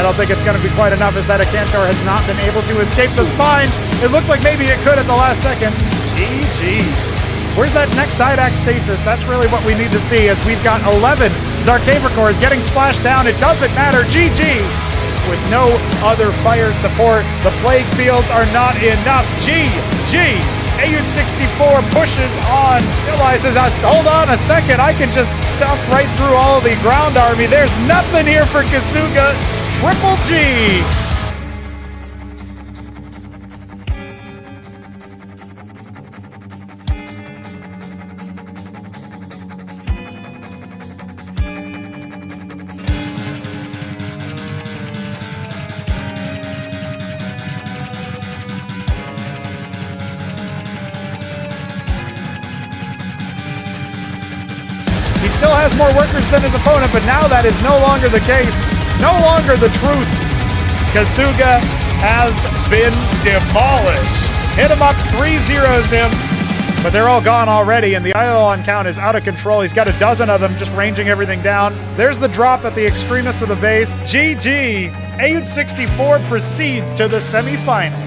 I don't think it's going to be quite enough, as that Akantor has not been able to escape the spines. It looked like maybe it could at the last second. GG. Where's that next Didact stasis? That's really what we need to see, as we've got 11 Zarkavicors getting splashed down. It doesn't matter. GG. With no other fire support, the plague fields are not enough. GG. AU64 pushes on, realizes, hold on a second, I can just stuff right through all the ground army. There's nothing here for Kasuga. Triple G. Still has more workers than his opponent, but now that is no longer the case. No longer the truth. Kasuga has been demolished. HitEmUp 3-0s him, but they're all gone already, and the Eidolon count is out of control. He's got a dozen of them just ranging everything down. There's the drop at the extremists of the base. GG. AU64 proceeds to the semifinals.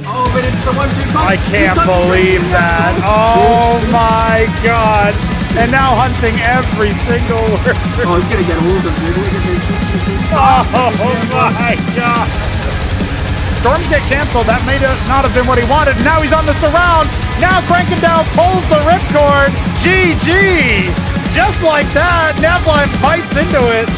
Oh, but it's the 1-2 punch. I can't believe that. Oh my god. And now hunting every single worker. Oh, he's gonna get hold of it. Oh my god. Storms get canceled. That may not have been what he wanted. Now he's on the surround. Now Krankendau pulls the ripcord. GG. Just like that, Neblime bites into it.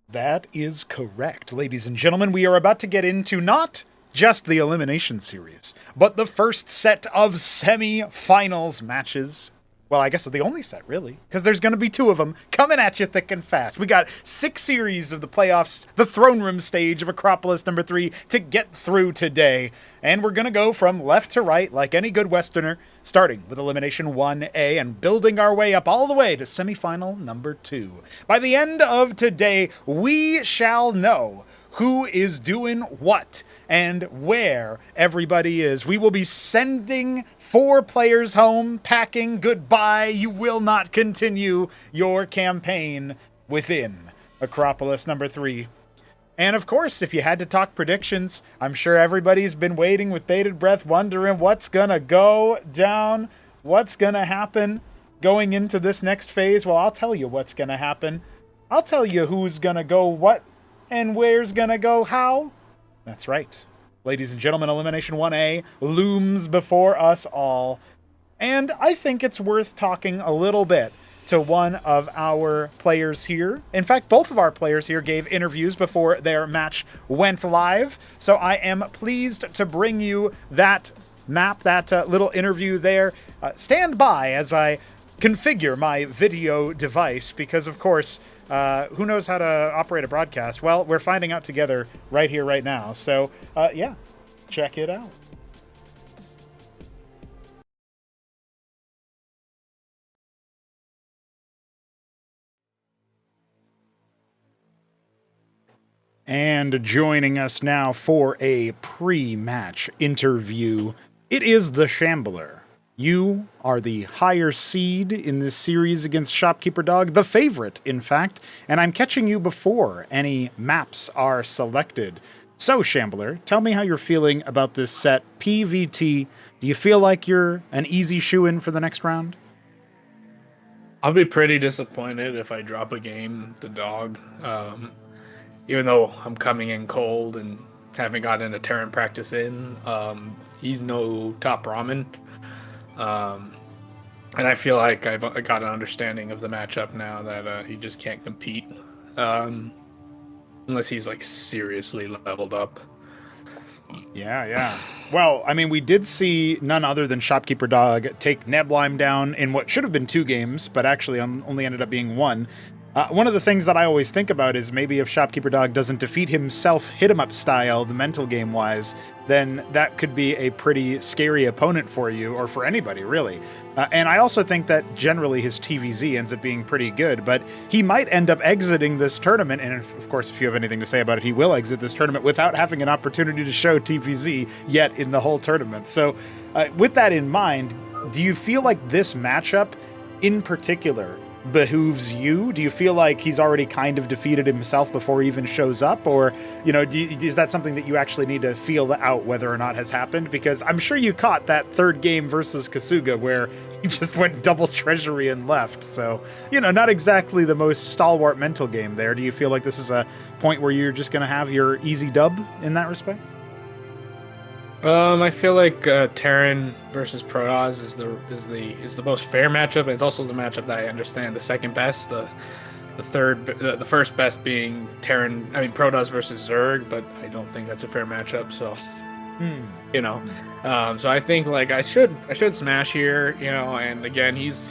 That is correct, ladies and gentlemen. We are about to get into not just the Elimination Series, but the first set of semi-finals matches. Well, I guess the only set, really, because there's going to be 2 of them coming at you thick and fast. We got 6 series of the playoffs, the Throneroom Stage of Acropolis number 3 to get through today. And we're going to go from left to right like any good Westerner, starting with Elimination 1A and building our way up all the way to Semifinal number 2. By the end of today, we shall know who is doing what and where everybody is. We will be sending 4 players home, packing goodbye. You will not continue your campaign within Acropolis number 3. And of course, if you had to talk predictions, I'm sure everybody's been waiting with bated breath, wondering what's gonna go down, what's gonna happen going into this next phase. Well, I'll tell you what's gonna happen. I'll tell you who's gonna go what and where's gonna go how. That's right. Ladies and gentlemen, Elimination 1A looms before us all. And I think it's worth talking a little bit to one of our players here. In fact, both of our players here gave interviews before their match went live. So I am pleased to bring you that map, that little interview there. Stand by as I configure my video device, because of course, who knows how to operate a broadcast? Well, we're finding out together right here, right now. So yeah, check it out. And joining us now for a pre-match interview, it is the Shambler. You are the higher seed in this series against Shopkeeper Dog, the favorite, in fact, and I'm catching you before any maps are selected. So, Shambler, tell me how you're feeling about this set, PVT. Do you feel like you're an easy shoo-in for the next round? I'll be pretty disappointed if I drop a game, the dog. Even though I'm coming in cold and haven't gotten a Terran practice in, he's no TopRamen. And I feel like I've got an understanding of the matchup now that he just can't compete unless he's like seriously leveled up. Yeah. Well, I mean, we did see none other than Shopkeeper Dog take Neblime down in what should have been 2 games, but actually only ended up being 1. One of the things that I always think about is maybe if Shopkeeper Dog doesn't defeat himself HitEmUp style, the mental game wise, then that could be a pretty scary opponent for you, or for anybody, really. And I also think that generally his TVZ ends up being pretty good, but he might end up exiting this tournament, and of course, if you have anything to say about it, he will exit this tournament without having an opportunity to show TVZ yet in the whole tournament. So with that in mind, do you feel like this matchup in particular behooves you? Do you feel like he's already kind of defeated himself before he even shows up? Or, is that something that you actually need to feel out whether or not has happened? Because I'm sure you caught that third game versus Kasuga where he just went double treasury and left. So, not exactly the most stalwart mental game there. Do you feel like this is a point where you're just going to have your easy dub in that respect? I feel like Terran versus Protoss is the most fair matchup, and it's also the matchup that I understand the second best. The first best being Protoss versus Zerg, but I don't think that's a fair matchup. So, so I think like I should smash here, and again he's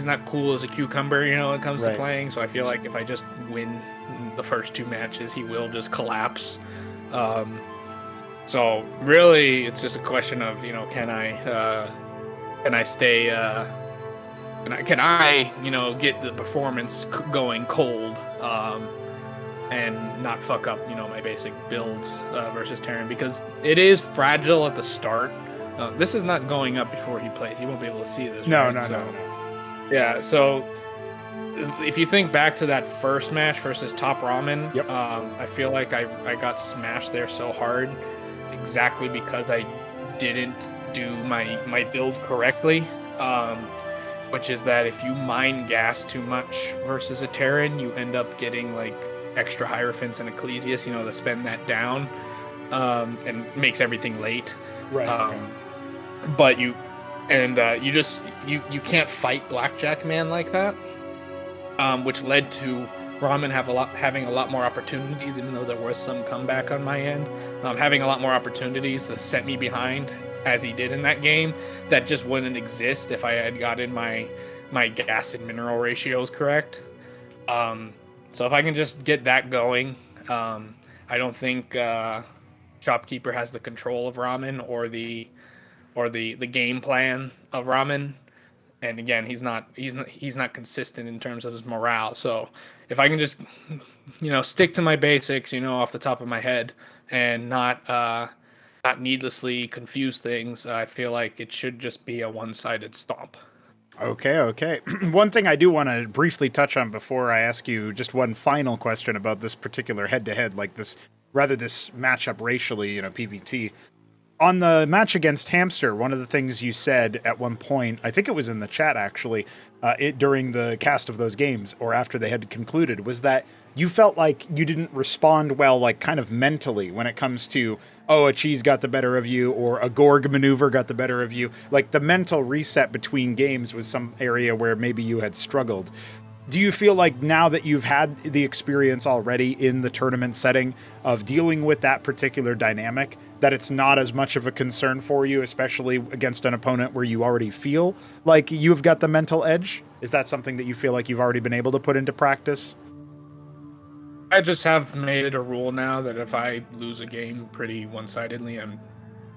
not cool as a cucumber, when it comes to playing. So I feel like if I just win the first two matches, he will just collapse. So really, it's just a question of can I stay can I get the performance going cold and not fuck up my basic builds versus Terran, because it is fragile at the start. This is not going up before he plays. He won't be able to see this. No. Yeah, so if you think back to that first match versus TopRamen, yep. I feel like I got smashed there so hard exactly because I didn't do my build correctly, which is that if you mine gas too much versus a Terran, you end up getting like extra Hierophants and Ecclesias, to spend that down, and makes everything late. Right. Okay. But you can't fight Blackjack Man like that. Which led to Ramen having a lot more opportunities, even though there was some comeback on my end. Having a lot more opportunities to set me behind, as he did in that game, that just wouldn't exist if I had gotten my gas and mineral ratios correct. So if I can just get that going, I don't think Shopkeeper has the control of Ramen or the game plan of Ramen. And again, he's not consistent in terms of his morale. So if I can just, stick to my basics, off the top of my head, and not needlessly confuse things, I feel like it should just be a one-sided stomp. Okay. One thing I do want to briefly touch on before I ask you just one final question about this particular head-to-head, like this matchup racially, PVT. On the match against Hamster, one of the things you said at one point, I think it was in the chat actually, during the cast of those games, or after they had concluded, was that you felt like you didn't respond well, like kind of mentally, when it comes to, a cheese got the better of you, or a Gorg maneuver got the better of you. Like the mental reset between games was some area where maybe you had struggled. Do you feel like now that you've had the experience already in the tournament setting of dealing with that particular dynamic, that it's not as much of a concern for you, especially against an opponent where you already feel like you've got the mental edge? Is that something that you feel like you've already been able to put into practice? I just have made it a rule now that if I lose a game pretty one-sidedly, I'm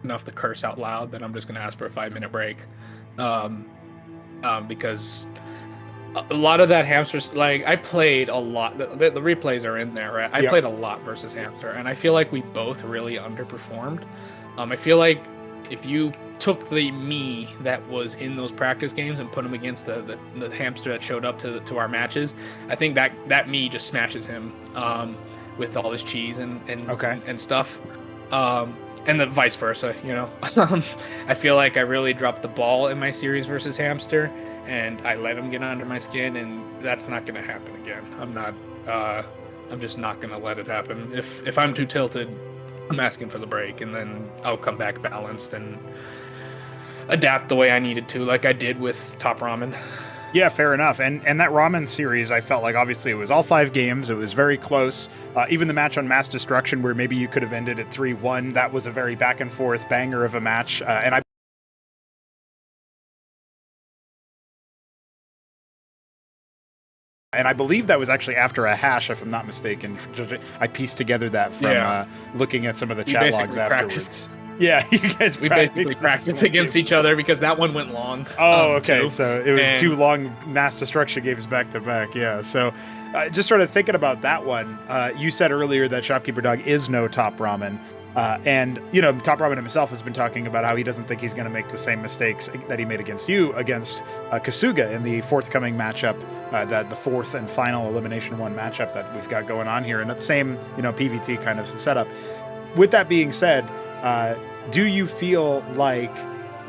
enough to curse out loud, then I'm just going to ask for a 5-minute break. Because a lot of that Hamster's, like, I played a lot. The replays are in there, right? I played a lot versus Hamster, and I feel like we both really underperformed. I feel like if you took the me that was in those practice games and put him against the Hamster that showed up to our matches, I think that me just smashes him with all his cheese and stuff. And the vice versa, I feel like I really dropped the ball in my series versus Hamster, and I let him get under my skin, and that's not going to happen again. I'm just not going to let it happen. If I'm too tilted, I'm asking for the break, and then I'll come back balanced and adapt the way I needed to, like I did with TopRamen. Yeah, fair enough. And that Ramen series, I felt like obviously it was all 5 games. It was very close. Even the match on Mass Destruction, where maybe you could have ended at 3-1, that was a very back and forth banger of a match. And I And I believe that was actually after a hash, if I'm not mistaken. I pieced together that from looking at some of the chat logs afterwards. Yeah, you guys we basically practiced against each other because that one went long. Oh, okay. So it was two long mass destruction games back to back. Yeah. So just sort of thinking about that one, you said earlier that Shopkeeper Dog is no TopRamen. And, you know, TopRamen himself has been talking about how he doesn't think he's going to make the same mistakes that he made against you, against Kasuga in the forthcoming matchup, the fourth and final Elimination 1 matchup that we've got going on here. And that same, you know, PVT kind of setup. With that being said, do you feel like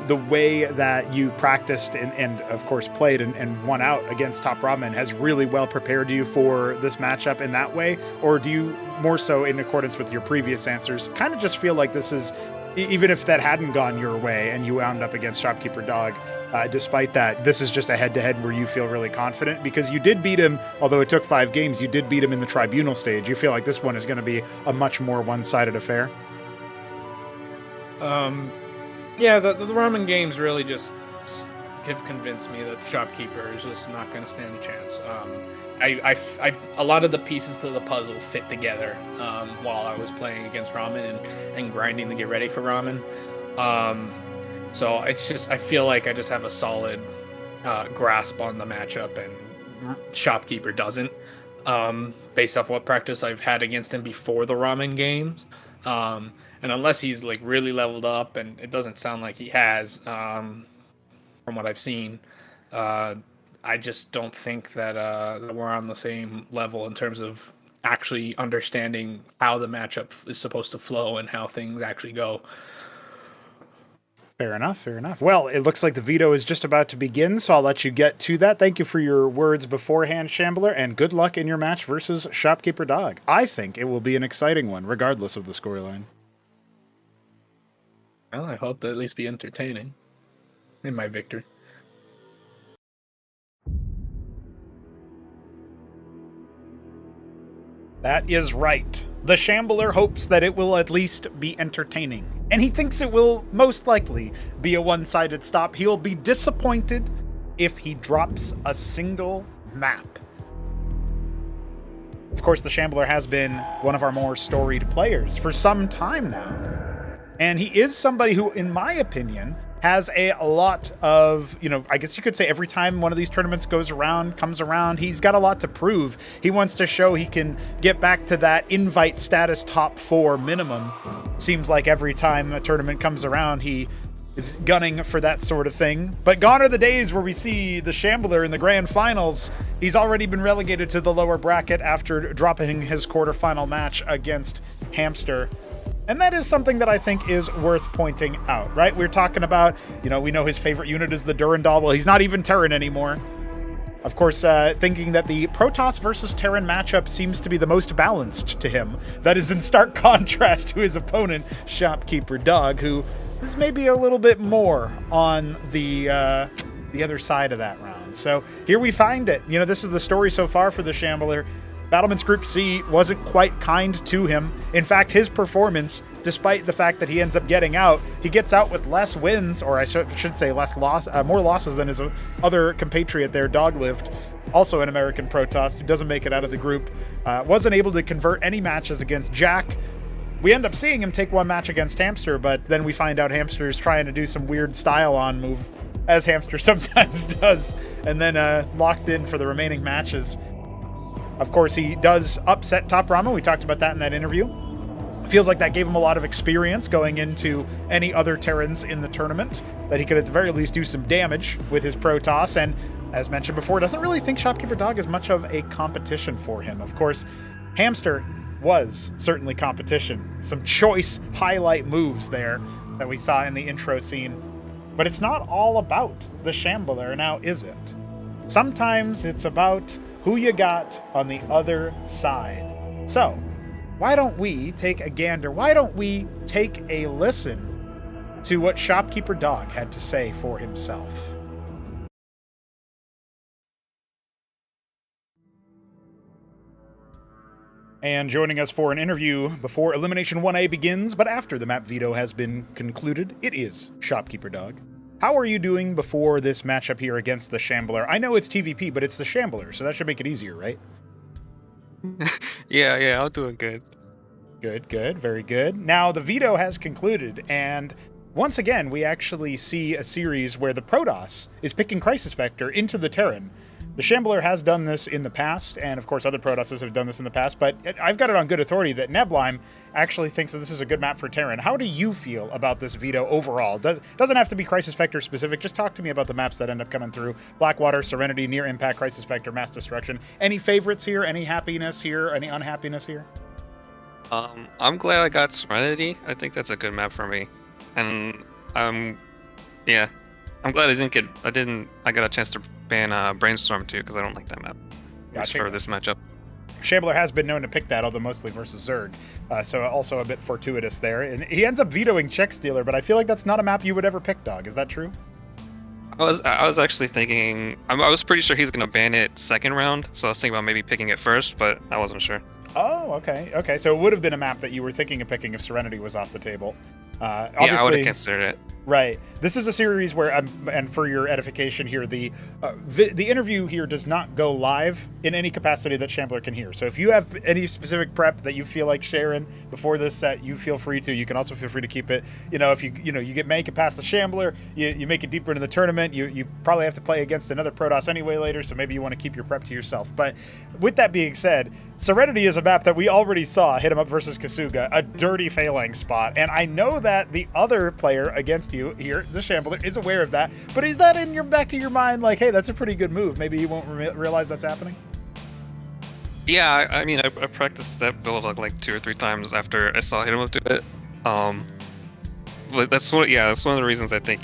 the way that you practiced and of course played and won out against TopRamen has really well prepared you for this matchup in that way? Or do you, more so in accordance with your previous answers, kind of just feel like this is, even if that hadn't gone your way and you wound up against Shopkeeper Dog, despite that, this is just a head-to-head where you feel really confident? Because you did beat him, although it took 5 games, you did beat him in the tribunal stage. You feel like this one is going to be a much more one-sided affair? Yeah, the ramen games really just have convinced me that Shopkeeper is just not going to stand a chance. A lot of the pieces to the puzzle fit together while I was playing against Ramen and grinding to get ready for Ramen. So it's just, I feel like I just have a solid grasp on the matchup, and Shopkeeper doesn't, based off what practice I've had against him before the Ramen games. And unless he's like really leveled up, and it doesn't sound like he has, from what I've seen, I just don't think that we're on the same level in terms of actually understanding how the matchup is supposed to flow and how things actually go. Fair enough, fair enough. Well, it looks like the veto is just about to begin, so I'll let you get to that. Thank you for your words beforehand, Shambler, and good luck in your match versus Shopkeeper Dog. I think it will be an exciting one, regardless of the scoreline. Well, I hope to at least be entertaining in my victory. That is right. The Shambler hopes that it will at least be entertaining, and he thinks it will most likely be a one-sided stop. He'll be disappointed if he drops a single map. Of course, the Shambler has been one of our more storied players for some time now. And he is somebody who, in my opinion, has a lot of, you know, I guess you could say every time one of these tournaments comes around, he's got a lot to prove. He wants to show he can get back to that invite status top 4 minimum. Seems like every time a tournament comes around, he is gunning for that sort of thing. But gone are the days where we see the Shambler in the grand finals. He's already been relegated to the lower bracket after dropping his quarterfinal match against Hamster. And that is something that I think is worth pointing out, right? We're talking about, you know, we know his favorite unit is the Durandal. Well, he's not even Terran anymore. Of course, thinking that the Protoss versus Terran matchup seems to be the most balanced to him. That is in stark contrast to his opponent, Shopkeeper Dog, who is maybe a little bit more on the other side of that round. So here we find it. You know, this is the story so far for the Shambler. Battlements Group C wasn't quite kind to him. In fact, his performance, despite the fact that he ends up getting out, he gets out with less wins, or I should say more losses than his other compatriot there, Doglift, also an American Protoss, who doesn't make it out of the group. Wasn't able to convert any matches against Jack. We end up seeing him take one match against Hamster, but then we find out Hamster is trying to do some weird style-on move, as Hamster sometimes does, and then locked in for the remaining matches. Of course, he does upset TopRamen. We talked about that in that interview. Feels like that gave him a lot of experience going into any other Terrans in the tournament, that he could at the very least do some damage with his Protoss. And as mentioned before, doesn't really think Shopkeeper Dog is much of a competition for him. Of course, Hamster was certainly competition. Some choice highlight moves there that we saw in the intro scene. But it's not all about the Shambler, now is it? Sometimes it's about who you got on the other side. So, why don't we take a gander? Why don't we take a listen to what Shopkeeper Dog had to say for himself? And joining us for an interview before Elimination 1A begins, but after the map veto has been concluded, it is Shopkeeper Dog. How are you doing before this matchup here against the Shambler? I know it's TVP, but it's the Shambler, so that should make it easier, right? Yeah, I'm doing good. Good, very good. Now, the veto has concluded, and once again, we actually see a series where the Protoss is picking Crisis Vector into the Terran. The Shambler has done this in the past, and of course other Protosses have done this in the past, but I've got it on good authority that Neblime actually thinks that this is a good map for Terran. How do you feel about this veto overall? Doesn't have to be Crisis Vector specific, just talk to me about the maps that end up coming through. Blackwater, Serenity, Near Impact, Crisis Vector, Mass Destruction. Any favorites here? Any happiness here? Any unhappiness here? I'm glad I got Serenity. I think that's a good map for me. And yeah, I'm glad I got a chance to ban Brainstorm too, because I don't like that map. Just for this matchup. Shambler has been known to pick that, although mostly versus Zerg, so also a bit fortuitous there. And he ends up vetoing Czech Stealer, but I feel like that's not a map you would ever pick, Dog. Is that true? I was actually thinking, I was pretty sure he's gonna ban it second round, so I was thinking about maybe picking it first, but I wasn't sure. Oh, okay. So it would have been a map that you were thinking of picking if Serenity was off the table. Yeah, I would have considered it. Right. This is a series where, and for your edification here, the interview here does not go live in any capacity that Shambler can hear. So if you have any specific prep that you feel like sharing before this set, you feel free to. You can also feel free to keep it. If you make it past the Shambler, you make it deeper into the tournament. You probably have to play against another Protoss anyway later, so maybe you want to keep your prep to yourself. But with that being said, Serenity is a map that we already saw HitEmUp versus Kasuga, a dirty phalanx spot, and I know that the other player against you here, the Shambler, is aware of that, but is that in your back of your mind like, hey, that's a pretty good move, maybe you won't realize that's happening? Yeah, I mean, I practiced that build like 2 or 3 times after I saw HitEmUp do it. But that's one of the reasons I think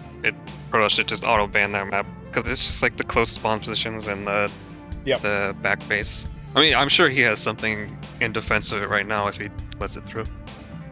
Protoss should just auto ban that map, because it's just like the close spawn positions and the back base. I mean, I'm sure he has something in defense of it right now if he lets it through.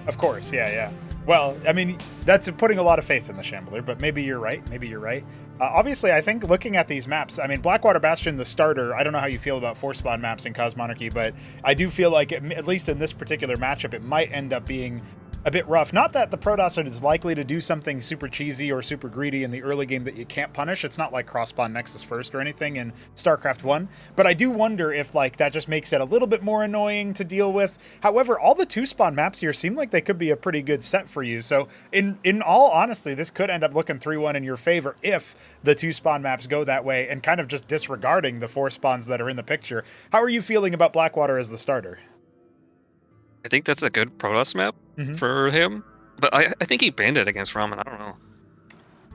Of course, yeah. Well, I mean, that's putting a lot of faith in the Shambler, but maybe you're right. Obviously, I think looking at these maps, I mean, Blackwater Bastion, the starter, I don't know how you feel about 4-spawn maps in Cosmonarchy, but I do feel like, at least in this particular matchup, it might end up being a bit rough. Not that the Protoss is likely to do something super cheesy or super greedy in the early game that you can't punish. It's not like cross-spawn Nexus first or anything in Starcraft 1, but I do wonder if that just makes it a little bit more annoying to deal with. However, all the 2-spawn maps here seem like they could be a pretty good set for you. So in all honesty, this could end up looking 3-1 in your favor if the 2-spawn maps go that way and kind of just disregarding the 4 spawns that are in the picture. How are you feeling about Blackwater as the starter? I think that's a good Protoss map for him, but I think he banned it against Ramen. I don't know.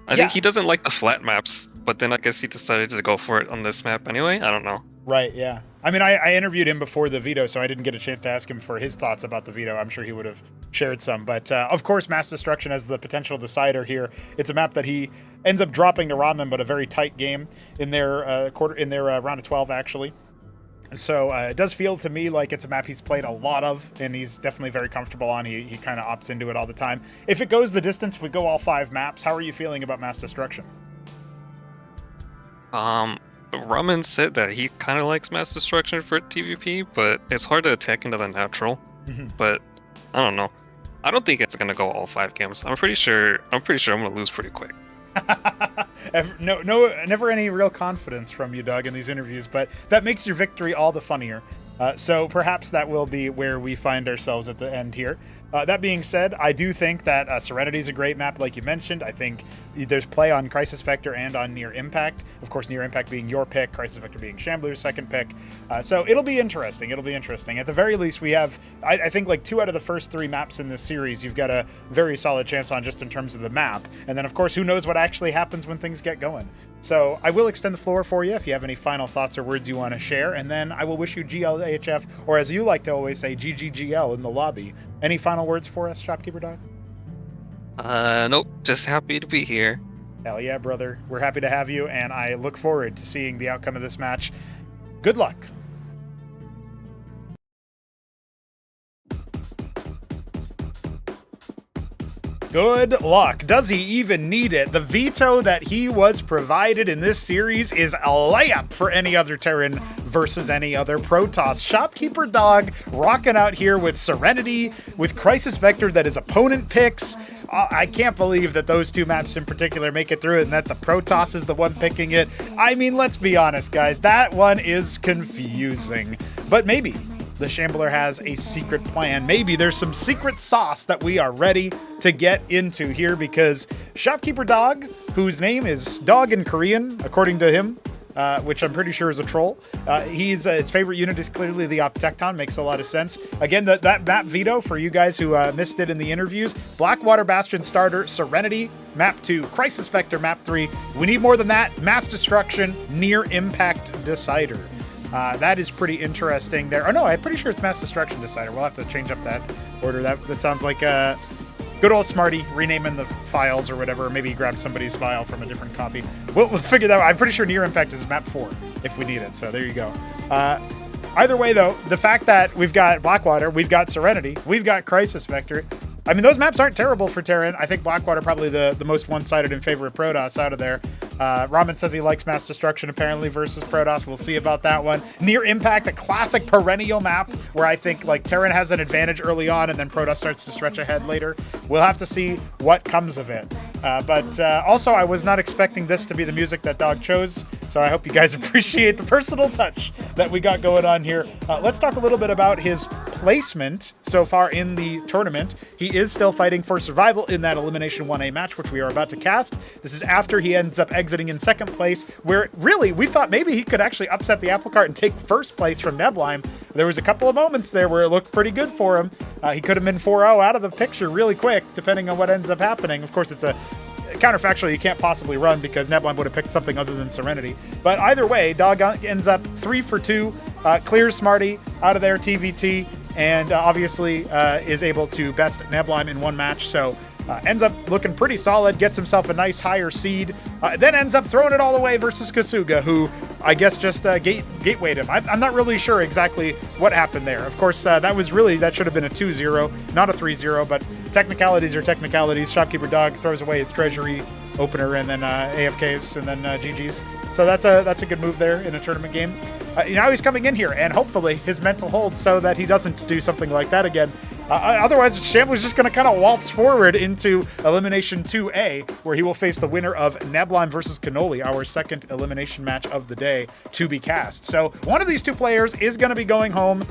I think he doesn't like the flat maps, but then I guess he decided to go for it on this map anyway. I don't know. Right, yeah. I mean, I interviewed him before the veto, so I didn't get a chance to ask him for his thoughts about the veto. I'm sure he would have shared some. But, of course, Mass Destruction as the potential decider here. It's a map that he ends up dropping to Ramen, but a very tight game in their round of 12, actually. So it does feel to me like it's a map he's played a lot of, and he's definitely very comfortable on. He kind of opts into it all the time. If it goes the distance, if we go all 5 maps, how are you feeling about Mass Destruction? Ramen said that he kind of likes Mass Destruction for TVP, but it's hard to attack into the natural. But I don't know. I don't think it's gonna go all 5 games. I'm pretty sure I'm gonna lose pretty quick. Never any real confidence from you, Doug, in these interviews, but that makes your victory all the funnier. So perhaps that will be where we find ourselves at the end here. That being said, I do think that Serenity is a great map, like you mentioned. I think there's play on Crisis Vector and on Near Impact. Of course, Near Impact being your pick, Crisis Vector being Shambler's second pick. So it'll be interesting. At the very least, we have, I think, like 2 out of the first 3 maps in this series, you've got a very solid chance on just in terms of the map. And then, of course, who knows what actually happens when things get going. So I will extend the floor for you if you have any final thoughts or words you want to share, and then I will wish you GLHF, or as you like to always say, GGGL in the lobby. Any final words for us, Shopkeeper Dog? Nope, just happy to be here. Hell yeah, brother. We're happy to have you, and I look forward to seeing the outcome of this match. Good luck. Good luck. Does he even need it? The veto that he was provided in this series is a layup for any other Terran versus any other Protoss. Shopkeeper Dog rocking out here with Serenity, with Crisis Vector that his opponent picks. I can't believe that those two maps in particular make it through and that the Protoss is the one picking it. I mean, let's be honest, guys. That one is confusing. But maybe the Shambler has a secret plan. Maybe there's some secret sauce that we are ready to get into here, because Shopkeeper Dog, whose name is Dog in Korean, according to him, which I'm pretty sure is a troll. His favorite unit is clearly the Optecton. Makes a lot of sense. Again, that map veto, for you guys who missed it in the interviews, Blackwater Bastion starter, Serenity, map 2, Crisis Vector, map 3. We need more than that. Mass Destruction, Near Impact Decider. That is pretty interesting there. Oh no, I'm pretty sure it's Mass Destruction Decider. We'll have to change up that order. That sounds like good old Smarty renaming the files or whatever. Maybe he grabbed somebody's file from a different copy. We'll figure that out. I'm pretty sure Near Impact is map 4 if we need it. So there you go. Either way, though, the fact that we've got Blackwater, we've got Serenity, we've got Crisis Vector. I mean, those maps aren't terrible for Terran. I think Blackwater probably the most one-sided in favor of Protoss out of there. Ramen says he likes Mass Destruction apparently versus Protoss. We'll see about that one. Near Impact, a classic perennial map where I think like Terran has an advantage early on and then Protoss starts to stretch ahead later. We'll have to see what comes of it. But also, I was not expecting this to be the music that Dog chose, so I hope you guys appreciate the personal touch that we got going on here. Let's talk a little bit about his placement so far in the tournament. He is still fighting for survival in that Elimination 1A match, which we are about to cast. This is after he ends up exiting in second place, where really we thought maybe he could actually upset the apple cart and take first place from Neblime. There was a couple of moments there where it looked pretty good for him. He could have been 4-0 out of the picture really quick, depending on what ends up happening. Of course, it's a counterfactual you can't possibly run because Neblime would have picked something other than Serenity. But either way, Dog ends up 3 for 2, clears Smarty out of there, TVT, and obviously is able to best Neblime in one match. So ends up looking pretty solid, gets himself a nice higher seed, then ends up throwing it all away versus Kasuga, who I guess just gatewayed him. I'm not really sure exactly what happened there. Of course, that should have been a 2-0, not a 3-0, but technicalities are technicalities. Shopkeeper Dog throws away his treasury opener and then AFKs and then GG's. So that's a good move there in a tournament game. Now he's coming in here, and hopefully his mental holds so that he doesn't do something like that again. Otherwise, Shambler's just going to kind of waltz forward into Elimination 2A, where he will face the winner of Neblime versus Canoli, our second elimination match of the day to be cast. So one of these two players is going to be going home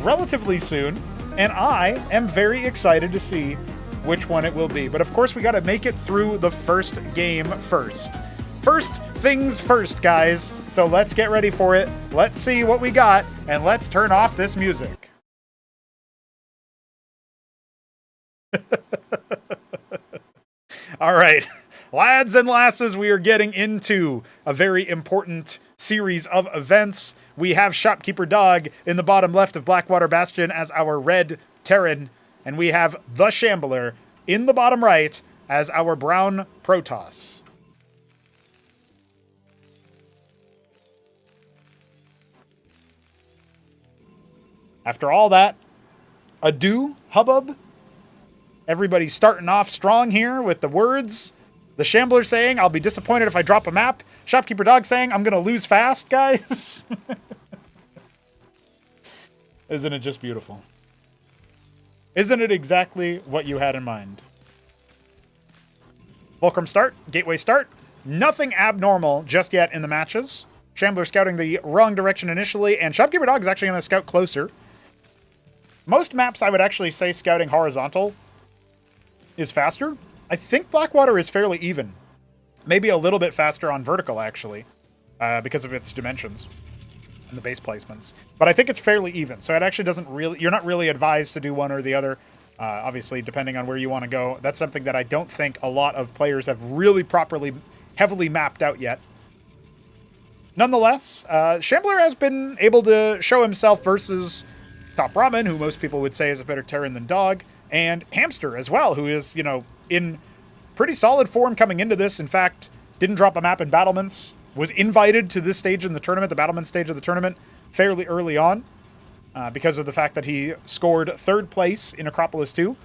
relatively soon, and I am very excited to see which one it will be. But of course, we got to make it through the first game first. First things first, guys. So let's get ready for it. Let's see what we got, and let's turn off this music. All right, lads and lasses, we are getting into a very important series of events. We have Shopkeeper Dog in the bottom left of Blackwater Bastion as our red Terran, and we have the Shambler in the bottom right as our brown Protoss. After all that ado, hubbub, everybody's starting off strong here with the words. The Shambler saying, I'll be disappointed if I drop a map. Shopkeeper Dog saying, I'm going to lose fast, guys. Isn't it just beautiful? Isn't it exactly what you had in mind? Fulcrum start, gateway start. Nothing abnormal just yet in the matches. Shambler scouting the wrong direction initially, and Shopkeeper Dog is actually going to scout closer. Most maps, I would actually say scouting horizontal is faster. I think Blackwater is fairly even. Maybe a little bit faster on vertical, actually, because of its dimensions and the base placements. But I think it's fairly even, so it actually doesn't really... You're not really advised to do one or the other, obviously, depending on where you want to go. That's something that I don't think a lot of players have really properly, heavily mapped out yet. Nonetheless, Shambler has been able to show himself versus TopRamen, who most people would say is a better Terran than Dog, and Hamster as well, who is, you know, in pretty solid form coming into this. In fact, didn't drop a map in Battlements, was invited to this stage in the tournament, the Battlement stage of the tournament, fairly early on, because of the fact that he scored third place in Acropolis 2.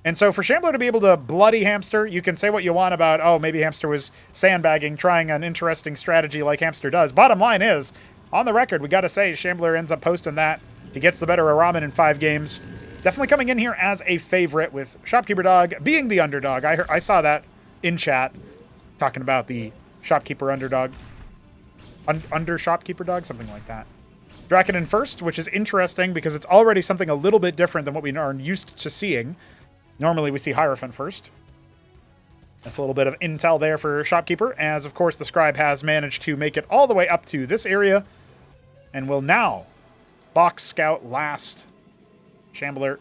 And so for Shambler to be able to bloody Hamster, you can say what you want about, oh, maybe Hamster was sandbagging, trying an interesting strategy like Hamster does. Bottom line is, on the record, we got to say, Shambler ends up posting that. He gets the better of Ramen in 5 games. Definitely coming in here as a favorite, with Shopkeeper Dog being the underdog. I saw that in chat, talking about the Shopkeeper underdog. Under Shopkeeper Dog, something like that. Draken in first, which is interesting because it's already something a little bit different than what we are used to seeing. Normally we see Hierophant first. That's a little bit of intel there for Shopkeeper, as of course the Scribe has managed to make it all the way up to this area, and will now box scout last. Shambler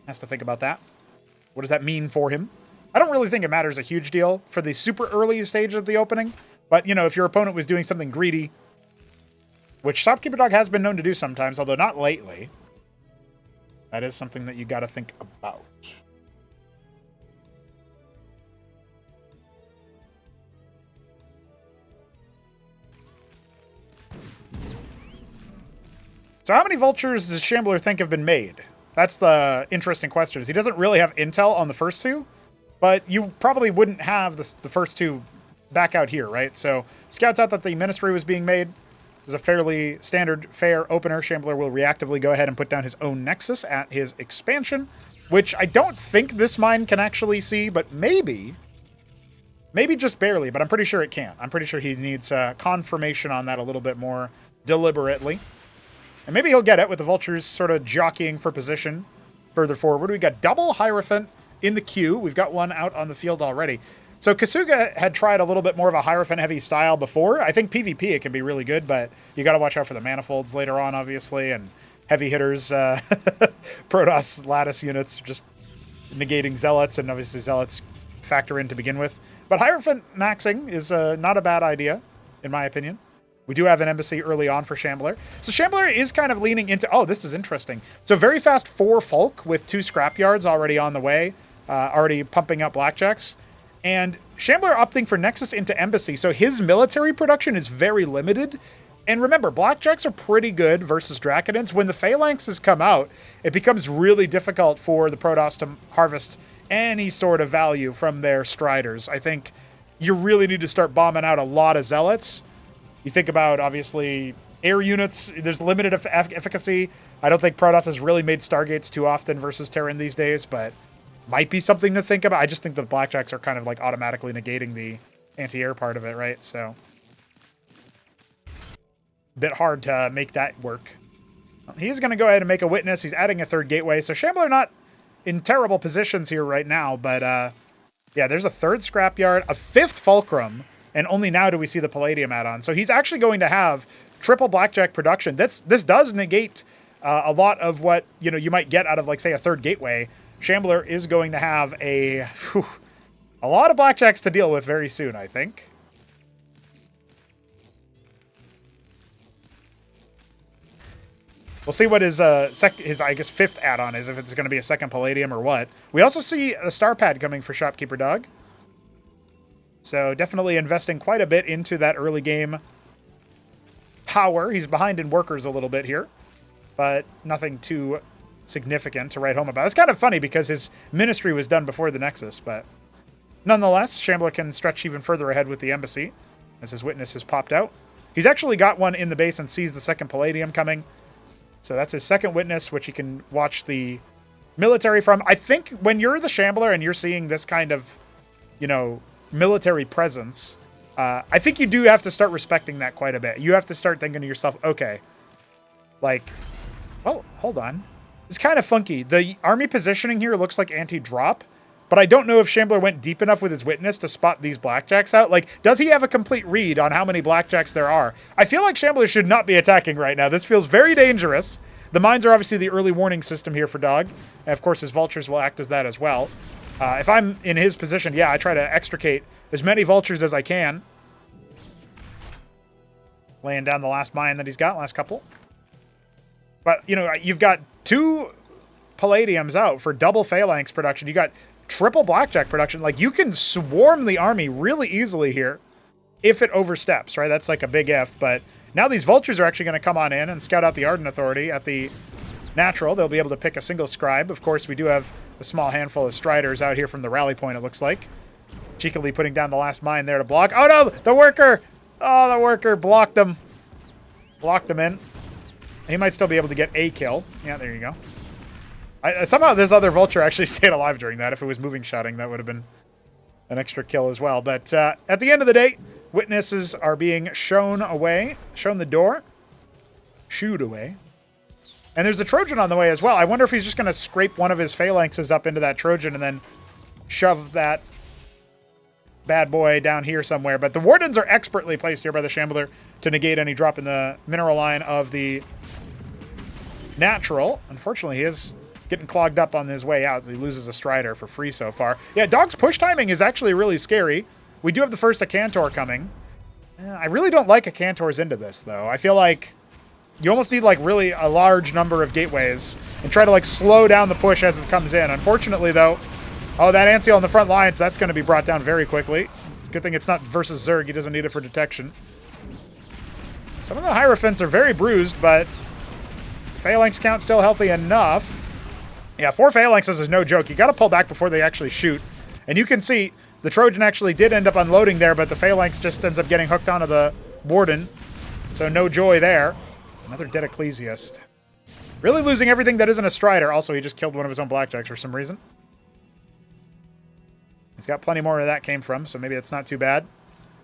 has to think about that. What does that mean for him? I don't really think it matters a huge deal for the super early stage of the opening, but, you know, if your opponent was doing something greedy, which Shopkeeper Dog has been known to do sometimes, although not lately, that is something that you got to think about. So how many vultures does Shambler think have been made? That's the interesting question. Is he doesn't really have intel on the first 2, but you probably wouldn't have the first 2 back out here, right? So scouts out that the Ministry was being made. There's a fairly standard, fair opener. Shambler will reactively go ahead and put down his own Nexus at his expansion, which I don't think this mine can actually see, but maybe just barely, but I'm pretty sure it can. I'm pretty sure he needs confirmation on that a little bit more deliberately. And maybe he'll get it with the vultures sort of jockeying for position further forward. We got double Hierophant in the queue. We've got one out on the field already. So Kasuga had tried a little bit more of a Hierophant-heavy style before. I think PvP it can be really good, but you got to watch out for the manifolds later on, obviously, and heavy hitters, Protoss lattice units, just negating Zealots, and obviously Zealots factor in to begin with. But Hierophant maxing is not a bad idea, in my opinion. We do have an embassy early on for Shambler. So Shambler is kind of leaning into... Oh, this is interesting. So very fast 4 Folk with 2 scrapyards already on the way, already pumping up blackjacks. And Shambler opting for Nexus into Embassy, so his military production is very limited. And remember, blackjacks are pretty good versus Draconins. When the Phalanxes come out, it becomes really difficult for the Protoss to harvest any sort of value from their Striders. I think you really need to start bombing out a lot of Zealots. You think about, obviously, air units, there's limited efficacy. I don't think Protoss has really made Stargates too often versus Terran these days, but might be something to think about. I just think the blackjacks are kind of like automatically negating the anti-air part of it, right? So a bit hard to make that work. He's going to go ahead and make a witness. He's adding a 3rd gateway. So Shambler not in terrible positions here right now, but yeah, there's a 3rd scrapyard, a 5th fulcrum, and only now do we see the Palladium add-on. So he's actually going to have triple blackjack production. This does negate a lot of what you might get out of, like, say, a 3rd gateway. Shambler is going to have a lot of blackjacks to deal with very soon, I think. We'll see what his I guess 5th add-on is, if it's going to be a 2nd Palladium or what. We also see a star pad coming for Shopkeeper Dog. So definitely investing quite a bit into that early game power. He's behind in workers a little bit here, but nothing too significant to write home about. It's kind of funny because his ministry was done before the Nexus, but nonetheless, Shambler can stretch even further ahead with the embassy as his witness has popped out. He's actually got one in the base and sees the 2nd Palladium coming. So that's his 2nd witness, which he can watch the military from. I think when you're the Shambler and you're seeing this kind of, military presence, I think you do have to start respecting that quite a bit. You have to start thinking to yourself, okay, like, well, hold on. It's kind of funky. The army positioning here looks like anti-drop, but I don't know if Shambler went deep enough with his witness to spot these blackjacks out. Like, does he have a complete read on how many blackjacks there are? I feel like Shambler should not be attacking right now. This feels very dangerous. The mines are obviously the early warning system here for Dog. And of course, his vultures will act as that as well. If I'm in his position, yeah, I try to extricate as many vultures as I can. Laying down the last mine that he's got, last couple. But, you've got 2 Palladiums out for double Phalanx production. You got triple Blackjack production. Like, you can swarm the army really easily here if it oversteps, right? That's like a big if, but now these vultures are actually going to come on in and scout out the Arden Authority at the natural. They'll be able to pick a single scribe. Of course, we do have a small handful of Striders out here from the rally point, it looks like. Cheekily putting down the last mine there to block. Oh no, the worker! Oh, the worker blocked him. Blocked him in. He might still be able to get a kill. Yeah, there you go. Somehow this other vulture actually stayed alive during that. If it was moving shotting, that would have been an extra kill as well. But at the end of the day, witnesses are being shown away. Shown the door. Shooed away. And there's a Trojan on the way as well. I wonder if he's just going to scrape one of his phalanxes up into that Trojan and then shove that bad boy down here somewhere. But the Wardens are expertly placed here by the Shambler to negate any drop in the mineral line of the natural. Unfortunately, he is getting clogged up on his way out, so he loses a Strider for free so far. Yeah, Dog's push timing is actually really scary. We do have the first Acantor coming. I really don't like Acantors into this, though. I feel like you almost need, like, really a large number of gateways and try to, like, slow down the push as it comes in. Unfortunately, though, oh, that Anseal on the front lines, that's going to be brought down very quickly. Good thing it's not versus Zerg. He doesn't need it for detection. Some of the Hierophants are very bruised, but Phalanx count still healthy enough. Yeah, 4 Phalanxes is no joke. You got to pull back before they actually shoot. And you can see the Trojan actually did end up unloading there, but the Phalanx just ends up getting hooked onto the Warden. So no joy there. Another dead Ecclesiast. Really losing everything that isn't a Strider. Also, he just killed one of his own Blackjacks for some reason. He's got plenty more where that came from, so maybe it's not too bad.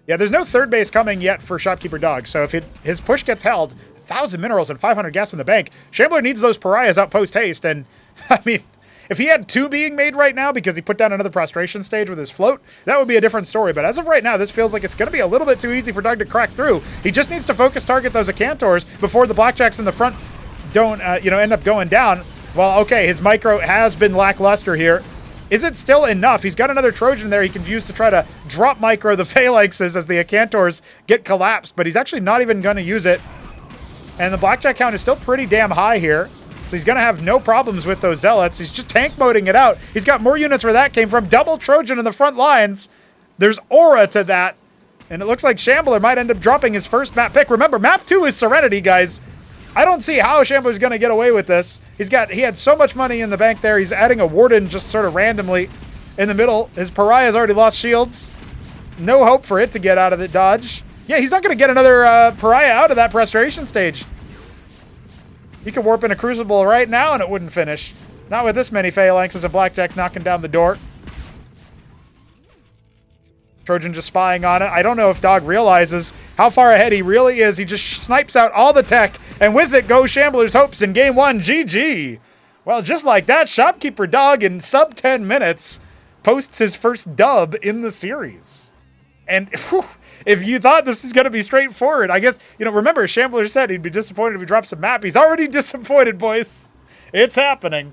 Yeah, there's no third base coming yet for Shopkeeper Dog, so if his push gets held, 1,000 minerals and 500 gas in the bank, Shambler needs those pariahs out post-haste, and, I mean, if he had 2 being made right now because he put down another prostration stage with his float, that would be a different story. But as of right now, this feels like it's going to be a little bit too easy for Doug to crack through. He just needs to focus target those Acantors before the Blackjacks in the front don't, end up going down. Well, okay, his micro has been lackluster here. Is it still enough? He's got another Trojan there he can use to try to drop micro the Phalanxes as the Acantors get collapsed, but he's actually not even going to use it. And the Blackjack count is still pretty damn high here. So he's going to have no problems with those Zealots. He's just tank moding it out. He's got more units where that came from. Double Trojan in the front lines. There's aura to that. And it looks like Shambler might end up dropping his first map pick. Remember, map 2 is Serenity, guys. I don't see how Shambler's going to get away with this. He had so much money in the bank there. He's adding a Warden just sort of randomly in the middle. His Pariah's already lost shields. No hope for it to get out of the dodge. Yeah, he's not going to get another Pariah out of that frustration stage. He could warp in a Crucible right now and it wouldn't finish. Not with this many Phalanxes and Blackjacks knocking down the door. Trojan just spying on it. I don't know if Dog realizes how far ahead he really is. He just snipes out all the tech, and with it go Shambler's hopes in game 1. GG. Well, just like that, Shopkeeper Dog in sub 10 minutes posts his first dub in the series. And whew, if you thought this is going to be straightforward, I guess, remember, Shambler said he'd be disappointed if he drops a map. He's already disappointed, boys. It's happening.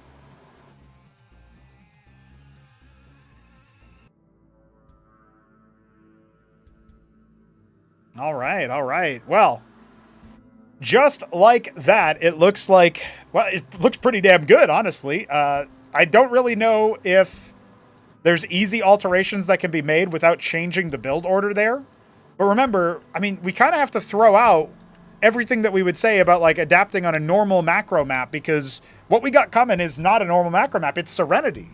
All right. Well, just like that, it looks like, well, it looks pretty damn good, honestly. I don't really know if there's easy alterations that can be made without changing the build order there. But remember, I mean, we kind of have to throw out everything that we would say about, like, adapting on a normal macro map, because what we got coming is not a normal macro map. It's Serenity.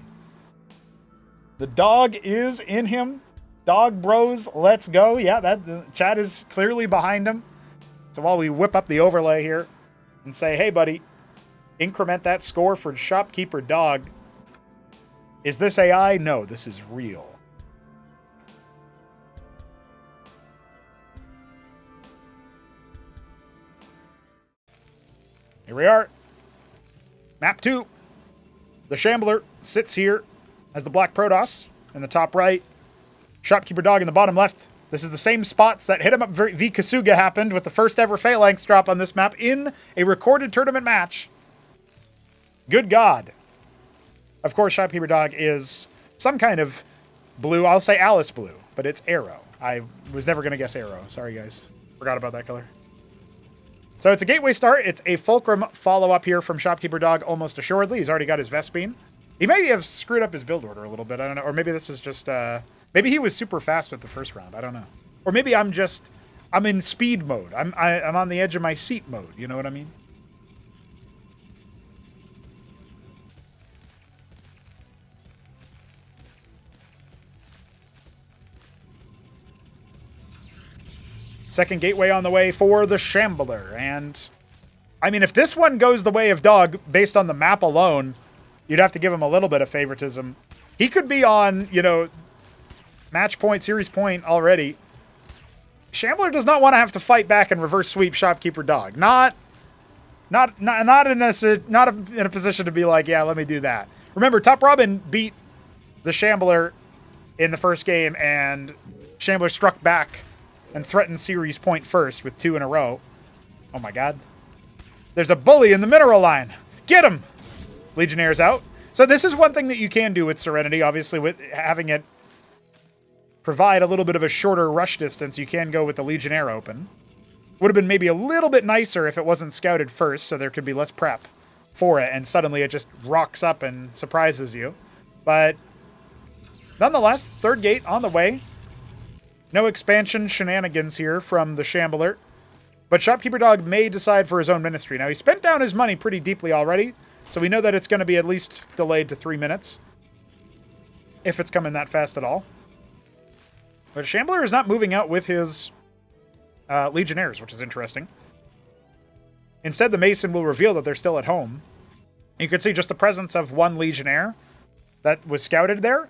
The dog is in him. Dog bros, let's go. Yeah, the chat is clearly behind him. So while we whip up the overlay here and say, hey, buddy, increment that score for Shopkeeper Dog. Is this AI? No, this is real. Here we are. Map 2. The Shambler sits here as the Black Protoss in the top right. Shopkeeper Dog in the bottom left. This is the same spots that HitEmUp v Kasuga happened with the first ever Phalanx drop on this map in a recorded tournament match. Good God. Of course, Shopkeeper Dog is some kind of blue. I'll say Alice blue, but it's arrow. I was never going to guess arrow. Sorry, guys. Forgot about that color. So it's a gateway start. It's a Fulcrum follow-up here from Shopkeeper Dog, almost assuredly. He's already got his Vespine. He may have screwed up his build order a little bit. I don't know. Or maybe this is just... maybe he was super fast with the first round. I don't know. Or maybe I'm in speed mode. I'm on the edge of my seat mode. You know what I mean? Second gateway on the way for the Shambler. And, I mean, if this one goes the way of Dog, based on the map alone, you'd have to give him a little bit of favoritism. He could be on, you know, match point, series point already. Shambler does not want to have to fight back and reverse sweep Shopkeeper Dog. Not in a position to be like, yeah, let me do that. Remember, TopRamen beat the Shambler in the first game, and Shambler struck back and threatened series point first with 2 in a row. Oh my god. There's a bully in the mineral line. Get him! Legionnaire's out. So this is one thing that you can do with Serenity, obviously, with having it provide a little bit of a shorter rush distance. You can go with the Legionnaire open. Would have been maybe a little bit nicer if it wasn't scouted first, so there could be less prep for it, and suddenly it just rocks up and surprises you. But nonetheless, third gate on the way. No expansion shenanigans here from the Shambler. But Shopkeeper Dog may decide for his own ministry. Now, he spent down his money pretty deeply already, so we know that it's going to be at least delayed to 3 minutes. If it's coming that fast at all. But Shambler is not moving out with his Legionnaires, which is interesting. Instead, the Mason will reveal that they're still at home. You can see just the presence of one Legionnaire that was scouted there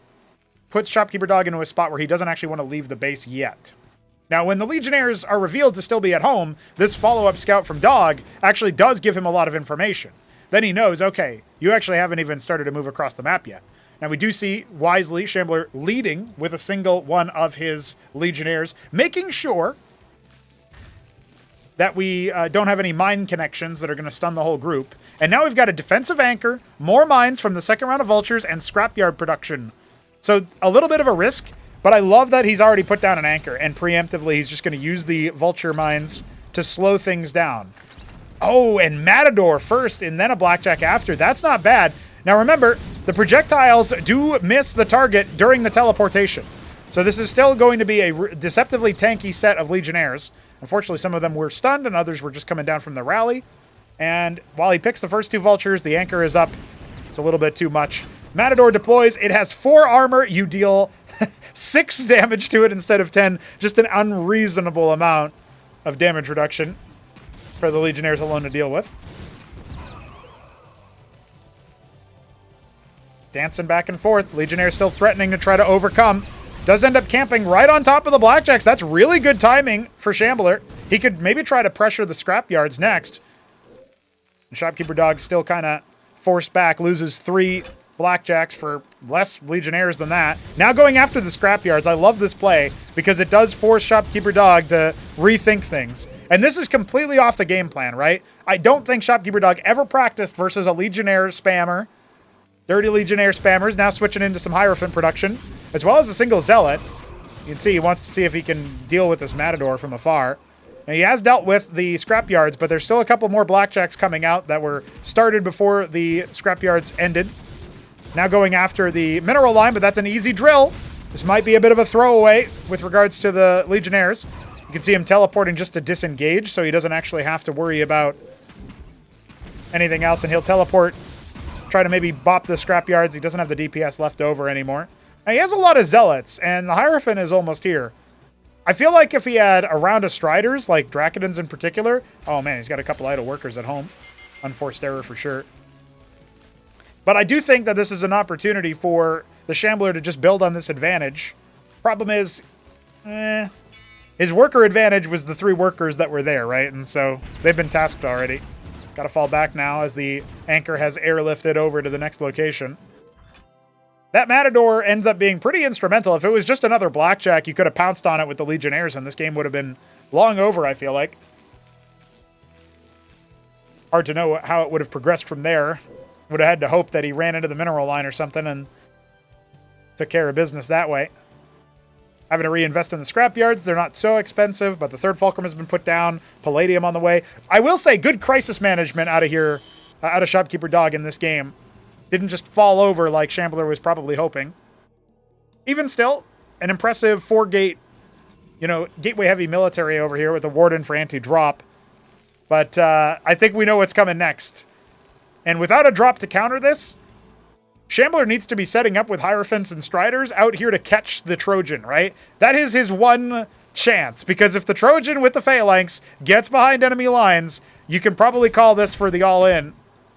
puts Shopkeeper Dog into a spot where he doesn't actually want to leave the base yet. Now, when the Legionnaires are revealed to still be at home, this follow-up scout from Dog actually does give him a lot of information. Then he knows, okay, you actually haven't even started to move across the map yet. Now, we do see, wisely, Shambler leading with a single one of his Legionnaires, making sure that we don't have any mine connections that are going to stun the whole group. And now we've got a defensive anchor, more mines from the second round of Vultures, and scrapyard production. So a little bit of a risk, but I love that he's already put down an anchor, and preemptively he's just going to use the Vulture mines to slow things down. Oh, and Matador first, and then a Blackjack after. That's not bad. Now remember, the projectiles do miss the target during the teleportation. So this is still going to be a deceptively tanky set of Legionnaires. Unfortunately, some of them were stunned, and others were just coming down from the rally. And while he picks the first 2 Vultures, the anchor is up. It's a little bit too much. Matador deploys. It has 4 armor. You deal 6 damage to it instead of 10. Just an unreasonable amount of damage reduction for the Legionnaires alone to deal with. Dancing back and forth. Legionnaire still threatening to try to overcome. Does end up camping right on top of the Blackjacks. That's really good timing for Shambler. He could maybe try to pressure the scrapyards next. And Shopkeeper Dog still kind of forced back. Loses 3 Blackjacks for less Legionnaires than that. Now going after the scrapyards. I love this play because it does force Shopkeeper Dog to rethink things. And this is completely off the game plan, right? I don't think Shopkeeper Dog ever practiced versus a Legionnaire spammer. Dirty Legionnaire spammers now switching into some Hierophant production, as well as a single Zealot. You can see he wants to see if he can deal with this Matador from afar. And he has dealt with the scrapyards, but there's still a couple more Blackjacks coming out that were started before the scrapyards ended. Now going after the mineral line, but that's an easy drill. This might be a bit of a throwaway with regards to the Legionnaires. You can see him teleporting just to disengage, so he doesn't actually have to worry about anything else, and he'll teleport, try to maybe bop the scrapyards. He doesn't have the DPS left over anymore. Now, he has a lot of Zealots, and the Hierophant is almost here. I feel like if he had a round of Striders, like Dracodons in particular... Oh man, he's got a couple idle workers at home. Unforced error for sure. But I do think that this is an opportunity for the Shambler to just build on this advantage. Problem is, his worker advantage was the 3 workers that were there, right? And so they've been tasked already. Got to fall back now as the anchor has airlifted over to the next location. That Matador ends up being pretty instrumental. If it was just another Blackjack, you could have pounced on it with the Legionnaires, and this game would have been long over, I feel like. Hard to know how it would have progressed from there. Would have had to hope that he ran into the mineral line or something and took care of business that way. Having to reinvest in the scrapyards. They're not so expensive, but the 3rd Fulcrum has been put down. Palladium on the way. I will say, good crisis management out of here, out of Shopkeeper Dog in this game. Didn't just fall over like Shambler was probably hoping. Even still, an impressive 4-gate, gateway-heavy military over here with the Warden for anti-drop. But I think we know what's coming next. And without a drop to counter this, Shambler needs to be setting up with Hierophants and Striders out here to catch the Trojan, right? That is his one chance, because if the Trojan with the Phalanx gets behind enemy lines, you can probably call this for the all-in.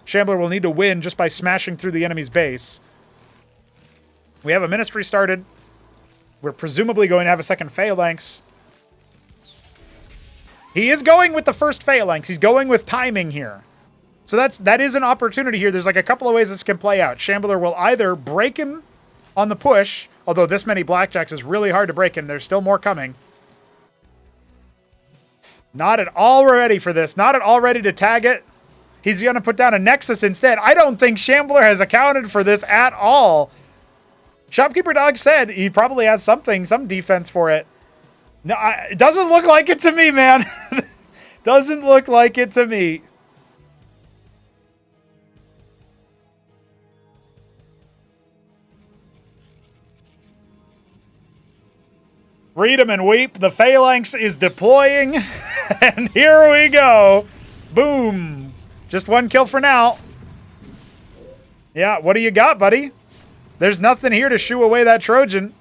Shambler will need to win just by smashing through the enemy's base. We have a Ministry started. We're presumably going to have a second Phalanx. He is going with the first Phalanx. He's going with timing here. So that is an opportunity here. There's like a couple of ways this can play out. Shambler will either break him on the push, although this many Blackjacks is really hard to break him. There's still more coming. Not at all ready for this. Not at all ready to tag it. He's going to put down a Nexus instead. I don't think Shambler has accounted for this at all. Shopkeeper Dog said he probably has something, some defense for it. No, it doesn't look like it to me, man. Doesn't look like it to me. Read 'em and weep. The Phalanx is deploying. And here we go. Boom. Just one kill for now. Yeah, what do you got, buddy? There's nothing here to shoo away that Trojan.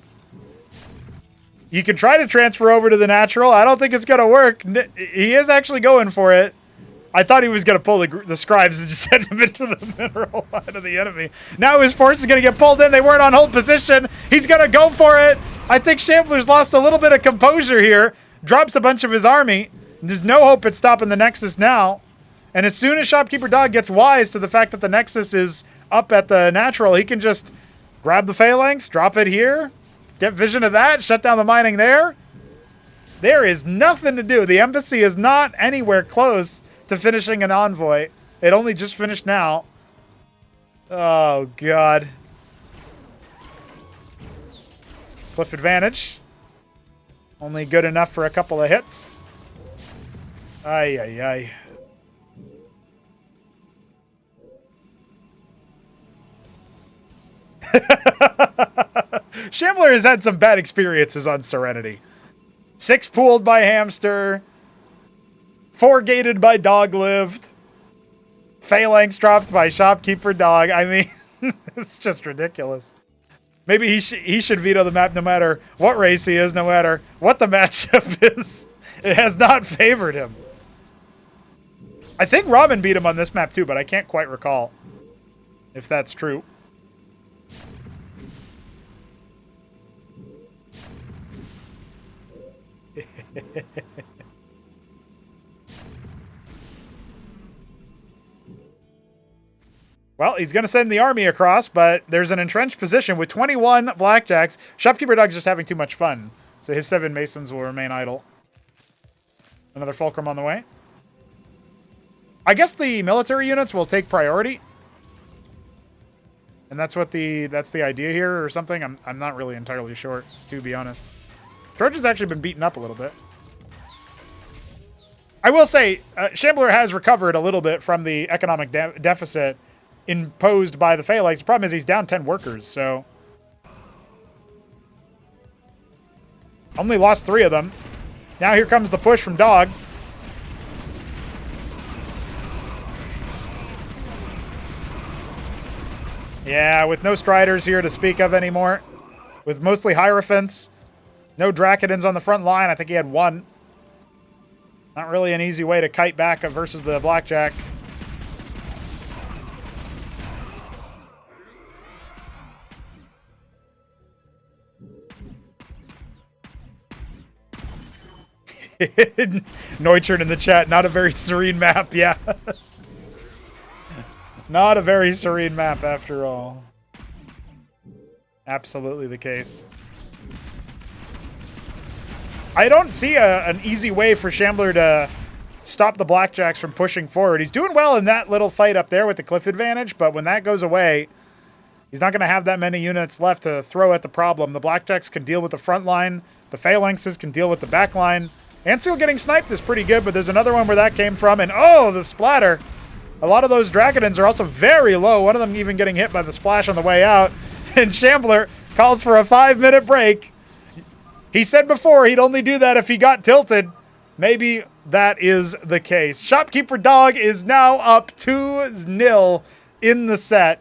You can try to transfer over to the natural. I don't think it's going to work. He is actually going for it. I thought he was going to pull the scribes and just send him into the mineral line of the enemy. Now his force is going to get pulled in. They weren't on hold position. He's going to go for it. I think Shambler's lost a little bit of composure here. Drops a bunch of his army. There's no hope at stopping the Nexus now. And as soon as Shopkeeper Dog gets wise to the fact that the Nexus is up at the natural, he can just grab the Phalanx, drop it here, get vision of that, shut down the mining there. There is nothing to do. The embassy is not anywhere close to finishing an envoy. It only just finished now. Oh, God. Cliff advantage. Only good enough for a couple of hits. Ay, ay, ay. Shambler has had some bad experiences on Serenity. 6 pooled by Hamster. 4 gated by Dog Lived. Phalanx dropped by Shopkeeper Dog. I mean, it's just ridiculous. Maybe he should veto the map no matter what race he is, no matter what the matchup is. It has not favored him. I think Ramen beat him on this map too, but I can't quite recall if that's true. Well, he's going to send the army across, but there's an entrenched position with 21 Blackjacks. Shopkeeper Dog's just having too much fun, so his 7 Masons will remain idle. Another Fulcrum on the way. I guess the military units will take priority. And that's the idea here or something. I'm not really entirely sure, to be honest. Trojan's actually been beaten up a little bit. I will say, Shambler has recovered a little bit from the economic deficit imposed by the Phalanx. The problem is he's down 10 workers, so... Only lost 3 of them. Now here comes the push from Dog. Yeah, with no Striders here to speak of anymore. With mostly Hierophants. No Dracodons on the front line. I think he had 1. Not really an easy way to kite back versus the Blackjack. Neutron in the chat. Not a very serene map, yeah. Not a very serene map after all. Absolutely the case. I don't see an easy way for Shambler to stop the Blackjacks from pushing forward. He's doing well in that little fight up there with the cliff advantage, but when that goes away, he's not going to have that many units left to throw at the problem. The Blackjacks can deal with the front line. The Phalanxes can deal with the back line. Anseal getting sniped is pretty good, but there's another one where that came from, and oh, the splatter. A lot of those Dracodons are also very low. One of them even getting hit by the splash on the way out. And Shambler calls for a 5-minute break. He said before he'd only do that if he got tilted. Maybe that is the case. Shopkeeper Dog is now up 2-0 in the set.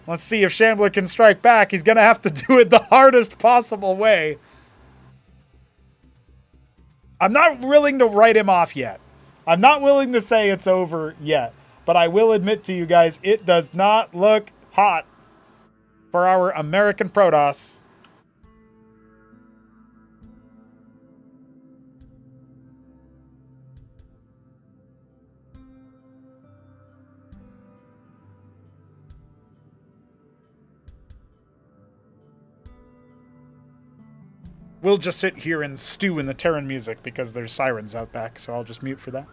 Let's see if Shambler can strike back. He's going to have to do it the hardest possible way. I'm not willing to write him off yet. I'm not willing to say it's over yet. But I will admit to you guys, it does not look hot for our American Protoss. We'll just sit here and stew in the Terran music because there's sirens out back, so I'll just mute for that.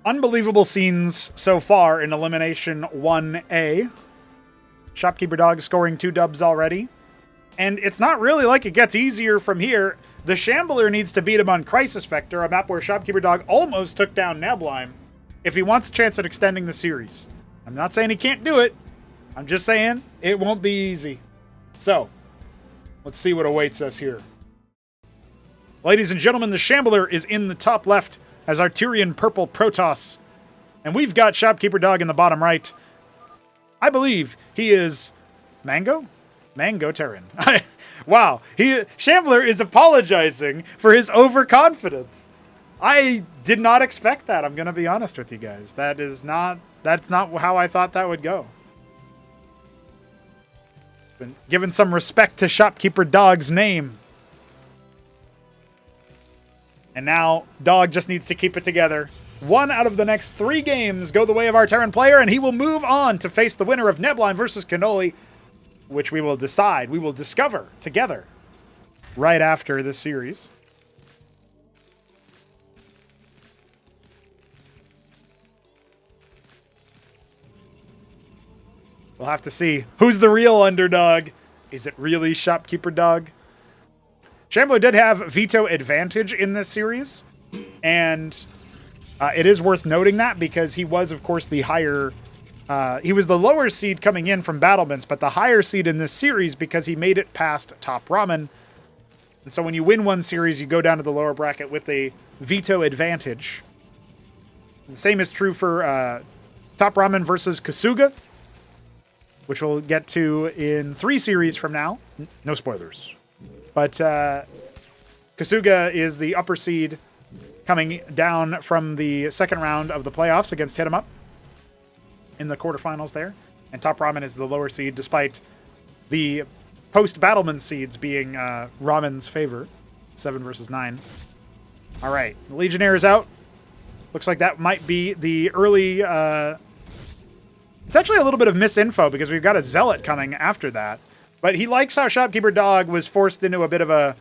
Unbelievable scenes so far in Elimination 1A. Shopkeeper Dog scoring 2 dubs already. And it's not really like it gets easier from here. The Shambler needs to beat him on Crisis Vector, a map where Shopkeeper Dog almost took down Neblime, if he wants a chance at extending the series. I'm not saying he can't do it. I'm just saying it won't be easy. So, let's see what awaits us here. Ladies and gentlemen, the Shambler is in the top left as Arturian Purple Protoss. And we've got Shopkeeper Dog in the bottom right. I believe he is Mango Terran. Wow, Shambler is apologizing for his overconfidence. I did not expect that. I'm going to be honest with you guys. That's not how I thought that would go. Been giving some respect to Shopkeeper Dog's name. And now Dog just needs to keep it together. 1 out of the next 3 games go the way of our Terran player, and he will move on to face the winner of Neblime versus Canoli, which we will discover together right after this series. We'll have to see who's the real underdog. Is it really Shopkeeper Dog? Shambler did have veto advantage in this series, and it is worth noting that because he was, of course, the higher... he was the lower seed coming in from Battlements, but the higher seed in this series because he made it past TopRamen. And so when you win one series, you go down to the lower bracket with a veto advantage. The same is true for TopRamen versus Kasuga, which we'll get to in 3 series from now. No spoilers. But Kasuga is the upper seed coming down from the second round of the playoffs against HitEmUp in the quarterfinals there. And TopRamen is the lower seed, despite the post-Battlement seeds being Ramen's favor. 7 versus 9. All right, the Legionnaire is out. Looks like that might be the early... It's actually a little bit of misinfo because we've got a Zealot coming after that. But he likes how Shopkeeper Dog was forced into a bit of a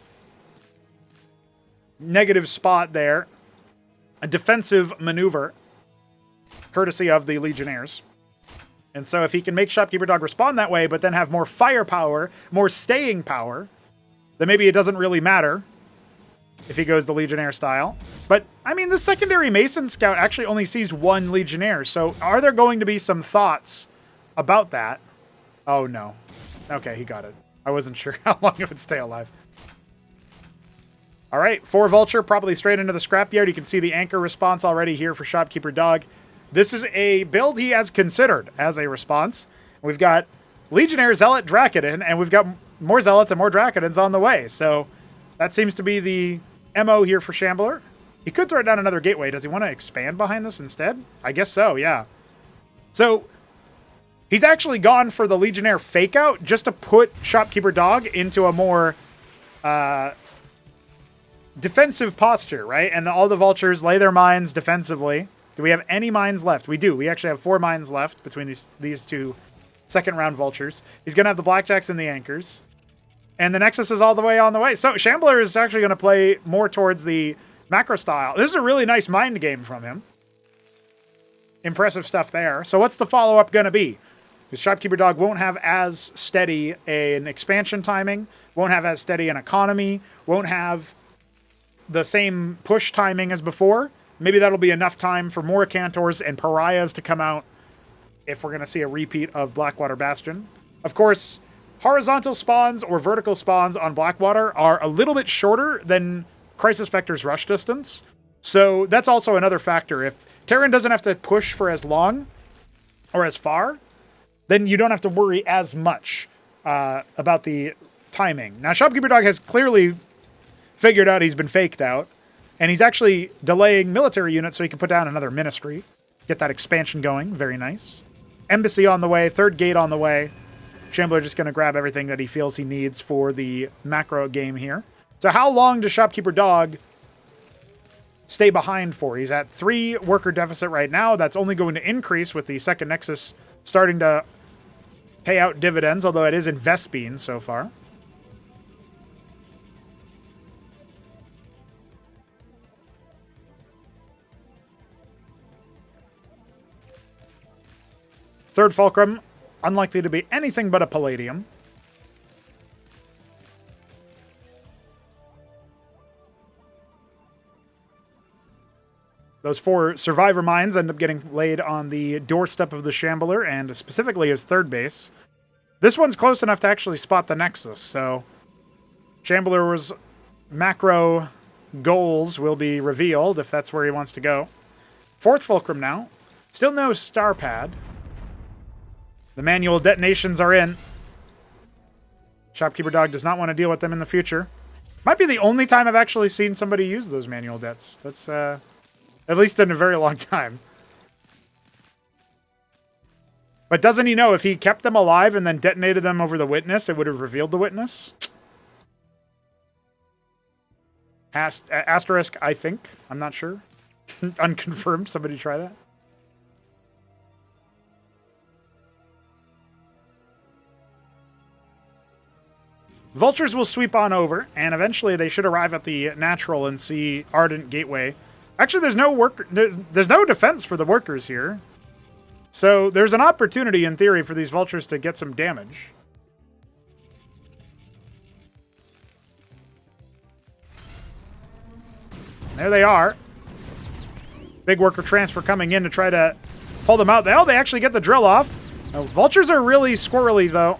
negative spot there. A defensive maneuver, courtesy of the Legionnaires. And so if he can make Shopkeeper Dog respond that way, but then have more firepower, more staying power, then maybe it doesn't really matter if he goes the Legionnaire style. But, I mean, the secondary Mason Scout actually only sees 1 Legionnaire. So are there going to be some thoughts about that? Oh, no. Okay, he got it. I wasn't sure how long it would stay alive. All right, 4 Vulture, probably straight into the scrapyard. You can see the anchor response already here for Shopkeeper Dog. This is a build he has considered as a response. We've got Legionnaire, Zealot, Drakodin, and we've got more Zealots and more Drakodins on the way. So that seems to be the MO here for Shambler. He could throw down another gateway. Does he want to expand behind this instead? I guess so, yeah. So he's actually gone for the Legionnaire fake out just to put Shopkeeper Dog into a more defensive posture, right? And all the Vultures lay their mines defensively. Do we have any mines left? We do. We actually have 4 mines left between these 2 second round Vultures. He's going to have the Blackjacks and the Anchors. And the Nexus is all the way on the way. So Shambler is actually going to play more towards the macro style. This is a really nice mind game from him. Impressive stuff there. So what's the follow-up going to be? The Shopkeeper Dog won't have as steady an expansion timing, won't have as steady an economy, won't have the same push timing as before. Maybe that'll be enough time for more Cantors and Pariahs to come out if we're going to see a repeat of Blackwater Bastion. Of course, horizontal spawns or vertical spawns on Blackwater are a little bit shorter than Crisis Vector's rush distance. So that's also another factor. If Terran doesn't have to push for as long or as far, then you don't have to worry as much about the timing. Now, Shopkeeper Dog has clearly figured out he's been faked out, and he's actually delaying military units so he can put down another ministry. Get that expansion going. Very nice. Embassy on the way. Third gate on the way. Shambler just going to grab everything that he feels he needs for the macro game here. So how long does Shopkeeper Dog stay behind for? He's at 3 worker deficit right now. That's only going to increase with the second Nexus starting to pay out dividends, although it is in Vespine so far. Third Fulcrum, unlikely to be anything but a Palladium. Those 4 Survivor Mines end up getting laid on the doorstep of the Shambler, and specifically his third base. This one's close enough to actually spot the Nexus, so Shambler's macro goals will be revealed if that's where he wants to go. Fourth Fulcrum now. Still no star pad. The manual detonations are in. Shopkeeper Dog does not want to deal with them in the future. Might be the only time I've actually seen somebody use those manual dets. That's, at least in a very long time. But doesn't he know if he kept them alive and then detonated them over the witness, it would have revealed the witness? Asterisk, I think. I'm not sure. Unconfirmed. Somebody try that. Vultures will sweep on over, and eventually they should arrive at the natural and see Ardent Gateway. Actually, there's no defense for the workers here. So there's an opportunity, in theory, for these vultures to get some damage. There they are. Big worker transfer coming in to try to pull them out. They actually get the drill off. Now, vultures are really squirrely, though.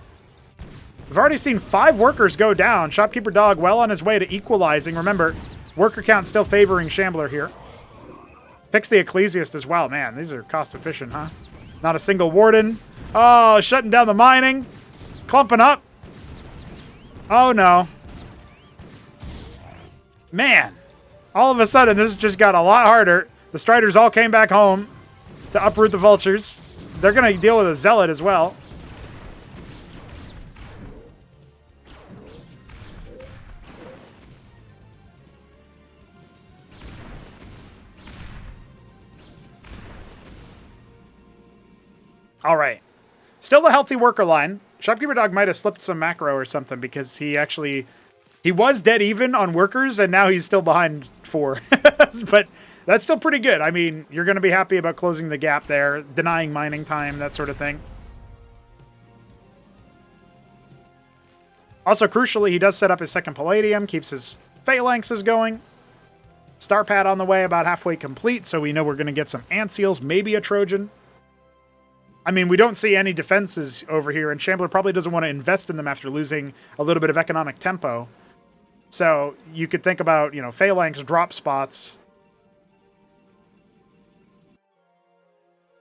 We've already seen 5 workers go down. Shopkeeper Dog well on his way to equalizing. Remember, worker count still favoring Shambler here. Picks the Ecclesiast as well. Man, these are cost efficient, huh? Not a single warden. Oh, shutting down the mining. Clumping up. Oh, no. Man. All of a sudden, this just got a lot harder. The Striders all came back home to uproot the vultures. They're going to deal with a Zealot as well. All right. Still a healthy worker line. Shopkeeper Dog might have slipped some macro or something because he was dead even on workers and now he's still behind 4. But that's still pretty good. I mean, you're going to be happy about closing the gap there, denying mining time, that sort of thing. Also, crucially, he does set up his second Palladium, keeps his Phalanxes going. Star pad on the way, about halfway complete, so we know we're going to get some Ant Seals, maybe a Trojan. I mean, we don't see any defenses over here, and Shambler probably doesn't want to invest in them after losing a little bit of economic tempo. So you could think about, Phalanx drop spots.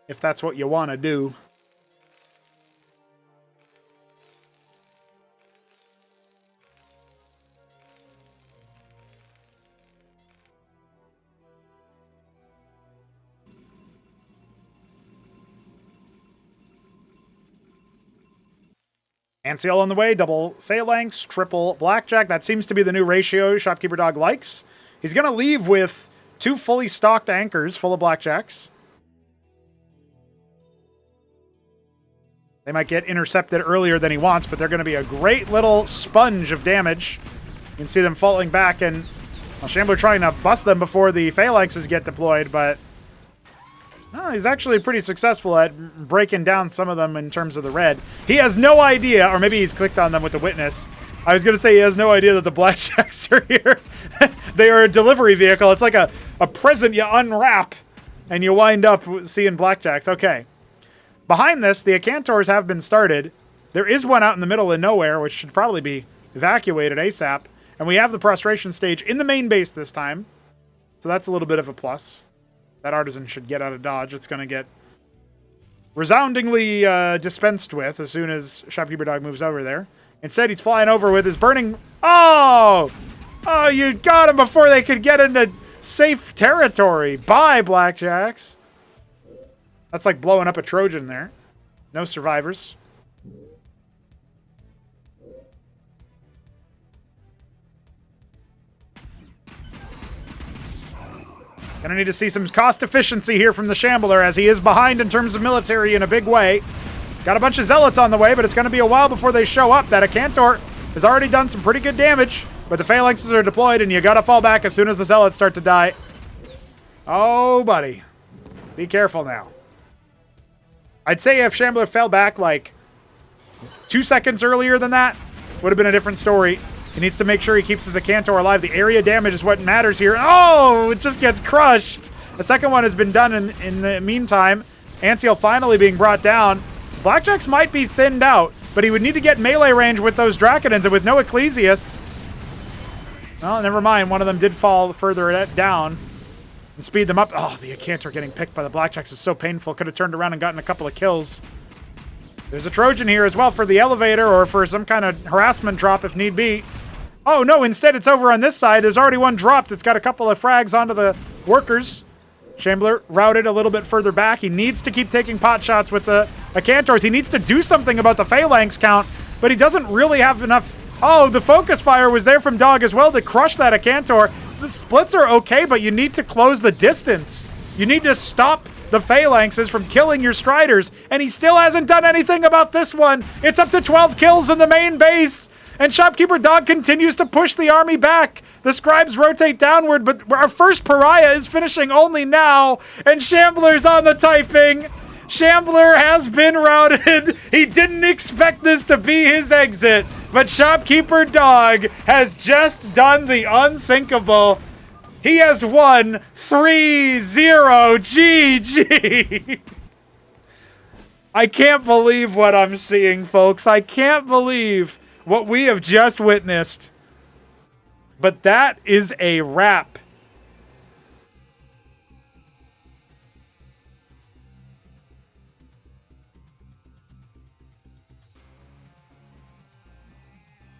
If that's what you want to do. Anseal on the way, double Phalanx, triple Blackjack. That seems to be the new ratio Shopkeeper Dog likes. He's going to leave with 2 fully stocked anchors full of Blackjacks. They might get intercepted earlier than he wants, but they're going to be a great little sponge of damage. You can see them falling back, and Shambler trying to bust them before the Phalanxes get deployed, but he's actually pretty successful at breaking down some of them in terms of the red. He has no idea, or maybe he's clicked on them with the witness. I was going to say he has no idea that the Blackjacks are here. They are a delivery vehicle. It's like a present you unwrap, and you wind up seeing Blackjacks. Okay. Behind this, the Acantors have been started. There is one out in the middle of nowhere, which should probably be evacuated ASAP. And we have the prostration stage in the main base this time. So that's a little bit of a plus. That artisan should get out of dodge. It's going to get resoundingly dispensed with as soon as Shopkeeper Dog moves over there. Instead, he's flying over with his burning... Oh! Oh, you got him before they could get into safe territory. Bye, Blackjacks. That's like blowing up a Trojan there. No survivors. Gonna need to see some cost efficiency here from the Shambler, as he is behind in terms of military in a big way. Got a bunch of Zealots on the way, but it's gonna be a while before they show up. That Acantor has already done some pretty good damage, but the Phalanxes are deployed, and you gotta fall back as soon as the Zealots start to die. Oh, buddy. Be careful now. I'd say if Shambler fell back like 2 seconds earlier than that, would have been a different story. He needs to make sure he keeps his Acantor alive. The area damage is what matters here. Oh, it just gets crushed. The second one has been done in the meantime. Anseal finally being brought down. Blackjacks might be thinned out, but he would need to get melee range with those Draconins, and with no Ecclesiast. Well, never mind. One of them did fall further down and speed them up. Oh, the Acantor getting picked by the Blackjacks is so painful. Could have turned around and gotten a couple of kills. There's a Trojan here as well for the elevator or for some kind of harassment drop if need be. Oh, no, instead it's over on this side. There's already one dropped that's got a couple of frags onto the workers. Shambler routed a little bit further back. He needs to keep taking pot shots with the Acantors. He needs to do something about the Phalanx count, but he doesn't really have enough. Oh, the focus fire was there from Dog as well to crush that Acantor. The splits are okay, but you need to close the distance. You need to stop the Phalanxes from killing your Striders, and he still hasn't done anything about this one. It's up to 12 kills in the main base. And Shopkeeper Dog continues to push the army back. The scribes rotate downward, but our first pariah is finishing only now. And Shambler's on the typing. Shambler has been routed. He didn't expect this to be his exit. But Shopkeeper Dog has just done the unthinkable. He has won 3-0 GG. I can't believe what I'm seeing, folks. I can't believe what we have just witnessed. But that is a wrap.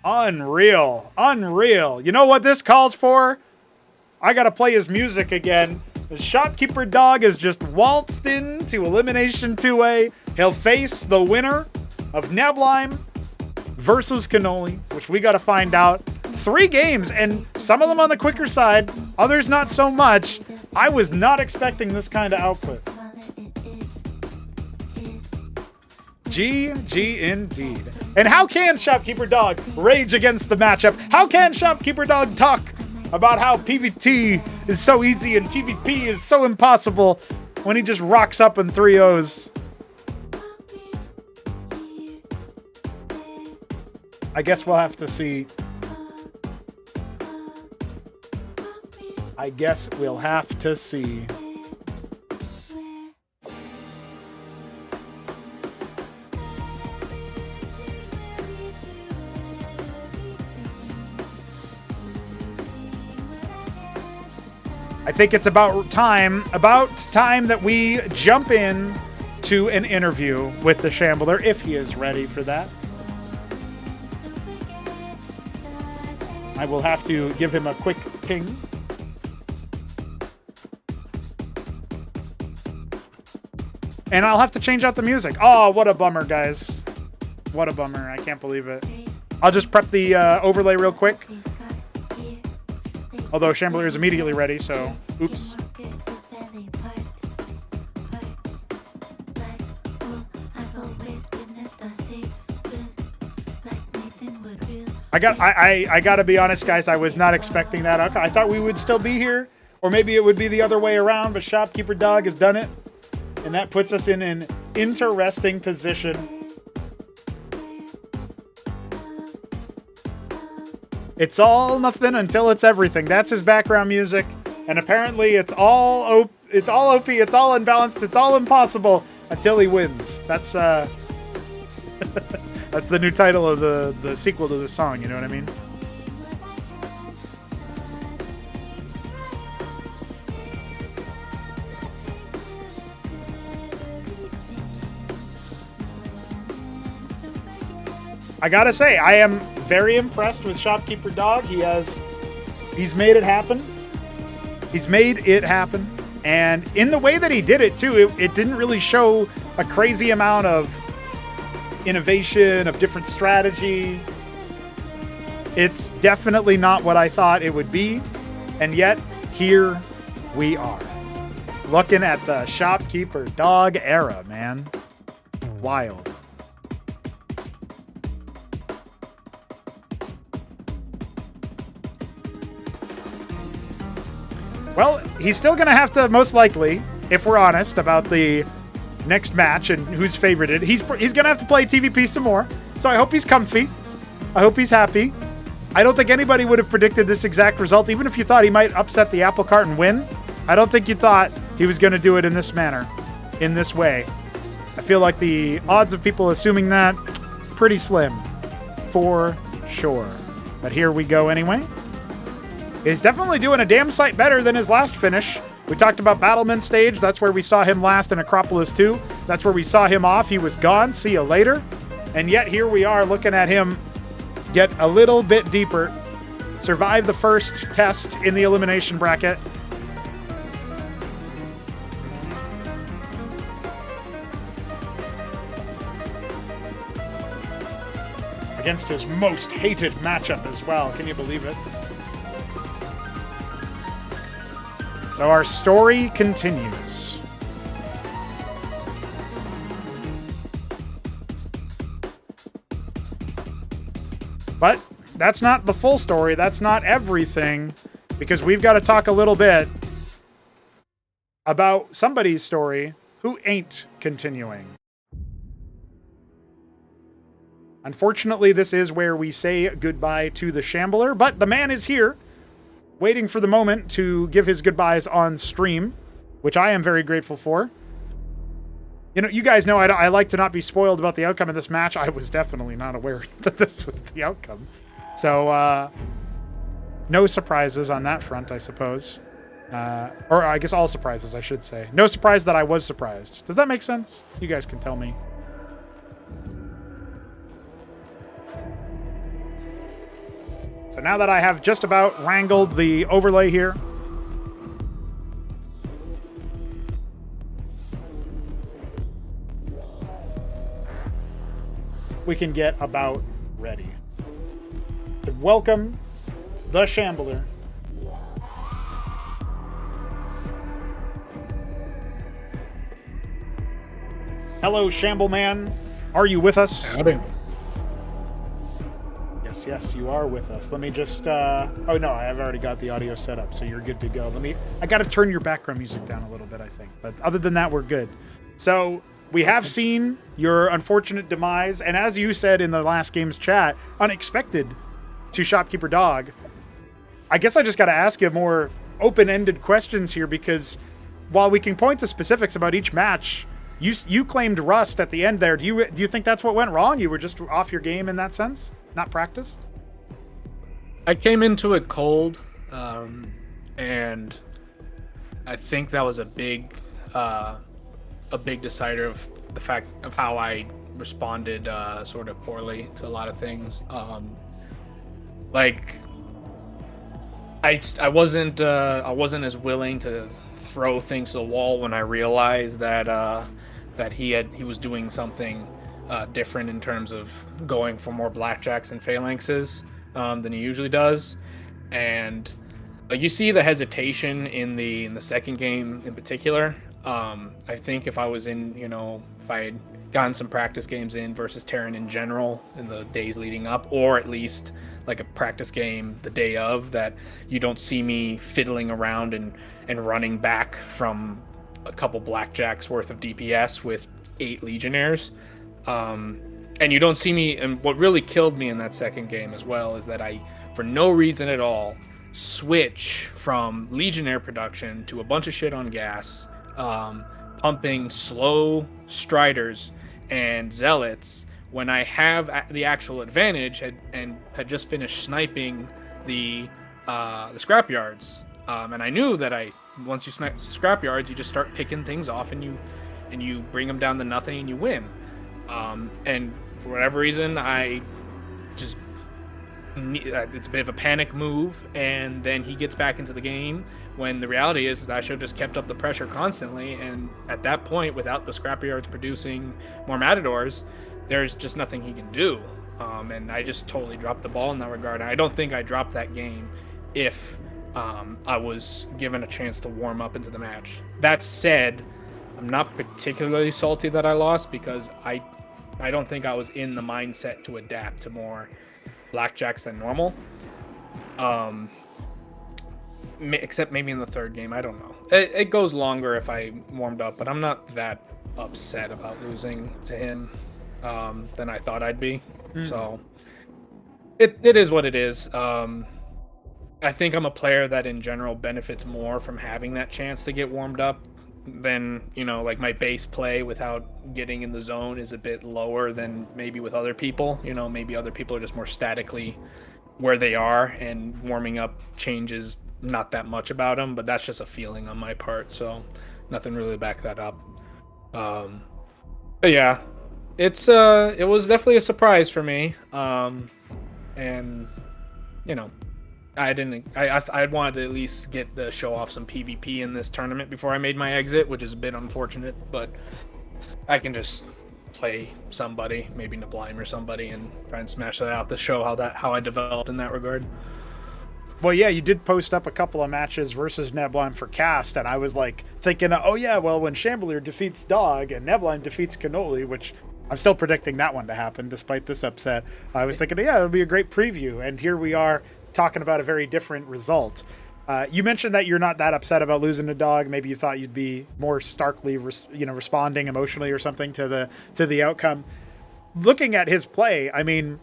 Unreal. Unreal. You know what this calls for? I gotta play his music again. The Shopkeeper Dog has just waltzed into Elimination 2A. He'll face the winner of Neblime versus Canoli, which we got to find out. 3 games, and some of them on the quicker side, others not so much. I was not expecting this kind of output. GG indeed. And how can Shopkeeper Dog rage against the matchup? How can Shopkeeper Dog talk about how PvT is so easy and TVP is so impossible when he just rocks up in 3-0s? I guess we'll have to see. I guess we'll have to see. I think it's about time that we jump in to an interview with the Shambler, if he is ready for that. I will have to give him a quick ping. And I'll have to change out the music. Oh, what a bummer, guys. What a bummer. I can't believe it. I'll just prep the overlay real quick. Although Shambler is immediately ready, so oops. I gotta be honest, guys. I was not expecting that. I thought we would still be here, or maybe it would be the other way around. But Shopkeeper Dog has done it, and that puts us in an interesting position. It's all nothing until it's everything. That's his background music, and apparently it's all OP, it's all unbalanced, it's all impossible until he wins. That's That's the new title of the sequel to the song, you know what I mean? I gotta say, I am very impressed with Shopkeeper Dog. He's made it happen. He's made it happen. And in the way that he did it, too, it didn't really show a crazy amount of innovation, of different strategy. It's definitely not what I thought it would be. And yet, here we are. Looking at the Shopkeeper Dog era, man. Wild. Well, he's still going to have to, most likely, if we're honest about the next match and who's favorited, he's going to have to play TVP some more. So I hope he's comfy. I hope he's happy. I don't think anybody would have predicted this exact result, even if you thought he might upset the apple cart and win. I don't think you thought he was going to do it in this manner, in this way. I feel like the odds of people assuming that, pretty slim, for sure. But here we go anyway. He's definitely doing a damn sight better than his last finish. We talked about Battlement Stage. That's where we saw him last in Acropolis 2. That's where we saw him off. He was gone. See you later. And yet here we are looking at him get a little bit deeper. Survive the first test in the elimination bracket. Against his most hated matchup as well. Can you believe it? So our story continues. But that's not the full story. That's not everything, because we've got to talk a little bit about somebody's story who ain't continuing. Unfortunately, this is where we say goodbye to the Shambler, but the man is here, waiting for the moment to give his goodbyes on stream, which I am very grateful for. You know, you guys know I like to not be spoiled about the outcome of this match. I was definitely not aware that this was the outcome. So, no surprises on that front, I suppose. Or I guess all surprises, I should say. No surprise that I was surprised. Does that make sense? You guys can tell me. So now that I have just about wrangled the overlay here, we can get about ready to welcome the Shambler. Hello, Shambleman. Are you with us? Howdy. Yes, you are with us. Let me just, oh no, I've already got the audio set up, so you're good to go. I gotta turn your background music down a little bit, I think. But other than that, we're good. So, we have seen your unfortunate demise, and as you said in the last game's chat, unexpected to Shopkeeper Dog. I guess I just gotta ask you more open-ended questions here, because while we can point to specifics about each match, you claimed rust at the end there. Do you think that's what went wrong? You were just off your game in that sense? Not practiced? I came into it cold, and I think that was a big decider of the fact of how I responded sort of poorly to a lot of things. Like I wasn't as willing to throw things to the wall when I realized that he was doing something different in terms of going for more blackjacks and phalanxes than he usually does. And you see the hesitation in the second game in particular. I think if I was in, if I had gotten some practice games in versus Terran in general in the days leading up, or at least like a practice game the day of, that you don't see me fiddling around and running back from a couple blackjacks worth of DPS with 8 Legionnaires. And you don't see me, and what really killed me in that second game as well is that I, for no reason at all, switch from Legionnaire production to a bunch of shit on gas, pumping slow Striders and Zealots when I have the actual advantage and had just finished sniping the scrapyards, and I knew that once you snipe scrapyards, you just start picking things off and you bring them down to nothing and you win. And for whatever reason, I just it's a bit of a panic move, and then he gets back into the game when the reality is I should have just kept up the pressure constantly, and at that point, without the scrapyards producing more matadors, there's just nothing he can do. And I just totally dropped the ball in that regard. I don't think I dropped that game if I was given a chance to warm up into the match. That said, I'm not particularly salty that I lost, because I don't think I was in the mindset to adapt to more blackjacks than normal. Except maybe in the third game, I don't know. It goes longer if I warmed up, but I'm not that upset about losing to him than I thought I'd be. So it is what it is. I think I'm a player that in general benefits more from having that chance to get warmed up than, like my base play without getting in the zone is a bit lower than maybe with other people. Maybe other people are just more statically where they are, and warming up changes not that much about them, but that's just a feeling on my part, so nothing really to back that up. But yeah, it was definitely a surprise for me. And I wanted to at least get the show off some PvP in this tournament before I made my exit, which is a bit unfortunate, but I can just play somebody, maybe Neblime or somebody, and try and smash that out to show how I developed in that regard. Well, yeah, you did post up a couple of matches versus Neblime for cast, and I was like thinking, oh yeah, well, when Shambler defeats Dog and Neblime defeats Canoli, which I'm still predicting that one to happen despite this upset, I was thinking, yeah, it would be a great preview, and here we are talking about a very different result. You mentioned that you're not that upset about losing to Dog. Maybe you thought you'd be more starkly, responding emotionally or something to the outcome. Looking at his play, I mean,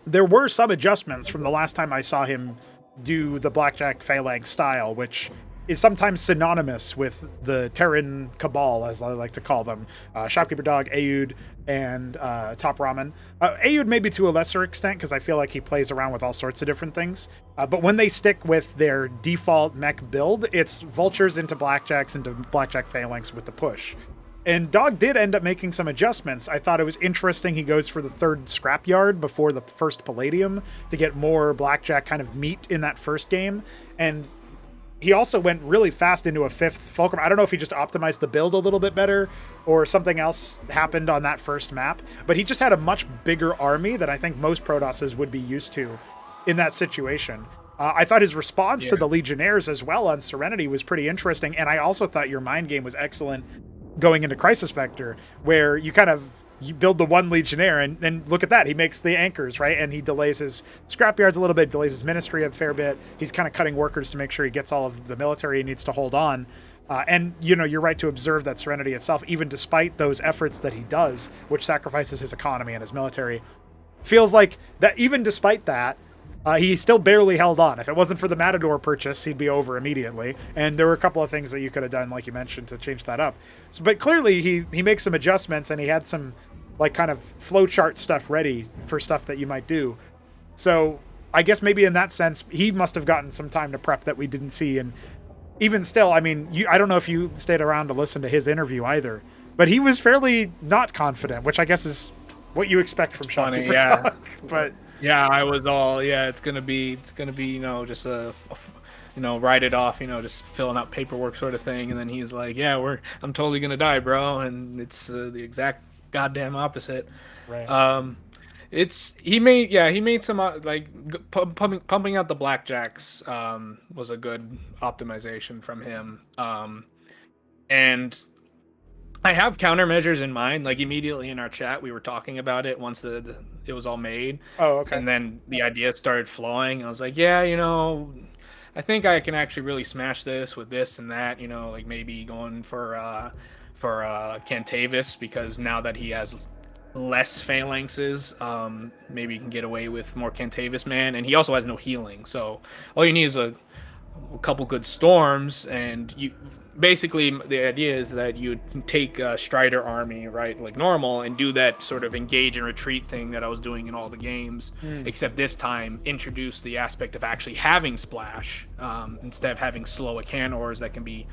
there were some adjustments from the last time I saw him do the Blackjack Phalanx style, which is sometimes synonymous with the Terran Cabal, as I like to call them. Shopkeeper Dog, Aoud, and TopRamen. Aoud maybe to a lesser extent, because I feel like he plays around with all sorts of different things. But when they stick with their default mech build, it's Vultures into Blackjacks into Blackjack Phalanx with the push. And Dog did end up making some adjustments. I thought it was interesting he goes for the third scrapyard before the first Palladium to get more Blackjack kind of meat in that first game. And he also went really fast into a fifth Fulcrum. I don't know if he just optimized the build a little bit better or something else happened on that first map, but he just had a much bigger army than I think most Protosses would be used to in that situation. I thought his response to the Legionnaires as well on Serenity was pretty interesting, and I also thought your mind game was excellent going into Crisis Vector, where you build the one Legionnaire, and then look at that. He makes the anchors, right? And he delays his scrapyards a little bit, delays his ministry a fair bit. He's kind of cutting workers to make sure he gets all of the military he needs to hold on. And, you're right to observe that Serenity itself, even despite those efforts that he does, which sacrifices his economy and his military, feels like that even despite that, he still barely held on. If it wasn't for the Matador purchase, he'd be over immediately. And there were a couple of things that you could have done, like you mentioned, to change that up. But clearly, he makes some adjustments, and he had some kind of flowchart stuff ready for stuff that you might do. So I guess maybe in that sense, he must have gotten some time to prep that we didn't see. And even still, I mean, I don't know if you stayed around to listen to his interview either, but he was fairly not confident, which I guess is what you expect from Shopkeeper Dog. But yeah, I was all, it's gonna be, just a write it off, just filling out paperwork sort of thing. And then he's like, I'm totally gonna die, bro. And it's the exact goddamn opposite. Right. He made some pumping out the blackjacks was a good optimization from him. And I have countermeasures in mind. Like immediately in our chat, we were talking about it once it was all made. Oh, okay. And then the idea started flowing. I was like, I think I can actually really smash this with this and that. Like maybe going for Cantavis, because now that he has less phalanxes, maybe he can get away with more Cantavis man, and he also has no healing. So all you need is a couple good storms, and basically the idea is that you take Strider army, right, like normal, and do that sort of engage and retreat thing that I was doing in all the games, except this time introduce the aspect of actually having splash instead of having slow Acanors that can be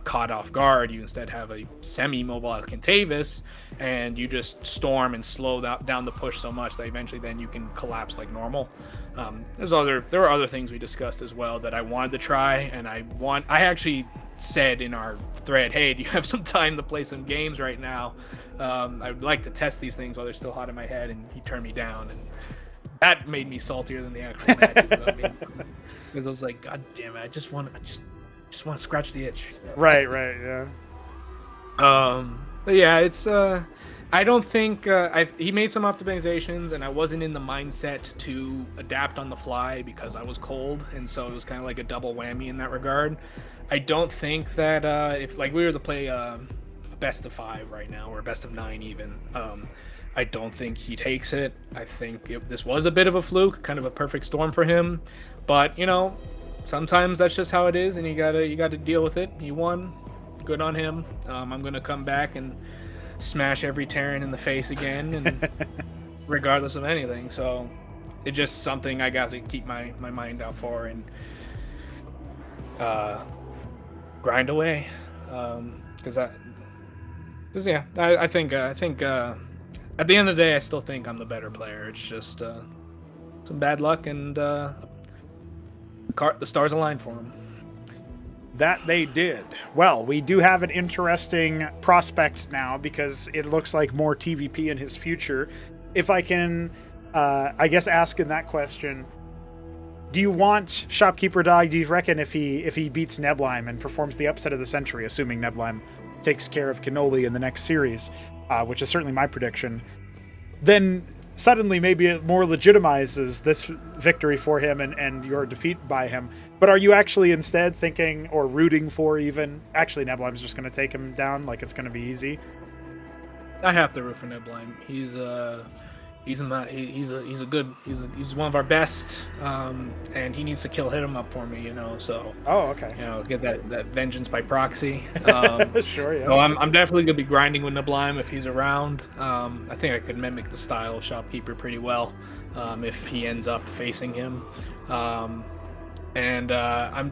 caught off guard. You instead have a semi-mobile Cantavis, and you just storm and slow down the push so much that eventually then you can collapse like normal. There were other things we discussed as well that I wanted to try, and I actually said in our thread, hey, do you have some time to play some games right now? I would like to test these things while they're still hot in my head, and he turned me down, and that made me saltier than the actual matches. Because I was like, God damn it, I just want to scratch the itch. Right, yeah. But yeah, it's I don't think he made some optimizations, and I wasn't in the mindset to adapt on the fly because I was cold, and so it was kind of like a double whammy in that regard. I don't think that if like we were to play a best of 5 right now, or a best of 9 even, I don't think he takes it. I think this was a bit of a fluke, kind of a perfect storm for him, but you know, sometimes that's just how it is, and you gotta deal with it. He won, good on him. I'm gonna come back and smash every Terran in the face again, and regardless of anything. So it's just something I got to keep my mind out for and grind away. Because I think at the end of the day, I still think I'm the better player. It's just some bad luck, and the stars aligned for him. That they did. Well, we do have an interesting prospect now because it looks like more TVP in his future. If I can, I guess, ask in that question, do you want Shopkeeper Dog? Do you reckon if he beats Neblime and performs the upset of the century, assuming Neblime takes care of Canoli in the next series, which is certainly my prediction, then suddenly maybe it more legitimizes this victory for him and your defeat by him. But are you actually instead thinking or rooting for even, actually Neblime's just going to take him down, like it's going to be easy? I have to root for Neblime. He's one of our best, and he needs to kill HitEmUp for me, you know. So okay, you know, get that vengeance by proxy. Sure, yeah. So I'm definitely gonna be grinding with Neblime if he's around. I think I could mimic the style of Shopkeeper pretty well if he ends up facing him. I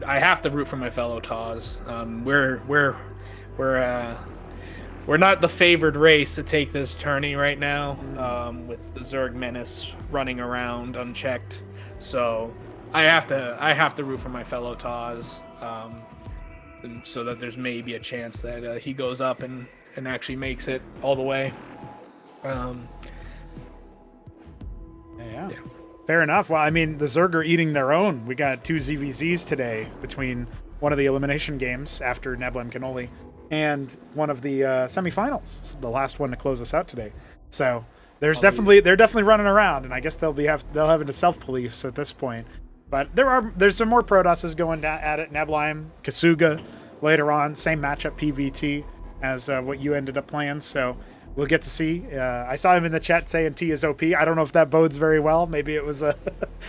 have to root for my fellow Taz. We're not the favored race to take this tourney right now, with the Zerg Menace running around unchecked. So I have to root for my fellow Taz, so that there's maybe a chance that he goes up and actually makes it all the way. Yeah. Fair enough. Well, I mean, the Zerg are eating their own. We got 2 ZVZs today between one of the elimination games after Neblime Canoli and one of the semifinals, the last one to close us out today. So they're definitely running around, and I guess they'll have into self-police at this point. But there's some more Protosses going at it. Neblime, Kasuga later on, same matchup PVT as what you ended up playing. So we'll get to see. I saw him in the chat saying T is OP. I don't know if that bodes very well. Maybe it was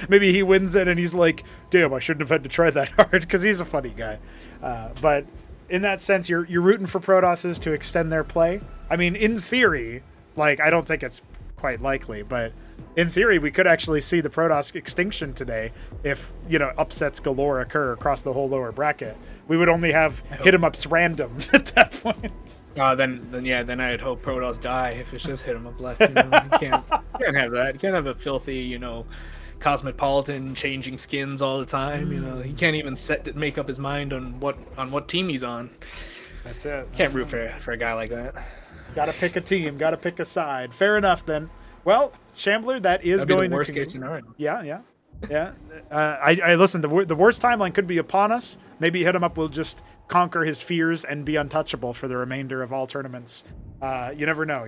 maybe he wins it and he's like, damn, I shouldn't have had to try that hard, because he's a funny guy. But in that sense, you're rooting for Protosses to extend their play. I mean, in theory, like, I don't think it's quite likely, but in theory, we could actually see the Protoss extinction today if, you know, upsets galore occur across the whole lower bracket. We would only have HitEmUps random at that point. Then I'd hope Protoss die if it's just HitEmUp left. You know? You can't have that. You can't have a filthy, you know, Cosmopolitan changing skins all the time. You know, he can't even make up his mind on what team he's on. That's it. Can't root for a guy like that. Gotta pick a team. Gotta pick a side. Fair enough then. Well, Shambler, that is That'd going be the to worst case scenario. Yeah. I listen. The worst timeline could be upon us. Maybe HitEmUp will just conquer his fears and be untouchable for the remainder of all tournaments. You never know.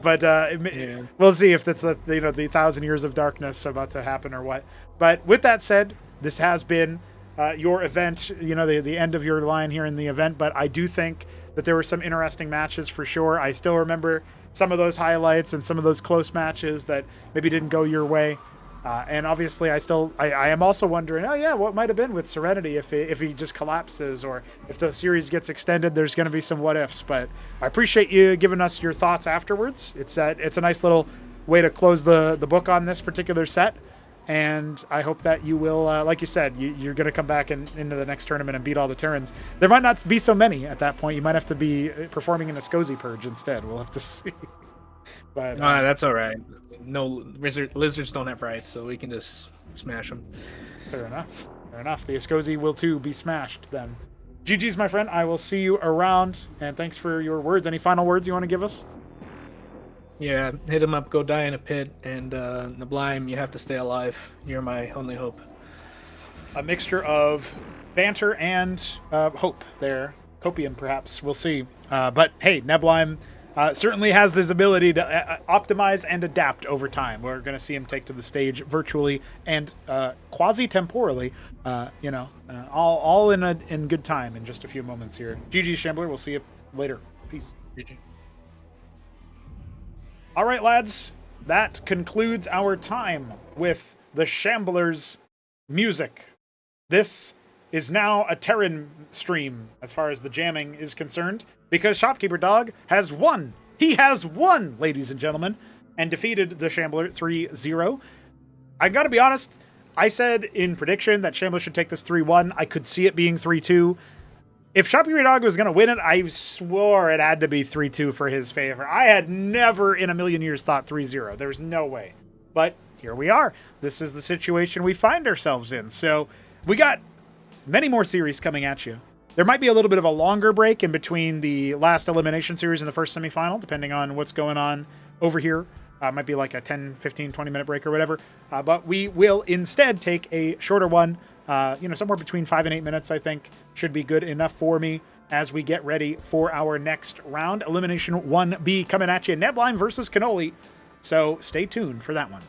But we'll see if that's the 1,000 years of darkness about to happen or what. But with that said, this has been your event. You know, the end of your line here in the event. But I do think that there were some interesting matches for sure. I still remember some of those highlights and some of those close matches that maybe didn't go your way. And obviously, I am also wondering, oh yeah, what might have been with Serenity if he just collapses, or if the series gets extended. There's going to be some what ifs, but I appreciate you giving us your thoughts afterwards. It's a nice little way to close the book on this particular set, and I hope that you will, like you said, you're going to come back into the next tournament and beat all the Terrans. There might not be so many at that point. You might have to be performing in a SCSI purge instead. We'll have to see. But That's all right. No, lizards don't have rights, so we can just smash them. Fair enough. The SCSI will too be smashed then. GG's, my friend. I will see you around, and thanks for your words. Any final words you want to give us? Yeah, hit him up, go die in a pit, and Neblime, you have to stay alive. You're my only hope. A mixture of banter and hope there. Copium, perhaps. We'll see. But hey, Neblime certainly has this ability to optimize and adapt over time. We're going to see him take to the stage virtually and quasi-temporally, all in good time in just a few moments here. GG, Shambler. We'll see you later. Peace. GG. All right, lads. That concludes our time with the Shambler's music. This is now a Terran stream as far as the jamming is concerned, because Shopkeeper Dog has won. He has won, ladies and gentlemen, and defeated the Shambler 3-0. I gotta be honest, I said in prediction that Shambler should take this 3-1. I could see it being 3-2. If Shopkeeper Dog was gonna win it, I swore it had to be 3-2 for his favor. I had never in a million years thought 3-0. There's no way. But here we are. This is the situation we find ourselves in. So we got many more series coming at you. There might be a little bit of a longer break in between the last Elimination series and the first semifinal, depending on what's going on over here. Might be like a 10, 15, 20-minute break or whatever. But we will instead take a shorter one, somewhere between 5 and 8 minutes, I think, should be good enough for me as we get ready for our next round. Elimination 1B coming at you. Neblime versus Canoli. So stay tuned for that one.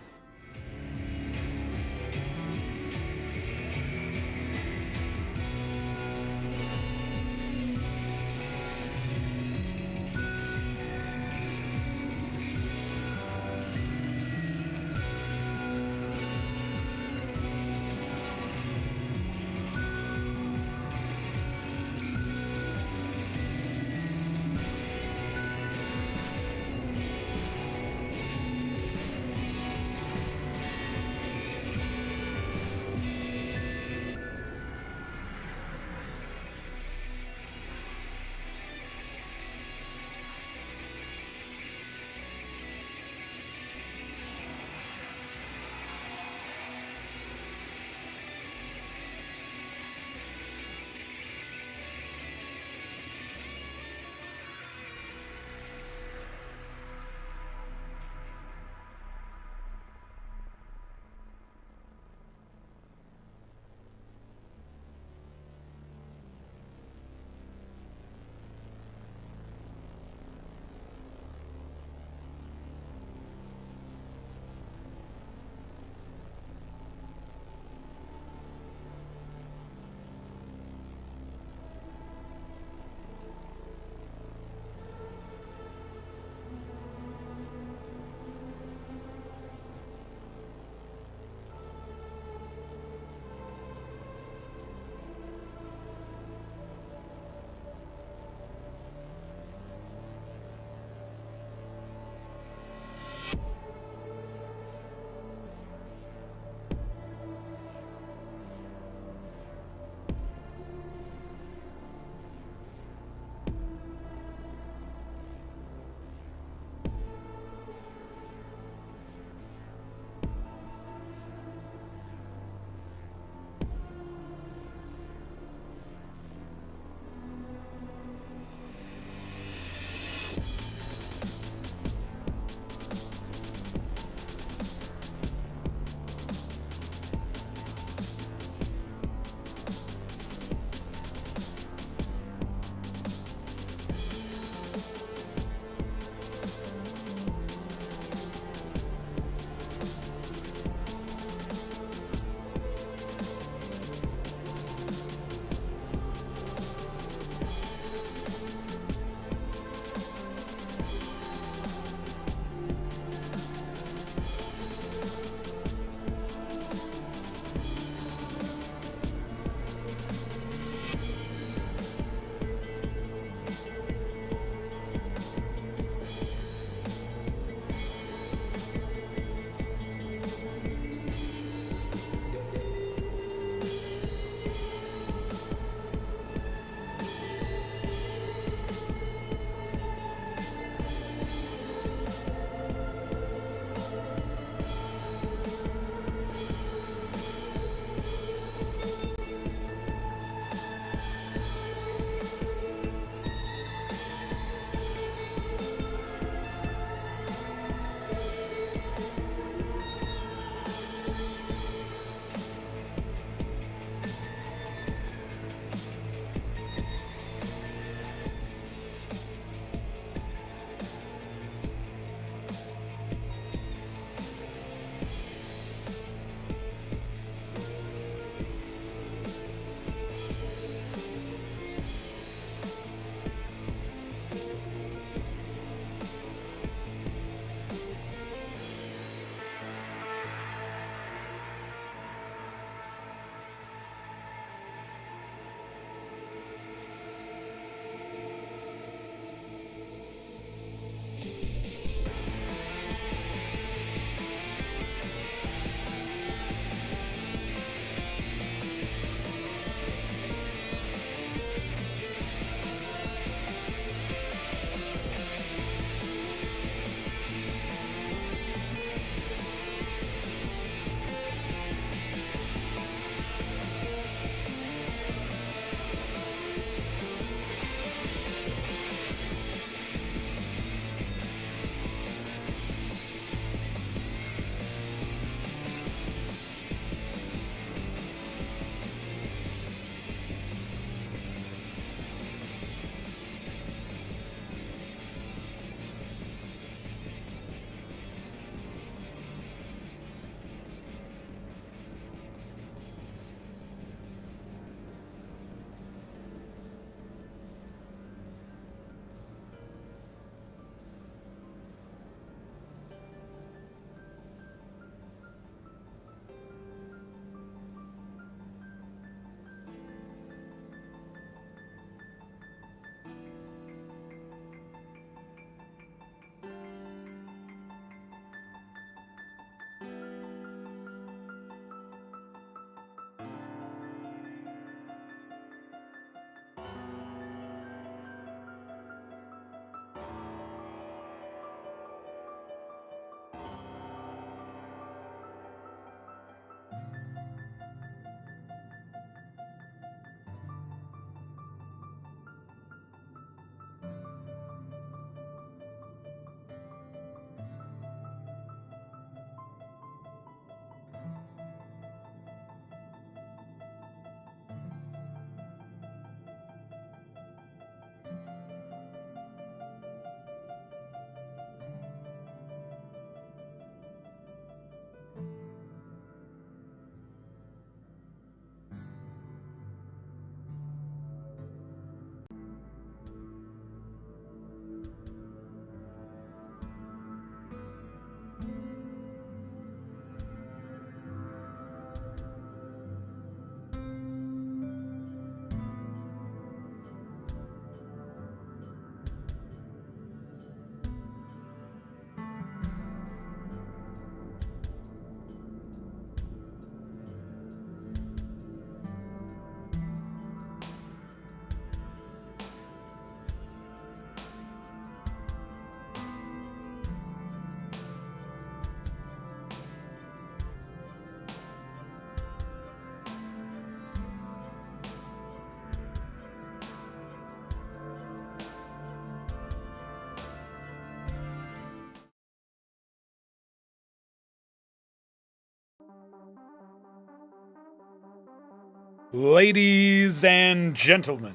Ladies and gentlemen,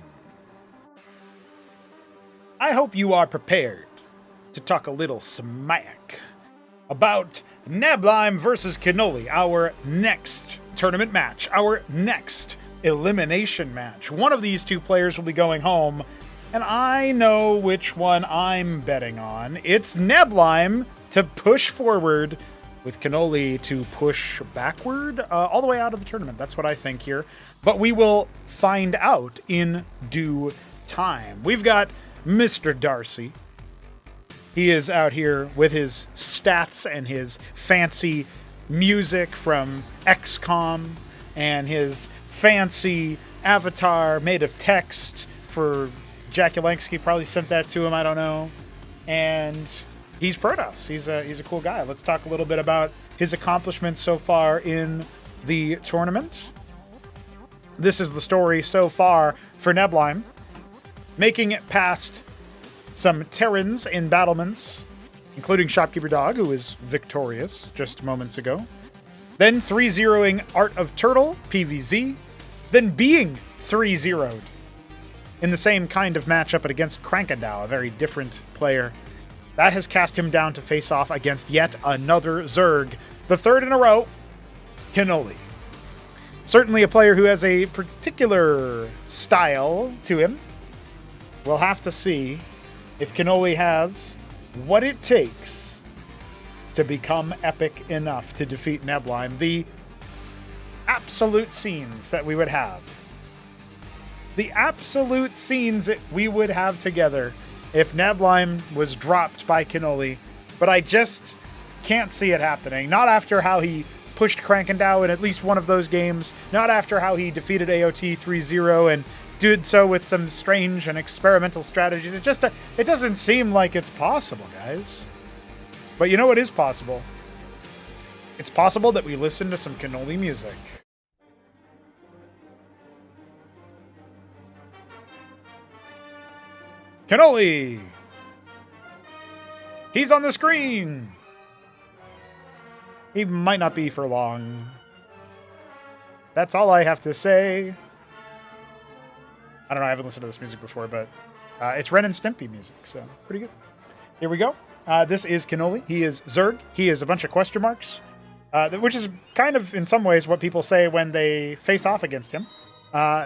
I hope you are prepared to talk a little smack about Neblime versus Kenoli, our next tournament match, our next elimination match. One of these two players will be going home, and I know which one I'm betting on. It's Neblime to push forward, with Kenoli to push backward all the way out of the tournament. That's what I think here. But we will find out in due time. We've got Mr. Darcy. He is out here with his stats and his fancy music from XCOM and his fancy avatar made of text for Jakulangski. Probably sent that to him, I don't know. And he's Protoss. He's a cool guy. Let's talk a little bit about his accomplishments so far in the tournament. This is the story so far for Neblime. Making it past some Terrans in battlements, including Shopkeeper Dog, who was victorious just moments ago. Then 3-0ing Art of Turtle, PvZ. Then being 3-0'd in the same kind of matchup, but against Krankendau, a very different player. That has cast him down to face off against yet another Zerg. The third in a row, Kenoli. Certainly a player who has a particular style to him. We'll have to see if Kenoli has what it takes to become epic enough to defeat Neblime. The absolute scenes that we would have. The absolute scenes that we would have together if Neblime was dropped by Kenoli, but I just can't see it happening. Not after how he pushed Krankendau in at least one of those games, not after how he defeated AOT 3-0 and did so with some strange and experimental strategies. It doesn't seem like it's possible, guys. But you know what is possible? It's possible that we listen to some Kenoli music. Kenoli! He's on the screen! He might not be for long. That's all I have to say. I don't know, I haven't listened to this music before, but it's Ren and Stimpy music, so pretty good. Here we go. This is Kenoli. He is Zerg. He is a bunch of question marks, which is kind of, in some ways, what people say when they face off against him.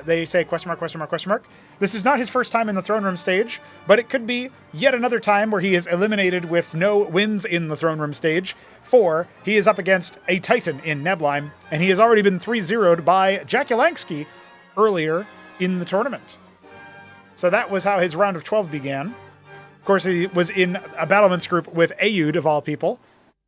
They say question mark, question mark, question mark. This is not his first time in the Throneroom Stage, but it could be yet another time where he is eliminated with no wins in the Throneroom Stage. For he is up against a Titan in Neblime, and he has already been 3-0'd by jakulangski earlier in the tournament. So that was how his round of 12 began. Of course, he was in a battlements group with Ayud, of all people,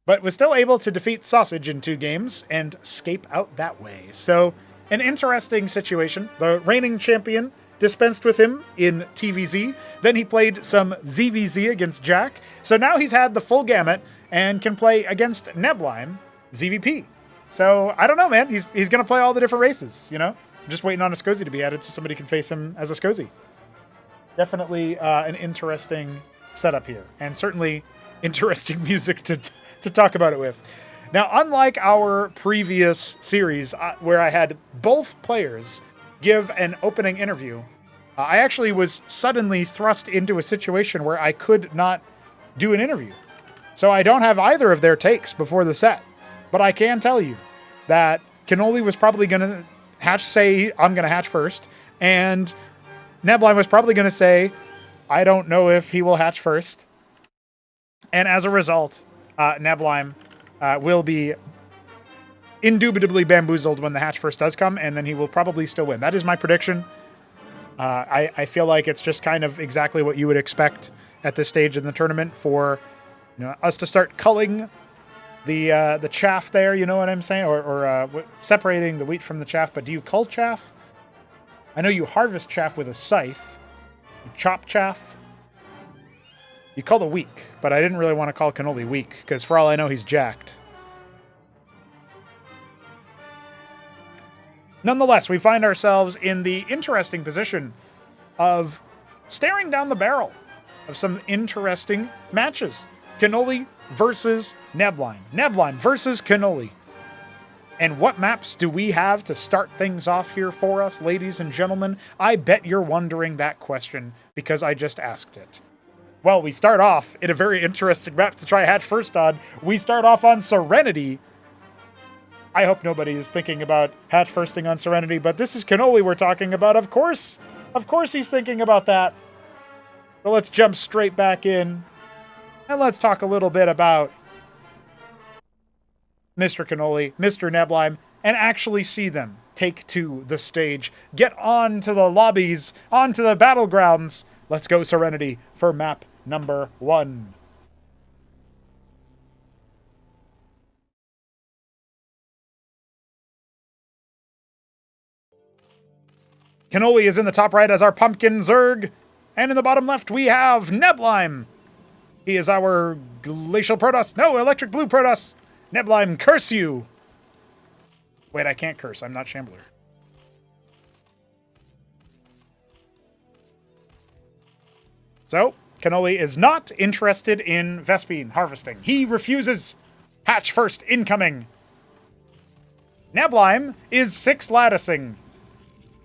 but was still able to defeat Sausage in 2 games and escape out that way. So an interesting situation. The reigning champion dispensed with him in TVZ. Then he played some ZVZ against Jack. So now he's had the full gamut and can play against Neblime ZVP. So I don't know, man. He's going to play all the different races, you know? I'm just waiting on a Scozy to be added so somebody can face him as a Scozy. Definitely an interesting setup here. And certainly interesting music to talk about it with. Now, unlike our previous series where I had both players give an opening interview, I actually was suddenly thrust into a situation where I could not do an interview. So I don't have either of their takes before the set. But I can tell you that Kenoli was probably going to say, I'm going to hatch first. And Neblime was probably going to say, I don't know if he will hatch first. And as a result, Neblime will be indubitably bamboozled when the hatch first does come, and then he will probably still win. That is my prediction. I feel like it's just kind of exactly what you would expect at this stage in the tournament for us to start culling the chaff there, you know what I'm saying? Or separating the wheat from the chaff. But do you cull chaff? I know you harvest chaff with a scythe. You chop chaff. You call the weak, but I didn't really want to call Kenoli weak, because for all I know, he's jacked. Nonetheless, we find ourselves in the interesting position of staring down the barrel of some interesting matches. Kenoli versus Neblime. Neblime versus Kenoli. And what maps do we have to start things off here for us, ladies and gentlemen? I bet you're wondering that question because I just asked it. Well, we start off in a very interesting map to try hatch first on. We start off on Serenity. I hope nobody is thinking about hatch firsting on Serenity, but this is Canoli we're talking about. Of course he's thinking about that. So let's jump straight back in and let's talk a little bit about Mr. Kenoli, Mr. Neblime, and actually see them take to the stage. Get on to the lobbies, onto the battlegrounds. Let's go Serenity for map number 1. Kenoli is in the top right as our pumpkin Zerg. And in the bottom left, we have Neblime. He is our glacial Protoss. No, electric blue Protoss. Neblime, curse you! Wait, I can't curse. I'm not Shambler. So, Kenoli is not interested in Vespene harvesting. He refuses. Hatch first, incoming. Neblime is 6 latticing.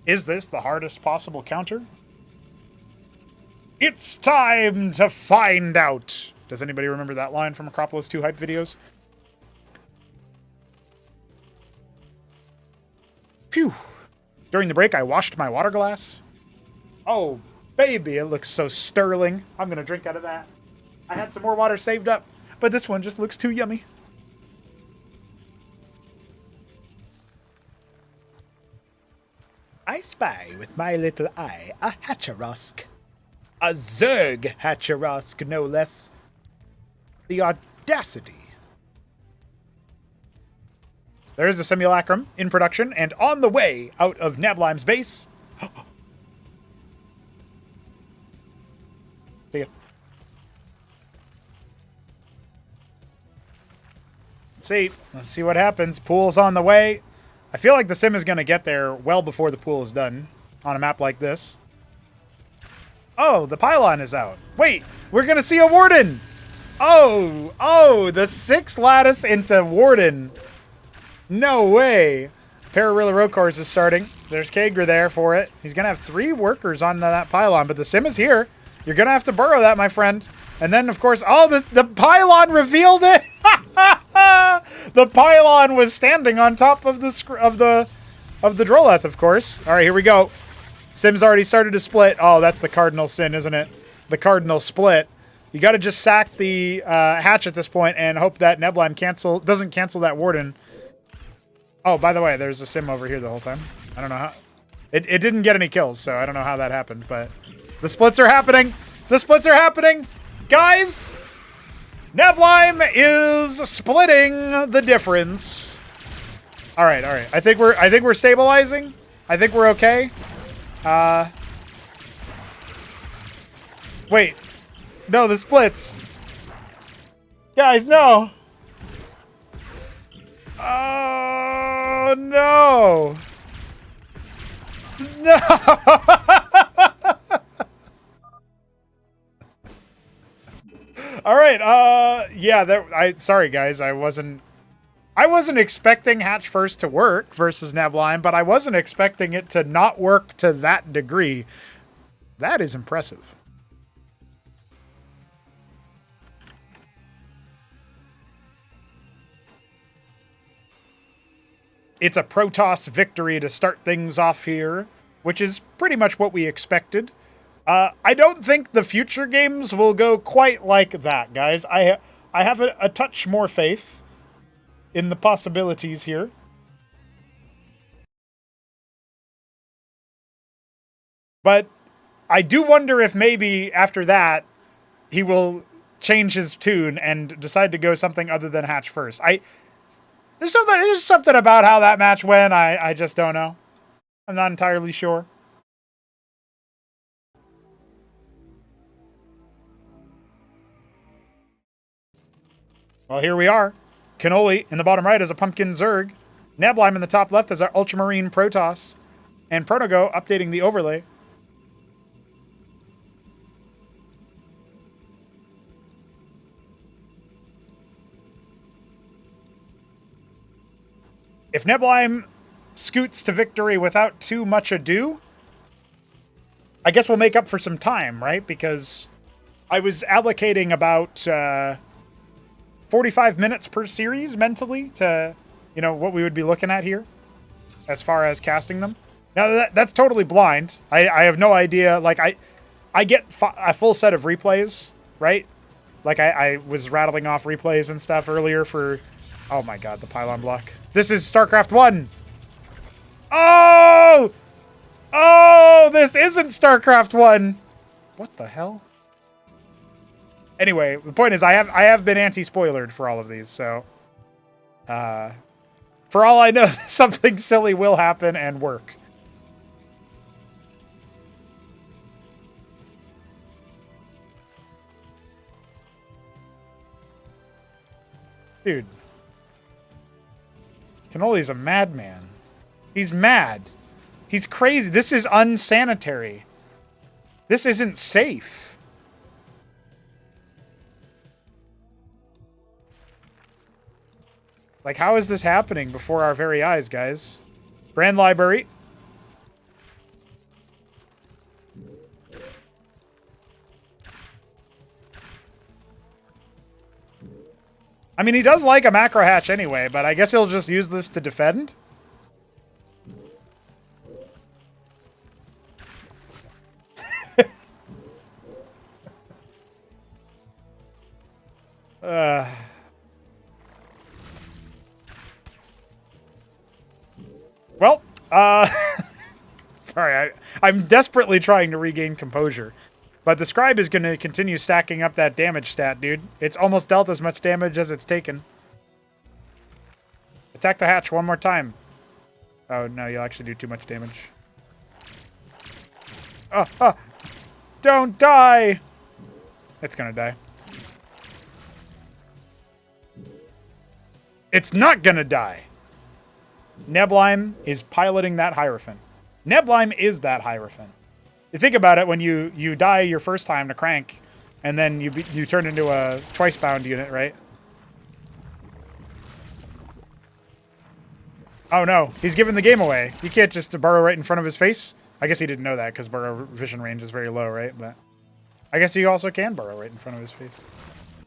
Is this the hardest possible counter? It's time to find out. Does anybody remember that line from Acropolis 2 hype videos? Phew. During the break, I washed my water glass. Oh, baby, it looks so sterling. I'm going to drink out of that. I had some more water saved up, but this one just looks too yummy. I spy with my little eye a Hatcherosk. A Zerg Hatcherosk, no less. The audacity. There is a simulacrum in production and on the way out of Neblime's base. See ya. Let's see what happens. Pool's on the way. I feel like the sim is going to get there well before the pool is done on a map like this. Oh, the pylon is out. Wait, we're going to see a Warden. Oh, the 6 lattice into Warden. No way. Pararilla Rokors is starting. There's Kager there for it. He's going to have 3 workers on that pylon, but the sim is here. You're going to have to burrow that, my friend. And then, of course, the pylon revealed it. The pylon was standing on top of the Droleth, of course. All right, here we go. Sim's already started to split. Oh, that's the cardinal sin, isn't it? The cardinal split. You got to just sack the hatch at this point and hope that Neblime doesn't cancel that Warden. Oh, by the way, there's a sim over here the whole time. I don't know how. It didn't get any kills, so I don't know how that happened, but the splits are happening. The splits are happening. Guys, Neblime is splitting the difference. All right. I think we're stabilizing. I think we're okay. Wait. No, the splits. Guys, no. Oh, no. No. All right. Yeah, sorry guys. I wasn't expecting hatch first to work versus Neblime, but I wasn't expecting it to not work to that degree. That is impressive. It's a Protoss victory to start things off here, which is pretty much what we expected. I don't think the future games will go quite like that, guys. I have a touch more faith in the possibilities here. But I do wonder if maybe after that he will change his tune and decide to go something other than hatch first. There's something about how that match went. I just don't know. I'm not entirely sure. Well, here we are. Kenoli in the bottom right is a Pumpkin Zerg. Neblime in the top left is our Ultramarine Protoss. And Protogo updating the overlay. if Neblime scoots to victory without too much ado, I guess we'll make up for some time, right? Because I was allocating about 45 minutes per series mentally to, you know, what we would be looking at here as far as casting them. Now, that's totally blind. I have no idea. Like, I get a full set of replays, right? Like, I was rattling off replays and stuff earlier for... Oh, my God, the pylon block. This is StarCraft 1. Oh! Oh, this isn't StarCraft 1. What the hell? Anyway, the point is I have been anti-spoilered for all of these, so... for all I know, something silly will happen and work. Dude. Kenoli's a madman. He's mad. He's crazy. This is unsanitary. This isn't safe. Like, how is this happening before our very eyes, guys? Brand library. I mean, he does like a macro hatch anyway, but I guess he'll just use this to defend. Well, sorry, I'm desperately trying to regain composure. But the Scribe is going to continue stacking up that damage stat, dude. It's almost dealt as much damage as it's taken. Attack the hatch one more time. Oh, no, you'll actually do too much damage. Don't die! It's going to die. It's not going to die! Neblime is piloting that Hierophant. Neblime is that Hierophant. You think about it, when you die your first time to Crank, and then you turn into a twice-bound unit, right? Oh no, he's giving the game away. You can't just burrow right in front of his face. I guess he didn't know that, because burrow vision range is very low, right? But I guess you also can burrow right in front of his face.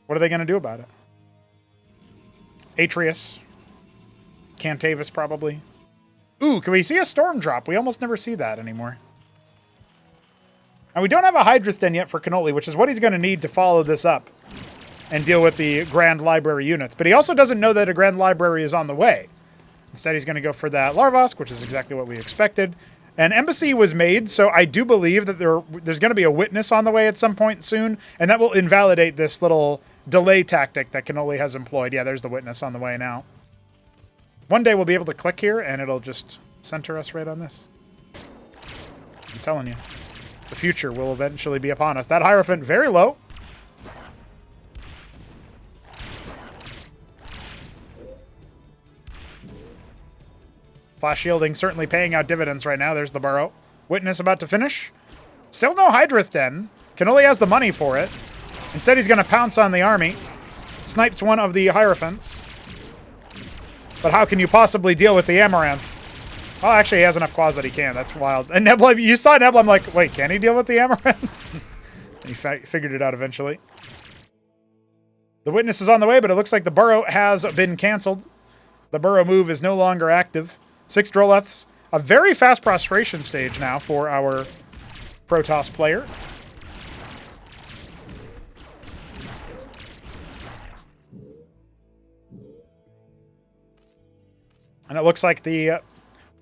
What are they going to do about it? Atreus. Cantavis, probably. Ooh, can we see a Storm drop? We almost never see that anymore. And we don't have a Hydrith Den yet for Canoli, which is what he's going to need to follow this up and deal with the Grand Library units. But he also doesn't know that a Grand Library is on the way. Instead, he's going to go for that Larvosk, which is exactly what we expected. An embassy was made, so I do believe that there's going to be a witness on the way at some point soon, and that will invalidate this little delay tactic that Canoli has employed. Yeah, there's the witness on the way now. One day we'll be able to click here, and it'll just center us right on this. I'm telling you. The future will eventually be upon us. That Hierophant, very low. Flash shielding certainly paying out dividends right now. There's the burrow. Witness about to finish. Still no Hydrith Den. Canoli has the money for it. Instead, he's going to pounce on the army. Snipes one of the Hierophants. But how can you possibly deal with the Amaranth? Oh, actually, he has enough claws that he can. That's wild. And Neblime, you saw Neblime like, wait, can he deal with the Amaranth? He figured it out eventually. The witness is on the way, but it looks like the burrow has been canceled. The burrow move is no longer active. 6 Droleths. A very fast prostration stage now for our Protoss player. And it looks like the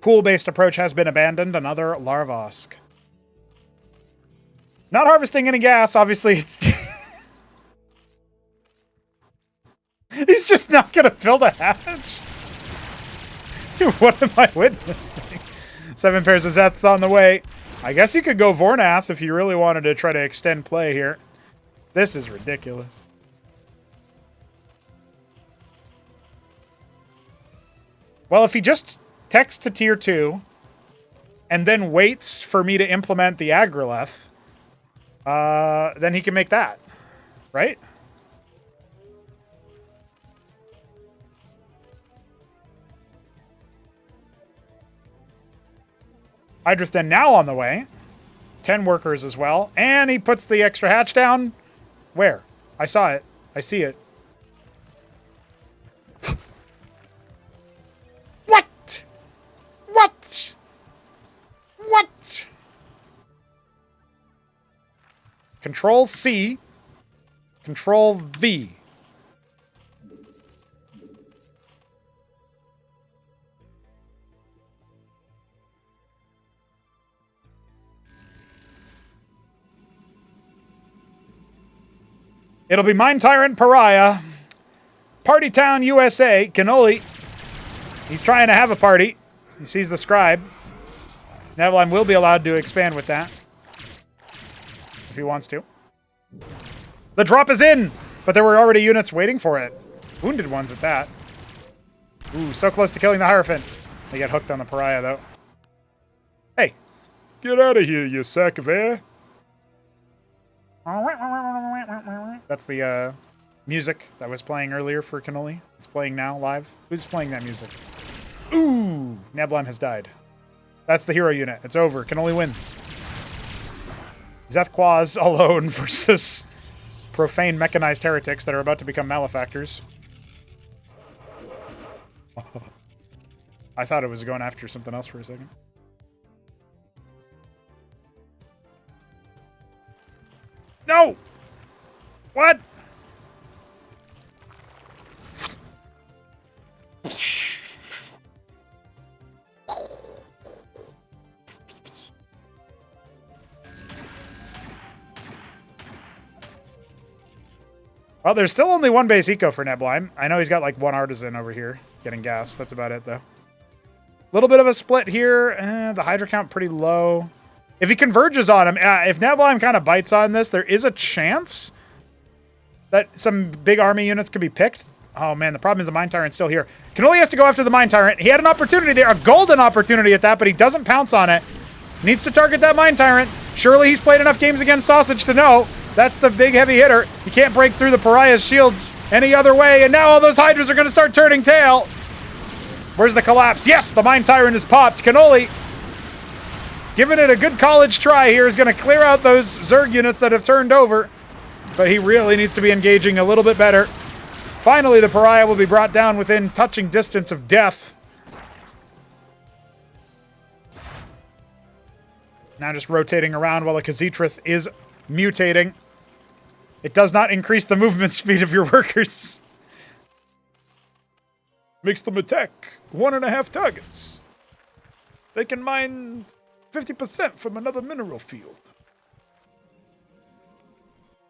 pool-based approach has been abandoned. Another Larvosk. Not harvesting any gas, obviously. It's he's just not going to build a hatch. What am I witnessing? 7 pairs of Zeths on the way. I guess you could go Vornath if you really wanted to try to extend play here. This is ridiculous. Well, if he just techs to tier 2 and then waits for me to implement the Agroleth, then he can make that, right? Hydra's Den now on the way. 10 workers as well. And he puts the extra hatch down. Where? I saw it. I see it. What? What? What? Control C. Control V. It'll be Mine Tyrant Pariah. Party Town, USA. Kenoli. He's trying to have a party. He sees the scribe. Neblime will be allowed to expand with that. If he wants to. The drop is in! But there were already units waiting for it. Wounded ones at that. Ooh, so close to killing the Hierophant. They get hooked on the Pariah, though. Hey. Get out of here, you sack of air. That's the music that was playing earlier for Canoli. It's playing now, live. Who's playing that music? Ooh! Neblime has died. That's the hero unit. It's over. Canoli wins. Zethquaz alone versus profane mechanized heretics that are about to become malefactors. I thought it was going after something else for a second. No! What? Well, there's still only one base eco for Neblime. I know he's got like one artisan over here getting gas. That's about it, though. A little bit of a split here. The Hydra count pretty low. If he converges on him, if Neblime kind of bites on this, there is a chance that some big army units could be picked. Oh, man, the problem is the Mine Tyrant's still here. Kenoli has to go after the Mine Tyrant. He had an opportunity there, a golden opportunity at that, but he doesn't pounce on it. Needs to target that Mine Tyrant. Surely he's played enough games against Sausage to know that's the big heavy hitter. You can't break through the Pariah's shields any other way, and now all those Hydras are going to start turning tail. Where's the collapse? Yes, the Mine Tyrant is popped. Kenoli, giving it a good college try here, is going to clear out those Zerg units that have turned over, but he really needs to be engaging a little bit better. Finally, the Pariah will be brought down within touching distance of death. Now just rotating around while the Khaz'trith is mutating. It does not increase the movement speed of your workers. Makes them attack 1.5 targets. They can mine 50% from another mineral field.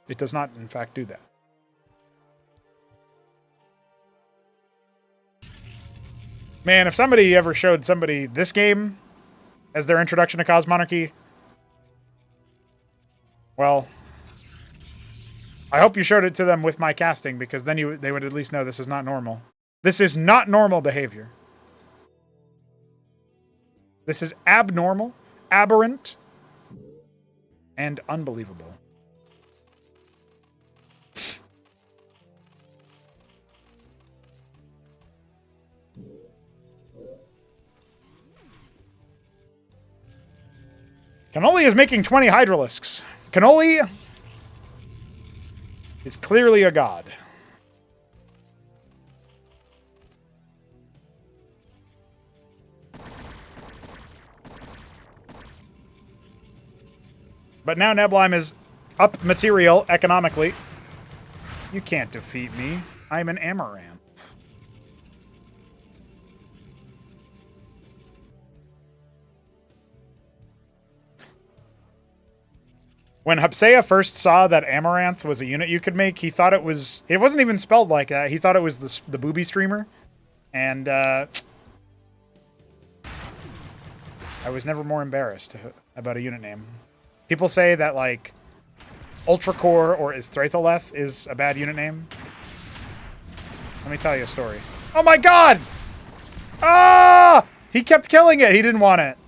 It does not, in fact, do that. Man, if somebody ever showed somebody this game as their introduction to Cosmonarchy, well, I hope you showed it to them with my casting, because then they would at least know this is not normal. This is not normal behavior. This is abnormal, aberrant, and unbelievable. Canoli is making 20 Hydralisks. Canoli is clearly a god. But now Neblime is up material economically. You can't defeat me. I'm an Amaranth. When Hapsea first saw that Amaranth was a unit you could make, he thought it wasn't even spelled like that. He thought it was the booby streamer. And I was never more embarrassed about a unit name. People say that, like, Ultracore or Istratholeth is a bad unit name. Let me tell you a story. Oh my god! Ah! He kept killing it. He didn't want it.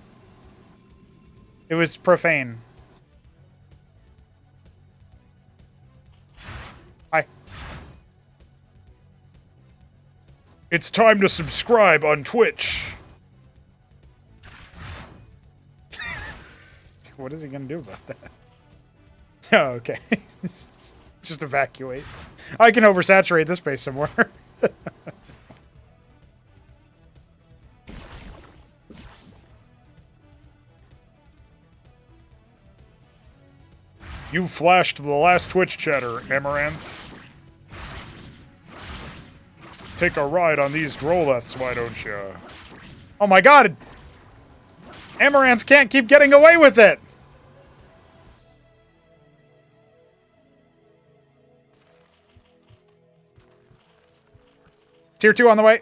It was profane. Hi. It's time to subscribe on Twitch. What is he going to do about that? Oh, okay. Just evacuate. I can oversaturate this base some more. You flashed the last Twitch chatter, Amaranth. Take a ride on these Droleths, why don't you? Oh my god! Amaranth can't keep getting away with it! Tier 2 on the way.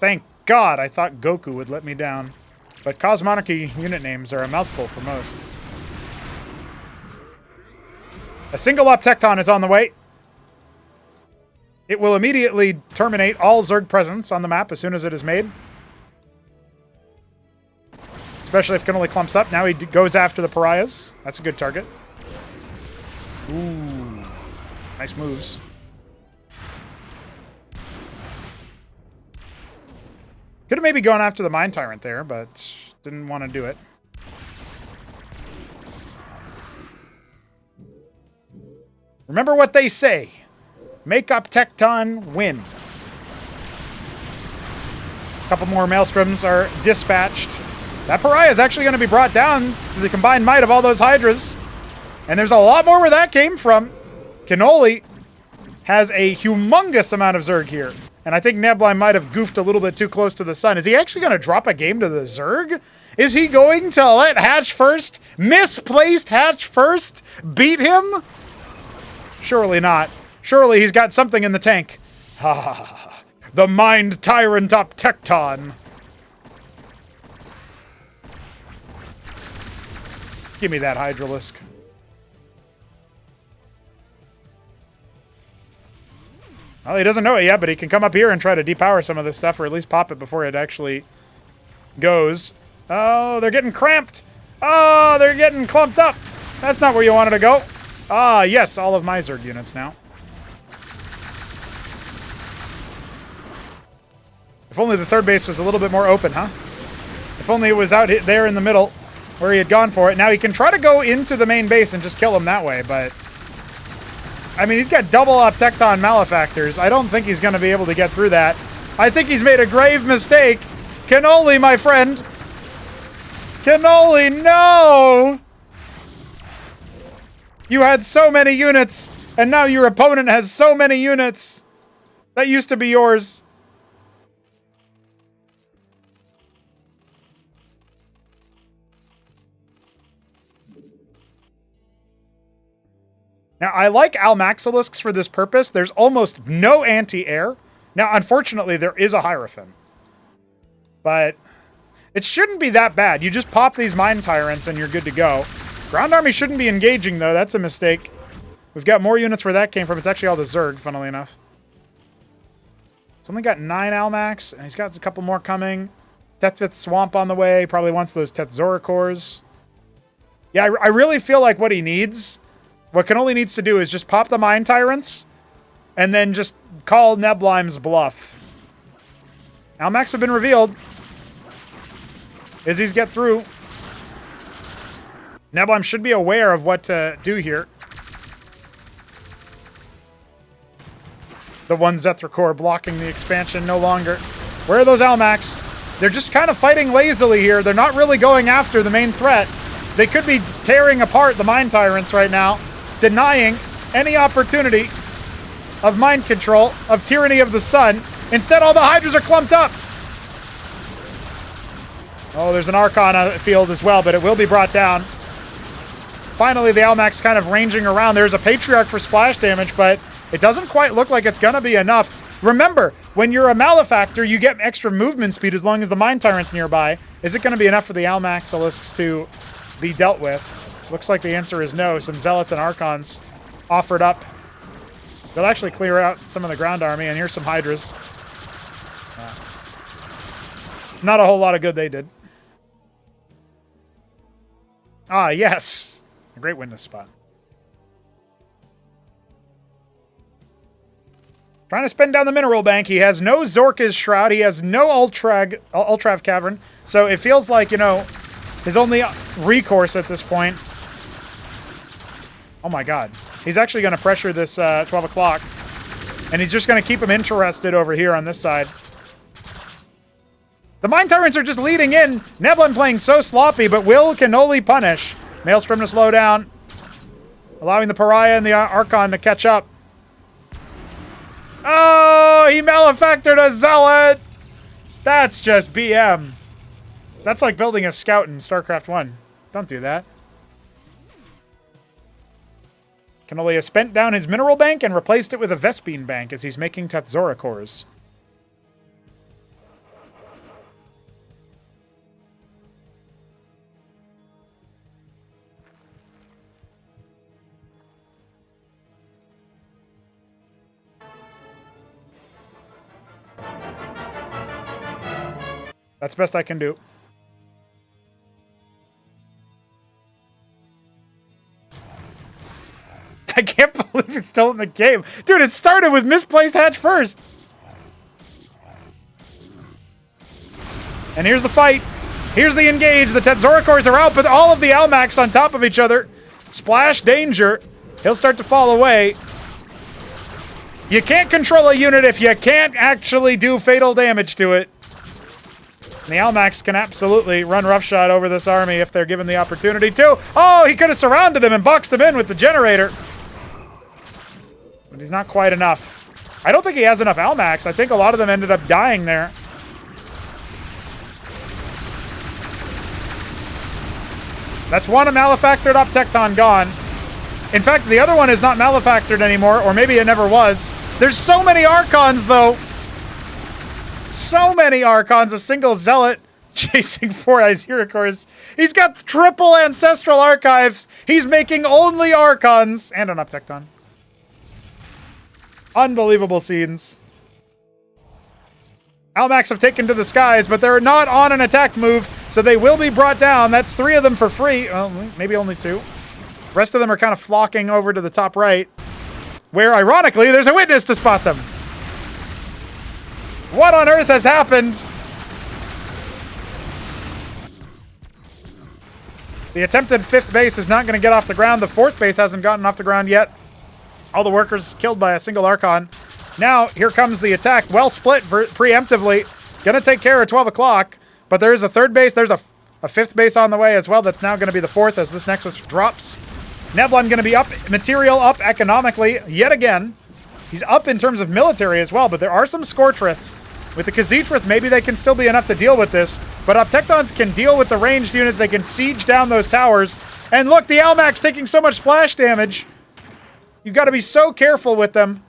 Thank God, I thought Goku would let me down. But Cosmonarchy unit names are a mouthful for most. A single up Tecton is on the way. It will immediately terminate all Zerg presence on the map as soon as it is made. Especially if Kenoli clumps up. Now he goes after the pariahs. That's a good target. Ooh. Nice moves. Could have maybe gone after the Mine Tyrant there, but didn't want to do it. Remember what they say. Make up Tecton, win. A couple more Maelstroms are dispatched. That Pariah is actually going to be brought down to the combined might of all those Hydras. And there's a lot more where that came from. Canoli has a humongous amount of Zerg here. And I think Neblime might have goofed a little bit too close to the sun. Is he actually going to drop a game to the Zerg? Is he going to let Hatch First, misplaced Hatch First, beat him? Surely not. Surely he's got something in the tank. Ha ha ha. The Mind Tyrant up Tecton. Give me that Hydralisk. Well, he doesn't know it yet, but he can come up here and try to depower some of this stuff, or at least pop it before it actually goes. Oh, they're getting cramped. Oh, they're getting clumped up. That's not where you wanted to go. Ah, yes, all of my Zerg units now. If only the third base was a little bit more open, huh? If only it was out there in the middle where he had gone for it. Now he can try to go into the main base and just kill him that way, but... I mean, he's got double up Tecton Malefactors. I don't think he's going to be able to get through that. I think he's made a grave mistake. Kenoli, my friend. Kenoli, no! You had so many units, and now your opponent has so many units. That used to be yours. Now, I like Almaxilisks for this purpose. There's almost no anti-air. Now, unfortunately, there is a Hierophant. But it shouldn't be that bad. You just pop these Mine Tyrants and you're good to go. Ground Army shouldn't be engaging, though. That's a mistake. We've got more units where that came from. It's actually all the Zerg, funnily enough. It's only got 9 Almax, and he's got a couple more coming. Tethvith Swamp on the way. Probably wants those Tetzoricors. Yeah, I really feel like what he needs... What Canoli needs to do is just pop the Mine Tyrants and then just call Neblime's bluff. Almax have been revealed. Izzy's get through. Neblime should be aware of what to do here. The one Zethra blocking the expansion no longer. Where are those Almax? They're just kind of fighting lazily here. They're not really going after the main threat. They could be tearing apart the Mine Tyrants right now. Denying any opportunity of mind control, of tyranny of the sun. Instead, all the Hydras are clumped up. Oh, there's an Archon field as well, but it will be brought down. Finally, the Almax kind of ranging around. There's a Patriarch for splash damage, but it doesn't quite look like it's going to be enough. Remember, when you're a Malefactor, you get extra movement speed as long as the Mine Tyrant's nearby. Is it going to be enough for the Almaxilisks to be dealt with? Looks like the answer is no. Some Zealots and Archons offered up. They'll actually clear out some of the ground army, and here's some Hydras. Not a whole lot of good they did. Ah, yes. A great witness spot. Trying to spin down the mineral bank. He has no Zorka's Shroud. He has no Ultrav Cavern. So it feels like, you know, his only recourse at this point. Oh my god. He's actually going to pressure this 12 o'clock. And he's just going to keep him interested over here on this side. The Mind Tyrants are just leading in. Neblime playing so sloppy, but will Canoli punish? Maelstrom to slow down. Allowing the Pariah and the Archon to catch up. Oh, he malefactored a Zealot! That's just BM. That's like building a scout in StarCraft 1. Don't do that. Kenoli has spent down his mineral bank and replaced it with a Vespine bank as he's making Tetzora cores. That's best I can do. I can't believe it's still in the game. Dude, it started with misplaced hatch first. And here's the fight. Here's the engage. The Tetzoricors are out, but all of the Almacs on top of each other. Splash danger. He'll start to fall away. You can't control a unit if you can't actually do fatal damage to it. And the Almacs can absolutely run roughshod over this army if they're given the opportunity to. Oh, he could have surrounded him and boxed him in with the generator. But he's not quite enough. I don't think he has enough Almacs. I think a lot of them ended up dying there. That's one malefactored up Tecton gone. In fact, the other one is not malefactored anymore, or maybe it never was. There's so many Archons, though. So many Archons, a single Zealot chasing 4 Iziricors. He's got triple Ancestral Archives. He's making only Archons. And an Uptecton. Unbelievable scenes. Almacs have taken to the skies, but they're not on an attack move, so they will be brought down. That's 3 of them for free. Well, maybe only 2. Rest of them are kind of flocking over to the top right, where, ironically, there's a witness to spot them. What on earth has happened? The attempted 5th base is not going to get off the ground. The 4th base hasn't gotten off the ground yet. All the workers killed by a single Archon. Now, here comes the attack. Well split preemptively. Going to take care of 12 o'clock. But there is a 3rd base. There's a 5th base on the way as well. That's now going to be the 4th as this Nexus drops. Neblime going to be up, material up economically yet again. He's up in terms of military as well, but there are some Scorchriths. With the Khazitrith, maybe they can still be enough to deal with this. But Uptectons can deal with the ranged units. They can siege down those towers. And look, the Almac's taking so much splash damage. You've got to be so careful with them.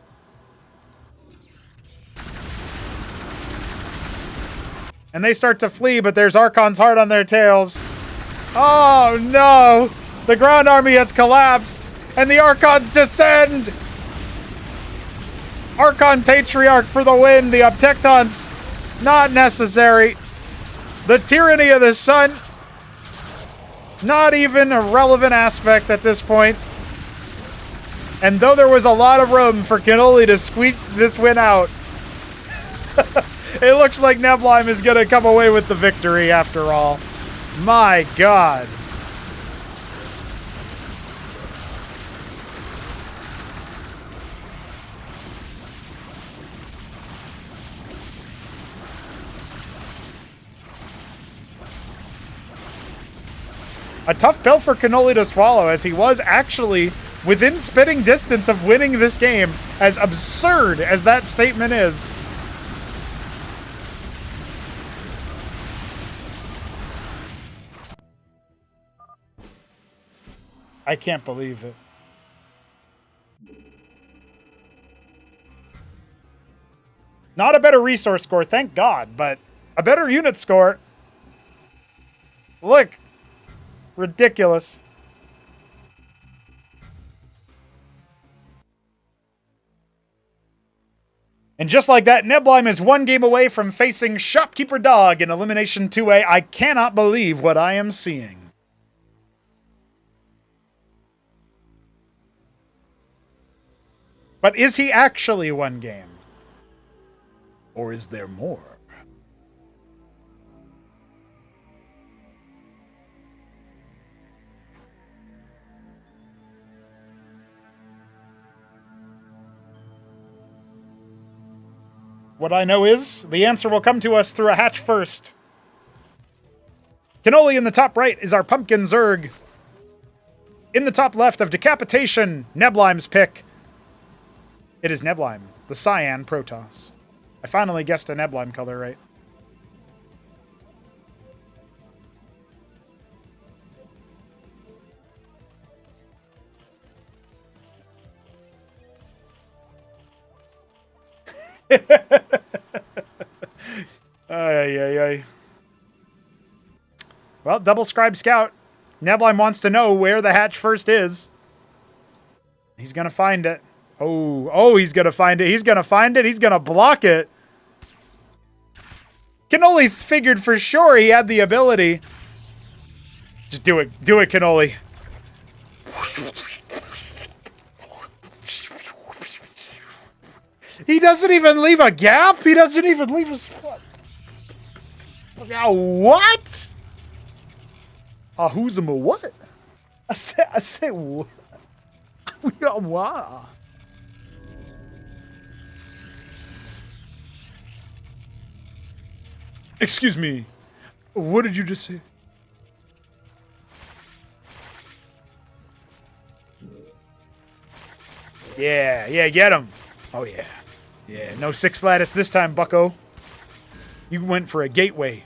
And they start to flee, but there's Archons hard on their tails. Oh, no. The ground army has collapsed. And the Archons descend. Archon Patriarch for the win. The Uptectons, not necessary. The Tyranny of the Sun, not even a relevant aspect at this point. And though there was a lot of room for Kenoli to squeak this win out, it looks like Neblime is going to come away with the victory after all. My God. A tough pill for Kenoli to swallow, as he was actually within spitting distance of winning this game, as absurd as that statement is. I can't believe it. Not a better resource score, thank God, but a better unit score. Look. Ridiculous. And just like that, Neblime is 1 game away from facing Shopkeeper Dog in Elimination 2A. I cannot believe what I am seeing. But is he actually 1 game? Or is there more? What I know is the answer will come to us through a hatch first. Kenoli in the top right is our Pumpkin Zerg. In the top left of Decapitation, Neblime's pick. It is Neblime, the Cyan Protoss. I finally guessed a Neblime color right. Ay, ay, ay. Well, double scribe scout. Neblime wants to know where the hatch first is. He's gonna find it. Oh, he's gonna find it. He's gonna find it. He's gonna block it. Canoli figured for sure he had the ability. Just do it. Do it, Canoli. He doesn't even leave a gap. He doesn't even leave a spot. What? Who's him or what? I said what? Wow. Excuse me. What did you just say? Yeah, get him. Oh, yeah. Yeah, no 6 lattice this time, bucko. You went for a gateway.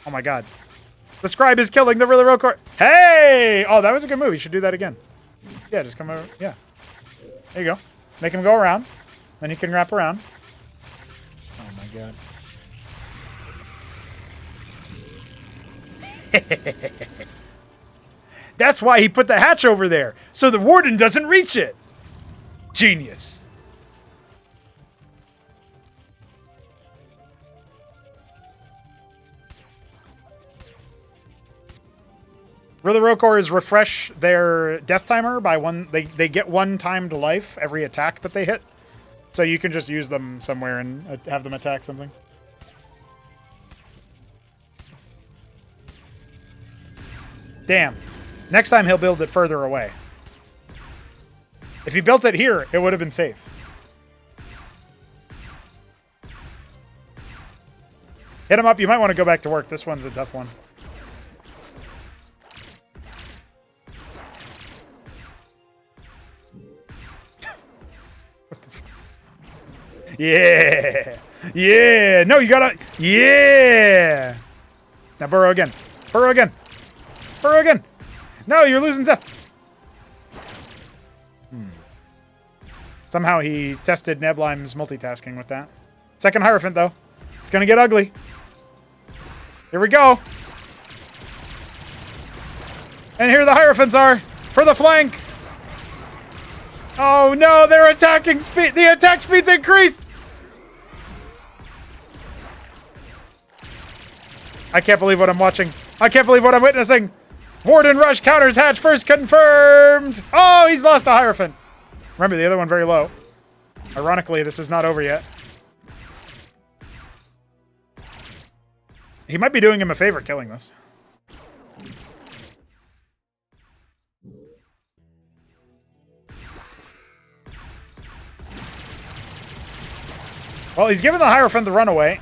Oh, my God. The scribe is killing the really real core. Hey! Oh, that was a good move. You should do that again. Yeah, just come over. Yeah. There you go. Make him go around. Then he can wrap around. Oh, my God. That's why he put the hatch over there, so the warden doesn't reach it. Genius. Really Rokors refresh their death timer by one. They get 1 time to life every attack that they hit, so you can just use them somewhere and have them attack something. Damn. Next time he'll build it further away. If he built it here, it would have been safe. Hit him up. You might want to go back to work. This one's a tough one. Yeah. Yeah. No, you gotta. Yeah. Now burrow again. Burrow again. Burrow again. No, you're losing death. Somehow he tested Neblime's multitasking with that. Second Hierophant, though. It's going to get ugly. Here we go. And here the Hierophants are for the flank. Oh, no, their attacking speed. The attack speed's increased. I can't believe what I'm watching. I can't believe what I'm witnessing. Warden Rush counters hatch first confirmed. Oh, he's lost a Hierophant. Remember, the other one very low. Ironically, this is not over yet. He might be doing him a favor killing this. Well, he's given the Hierophant the runaway.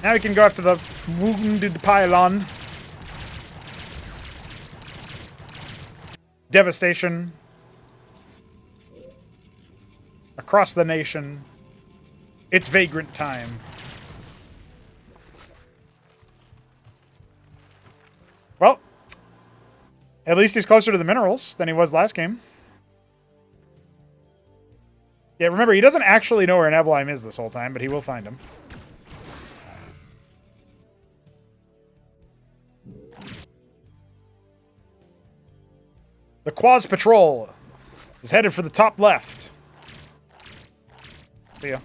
Now he can go after the wounded pylon. Devastation. Across the nation. It's vagrant time. Well, at least he's closer to the minerals than he was last game. Yeah, remember, he doesn't actually know where Neblime is this whole time, but he will find him. The Quaz Patrol is headed for the top left. See ya.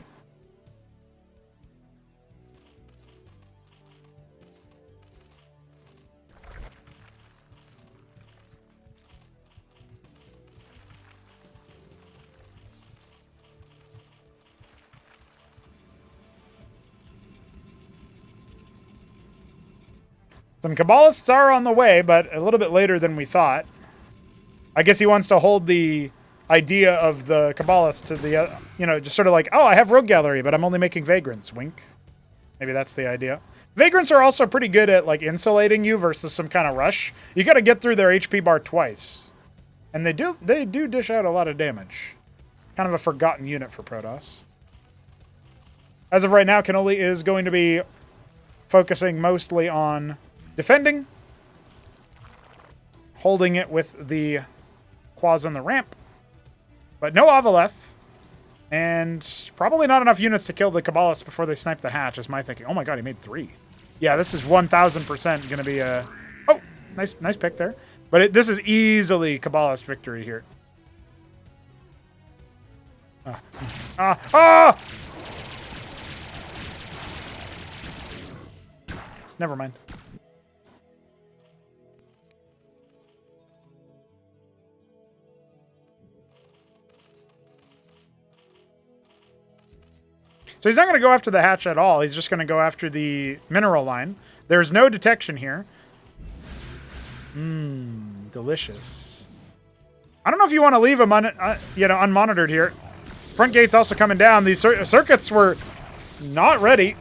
Some Kabbalists are on the way, but a little bit later than we thought. I guess he wants to hold the idea of the Kabbalists to the, just sort of like, oh, I have Rogue Gallery, but I'm only making Vagrants. Wink. Maybe that's the idea. Vagrants are also pretty good at, like, insulating you versus some kind of rush. You got to get through their HP bar twice. And they do dish out a lot of damage. Kind of a forgotten unit for Protoss. As of right now, Canoli is going to be focusing mostly on defending, holding it with the Quas on the ramp, but no Avaleth, and probably not enough units to kill the Kabbalists before they snipe the hatch, is my thinking. Oh my god, he made 3. Yeah, this is 1,000% going to be a... Oh, nice pick there. But this is easily Kabbalist victory here. Never mind. So he's not going to go after the hatch at all. He's just going to go after the mineral line. There's no detection here. Delicious. I don't know if you want to leave him unmonitored here. Front gate's also coming down. These circuits were not ready.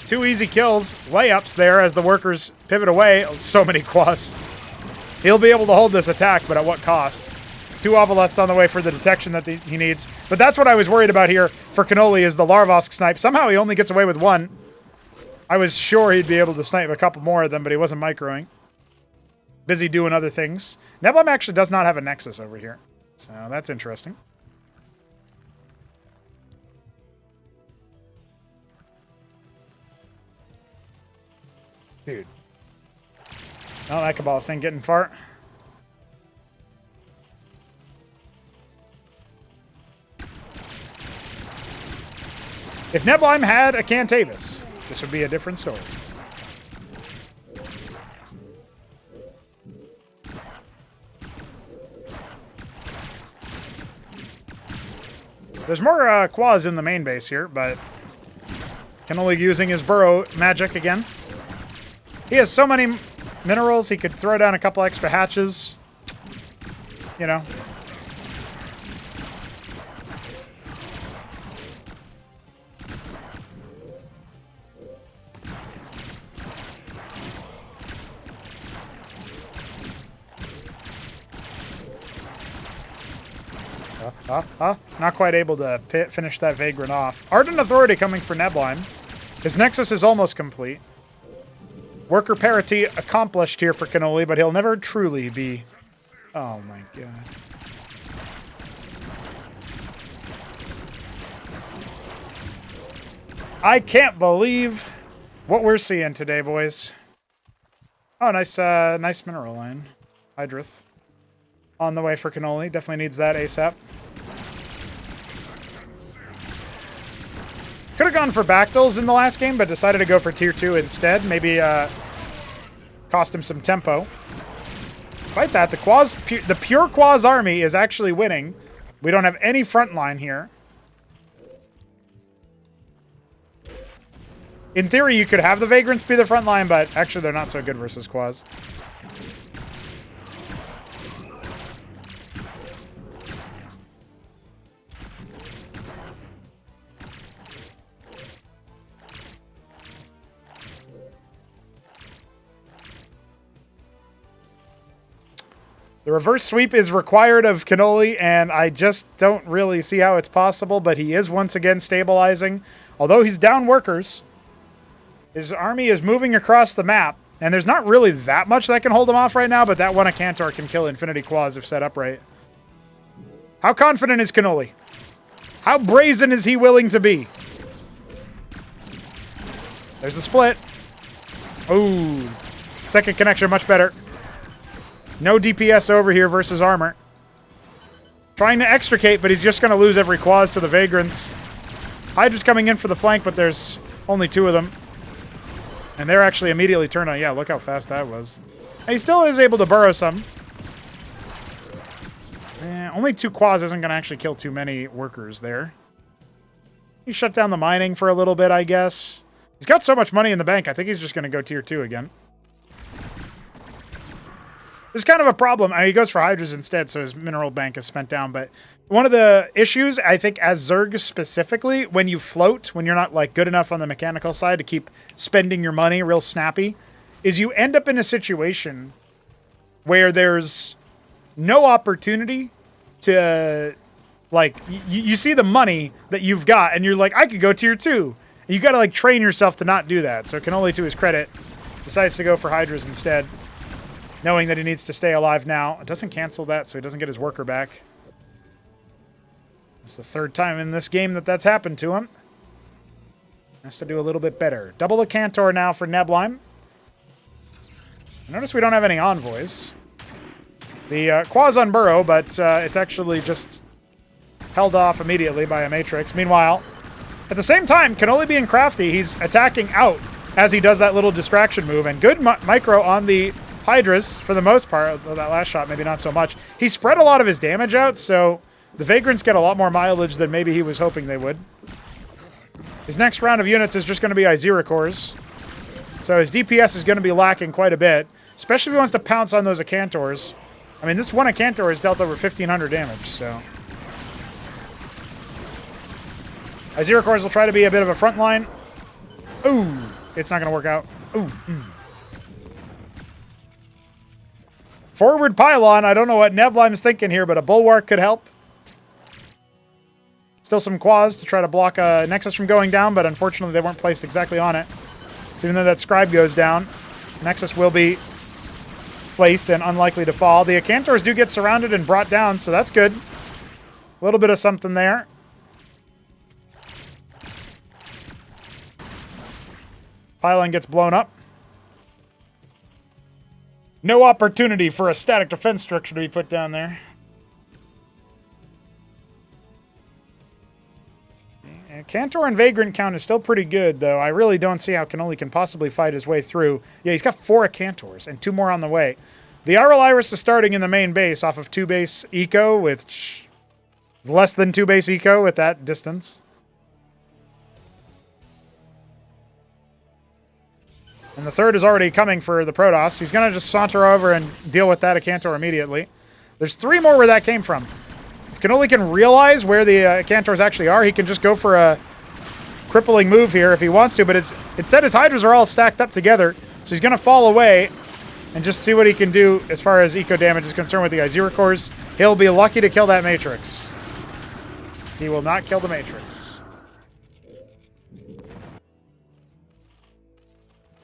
2 easy kills, layups there as the workers pivot away. Oh, so many quads. He'll be able to hold this attack, but at what cost? 2 Avaleths on the way for the detection that he needs. But that's what I was worried about here for Canoli is the Larvosk snipe. Somehow he only gets away with 1. I was sure he'd be able to snipe a couple more of them, but he wasn't microing. Busy doing other things. Neblime actually does not have a Nexus over here. So that's interesting. Dude. Oh, that Kabbalist ain't getting far. If Neblime had a Cantavis, this would be a different story. There's more Quas in the main base here, but Kenoli using his burrow magic again. He has so many minerals, he could throw down a couple extra hatches. You know. Not quite able to finish that Vagrant off. Ardent Authority coming for Neblime. His Nexus is almost complete. Worker parity accomplished here for Canoli, but he'll never truly be... Oh my god. I can't believe what we're seeing today, boys. Oh, nice mineral line. Hydrith. On the way for Canoli. Definitely needs that ASAP. Could have gone for Bactyls in the last game, but decided to go for Tier 2 instead. Maybe cost him some tempo. Despite that, the pure Quas army is actually winning. We don't have any front line here. In theory, you could have the Vagrants be the front line, but actually they're not so good versus Quas. The reverse sweep is required of Kenoli, and I just don't really see how it's possible, but he is once again stabilizing. Although he's down workers, his army is moving across the map, and there's not really that much that can hold him off right now, but that one of Cantor can kill Infinity Quas if set up right. How confident is Kenoli? How brazen is he willing to be? There's the split. Ooh, second connection much better. No DPS over here versus armor. Trying to extricate, but he's just going to lose every Quas to the Vagrants. Hydra's coming in for the flank, but there's only 2 of them. And they're actually immediately turned on. Yeah, look how fast that was. And he still is able to burrow some. Only 2 Quas isn't going to actually kill too many workers there. He shut down the mining for a little bit, I guess. He's got so much money in the bank, I think he's just going to go tier 2 again. This is kind of a problem. I mean, he goes for Hydras instead, so his mineral bank is spent down. But one of the issues, I think, as Zerg specifically, when you float, when you're not like good enough on the mechanical side to keep spending your money real snappy, is you end up in a situation where there's no opportunity to, like, you see the money that you've got, and you're like, I could go tier 2. And you got to, like, train yourself to not do that. So Canoli, to his credit, decides to go for Hydras instead, knowing that he needs to stay alive now. It doesn't cancel that, so he doesn't get his worker back. It's the third time in this game that that's happened to him. Has to do a little bit better. Double a Cantor now for Neblime. Notice we don't have any envoys. The Qua's on Burrow, but it's actually just held off immediately by a Matrix. Meanwhile, at the same time, Canoli being crafty, he's attacking out as he does that little distraction move, and good micro on the Hydras for the most part. That last shot, maybe not so much. He spread a lot of his damage out, so the Vagrants get a lot more mileage than maybe he was hoping they would. His next round of units is just going to be Iziricors, so his DPS is going to be lacking quite a bit, especially if he wants to pounce on those Acantors. I mean, this one Acantor has dealt over 1,500 damage, so Iziricors will try to be a bit of a front line. Ooh, it's not going to work out. Ooh. Forward pylon, I don't know what Neblime's thinking here, but a Bulwark could help. Still some Quas to try to block a Nexus from going down, but unfortunately they weren't placed exactly on it. So even though that Scribe goes down, Nexus will be placed and unlikely to fall. The Acantors do get surrounded and brought down, so that's good. A little bit of something there. Pylon gets blown up. No opportunity for a static defense structure to be put down there. Cantor and Vagrant count is still pretty good, though. I really don't see how Canoli can possibly fight his way through. Yeah, he's got 4 Acantors and 2 more on the way. The Aural Iris is starting in the main base off of 2 base eco, with less than 2 base eco at that distance. And the third is already coming for the Protoss. He's going to just saunter over and deal with that Acantor immediately. There's 3 more where that came from. If Canoli can realize where the Acantors actually are, he can just go for a crippling move here if he wants to, but instead his Hydras are all stacked up together, so he's going to fall away and just see what he can do as far as eco damage is concerned with the Iziricors. He'll be lucky to kill that Matrix. He will not kill the Matrix.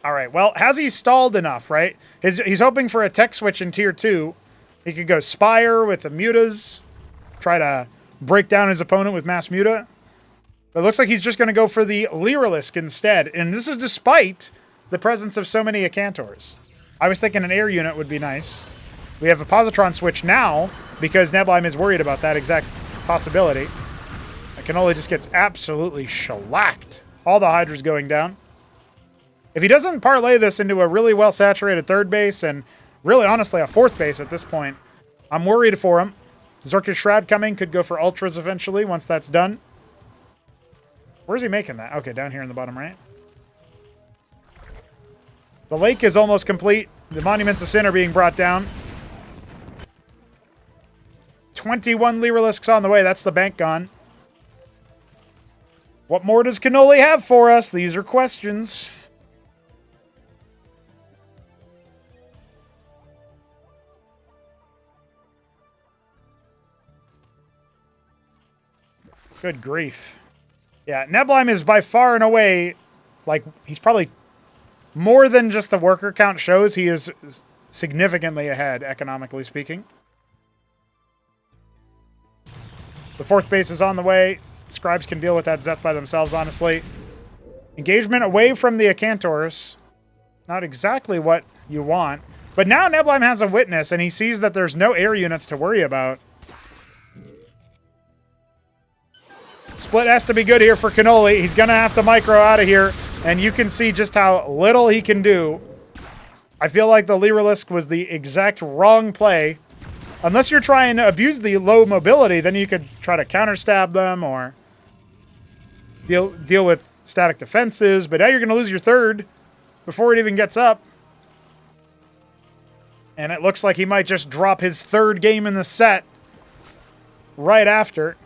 All right, well, has he stalled enough, right? He's hoping for a tech switch in tier 2. He could go Spire with the Mutas, try to break down his opponent with Mass Muta. But it looks like he's just going to go for the Lyralisk instead. And this is despite the presence of so many Acantors. I was thinking an air unit would be nice. We have a Positron switch now because Neblime is worried about that exact possibility. Canoli just gets absolutely shellacked. All the Hydras going down. If he doesn't parlay this into a really well-saturated third base and really, honestly, a fourth base at this point, I'm worried for him. Zorki's Shroud coming, could go for Ultras eventually once that's done. Where's he making that? Okay, down here in the bottom right. The lake is almost complete. The Monuments of Sin are being brought down. 21 Lyralisks on the way. That's the bank gone. What more does Canoli have for us? These are questions. Good grief. Yeah, Neblime is by far and away, like, he's probably more than just the worker count shows. He is significantly ahead, economically speaking. The fourth base is on the way. Scribes can deal with that Zeth by themselves, honestly. Engagement away from the Acantors. Not exactly what you want. But now Neblime has a witness, and he sees that there's no air units to worry about. Split has to be good here for Canoli. He's going to have to micro out of here, and you can see just how little he can do. I feel like the Lyralisk was the exact wrong play. Unless you're trying to abuse the low mobility, then you could try to counter-stab them or deal with static defenses, but now you're going to lose your third before it even gets up. And it looks like he might just drop his third game in the set right after.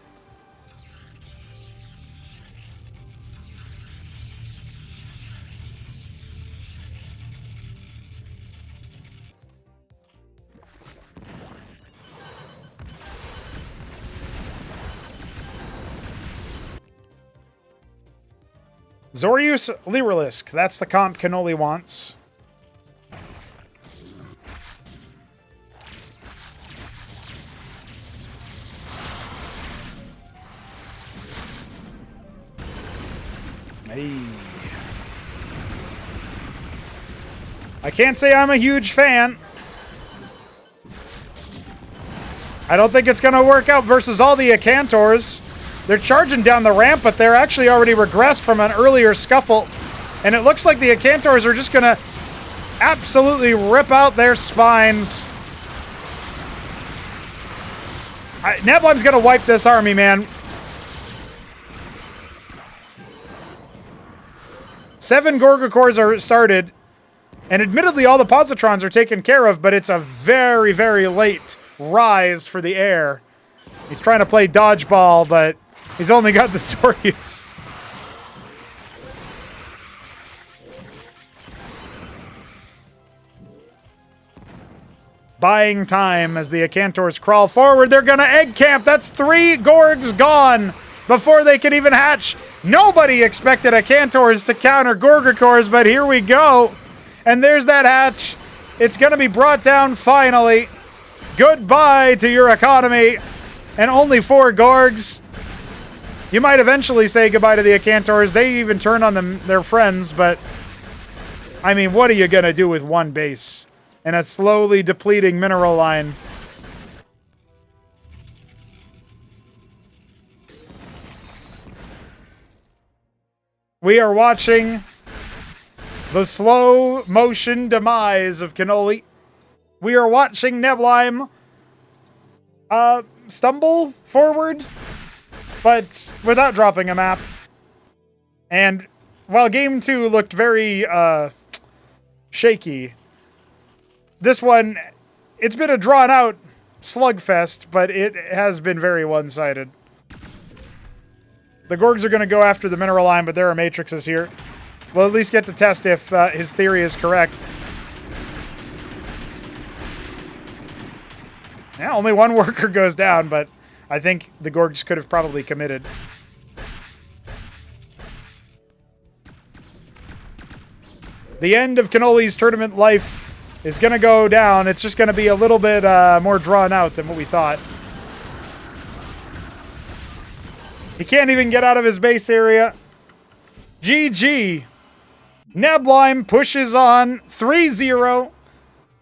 Zorius Lyrilisk, that's the comp Kenoli wants. Hey. I can't say I'm a huge fan. I don't think it's going to work out versus all the Acantors. They're charging down the ramp, but they're actually already regressed from an earlier scuffle. And it looks like the Acantors are just going to absolutely rip out their spines. Neblime's going to wipe this army, man. 7 Gorgacores are started. And admittedly, all the Positrons are taken care of, but it's a very, very late rise for the air. He's trying to play dodgeball, but he's only got the Zorius. Buying time as the Acantors crawl forward. They're going to egg camp. That's 3 Gorgs gone before they can even hatch. Nobody expected Acantors to counter Gorgacores, but here we go. And there's that hatch. It's going to be brought down finally. Goodbye to your economy. And only 4 Gorgs. You might eventually say goodbye to the Acantors. They even turn on their friends, but I mean, what are you going to do with 1 base and a slowly depleting mineral line? We are watching the slow motion demise of Canoli. We are watching Neblime stumble forward, but without dropping a map. And while game 2 looked very shaky, this one, it's been a drawn out slugfest, but it has been very one-sided. The Gorgs are going to go after the mineral line, but there are matrices here. We'll at least get to test if his theory is correct. Yeah, only 1 worker goes down, but I think the Gorgs could have probably committed. The end of Kenoli's tournament life is going to go down. It's just going to be a little bit more drawn out than what we thought. He can't even get out of his base area. GG. Neblime pushes on 3-0.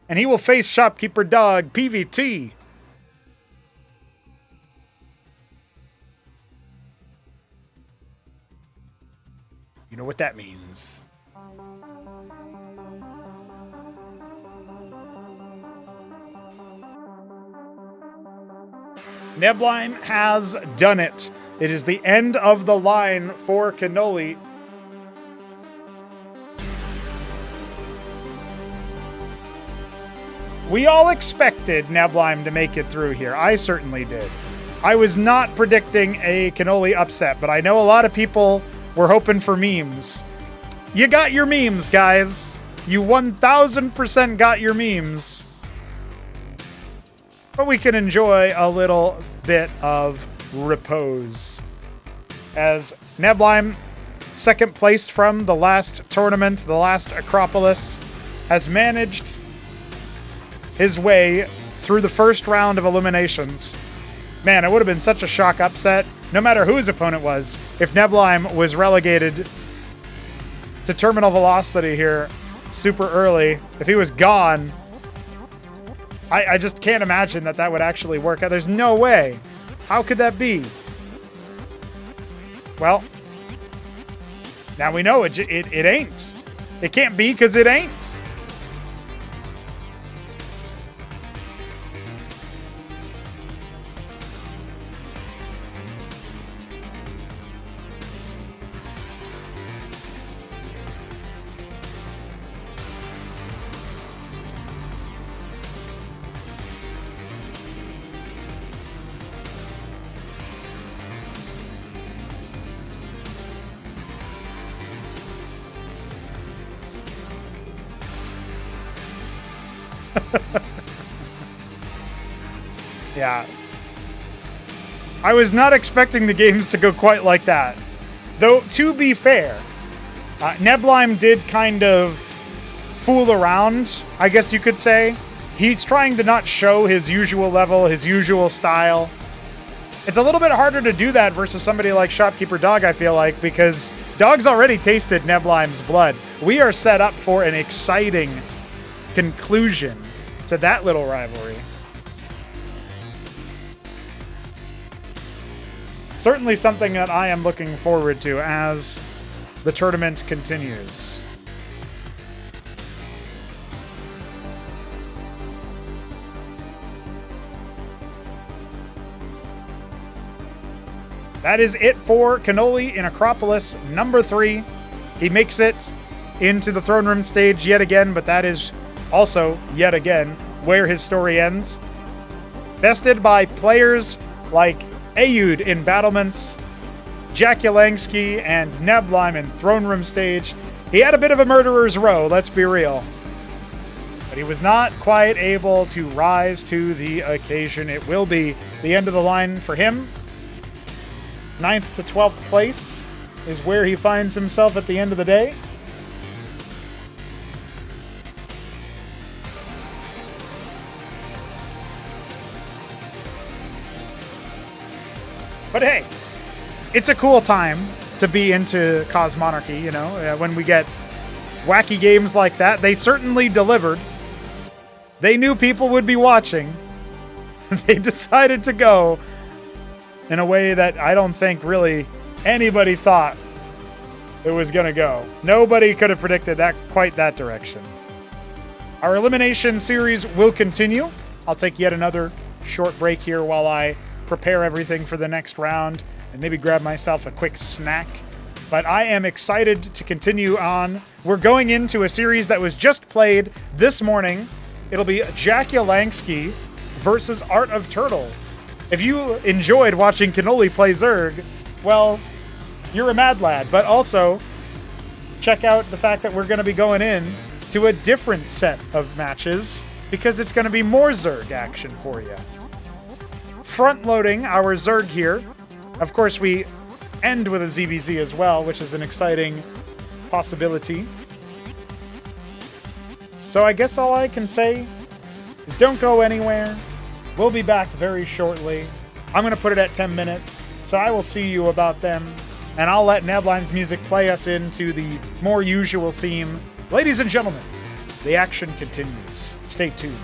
And he will face Shopkeeper Dog PVT. You know what that means. Neblime has done it. It is the end of the line for Canoli. We all expected Neblime to make it through here. I certainly did. I was not predicting a Canoli upset, but I know a lot of people were hoping for memes. You got your memes, guys. You 1000% got your memes. But we can enjoy a little bit of repose. As Neblime, second place from the last tournament, the last Acropolis, has managed his way through the first round of eliminations. Man, it would have been such a shock upset, no matter who his opponent was, if Neblime was relegated to terminal velocity here super early. If he was gone, I just can't imagine that that would actually work out. There's no way. How could that be? Well, now we know it ain't. It can't be because it ain't. Yeah. I was not expecting the games to go quite like that. Though, to be fair, Neblime did kind of fool around, I guess you could say. He's trying to not show his usual level, his usual style. It's a little bit harder to do that versus somebody like Shopkeeper Dog, I feel like, because Dog's already tasted Neblime's blood. We are set up for an exciting conclusion to that little rivalry. Certainly something that I am looking forward to as the tournament continues. That is it for Canoli in Acropolis, number 3. He makes it into the Throneroom Stage yet again, but that is also, yet again, where his story ends. Bested by players like Ayud in Battlements, Jakulangski and Neblime in Throneroom Stage. He had a bit of a murderer's row, let's be real. But he was not quite able to rise to the occasion. It will be the end of the line for him. 9th to 12th place is where he finds himself at the end of the day. But hey, it's a cool time to be into Cosmonarchy, you know, when we get wacky games like that. They certainly delivered. They knew people would be watching. They decided to go in a way that I don't think really anybody thought it was going to go. Nobody could have predicted that quite that direction. Our elimination series will continue. I'll take yet another short break here while I prepare everything for the next round and maybe grab myself a quick snack. But I am excited to continue on. We're going into a series that was just played this morning. It'll be Jakulangski versus Art of Turtle. If you enjoyed watching Kenoli play Zerg, well, you're a mad lad. But also, check out the fact that we're going to be going in to a different set of matches because it's going to be more Zerg action for you. Front-loading our Zerg here. Of course, we end with a ZVZ as well, which is an exciting possibility. So I guess all I can say is don't go anywhere. We'll be back very shortly. I'm going to put it at 10 minutes, so I will see you about then. And I'll let Neblime's music play us into the more usual theme. Ladies and gentlemen, the action continues. Stay tuned.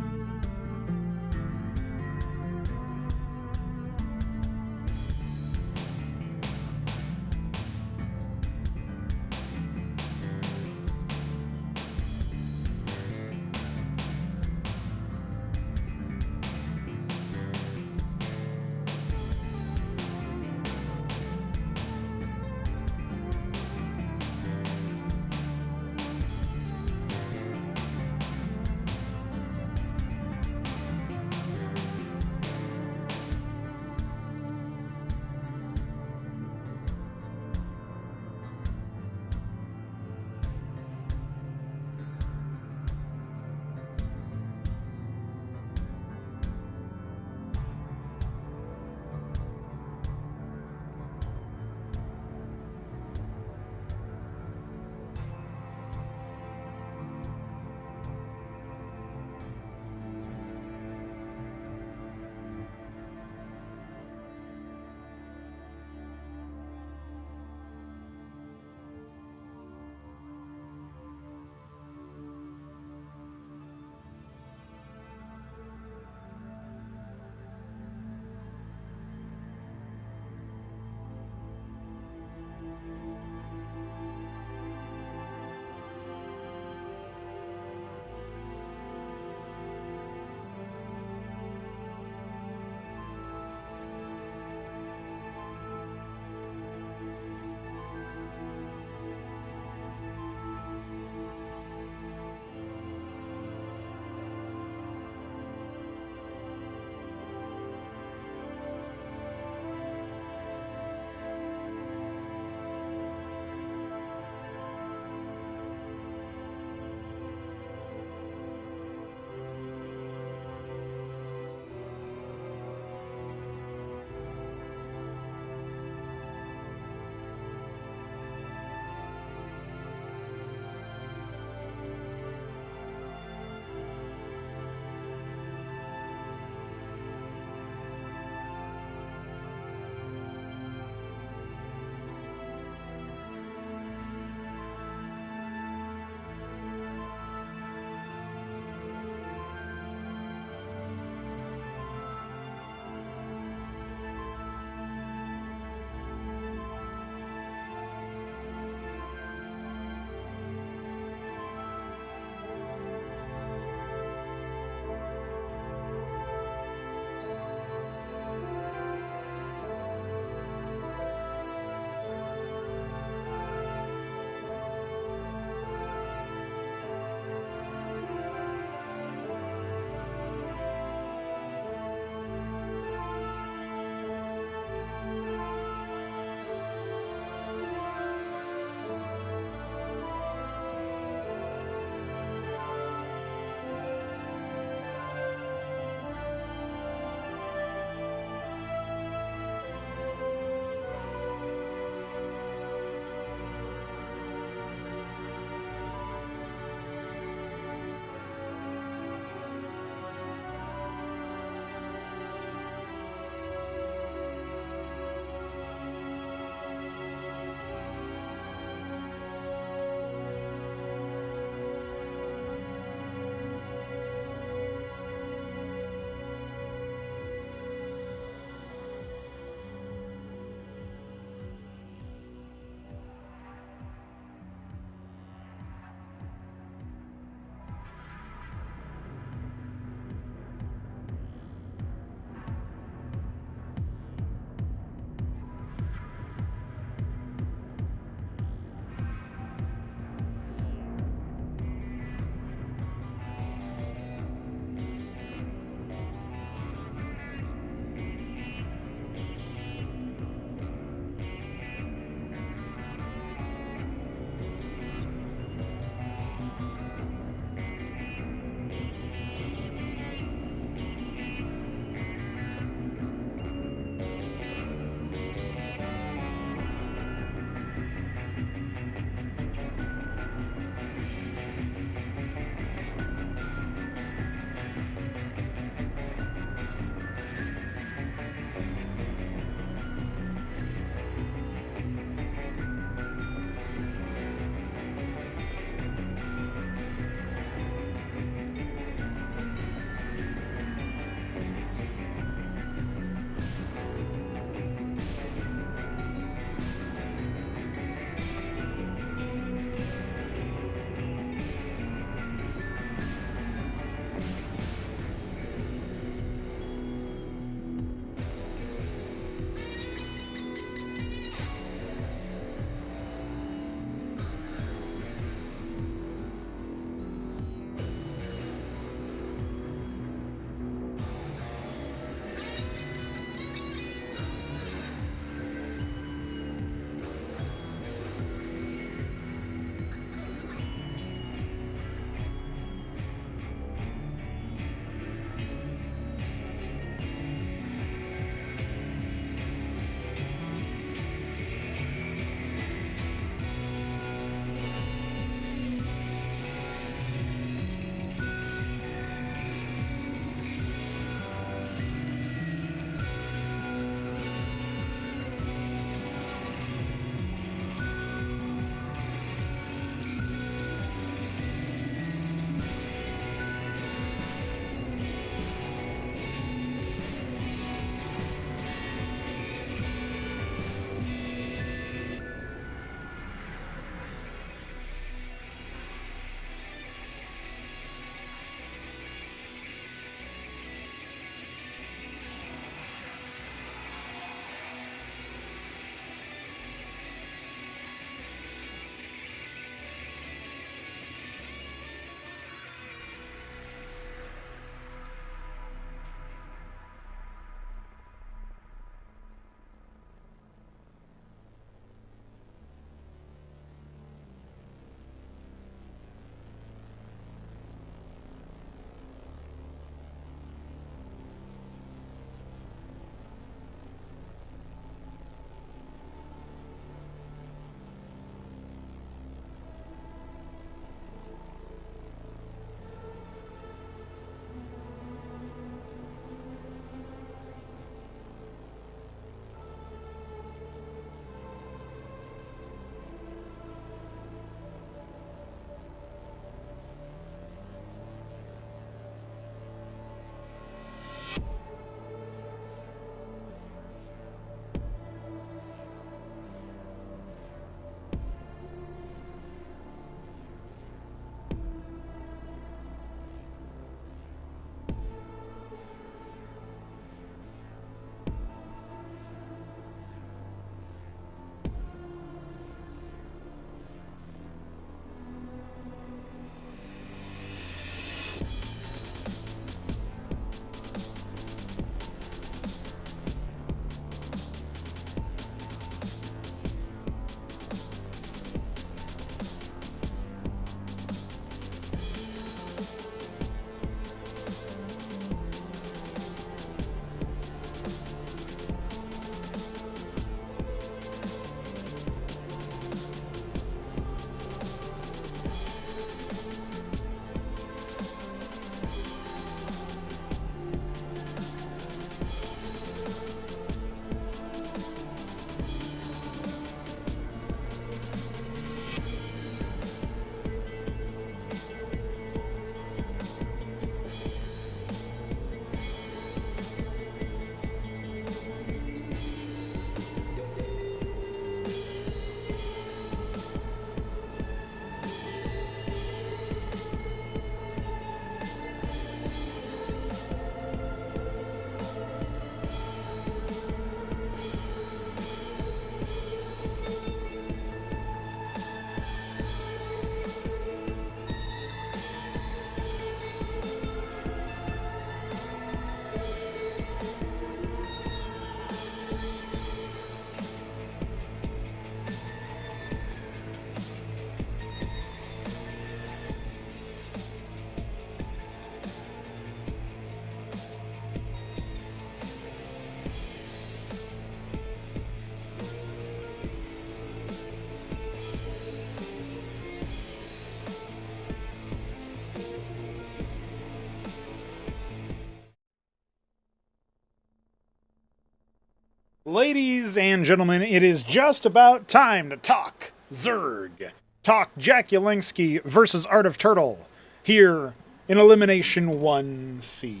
Ladies and gentlemen, it is just about time to talk Zerg. Talk Jakulangski versus Art of Turtle here in Elimination 1C.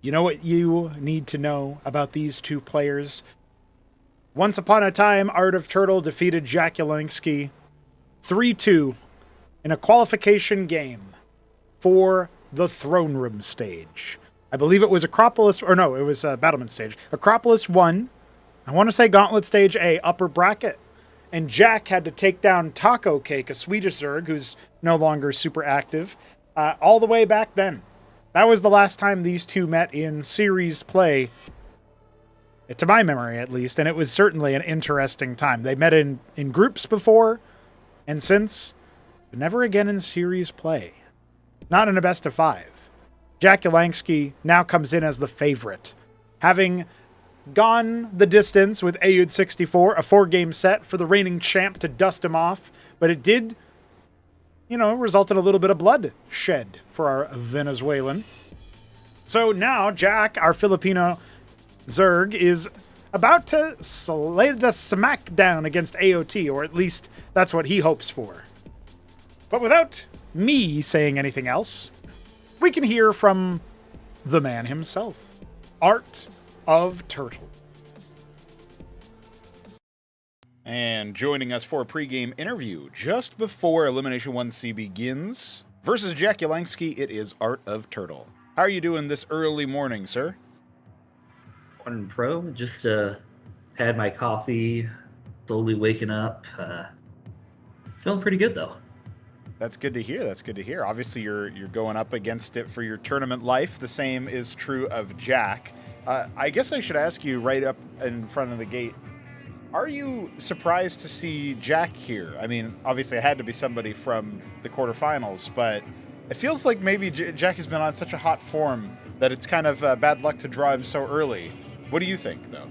You know what you need to know about these two players? Once upon a time, Art of Turtle defeated Jakulangski 3-2 in a qualification game for the Throneroom Stage. I believe it was Acropolis, or no, it was Battlement Stage. Acropolis won, I want to say Gauntlet Stage A, upper bracket. And Jack had to take down Taco Cake, a Swedish Zerg who's no longer super active, all the way back then. That was the last time these two met in series play, to my memory at least, and it was certainly an interesting time. They met in groups before, and since, but never again in series play. Not in a best of 5. Jakulangski now comes in as the favorite, having gone the distance with Ayud 64, a 4-game set for the reigning champ to dust him off, but it did, result in a little bit of blood shed for our Venezuelan. So now Jack, our Filipino Zerg, is about to lay the smackdown against AOT, or at least that's what he hopes for. But without me saying anything else, we can hear from the man himself, Art of Turtle. And joining us for a pregame interview just before Elimination 1C begins, versus Jakulangski, it is Art of Turtle. How are you doing this early morning, sir? Morning, Pro. Just had my coffee, slowly waking up. Feeling pretty good, though. That's good to hear. That's good to hear. Obviously, you're going up against it for your tournament life. The same is true of Jack. I guess I should ask you right up in front of the gate, are you surprised to see Jack here? I mean, obviously it had to be somebody from the quarterfinals, but it feels like maybe Jack has been on such a hot form that it's kind of bad luck to draw him so early. What do you think, though?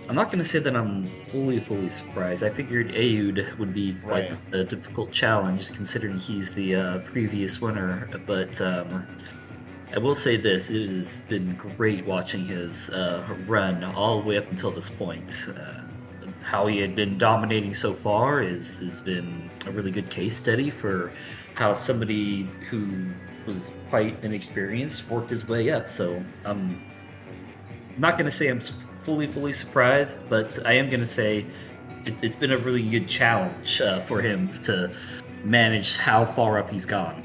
I'm not going to say that I'm fully surprised. I figured Ayud would be quite a difficult challenge, considering he's the previous winner. But I will say this: it has been great watching his run all the way up until this point. How he had been dominating so far has been a really good case study for how somebody who was quite inexperienced worked his way up. So I'm not going to say I'm fully surprised, but I am going to say it's been a really good challenge for him to manage how far up he's gone.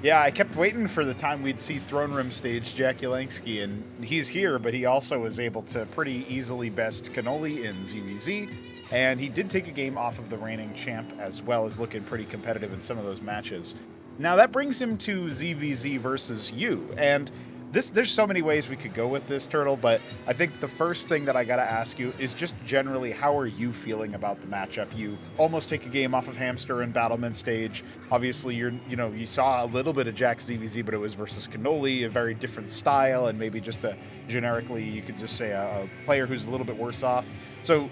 Yeah, I kept waiting for the time we'd see Throneroom Stage Jakulangski, and he's here, but he also was able to pretty easily best Canoli in ZVZ, and he did take a game off of the reigning champ as well as looking pretty competitive in some of those matches. Now that brings him to ZVZ versus you, and there's so many ways we could go with this, Turtle, but I think the first thing that I gotta ask you is just generally, how are you feeling about the matchup? You almost take a game off of Hamster in Battlement Stage. Obviously, you saw a little bit of Jack's ZVZ, but it was versus Canoli, a very different style, and maybe just generically, you could just say a player who's a little bit worse off. So,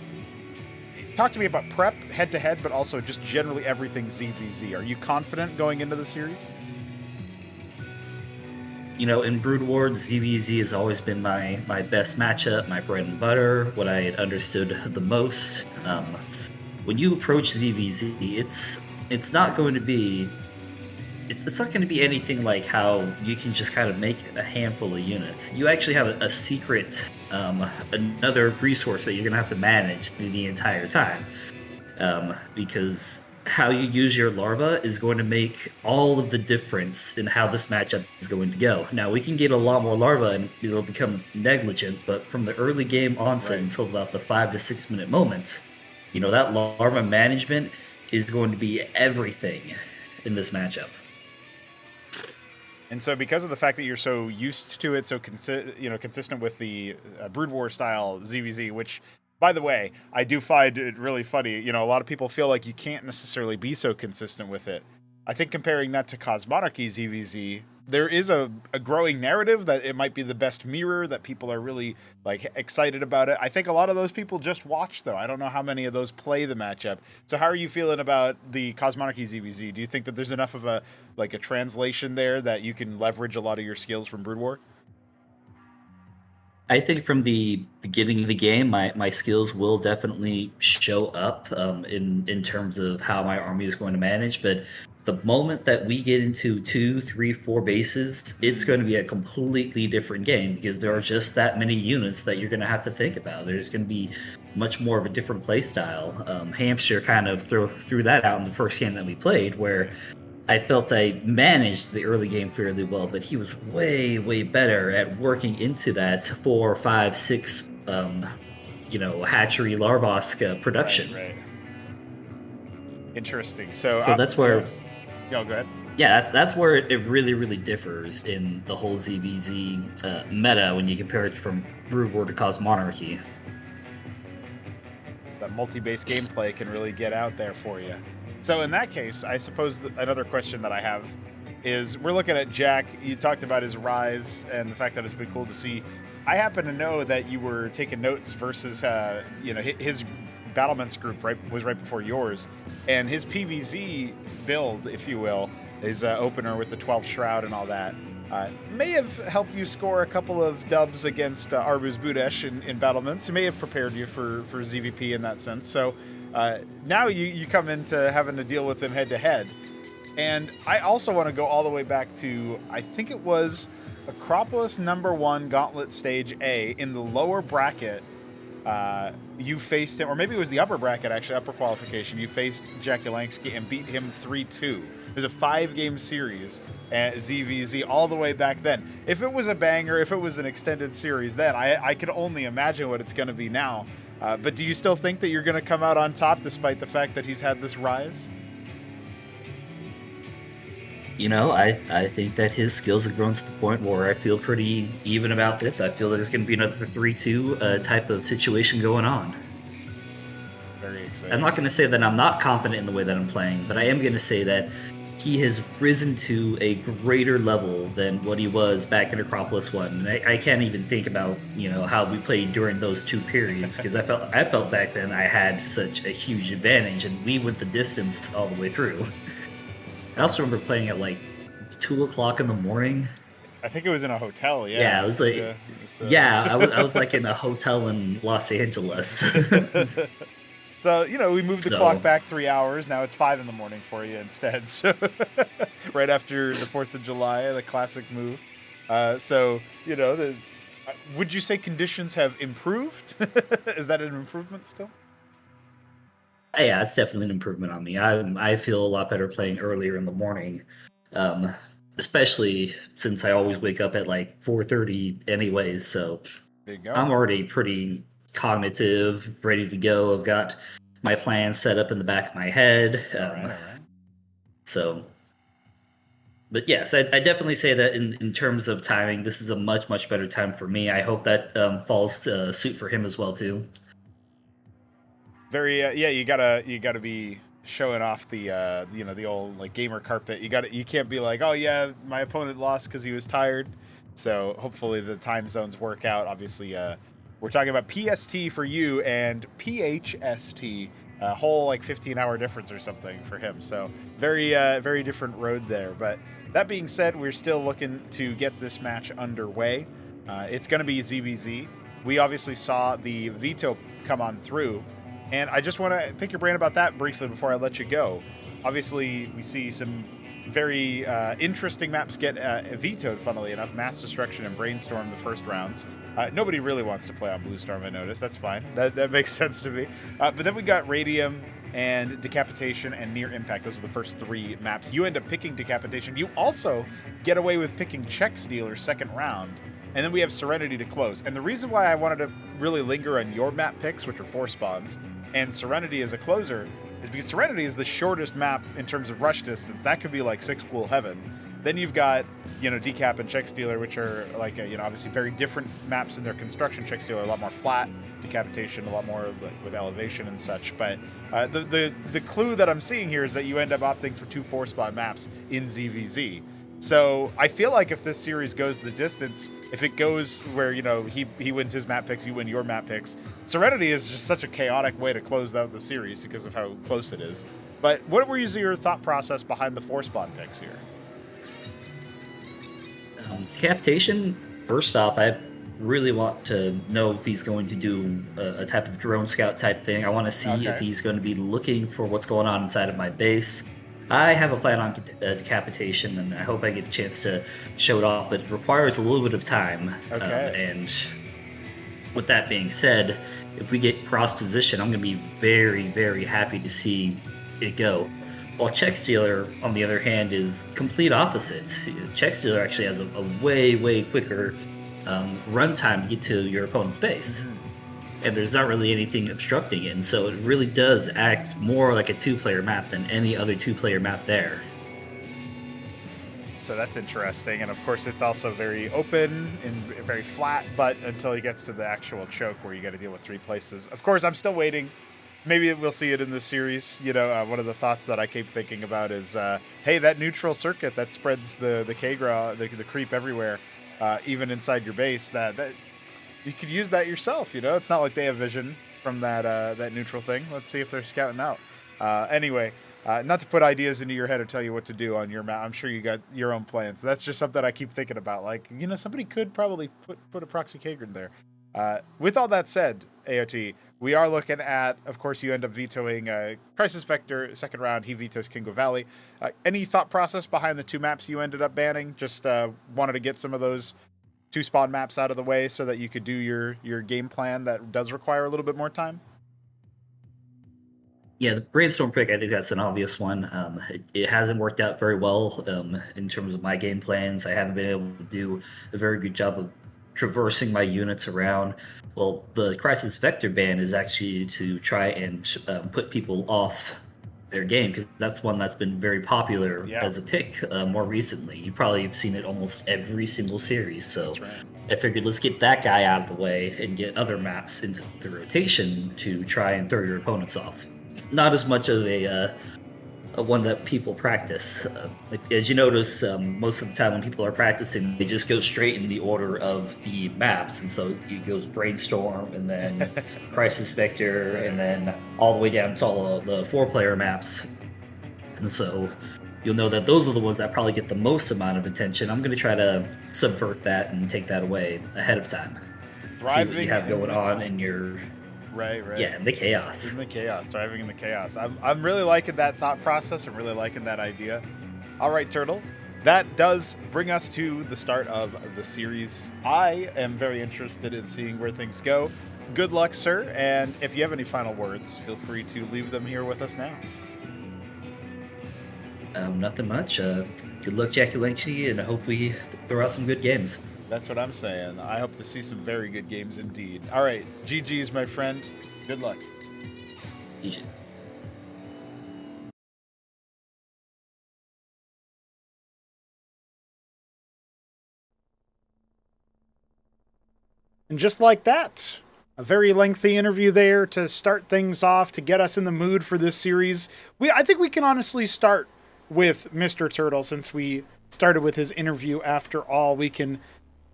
talk to me about prep, head-to-head, but also just generally everything ZVZ. Are you confident going into the series? In Brood Wars, ZVZ has always been my best matchup, my bread and butter, what I had understood the most. When you approach ZVZ, it's not going to be anything like how you can just kind of make a handful of units. You actually have a secret, another resource that you're going to have to manage the entire time, because how you use your larva is going to make all of the difference in how this matchup is going to go. Now, we can get a lot more larva and it'll become negligent, but from the early game onset until about the 5 to 6 minute moment, that larva management is going to be everything in this matchup. And so because of the fact that you're so used to it, so consistent with the Brood War style ZVZ, which, by the way, I do find it really funny. A lot of people feel like you can't necessarily be so consistent with it. I think comparing that to Cosmonarchy ZVZ, there is a growing narrative that it might be the best mirror, that people are really excited about it. I think a lot of those people just watch, though. I don't know how many of those play the matchup. So how are you feeling about the Cosmonarchy ZVZ? Do you think that there's enough of a translation there that you can leverage a lot of your skills from Brood War? I think from the beginning of the game, my skills will definitely show up in terms of how my army is going to manage. But the moment that we get into 2, 3, 4 bases, it's going to be a completely different game because there are just that many units that you're going to have to think about. There's going to be much more of a different play style. Hamster kind of threw that out in the first game that we played, where I felt I managed the early game fairly well, but he was way, way better at working into that 4, 5, 6, hatchery Larvosk production. Right. Interesting. So that's where. Yeah, go ahead. Yeah, that's where it really, really differs in the whole ZVZ meta when you compare it from Brood War to Cosmonarchy. That multi-base gameplay can really get out there for you. So in that case, I suppose another question that I have is, we're looking at Jack. You talked about his rise and the fact that it's been cool to see. I happen to know that you were taking notes versus, his battlements group was right before yours, and his PVZ build, if you will, his opener with the 12th Shroud and all that, may have helped you score a couple of dubs against Arbuz Budesh in battlements. It may have prepared you for ZVP in that sense. So now you come into having to deal with him head to head. And I also want to go all the way back to, I think it was Acropolis #1 Gauntlet Stage A in the lower bracket. You faced him, or maybe it was the upper bracket, actually, upper qualification. You faced jakulangski and beat him 3-2. It was a 5-game series at ZVZ all the way back then. If it was a banger, if it was an extended series then, I could only imagine what it's going to be now. But do you still think that you're going to come out on top despite the fact that he's had this rise? I think that his skills have grown to the point where I feel pretty even about this. I feel that there's going to be another 3-2 type of situation going on. Very exciting. I'm not going to say that I'm not confident in the way that I'm playing, but I am going to say that he has risen to a greater level than what he was back in Acropolis 1. And I can't even think about, how we played during those 2 periods, because I felt back then I had such a huge advantage, and we went the distance all the way through. I also remember playing at 2 o'clock in the morning. I think it was in a hotel, yeah. Yeah, it was like, I was in a hotel in Los Angeles. So, we moved the clock back 3 hours. Now it's 5 in the morning for you instead. So right after the 4th of July, the classic move. Would you say conditions have improved? Is that an improvement still? Yeah, it's definitely an improvement on me. I feel a lot better playing earlier in the morning, especially since I always wake up at 4:30 anyways. So there you go. I'm already pretty cognitive, ready to go. I've got my plan set up in the back of my head. All right. So, but yes, I definitely say that in terms of timing, this is a much, much better time for me. I hope that falls suit for him as well too. Very you gotta be showing off the the old gamer carpet. You can't be like, oh yeah, my opponent lost because he was tired. So hopefully the time zones work out. Obviously, we're talking about PST for you and PHST, a whole 15-hour difference or something for him. So very very different road there. But that being said, we're still looking to get this match underway. It's going to be ZVZ. We obviously saw the veto come on through. And I just want to pick your brain about that briefly before I let you go. Obviously, we see some very interesting maps get vetoed, funnily enough. Mass Destruction and Brainstorm, the first rounds. Nobody really wants to play on Blue Storm, I noticed. That's fine. That makes sense to me. But then we got Radium and Decapitation and Near Impact. Those are the first 3 maps. You end up picking Decapitation. You also get away with picking Czech Stealer second round. And then we have Serenity to close. And the reason why I wanted to really linger on your map picks, which are 4 spawns, and Serenity as a closer, is because Serenity is the shortest map in terms of rush distance. That could be 6 pool heaven. Then you've got, Decap and Czech Stealer, which are obviously very different maps in their construction. Czech Stealer a lot more flat, Decapitation a lot more with elevation and such. But the clue that I'm seeing here is that you end up opting for 2 4-spot maps in ZVZ. So I feel like if this series goes the distance, if it goes where, he wins his map picks, you win your map picks, Serenity is just such a chaotic way to close out the series because of how close it is. But what were your thought process behind the 4-spawn picks here? Decapitation, first off, I really want to know if he's going to do a type of drone scout type thing. I want to see if he's going to be looking for what's going on inside of my base. I have a plan on decapitation, and I hope I get a chance to show it off, but it requires a little bit of time. And with that being said, if we get cross position, I'm going to be very, very happy to see it go. While Czech Stealer, on the other hand, is complete opposite. Czech Stealer actually has a way, way quicker run time to get to your opponent's base. And there's not really anything obstructing it, and so it really does act more like a two-player map than any other two-player map there. So that's interesting, and of course it's also very open and very flat, but until he gets to the actual choke where you got to deal with 3 places. Of course, I'm still waiting. Maybe we'll see it in this series. You know, one of the thoughts that I keep thinking about is, hey, that neutral circuit that spreads the K-Gra, the creep everywhere, even inside your base, that you could use that yourself. You know, it's not like they have vision from that neutral thing. Let's see if they're scouting out. Anyway, not to put ideas into your head or tell you what to do on your map. I'm sure you got your own plans. That's just something I keep thinking about. Like, you know, somebody could probably put a proxy K-Grid there. With all that said, AOT, we are looking at, of course, you end up vetoing Crisis Vector, second round, he vetoes Kingo Valley. Any thought process behind the 2 maps you ended up banning? Just wanted to get some of those 2 spawn maps out of the way so that you could do your game plan that does require a little bit more time? Yeah, the Brainstorm pick, I think that's an obvious one. It hasn't worked out very well in terms of my game plans. I haven't been able to do a very good job of traversing my units around. Well, the Crisis Vector ban is actually to try and put people off their game, because that's one that's been very popular as a pick more recently. You probably have seen it almost every single series. So I figured let's get that guy out of the way and get other maps into the rotation to try and throw your opponents off. Not as much of a one that people practice. As you notice, most of the time when people are practicing, they just go straight in the order of the maps. And so it goes Brainstorm, and then Crisis Vector, and then all the way down to all the 4-player maps. And so you'll know that those are the ones that probably get the most amount of attention. I'm going to try to subvert that and take that away ahead of time. See what you have going on in your... Right. Yeah, in the chaos. In the chaos, thriving in the chaos. I'm really liking that thought process. I'm really liking that idea. All right, Turtle. That does bring us to the start of the series. I am very interested in seeing where things go. Good luck, sir. And if you have any final words, feel free to leave them here with us now. Nothing much. Good luck, jakulangski, and I hope we throw out some good games. That's what I'm saying. I hope to see some very good games indeed. All right, GG's, my friend. Good luck. GG. And just like that, a very lengthy interview there to start things off, to get us in the mood for this series. I think we can honestly start with Mr. Turtle, since we started with his interview after all. We can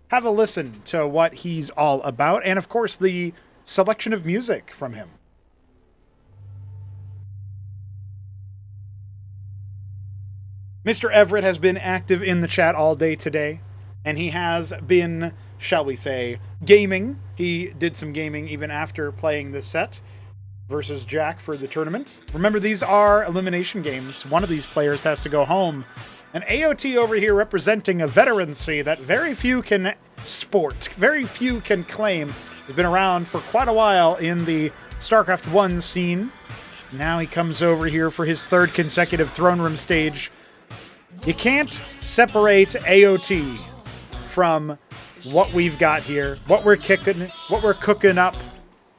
have a listen to what he's all about, and of course the selection of music from him. Mr. Everett has been active in the chat all day today, and he has been, shall we say, gaming. He did some gaming even after playing this set versus Jack for the tournament. Remember, these are elimination games. One of these players has to go home. And AOT over here representing a veterancy that very few can sport, very few can claim. Has been around for quite a while in the Starcraft 1 scene. Now he comes over here for his 3rd consecutive Throneroom Stage. You can't separate AOT from what we've got here, what we're cooking up.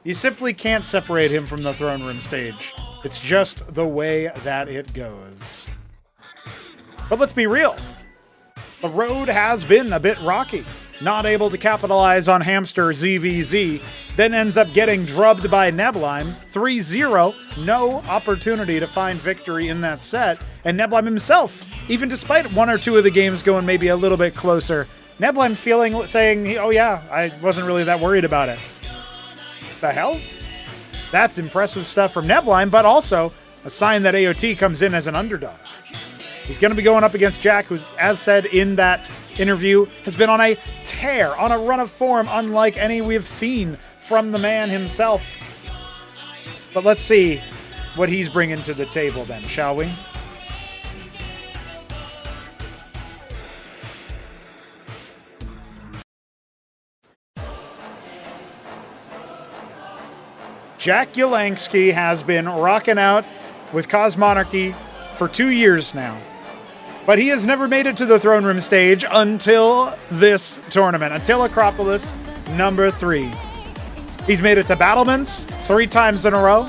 You simply can't separate him from the Throneroom Stage. It's just the way that it goes. But let's be real. The road has been a bit rocky. Not able to capitalize on Hamster ZVZ, then ends up getting drubbed by Neblime 3-0. No opportunity to find victory in that set. And Neblime himself, even despite 1 or 2 of the games going maybe a little bit closer, Neblime saying, oh yeah, I wasn't really that worried about it. The hell? That's impressive stuff from Neblime, but also a sign that AOT comes in as an underdog. He's going to be going up against Jack, who's, as said in that interview, has been on a tear, on a run of form unlike any we've seen from the man himself. But let's see what he's bringing to the table then, shall we? Jakulangski has been rocking out with Cosmonarchy for 2 years now. But he has never made it to the Throneroom Stage until this tournament, until Acropolis number 3. He's made it to battlements 3 times in a row,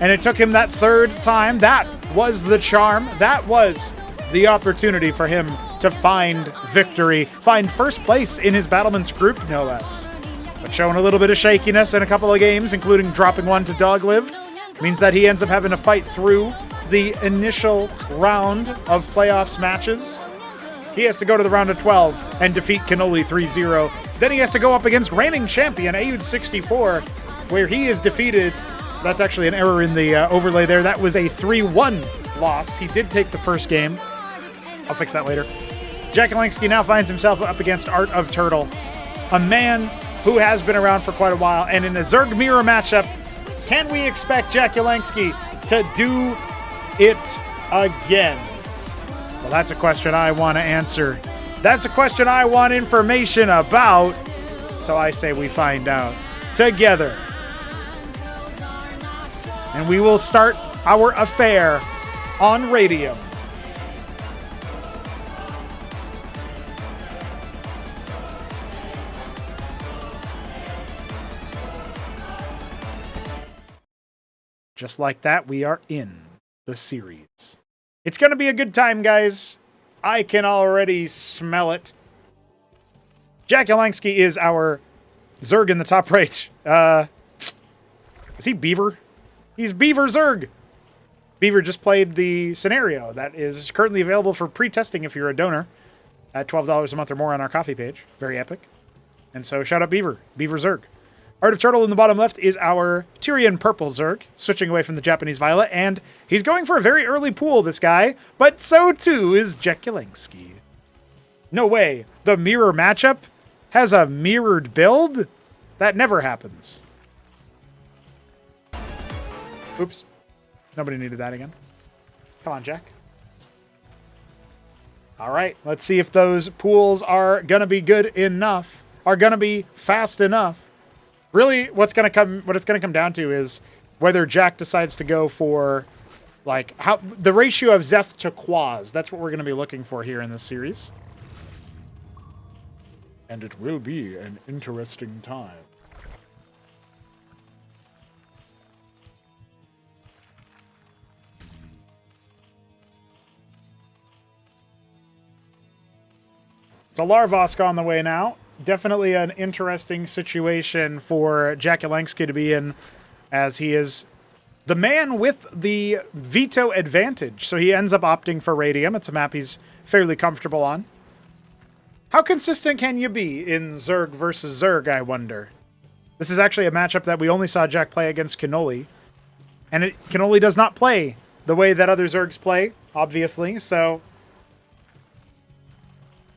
and it took him that 3rd time. That was the charm. That was the opportunity for him to find victory, find first place in his battlements group, no less. But showing a little bit of shakiness in a couple of games, including dropping one to Dog-Lived, means that he ends up having to fight through the initial round of playoffs matches. He has to go to the round of 12 and defeat Kenoli 3-0. Then he has to go up against reigning champion Aud64, where he is defeated. That's actually an error in the overlay there. That was a 3-1 loss. He did take the first game. I'll fix that later. Jakulangski now finds himself up against Art of Turtle, a man who has been around for quite a while. And in a Zerg mirror matchup, can we expect Jakulangski to do it again? Well, that's a question I want to answer. That's a question I want information about. So I say we find out together. And we will start our affair on Radium. Just like that, we are in the series. It's going to be a good time, guys. I can already smell it. Jakulangski is our Zerg in the top right. Is he Beaver? He's Beaver Zerg. Beaver just played the scenario that is currently available for pre-testing if you're a donor at $12 a month or more on our coffee page. Very epic. And so shout out Beaver. Beaver Zerg. Art of Turtle in the bottom left is our Tyrian Purple Zerg, switching away from the Japanese Violet, and he's going for a very early pool, this guy, but so too is Jakulangski. No way. The mirror matchup has a mirrored build? That never happens. Oops. Nobody needed that again. Come on, Jack. All right, let's see if those pools are going to be good enough, are going to be fast enough. Really, what it's going to come down to is whether Jack decides to go for, like, how the ratio of Zeth to Quaz. That's what we're going to be looking for here in this series. And it will be an interesting time. So Larvosk on the way now. Definitely an interesting situation for Jakulangski to be in, as he is the man with the veto advantage. So he ends up opting for Radium. It's a map he's fairly comfortable on. How consistent can you be in Zerg versus Zerg, I wonder? This is actually a matchup that we only saw Jack play against Kenoli. And Kenoli does not play the way that other Zergs play, obviously, so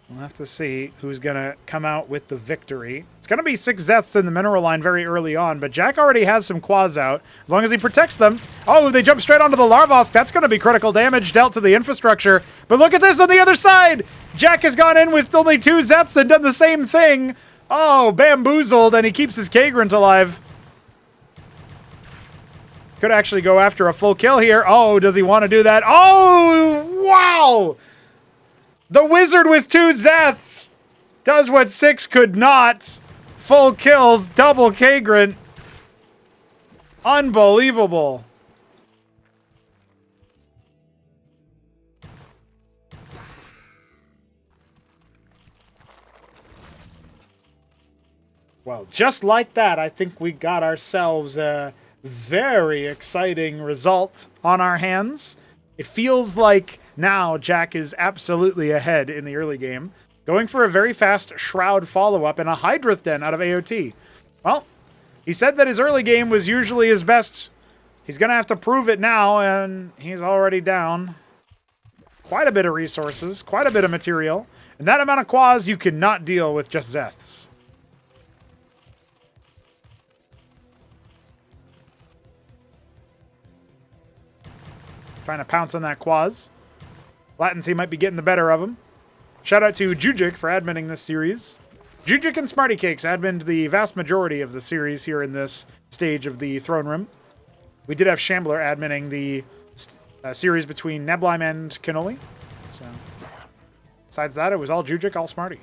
we'll have to see who's going to come out with the victory. It's going to be 6 Zeths in the mineral line very early on, but Jack already has some Quaz out. As long as he protects them. Oh, they jump straight onto the Larvosk. That's going to be critical damage dealt to the infrastructure. But look at this on the other side. Jack has gone in with only 2 Zeths and done the same thing. Oh, bamboozled, and he keeps his Kagrant alive. Could actually go after a full kill here. Oh, does he want to do that? Oh, wow! The wizard with 2 Zeths does what 6 could not. Full kills, double Kagrant. Unbelievable. Well, just like that, I think we got ourselves a very exciting result on our hands. It feels like now Jack is absolutely ahead in the early game, going for a very fast Shroud follow-up and a Hydrith Den out of AOT. Well, he said that his early game was usually his best. He's going to have to prove it now, and he's already down. quite a bit of resources, quite a bit of material, and that amount of quas you cannot deal with just Zeths. Trying to pounce on that quas. Latency might be getting the better of him. Shout out to Jujic for adminning this series. Jujic and Smarty Cakes adminned the vast majority of the series here in this stage of the Throne Room. We did have Shambler adminning the series between Neblime and Kenoli. So, besides that, it was all Jujic, all Smarty.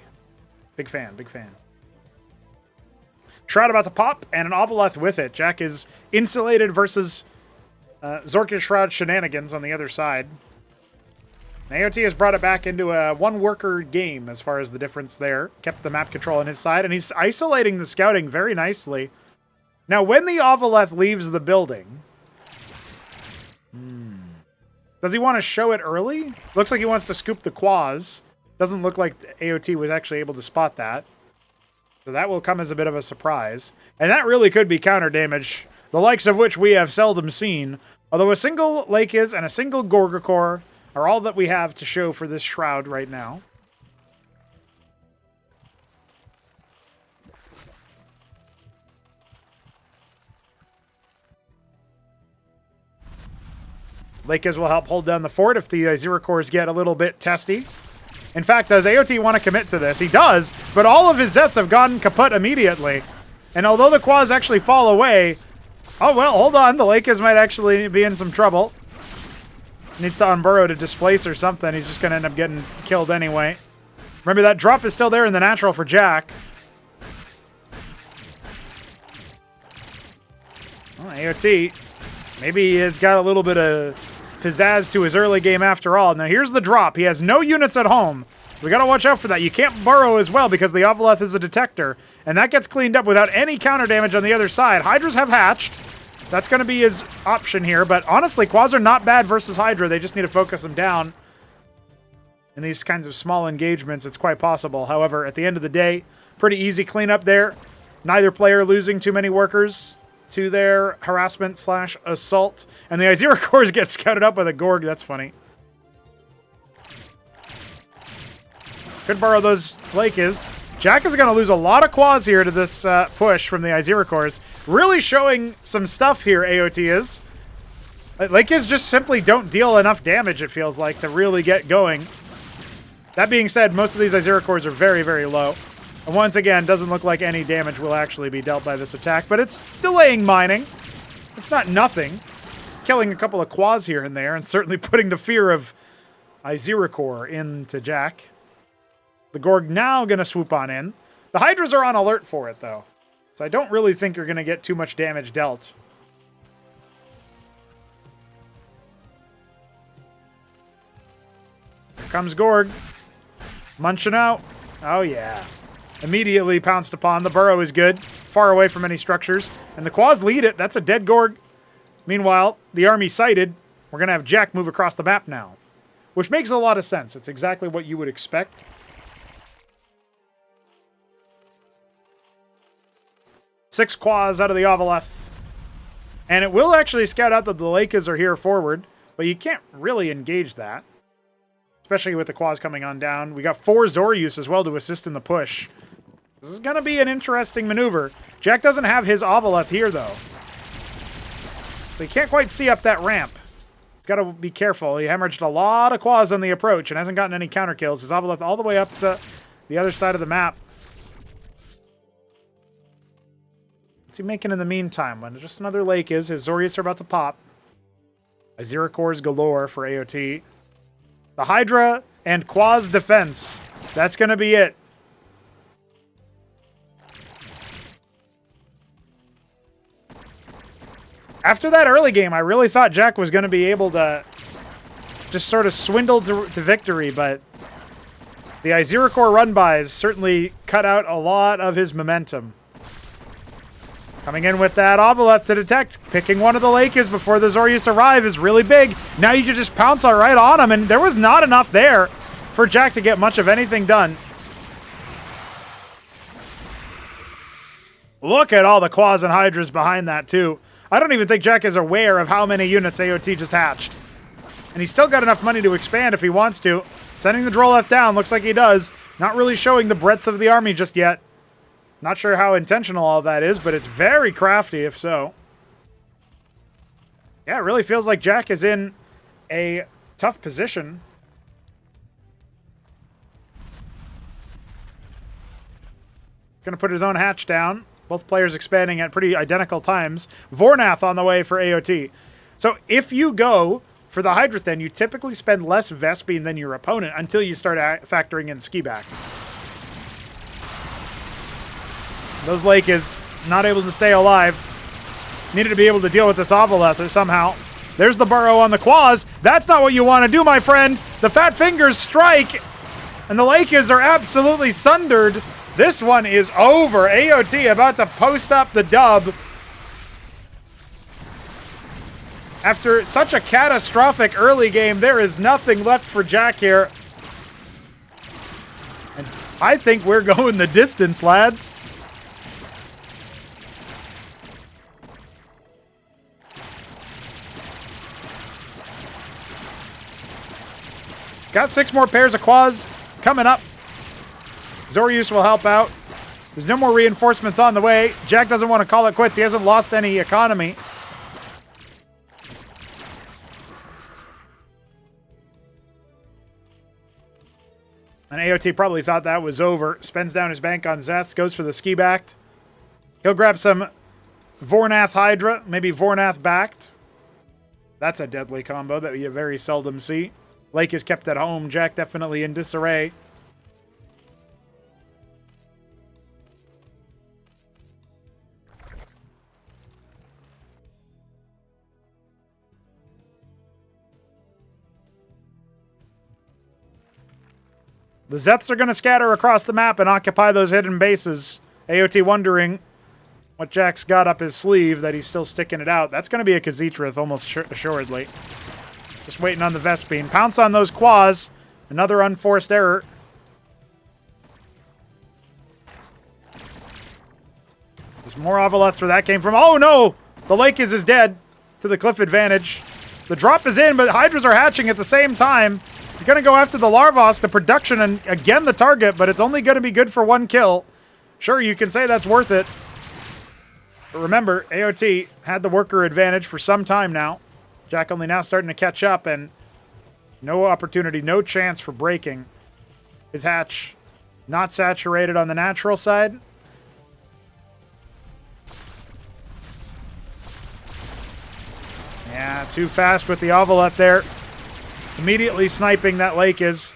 Big fan, big fan. Shroud about to pop, and an Ovaleth with it. Jack is insulated versus Zorki's Shroud shenanigans on the other side. And AOT has brought it back into a one-worker game as far as the difference there. Kept the map control on his side, and he's isolating the scouting very nicely. Now, when the Ovaleth leaves the building... does he want to show it early? Looks like he wants to scoop the quas. Doesn't look like AOT was actually able to spot that. So that will come as a bit of a surprise. And that really could be counter damage, the likes of which we have seldom seen. Although a single Lakis and a single Gorgakor are all that we have to show for this Shroud right now. Lakis will help hold down the fort if the Zeracors get a little bit testy. In fact, does AOT want to commit to this? He does, but all of his Zets have gone kaput immediately. And although the quas actually fall away... oh, well, hold on. The Lakis might actually be in some trouble. Needs to unburrow to displace or something. He's just going to end up getting killed anyway. Remember, that drop is still there in the natural for Jack. Well, AOT, maybe he has got a little bit of pizzazz to his early game after all. Now, here's the drop. He has no units at home. We got to watch out for that. You can't burrow as well because the Ovaleth is a detector, and that gets cleaned up without any counter damage on the other side. Hydras have hatched. That's going to be his option here, but honestly, quads are not bad versus Hydra. They just need to focus them down. In these kinds of small engagements, it's quite possible. However, at the end of the day, pretty easy cleanup there. Neither player losing too many workers to their harassment / assault. And the Iziracors get scouted up with a Gorg. That's funny. Could borrow those Lakis. Jack is going to lose a lot of quas here to this push from the Iziracors. Really showing some stuff here, AOT is. Lakis just simply don't deal enough damage, it feels like, to really get going. That being said, most of these Iziracors are very, very low. And once again, doesn't look like any damage will actually be dealt by this attack, but it's delaying mining. It's not nothing. Killing a couple of quas here and there, and certainly putting the fear of Iziracor into Jack. The Gorg now going to swoop on in. The Hydras are on alert for it, though. So I don't really think you're going to get too much damage dealt. Here comes Gorg. Munching out. Oh, yeah. Immediately pounced upon. The burrow is good. Far away from any structures. And the quas lead it. That's a dead Gorg. Meanwhile, the army sighted. We're going to have Jack move across the map now. Which makes a lot of sense. It's exactly what you would expect. Six quas out of the Ovaleth. And it will actually scout out that the Lakis are here forward, but you can't really engage that. Especially with the quas coming on down. We got 4 Zoryus as well to assist in the push. This is going to be an interesting maneuver. Jack doesn't have his Ovaleth here, though. So he can't quite see up that ramp. He's got to be careful. He hemorrhaged a lot of quas on the approach and hasn't gotten any counter kills. His Ovaleth all the way up to the other side of the map. What's he making in the meantime? When just another lake is. His Zoryus are about to pop. Iziracors galore for AOT. The Hydra and quas defense. That's going to be it. After that early game, I really thought Jack was going to be able to just sort of swindle to victory, but the Iziracor run-bys certainly cut out a lot of his momentum. Coming in with that Ovaleth to detect. Picking one of the Lakis before the Zoryus arrive is really big. Now you can just pounce right on him, and there was not enough there for Jack to get much of anything done. Look at all the quas and hydras behind that, too. I don't even think Jack is aware of how many units AOT just hatched. And he's still got enough money to expand if he wants to. Sending the Droleth down, looks like he does. Not really showing the breadth of the army just yet. Not sure how intentional all that is, but it's very crafty if so. Yeah, it really feels like Jack is in a tough position. Going to put his own hatch down. Both players expanding at pretty identical times. Vornath on the way for AOT. So if you go for the Hydra, then you typically spend less Vespene than your opponent until you start factoring in ski back. Those Lake is not able to stay alive. Needed to be able to deal with this Ovaleth somehow. There's the burrow on the Quaz. That's not what you want to do, my friend. The fat fingers strike, and the Lakers are absolutely sundered. This one is over. AOT about to post up the dub. After such a catastrophic early game, there is nothing left for Jack here. And I think we're going the distance, lads. Got 6 more pairs of Quaz coming up. Zorius will help out. There's no more reinforcements on the way. Jack doesn't want to call it quits. He hasn't lost any economy. And AOT probably thought that was over. Spends down his bank on Zeths. Goes for the ski backed. He'll grab some Vornath Hydra. Maybe Vornath backed. That's a deadly combo that you very seldom see. Lake is kept at home. Jack definitely in disarray. The Zeths are going to scatter across the map and occupy those hidden bases. AOT wondering what Jack's got up his sleeve that he's still sticking it out. That's going to be a Khaz'trith almost assuredly. Just waiting on the Vespene. Pounce on those Quaz. Another unforced error. There's more Ovaleths where that came from. Oh no! The Lake is dead to the cliff advantage. The drop is in, but Hydras are hatching at the same time. You're going to go after the Larvos, the production, and again the target, but it's only going to be good for 1 kill. Sure, you can say that's worth it. But remember, AOT had the worker advantage for some time now. Jack only now starting to catch up, and no opportunity, no chance for breaking. His hatch not saturated on the natural side. Yeah, too fast with the Ovaleth there. Immediately sniping that Lake is.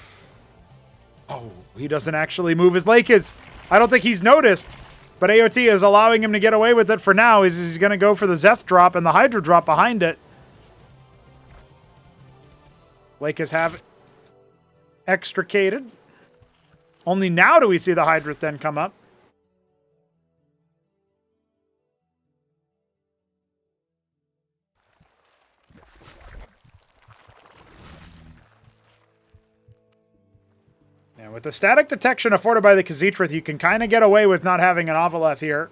Oh, he doesn't actually move his Lake is. I don't think he's noticed, but AOT is allowing him to get away with it for now. He's going to go for the Zeth drop and the Hydra drop behind it. Lake is have extricated. Only now do we see the Hydra then come up. And with the static detection afforded by the Khaz'trith, you can kind of get away with not having an Ovaleth here.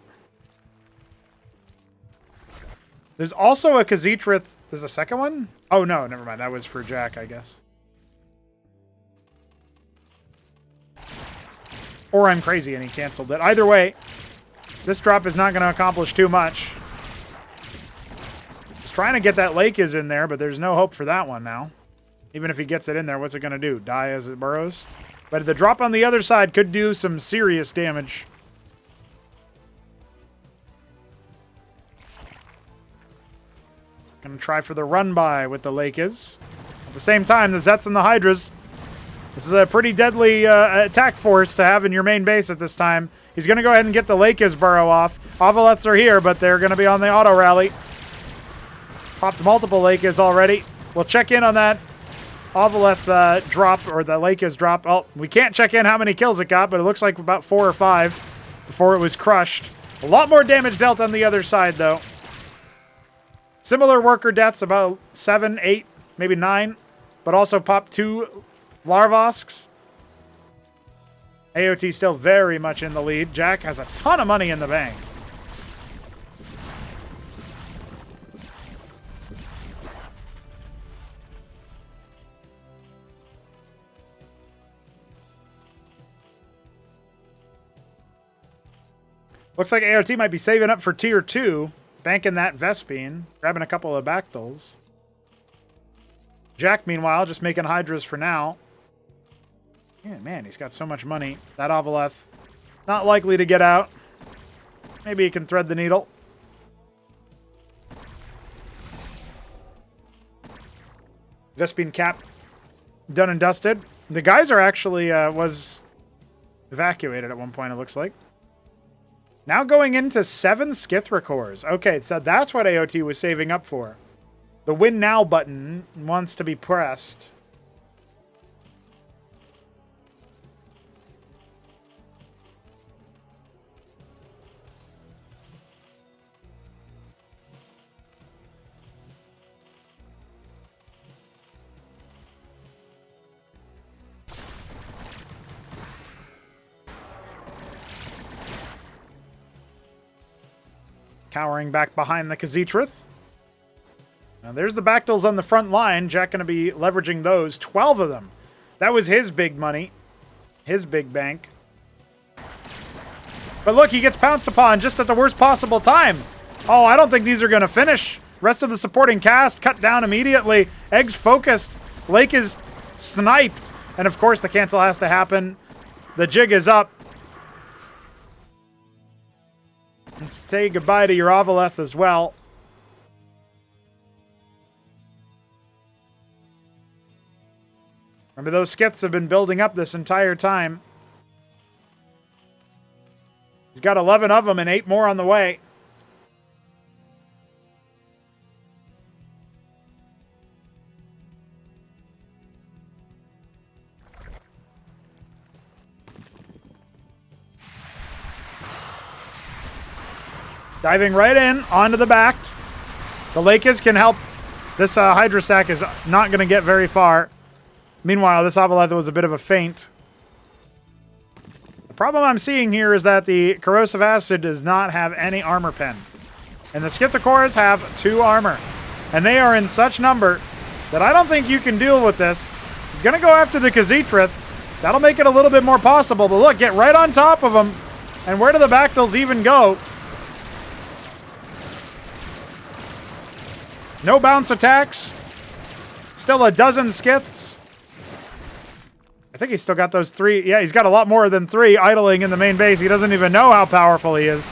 There's also a Khaz'trith. There's a second one? Oh, no, never mind. That was for Jack, I guess. Or I'm crazy and he canceled it. Either way, this drop is not going to accomplish too much. He's trying to get that Lake is in there, but there's no hope for that one now. Even if he gets it in there, what's it going to do? Die as it burrows? But the drop on the other side could do some serious damage. Going to try for the run-by with the Lake is. At the same time, the Zets and the Hydras. This is a pretty deadly attack force to have in your main base at this time. He's going to go ahead and get the Lake is burrow off. Ovaleths are here, but they're going to be on the auto rally. Popped multiple Lake is already. We'll check in on that Ovaleth drop, or the Lake is drop. Oh, we can't check in how many kills it got, but it looks like about 4 or 5 before it was crushed. A lot more damage dealt on the other side, though. Similar worker deaths, about 7, 8, maybe 9, but also popped 2 Larvosks. AOT still very much in the lead. Jack has a ton of money in the bank. Looks like AOT might be saving up for tier 2, banking that Vespine, grabbing a couple of Bactyls. Jack, meanwhile, just making Hydras for now. Yeah, man, he's got so much money. That Ovaleth, not likely to get out. Maybe he can thread the needle. Vespine cap done and dusted. The geyser actually was evacuated at one point, it looks like. Now going into 7 Skithra cores. Okay, so that's what AOT was saving up for. The win now button wants to be pressed. Cowering back behind the Khaz'trith. Now there's the Bactyls on the front line. Jack going to be leveraging those. 12 of them. That was his big money. His big bank. But look, he gets pounced upon just at the worst possible time. Oh, I don't think these are going to finish. Rest of the supporting cast cut down immediately. Egg's focused. Lake is sniped. And of course the cancel has to happen. The jig is up. Let's say goodbye to your Ovaleth as well. Remember, those skits have been building up this entire time. He's got 11 of them and 8 more on the way. Diving right in, onto the back. The Lakers can help. This Hydra Sack is not going to get very far. Meanwhile, this Ovaleth was a bit of a feint. The problem I'm seeing here is that the Corrosive Acid does not have any armor pen. And the Scythicores have 2 armor. And they are in such number that I don't think you can deal with this. He's going to go after the Khaz'trith. That'll make it a little bit more possible. But look, get right on top of him. And where do the Bactyls even go? No bounce attacks. Still a dozen skiths. I think he's still got those 3. Yeah, he's got a lot more than 3 idling in the main base. He doesn't even know how powerful he is.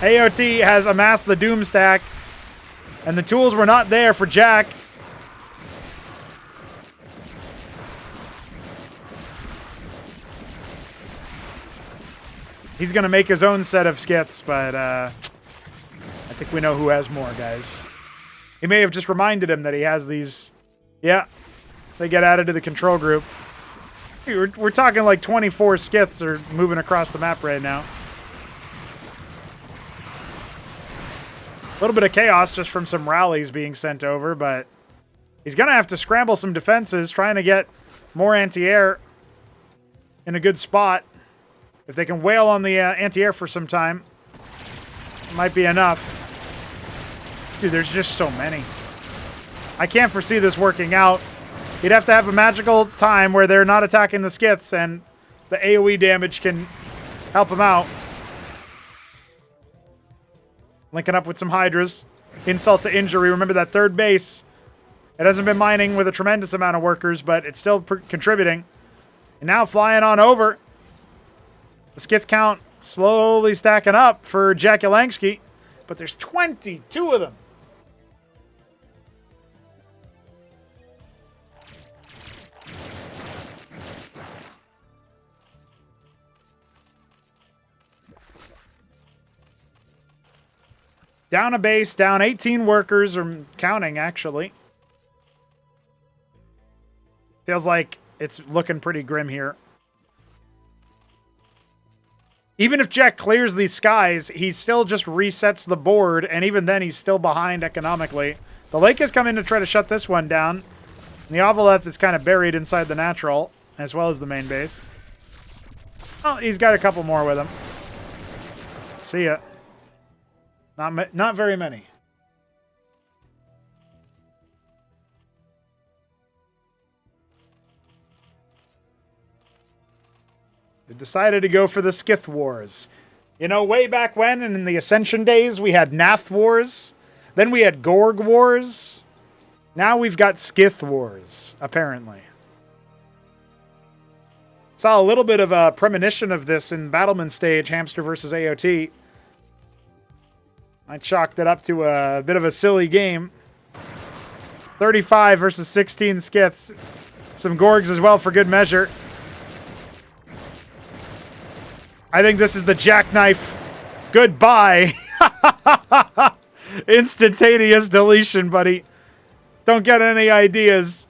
AOT has amassed the Doom stack. And the tools were not there for Jack. He's going to make his own set of skiths, but I think we know who has more, guys. He may have just reminded him that he has these. Yeah, they get added to the control group. We're talking like 24 skiths are moving across the map right now. A little bit of chaos just from some rallies being sent over, but he's going to have to scramble some defenses, trying to get more anti-air in a good spot. If they can wail on the anti-air for some time, it might be enough. Dude, there's just so many. I can't foresee this working out. He'd have to have a magical time where they're not attacking the skiths and the AoE damage can help him out. Linking up with some Hydras. Insult to injury. Remember that third base. It hasn't been mining with a tremendous amount of workers, but it's still contributing. And now flying on over. The skith count slowly stacking up for jakulangski. But there's 22 of them. Down a base, down 18 workers, or counting, actually. Feels like it's looking pretty grim here. Even if Jack clears these skies, he still just resets the board, and even then he's still behind economically. The lake has come in to try to shut this one down. And the Ovaleth is kind of buried inside the natural, as well as the main base. Oh, he's got a couple more with him. See ya. Not very many. They decided to go for the Skith Wars. You know, way back when, and in the Ascension days, we had Nath Wars. Then we had Gorg Wars. Now we've got Skith Wars, apparently. Saw a little bit of a premonition of this in Battleman Stage, Hamster versus AOT. I chalked it up to a bit of a silly game. 35 versus 16 Skiths. Some Gorgs as well for good measure. I think this is the jackknife. Goodbye. Instantaneous deletion, buddy. Don't get any ideas.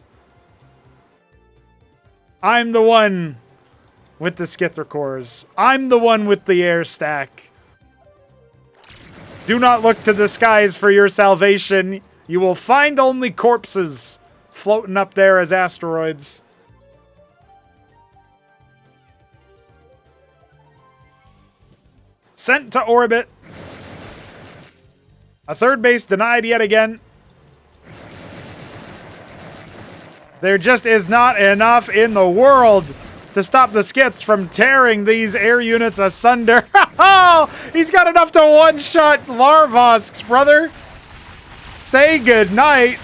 I'm the one with the Skithra cores. I'm the one with the air stack. Do not look to the skies for your salvation. You will find only corpses floating up there as asteroids. Sent to orbit. A third base denied yet again. There just is not enough in the world to stop the Skiths from tearing these air units asunder. Oh, he's got enough to one-shot Larvosks, brother. Say goodnight.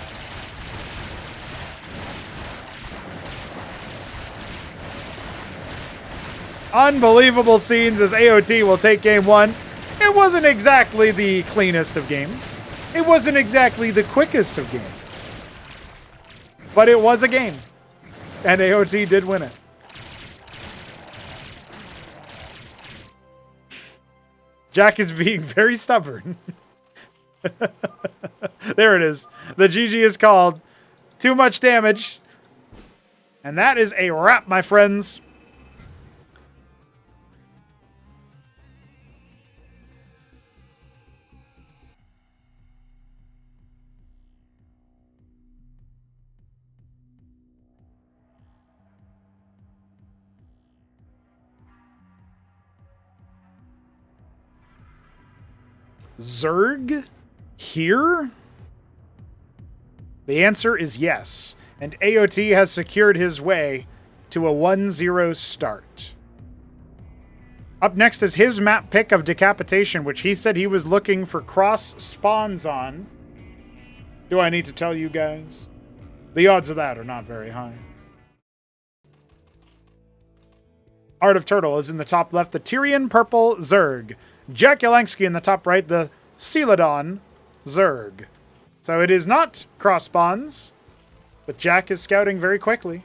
Unbelievable scenes as AOT will take game one. It wasn't exactly the cleanest of games. It wasn't exactly the quickest of games. But it was a game. And AOT did win it. Jack is being very stubborn. There it is. The GG is called. Too much damage. And that is a wrap, my friends. Zerg? Here? The answer is yes. And AOT has secured his way to a 1-0 start. Up next is his map pick of Decapitation, which he said he was looking for cross spawns on. Do I need to tell you guys? The odds of that are not very high. Art of Turtle is in the top left, the Tyrian Purple Zerg. Jakulangski in the top right, the Celadon Zerg. So it is not cross spawns, but Jack is scouting very quickly.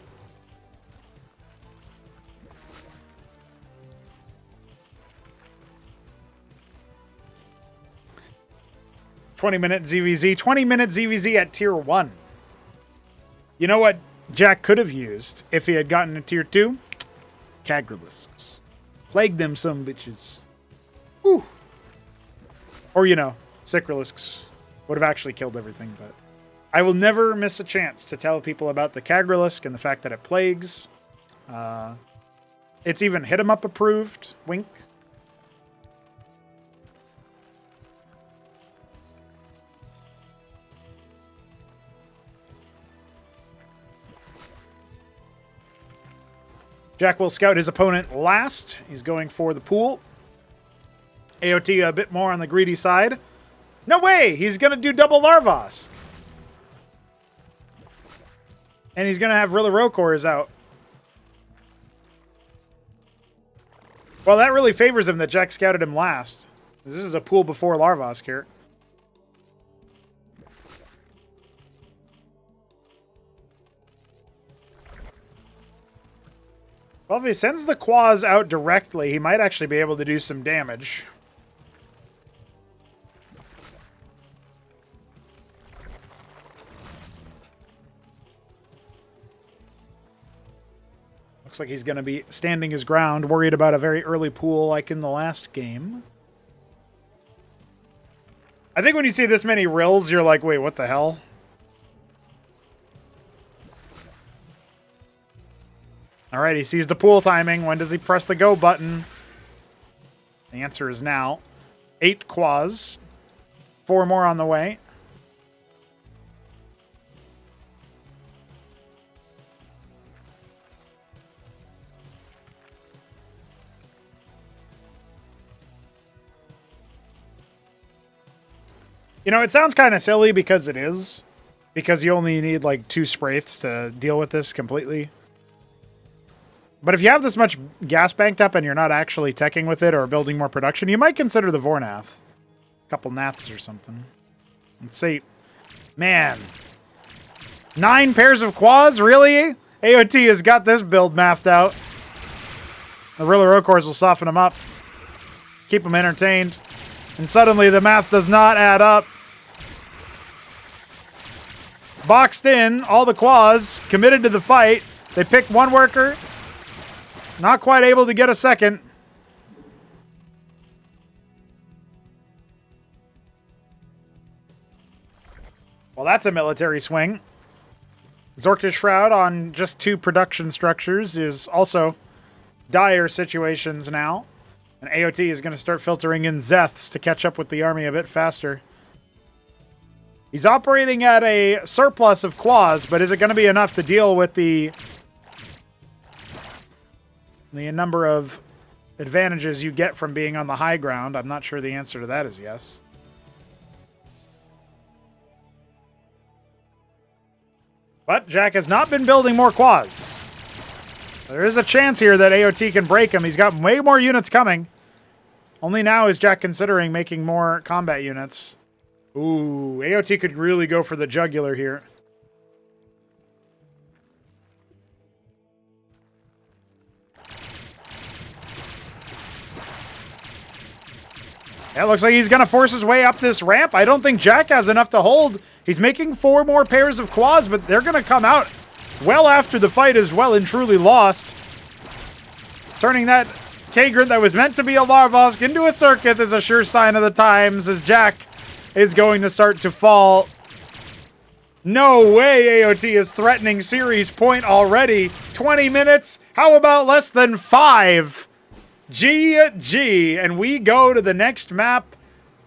$20-minute ZVZ. 20-minute ZVZ at tier 1. You know what Jack could have used if he had gotten to tier 2? Cagralisks. Plague them some bitches. Whew. Or, you know, Cycralisks would have actually killed everything, but I will never miss a chance to tell people about the Cagralisk and the fact that it plagues. It's even HitEmUp approved. Wink. Jack will scout his opponent last. He's going for the pool. AOT a bit more on the greedy side. No way! He's going to do double Larvos. And he's going to have really Rokors out. Well, that really favors him that Jack scouted him last. This is a pool before Larvos here. Well, if he sends the Quaz out directly, he might actually be able to do some damage. Looks like he's going to be standing his ground, worried about a very early pool like in the last game. I think when you see this many rills, you're like, wait, what the hell? All right, he sees the pool timing. When does he press the go button? The answer is now. 8 Quaz. 4 more on the way. You know, it sounds kind of silly because it is. Because you only need like 2 Spraiths to deal with this completely. But if you have this much gas banked up and you're not actually teching with it or building more production, you might consider the Vornath. A couple Naths or something. Let's see. Man. 9 pairs of quads? Really? AOT has got this build mathed out. The Rilla Rokors will soften them up. Keep them entertained. And suddenly the math does not add up. Boxed in, all the quads, committed to the fight. They pick one worker. Not quite able to get a second. Well, that's a military swing. Zorka's Shroud on just 2 production structures is also dire situations now. And AOT is going to start filtering in Zeths to catch up with the army a bit faster. He's operating at a surplus of quads, but is it going to be enough to deal with the number of advantages you get from being on the high ground? I'm not sure the answer to that is yes. But Jack has not been building more quads. There is a chance here that AOT can break him. He's got way more units coming. Only now is Jack considering making more combat units. Ooh, AOT could really go for the jugular here. Yeah, looks like he's going to force his way up this ramp. I don't think Jack has enough to hold. He's making 4 more pairs of quads, but they're going to come out well after the fight is well and truly lost. Turning that Kagrant that was meant to be a Larvosk into a Circuit is a sure sign of the times as Jack is going to start to fall. No way AOT is threatening series point already. 20 minutes? How about less than 5? GG. And we go to the next map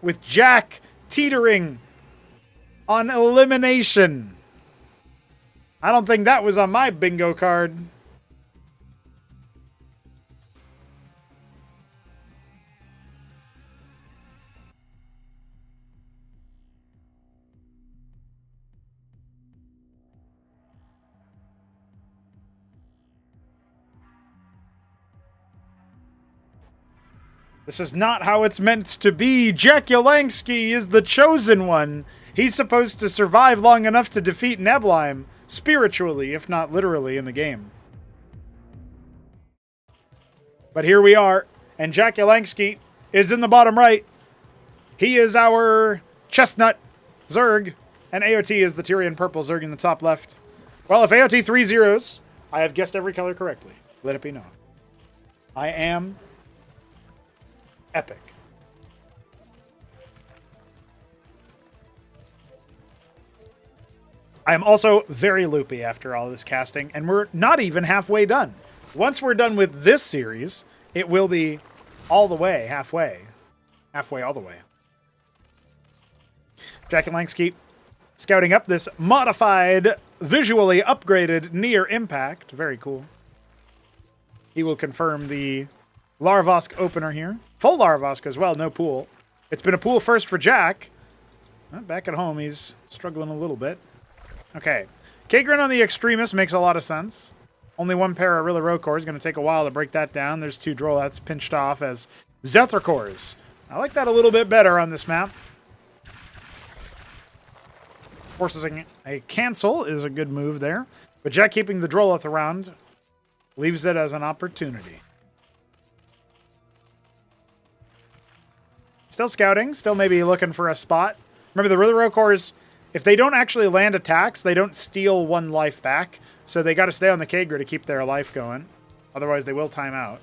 with Jack teetering on elimination. I don't think that was on my bingo card. This is not how it's meant to be. Jakulangski is the chosen one. He's supposed to survive long enough to defeat Neblime, spiritually, if not literally, in the game. But here we are, and Jakulangski is in the bottom right. He is our chestnut Zerg, and AOT is the Tyrian purple Zerg in the top left. Well, if AOT 3 zeros, I have guessed every color correctly. Let it be known. I am epic. I am also very loopy after all this casting, and we're not even halfway done. Once we're done with this series, it will be all the way, halfway. Halfway all the way. Jakulangski scouting up this modified, visually upgraded near impact. Very cool. He will confirm the Larvosk opener here. Full Larvosk as well, no pool. It's been a pool first for Jack. Back at home, he's struggling a little bit. Okay. Kagrin on the Extremist makes a lot of sense. Only 1 pair of Rilla Rokor is going to take a while to break that down. There's 2 Drolats pinched off as Zethrakors. I like that a little bit better on this map. Forcing a cancel is a good move there. But Jack keeping the Drolath around leaves it as an opportunity. Still scouting, still maybe looking for a spot. Remember, the Rilla Rokors, if they don't actually land attacks, they don't steal 1 life back. So they got to stay on the Kagra to keep their life going. Otherwise, they will time out.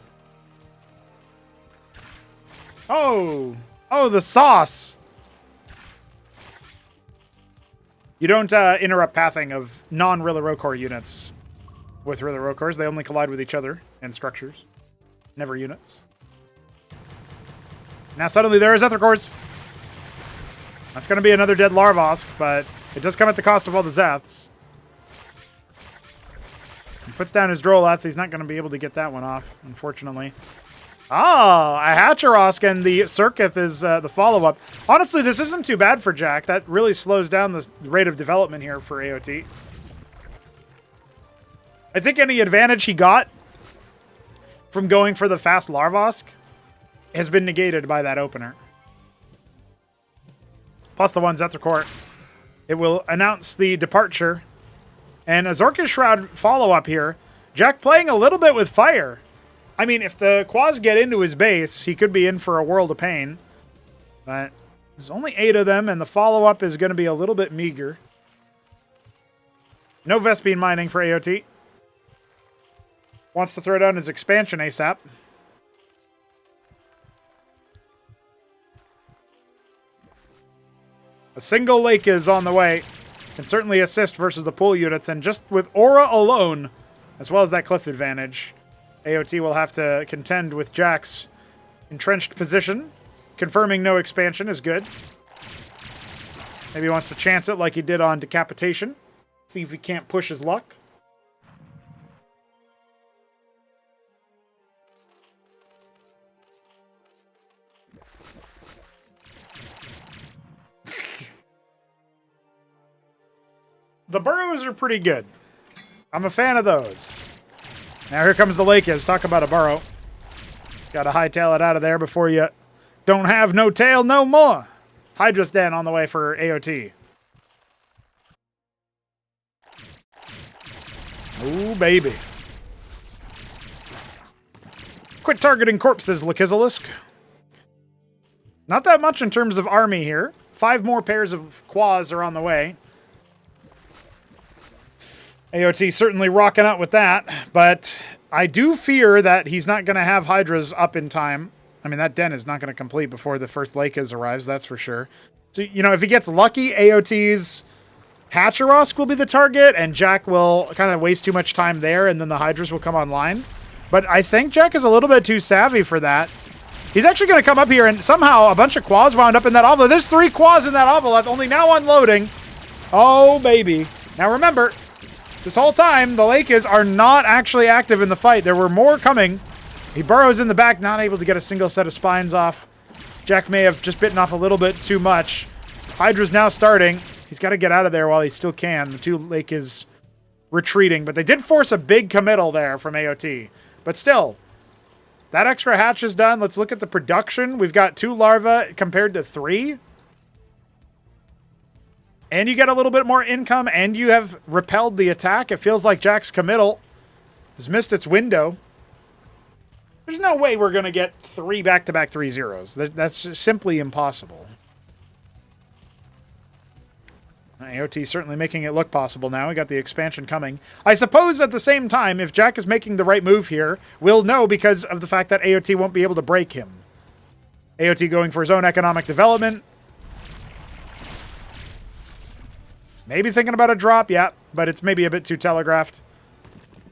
Oh! Oh, the sauce! You don't interrupt pathing of non-Rilla Rokor units with Rilla Rokors. They only collide with each other and structures. Never units. Now suddenly there are Zethrakors. That's going to be another dead Larvosk, but it does come at the cost of all the Zeths. He puts down his Drolath. He's not going to be able to get that one off, unfortunately. Ah, a Hatcherosk and the Circuith is the follow-up. Honestly, this isn't too bad for Jack. That really slows down the rate of development here for AOT. I think any advantage he got from going for the fast Larvosk has been negated by that opener. Plus the ones at the court. It will announce the departure. And a Zorkish Shroud follow-up here. Jack playing a little bit with fire. I mean, if the Quas get into his base, he could be in for a world of pain. But there's only 8 of them, and the follow-up is going to be a little bit meager. No Vespene mining for AOT. Wants to throw down his expansion ASAP. A single lake is on the way. Can certainly assist versus the pool units, and just with Aura alone, as well as that cliff advantage, AOT will have to contend with Jack's entrenched position. Confirming no expansion is good. Maybe he wants to chance it like he did on Decapitation. See if he can't push his luck. The burrows are pretty good. I'm a fan of those. Now here comes the lake is. Talk about a burrow. Gotta hightail it out of there before you don't have no tail no more. Hydra's Den on the way for AOT. Ooh, baby. Quit targeting corpses, Lakizalisk. Not that much in terms of army here. 5 more pairs of Quas are on the way. AOT certainly rocking out with that, but I do fear that he's not going to have Hydras up in time. I mean, that den is not going to complete before the first Lakers arrives, that's for sure. So, you know, if he gets lucky, AOT's Hatcherosk will be the target, and Jack will kind of waste too much time there, and then the Hydras will come online. But I think Jack is a little bit too savvy for that. He's actually going to come up here, and somehow a bunch of Quas wound up in that Ovalith. There's 3 Quas in that Ovalith, only now unloading. Oh, baby. Now remember, this whole time, the Lakers are not actually active in the fight. There were more coming. He burrows in the back, not able to get a single set of spines off. Jack may have just bitten off a little bit too much. Hydra's now starting. He's got to get out of there while he still can. The 2 Lakers retreating, but they did force a big committal there from AOT. But still, that extra hatch is done. Let's look at the production. We've got 2 larvae compared to 3. And you get a little bit more income, and you have repelled the attack. It feels like Jack's committal has missed its window. There's no way we're going to get 3 back-to-back 3-0s. That's simply impossible. AOT certainly making it look possible now. We got the expansion coming. I suppose at the same time, if Jack is making the right move here, we'll know because of the fact that AOT won't be able to break him. AOT going for his own economic development. Maybe thinking about a drop, yeah, but it's maybe a bit too telegraphed.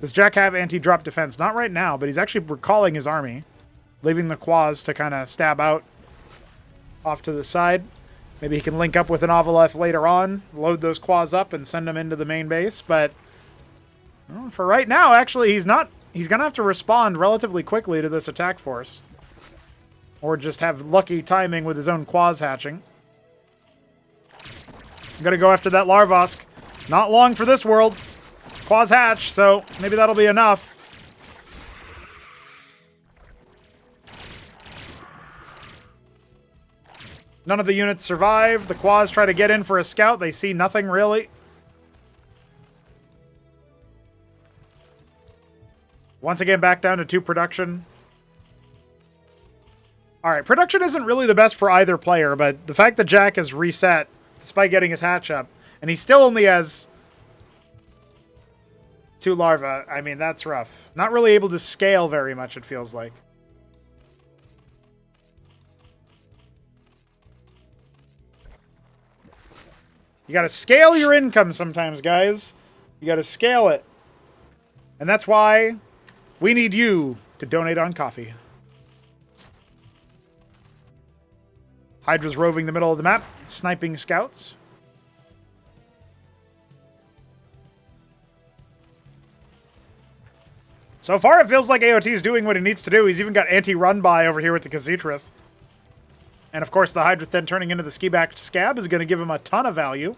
Does Jack have anti-drop defense? Not right now, but he's actually recalling his army, leaving the Quas to kind of stab out off to the side. Maybe he can link up with an Ovalith later on, load those Quas up, and send them into the main base. But well, for right now, actually, he's not. He's going to have to respond relatively quickly to this attack force. Or just have lucky timing with his own Quas hatching. I'm going to go after that Larvosk. Not long for this world. Quas hatch, so maybe that'll be enough. None of the units survive. The Quas try to get in for a scout. They see nothing, really. Once again, back down to 2 production. Alright, production isn't really the best for either player, but the fact that Jack has reset, despite getting his hatch up, and he still only has 2 larvae, I mean, that's rough. Not really able to scale very much, it feels like. You gotta scale your income sometimes, guys. You gotta scale it. And that's why we need you to donate on coffee. Hydra's roving the middle of the map, sniping scouts. So far, it feels like AOT is doing what he needs to do. He's even got anti-run by over here with the Khaz'it. And of course, the Hydrith then turning into the ski-backed Scab is going to give him a ton of value.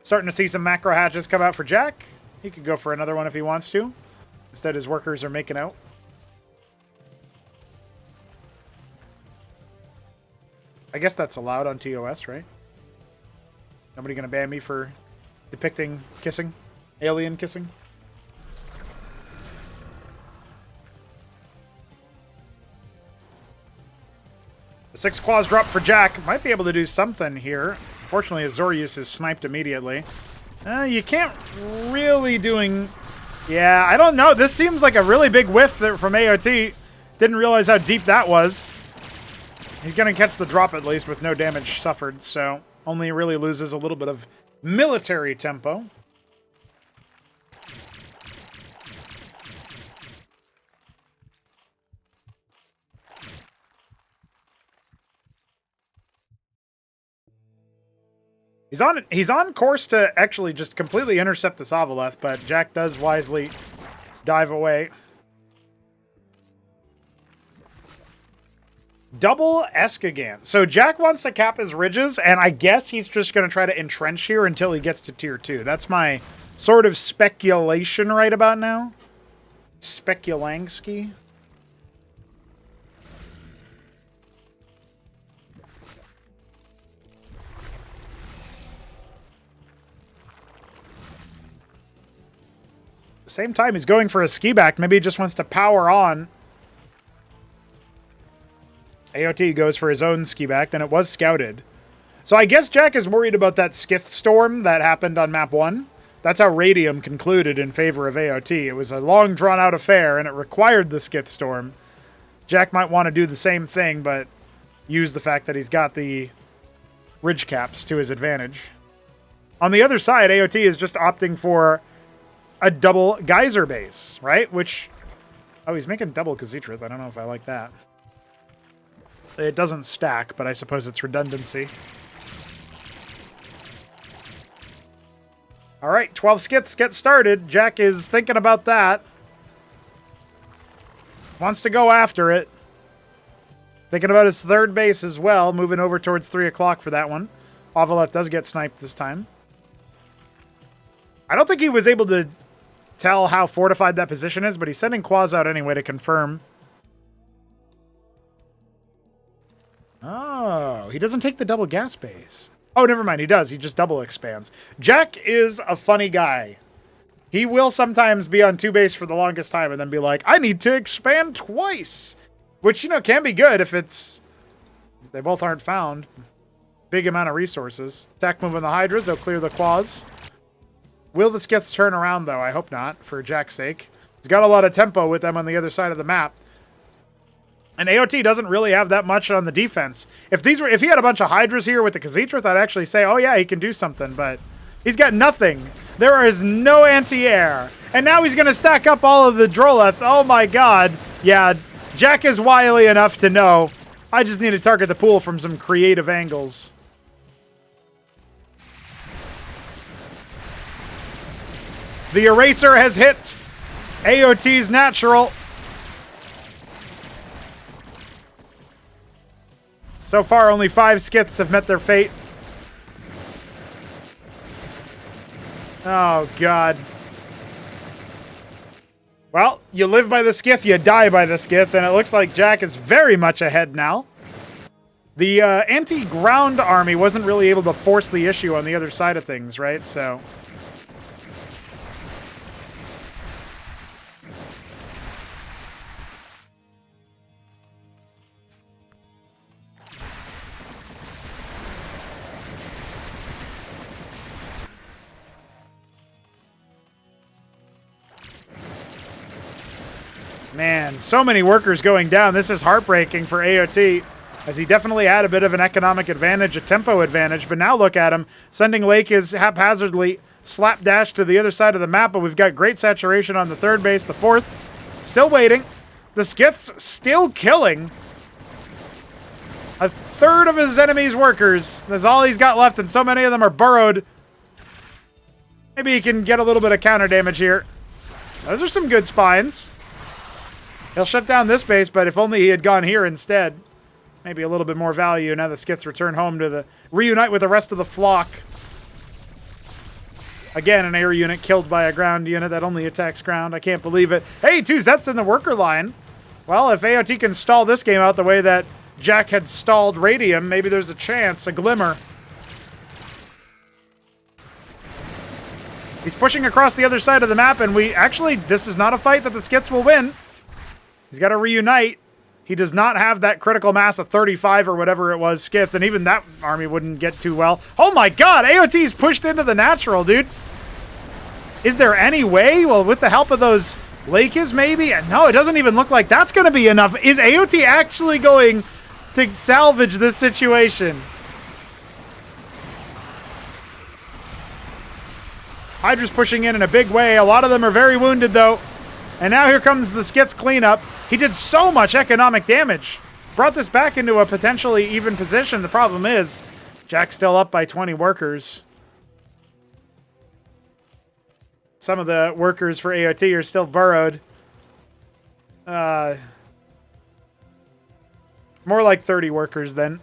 Starting to see some macro hatches come out for Jack. He could go for another one if he wants to. Instead, his workers are making out. I guess that's allowed on TOS, right? Nobody gonna ban me for depicting kissing? Alien kissing? The 6 claws drop for Jack. Might be able to do something here. Fortunately, Azorius is sniped immediately. You can't really doing... Yeah, I don't know. This seems like a really big whiff from AOT. Didn't realize how deep that was. He's going to catch the drop at least with no damage suffered, so only really loses a little bit of military tempo. He's on course to actually just completely intercept the Savaleth, but Jack does wisely dive away. Double Escagan. So Jack wants to cap his ridges, and I guess he's just going to try to entrench here until he gets to tier 2. That's my sort of speculation right about now. Jakulangski. At the same time, he's going for a ski back. Maybe he just wants to power on. AOT goes for his own ski back, and it was scouted. So I guess Jack is worried about that Skith storm that happened on map 1. That's how Radium concluded in favor of AOT. It was a long, drawn-out affair, and it required the Skith storm. Jack might want to do the same thing, but use the fact that he's got the ridge caps to his advantage. On the other side, AOT is just opting for a double Geyser base, right? Which... Oh, he's making double Khaz'it. I don't know if I like that. It doesn't stack, but I suppose it's redundancy. All right, 12 skits get started. Jack is thinking about that. Wants to go after it. Thinking about his third base as well, moving over towards 3 o'clock for that one. Ovaleth does get sniped this time. I don't think he was able to tell how fortified that position is, but he's sending Quaz out anyway to confirm. Oh, he doesn't take the double gas base. Oh, never mind. He does. He just double expands. Jack is a funny guy. He will sometimes be on 2 base for the longest time and then be like, I need to expand twice. Which, you know, can be good if it's... They both aren't found. Big amount of resources. Attack moving the Hydras. They'll clear the Claws. Will the Skiths turn around, though? I hope not, for Jack's sake. He's got a lot of tempo with them on the other side of the map. And AOT doesn't really have that much on the defense. If he had a bunch of Hydras here with the Khaz'it, I'd actually say, oh yeah, he can do something, but he's got nothing. There is no anti-air. And now he's going to stack up all of the Droleths. Oh my god. Yeah, Jack is wily enough to know, I just need to target the pool from some creative angles. The Eraser has hit AOT's natural. So far, only 5 skiths have met their fate. Oh, God. Well, you live by the skith, you die by the skith, and it looks like Jack is very much ahead now. The anti-ground army wasn't really able to force the issue on the other side of things, right? So... Man, so many workers going down. This is heartbreaking for AOT, as he definitely had a bit of an economic advantage, a tempo advantage, but now look at him. Sending Lake is haphazardly slapdash to the other side of the map, but we've got great saturation on the 3rd base, the 4th. Still waiting. The Skiths still killing. A third of his enemy's workers. That's all he's got left, and so many of them are burrowed. Maybe he can get a little bit of counter damage here. Those are some good spines. He'll shut down this base, but if only he had gone here instead. Maybe a little bit more value. Now the skits return home to reunite with the rest of the flock. Again, an air unit killed by a ground unit that only attacks ground. I can't believe it. Hey, 2 Zets in the worker line. Well, if AOT can stall this game out the way that Jack had stalled Radium, maybe there's a chance, a glimmer. He's pushing across the other side of the map, and this is not a fight that the skits will win. He's got to reunite. He does not have that critical mass of 35 or whatever it was skits, and even that army wouldn't get too well. Oh my god, AOT's pushed into the natural, dude. Is there any way? Well, with the help of those Lakes, maybe? And no, it doesn't even look like that's going to be enough. Is AOT actually going to salvage this situation? Hydra's pushing in a big way. A lot of them are very wounded, though. And now here comes the skits cleanup. He did so much economic damage. Brought this back into a potentially even position. The problem is, Jack's still up by 20 workers. Some of the workers for AOT are still burrowed. More like 30 workers then.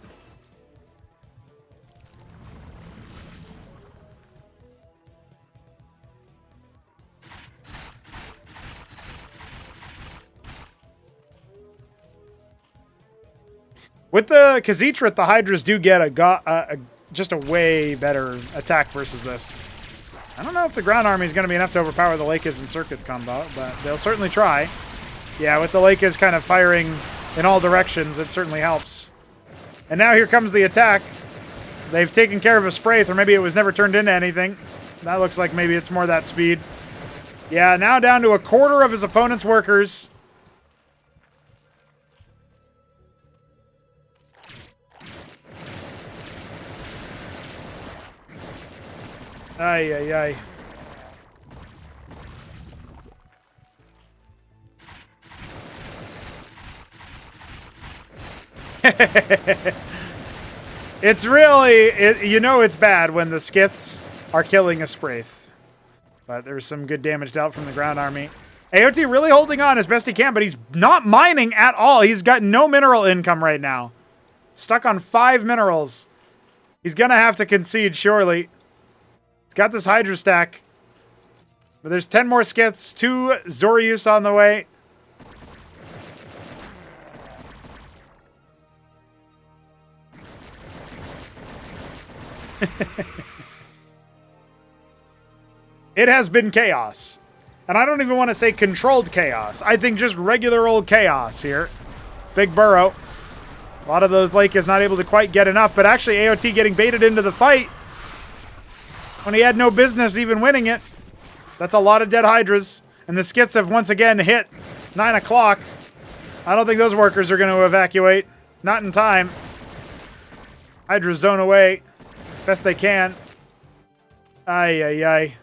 With the Khazitrat, the Hydras do get just a way better attack versus this. I don't know if the ground army is going to be enough to overpower the Lakes and Circuit combo, but they'll certainly try. Yeah, with the Lakes kind of firing in all directions, it certainly helps. And now here comes the attack. They've taken care of a Spraith, or maybe it was never turned into anything. That looks like maybe it's more that speed. Yeah, now down to a quarter of his opponent's workers. Ay, ay, ay. It's really, you know it's bad when the skiths are killing a Spraith. But there's some good damage dealt from the ground army. AOT really holding on as best he can, but he's not mining at all. He's got no mineral income right now. Stuck on 5 minerals. He's going to have to concede, surely. Got this Hydra stack. But there's 10 more skiths, 2 Zorius on the way. It has been chaos. And I don't even want to say controlled chaos. I think just regular old chaos here. Big burrow. A lot of those Lake is not able to quite get enough, but actually AOT getting baited into the fight when he had no business even winning it. That's a lot of dead Hydras. And the skits have once again hit 9 o'clock. I don't think those workers are going to evacuate. Not in time. Hydras zone away. Best they can. Ay, ay, ay.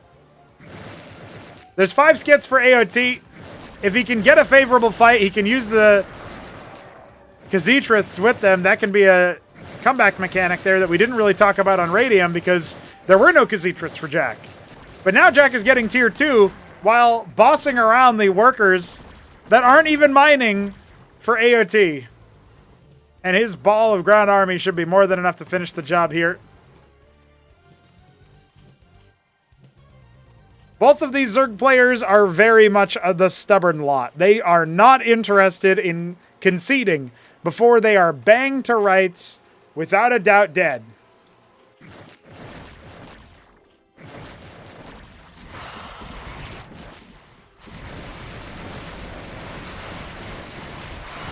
There's 5 skits for AOT. If he can get a favorable fight, he can use the Khazitriths with them. That can be a comeback mechanic there that we didn't really talk about on Radium because there were no Khazitriths for Jack. But now Jack is getting tier 2 while bossing around the workers that aren't even mining for AOT. And his ball of ground army should be more than enough to finish the job here. Both of these Zerg players are very much the stubborn lot. They are not interested in conceding before they are banged to rights, without a doubt dead.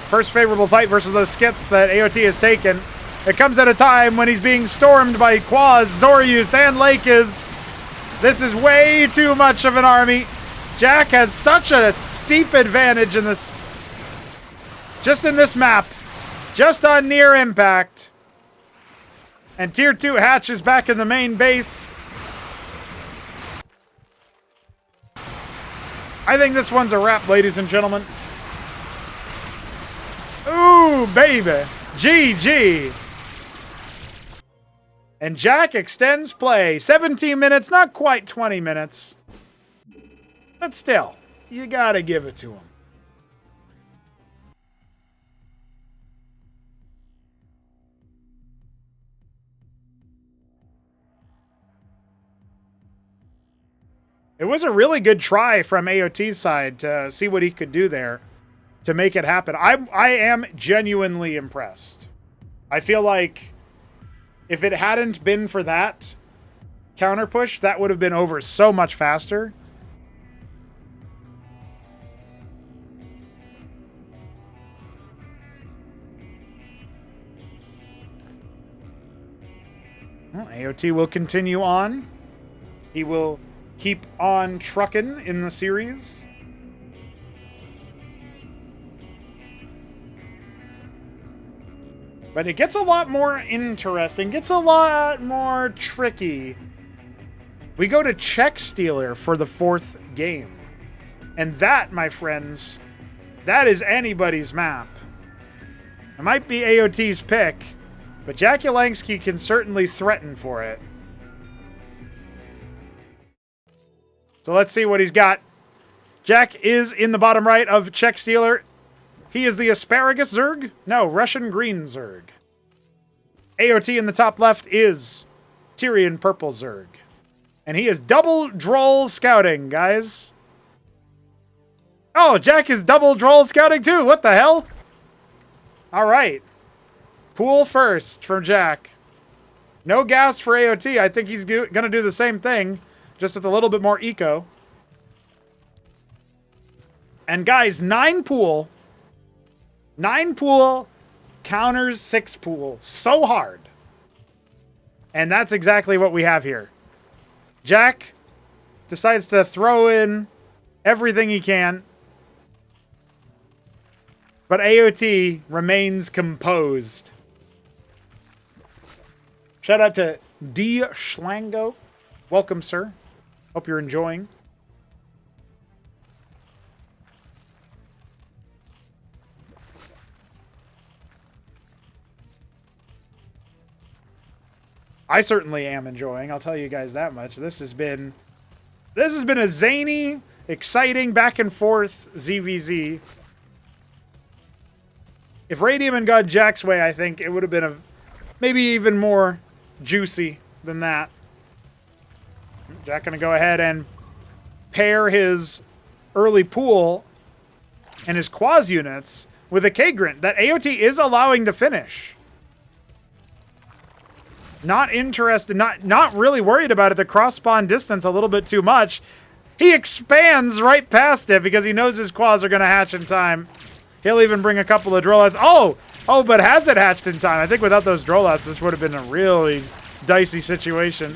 First favorable fight versus those skits that AOT has taken. It comes at a time when he's being stormed by Quaz, Zorius, and Lakes. This is way too much of an army. Jack has such a steep advantage in this, just in this map, just on near impact. And tier 2 Hatch is back in the main base. I think this one's a wrap, ladies and gentlemen. Ooh, baby. GG. And Jack extends play. 17 minutes, not quite 20 minutes. But still, you gotta give it to him. It was a really good try from AOT's side to see what he could do there to make it happen. I am genuinely impressed. I feel like if it hadn't been for that counter push, that would have been over so much faster. Well, AOT will continue on. He will keep on trucking in the series. But it gets a lot more interesting, gets a lot more tricky. We go to Czech Stealer for the 4th game. And that, my friends, that is anybody's map. It might be AOT's pick, but Jakulangski can certainly threaten for it. So let's see what he's got. Jack is in the bottom right of Czech Stealer. He is the Asparagus Zerg? No, Russian Green Zerg. AOT in the top left is Tyrian Purple Zerg. And he is double Droll Scouting, guys. Oh, Jack is double Droll Scouting too. What the hell? All right. Pool first from Jack. No gas for AOT. I think he's going to do the same thing, just with a little bit more eco. And guys, 9 pool. 9 pool counters 6 pool. So hard. And that's exactly what we have here. Jack decides to throw in everything he can. But AOT remains composed. Shout out to D. Schlango. Welcome, sir. Hope you're enjoying. I certainly am enjoying. I'll tell you guys that much. This has been a zany, exciting back and forth ZVZ. If Radium had gone Jack's way, I think it would have been maybe even more juicy than that. Jack going to go ahead and pair his early pool and his Quaz units with a Kagrant that AOT is allowing to finish. Not interested, not really worried about it. The cross spawn distance a little bit too much. He expands right past it because he knows his Quaz are going to hatch in time. He'll even bring a couple of Drollouts. Oh, but has it hatched in time? I think without those Drollouts, this would have been a really dicey situation.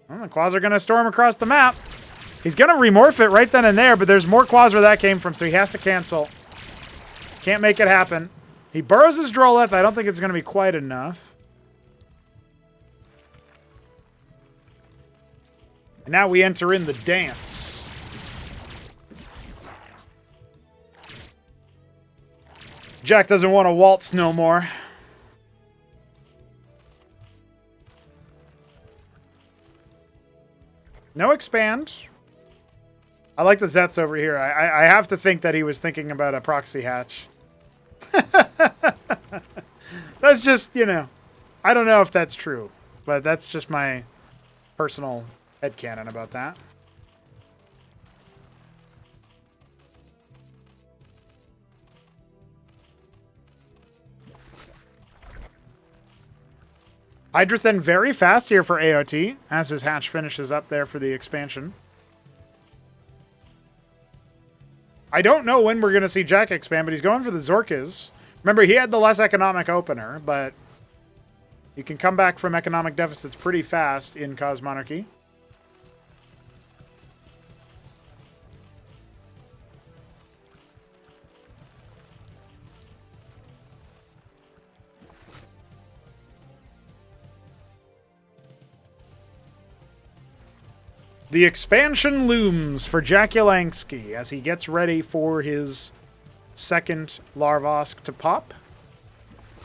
Well, the Quaz are going to storm across the map. He's going to remorph it right then and there, but there's more Quaz where that came from, so he has to cancel. Can't make it happen. He burrows his Drollouth. I don't think it's going to be quite enough. And now we enter in the dance. Jack doesn't want to waltz no more. No expand. I like the Zets over here. I have to think that he was thinking about a proxy hatch. That's just, I don't know if that's true, but that's just my personal headcanon about that. Hydrathen very fast here for AOT as his hatch finishes up there for the expansion. I don't know when we're going to see Jack expand, but he's going for the Zorkas. Remember, he had the less economic opener, but you can come back from economic deficits pretty fast in Cosmonarchy. The expansion looms for Jakulangski as he gets ready for his second Larvosk to pop.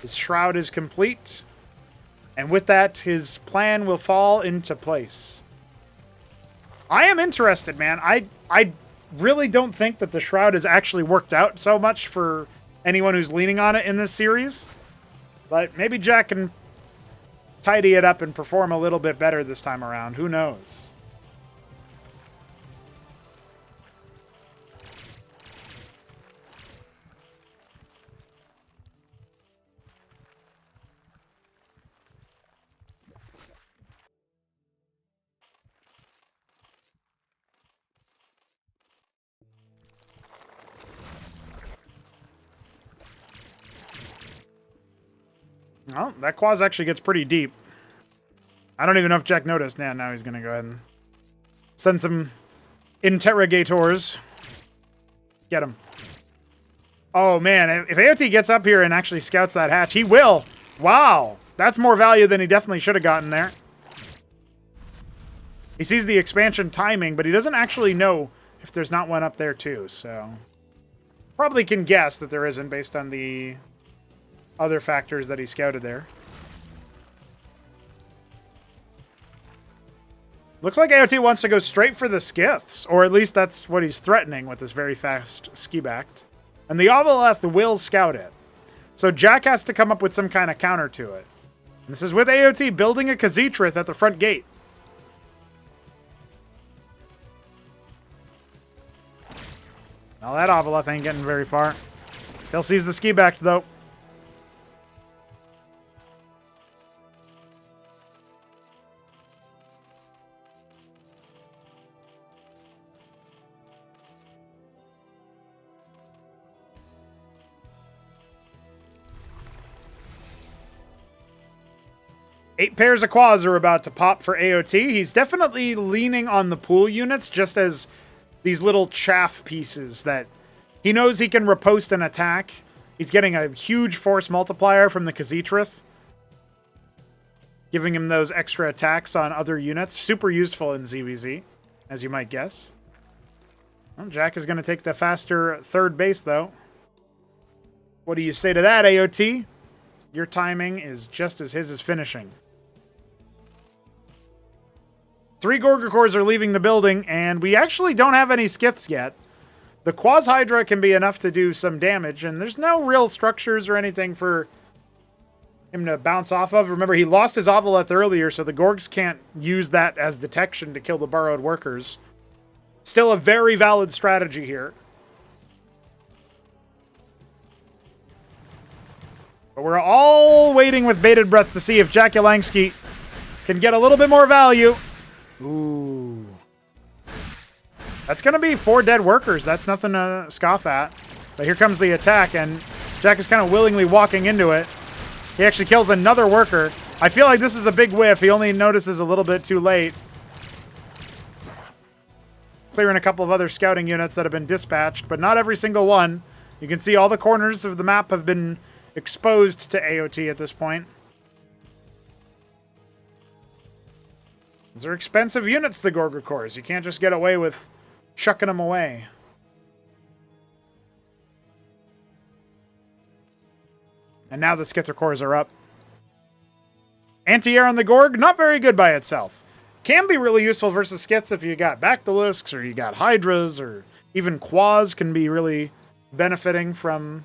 His shroud is complete. And with that, his plan will fall into place. I am interested, man. I really don't think that the shroud has actually worked out so much for anyone who's leaning on it in this series. But maybe Jack can tidy it up and perform a little bit better this time around. Who knows? Oh, that quaz actually gets pretty deep. I don't even know if Jack noticed. Now he's going to go ahead and send some interrogators. Get him. Oh, man. If AOT gets up here and actually scouts that hatch, he will. Wow. That's more value than he definitely should have gotten there. He sees the expansion timing, but he doesn't actually know if there's not one up there, too. So probably can guess that there isn't based on the other factors that he scouted there. Looks like AOT wants to go straight for the skiths, or at least that's what he's threatening with this very fast ski-backed. And the Ovaleth will scout it. So Jack has to come up with some kind of counter to it. And this is with AOT building a Khaz'trith at the front gate. Now that Ovaleth ain't getting very far. Still sees the ski-backed, though. Eight pairs of quads are about to pop for AOT. He's definitely leaning on the pool units just as these little chaff pieces that he knows he can riposte an attack. He's getting a huge force multiplier from the Khaz'trith, giving him those extra attacks on other units. Super useful in ZVZ, as you might guess. Well, Jack is going to take the faster third base, though. What do you say to that, AOT? Your timing is just as his is finishing. 3 Gorgakors are leaving the building, and we actually don't have any skiths yet. The Quaz Hydra can be enough to do some damage, and there's no real structures or anything for him to bounce off of. Remember, he lost his Ovaleth earlier, so the Gorgs can't use that as detection to kill the burrowed workers. Still a very valid strategy here. But we're all waiting with bated breath to see if Jakulangski can get a little bit more value. Ooh. That's going to be 4 dead workers. That's nothing to scoff at. But here comes the attack, and Jack is kind of willingly walking into it. He actually kills another worker. I feel like this is a big whiff. He only notices a little bit too late. Clearing a couple of other scouting units that have been dispatched, but not every single one. You can see all the corners of the map have been exposed to AOT at this point. These are expensive units, the Gorgakors. You can't just get away with chucking them away. And now the Skittercores are up. Anti-air on the Gorg, not very good by itself. Can be really useful versus Skiths if you got Bactylisks or you got Hydras or even Quaz can be really benefiting from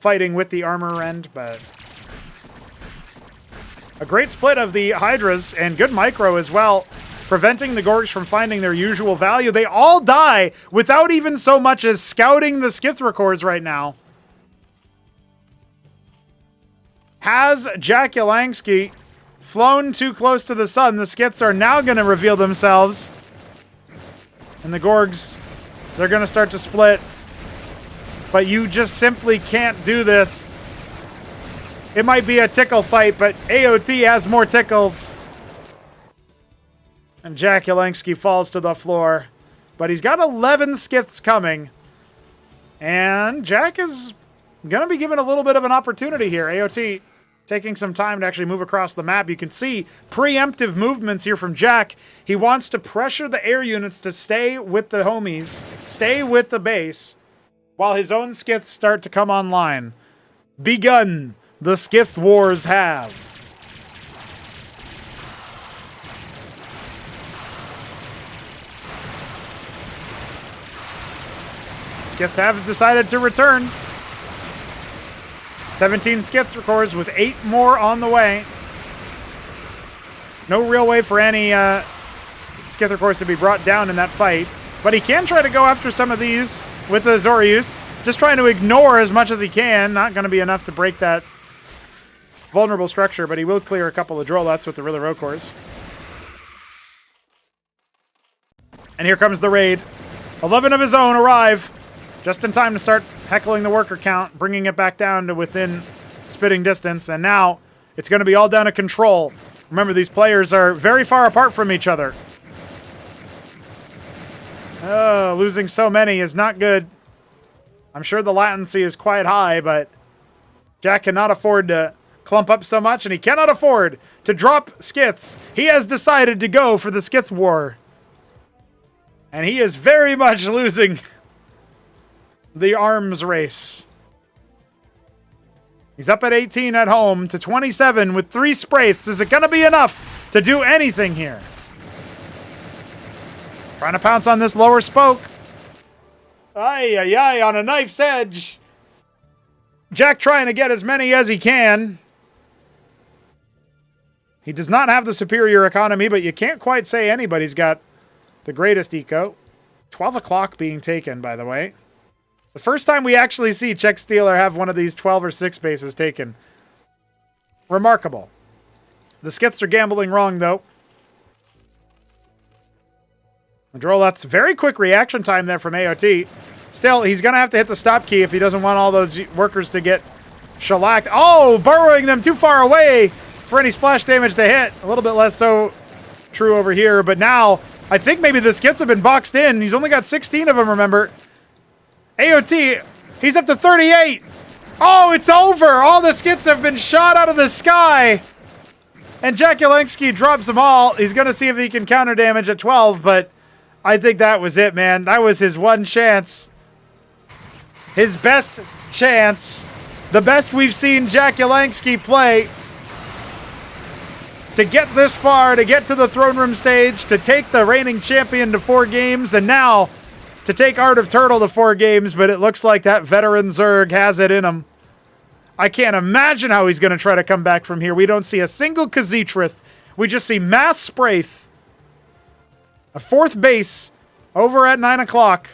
fighting with the armor end, but a great split of the Hydras and good micro as well, preventing the Gorgs from finding their usual value. They all die without even so much as scouting the Skithracors right now. Has Jakulangski flown too close to the sun? The Skits are now going to reveal themselves. And the Gorgs, they're going to start to split. But you just simply can't do this. It might be a tickle fight, but AOT has more tickles. And Jakulangski falls to the floor. But he's got 11 Skiths coming. And Jack is going to be given a little bit of an opportunity here. AOT taking some time to actually move across the map. You can see preemptive movements here from Jack. He wants to pressure the air units to stay with the homies, stay with the base, while his own skiths start to come online. Begun the Skith Wars have. Skiths have decided to return. 17 Skith cores with 8 more on the way. No real way for any Skith cores to be brought down in that fight. But he can try to go after some of these with the Azorius. Just trying to ignore as much as he can. Not going to be enough to break that vulnerable structure, but he will clear a couple of Drolets with the Rilla Row cores. And here comes the raid. 11 of his own arrive. Just in time to start heckling the worker count, bringing it back down to within spitting distance. And now it's going to be all down to control. Remember, these players are very far apart from each other. Oh, losing so many is not good. I'm sure the latency is quite high, but Jack cannot afford to clump up so much, and he cannot afford to drop Skiths. He has decided to go for the Skith War. And he is very much losing the arms race. He's up at 18 at home to 27 with 3 Spraiths. Is it going to be enough to do anything here? Trying to pounce on this lower spoke. Ay, ay, ay, on a knife's edge. Jack trying to get as many as he can. He does not have the superior economy, but you can't quite say anybody's got the greatest eco. 12 o'clock being taken, by the way. The first time we actually see Czech Stealer have one of these 12 or 6 bases taken. Remarkable. The Skiths are gambling wrong, though. Drolets, very quick reaction time there from AOT. Still, he's going to have to hit the stop key if he doesn't want all those workers to get shellacked. Oh, burrowing them too far away for any splash damage to hit. A little bit less so true over here, but now I think maybe the Skiths have been boxed in. He's only got 16 of them, remember. AOT, he's up to 38. Oh, it's over. All the Skiths have been shot out of the sky. And jakulangski drops them all. He's going to see if he can counter damage at 12, but I think that was it, man. That was his one chance. His best chance. The best we've seen jakulangski play. To get this far, to get to the Throneroom Stage, to take the reigning champion to 4 games, and now to take Art of Turtle to 4 games, but it looks like that veteran Zerg has it in him. I can't imagine how he's going to try to come back from here. We don't see a single Khaz'trith. We just see mass Spraith. A 4th base over at 9 o'clock.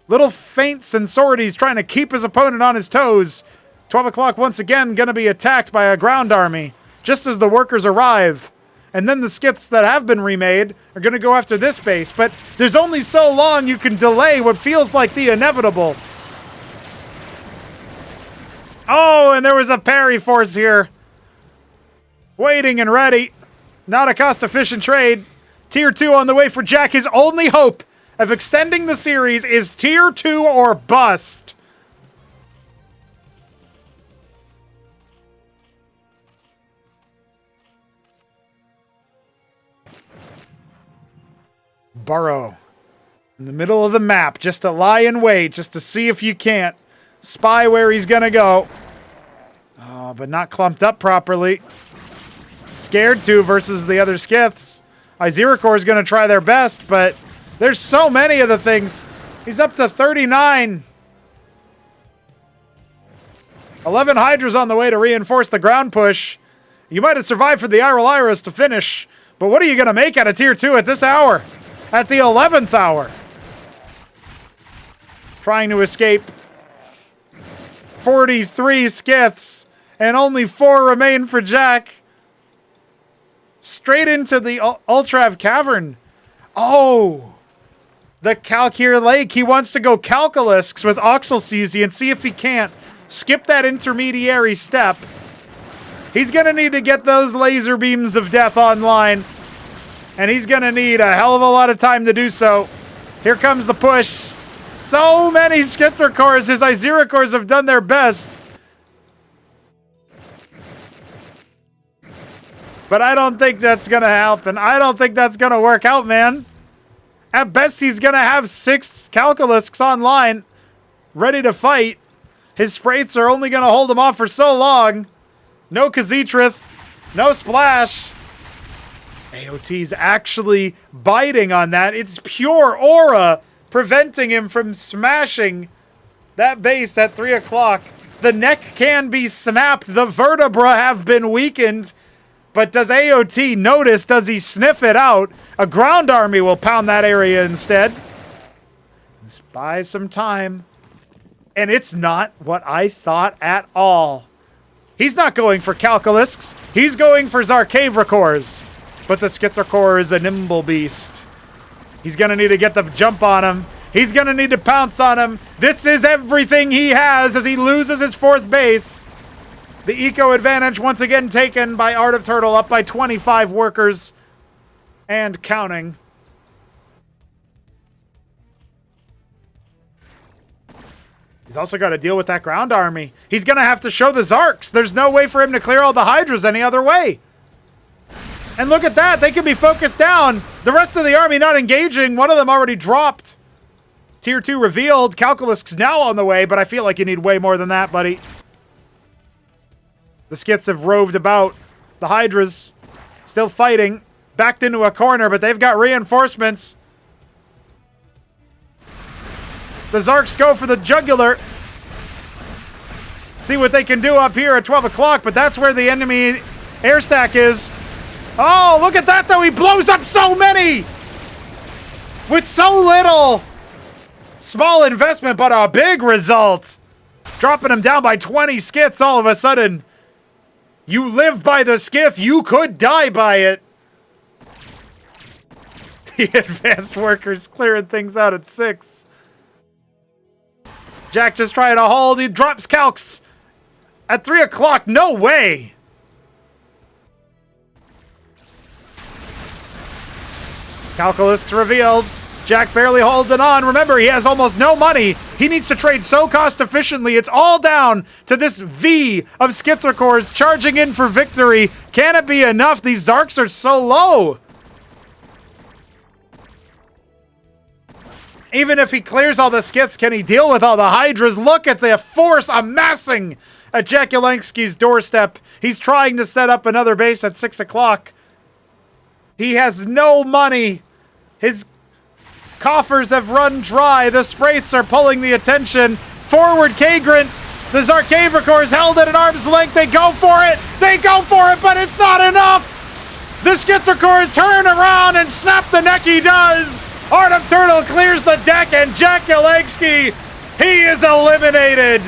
Little feints and sorties trying to keep his opponent on his toes. 12 o'clock once again going to be attacked by a ground army just as the workers arrive. And then the Skiths that have been remade are going to go after this base. But there's only so long you can delay what feels like the inevitable. Oh, and there was a parry force here. Waiting and ready. Not a cost-efficient trade. Tier 2 on the way for Jack. His only hope of extending the series is Tier 2 or bust. Burrow in the middle of the map, just to lie in wait, just to see if you can't spy where he's gonna go. Oh, but not clumped up properly. Scared to versus the other Skiths. Iziracor is gonna try their best, but there's so many of the things. He's up to 39. 11 Hydras on the way to reinforce the ground push. You might have survived for the Iris to finish, but what are you gonna make out of Tier 2 at this hour? At the 11th hour. Trying to escape. 43 Skiths. And only 4 remain for Jack. Straight into the Ultrav Cavern. Oh! The Calcure Lake. He wants to go Calculusks with Oxylcesi and see if he can't skip that intermediary step. He's going to need to get those laser beams of death online. And he's going to need a hell of a lot of time to do so. Here comes the push. So many Skithracors. His Iziracors have done their best. But I don't think that's going to happen. I don't think that's going to work out, man. At best, he's going to have 6 Calculusks online, ready to fight. His sprites are only going to hold him off for so long. No Khaz'trith. No splash. AOT's actually biting on that. It's pure aura preventing him from smashing that base at 3 o'clock. The neck can be snapped. The vertebra have been weakened. But does AOT notice? Does he sniff it out? A ground army will pound that area instead. Let's buy some time. And it's not what I thought at all. He's not going for Calculisks. He's going for Zarkavrakors. But the Skithrakor is a nimble beast. He's going to need to get the jump on him. He's going to need to pounce on him. This is everything he has as he loses his 4th base. The eco advantage once again taken by Art of Turtle, up by 25 workers and counting. He's also got to deal with that ground army. He's going to have to show the Zarks. There's no way for him to clear all the Hydras any other way. And look at that. They can be focused down. The rest of the army not engaging. One of them already dropped. Tier 2 revealed. Calculisk's now on the way, but I feel like you need way more than that, buddy. The Skiths have roved about. The Hydras still fighting. Backed into a corner, but they've got reinforcements. The Zarks go for the jugular. See what they can do up here at 12 o'clock, but that's where the enemy air stack is. Oh, look at that, though. He blows up so many with so little. Small investment, but a big result. Dropping him down by 20 Skiths all of a sudden. You live by the Skith, you could die by it. The advanced workers clearing things out at 6. Jack just trying to hold. He drops Calcs at 3 o'clock. No way. Calculists revealed. Jack barely holding on. Remember, he has almost no money. He needs to trade so cost efficiently. It's all down to this V of Skithrakors charging in for victory. Can it be enough? These Zarks are so low. Even if he clears all the Skiths, can he deal with all the Hydras? Look at the force amassing at Jakulangski's doorstep. He's trying to set up another base at 6 o'clock. He has no money. His coffers have run dry. The sprites are pulling the attention. Forward Kagrant. The Zarkavrakors held at an arm's length. They go for it. They go for it, but it's not enough. The Skithrakors turn around and snap the neck. He does. Art of Turtle clears the deck, and Jakulangski, he is eliminated.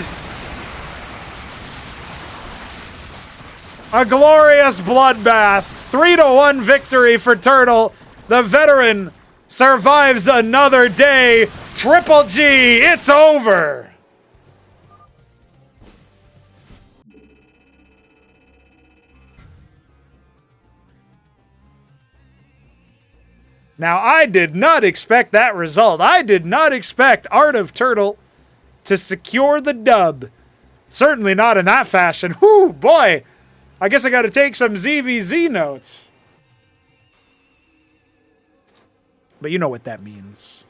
A glorious bloodbath. 3-1 victory for Turtle. The veteran survives another day. Triple G, it's over. Now, I did not expect that result. I did not expect Art of Turtle to secure the dub. Certainly not in that fashion. Whoo, boy. I guess I got to take some ZVZ notes. But you know what that means.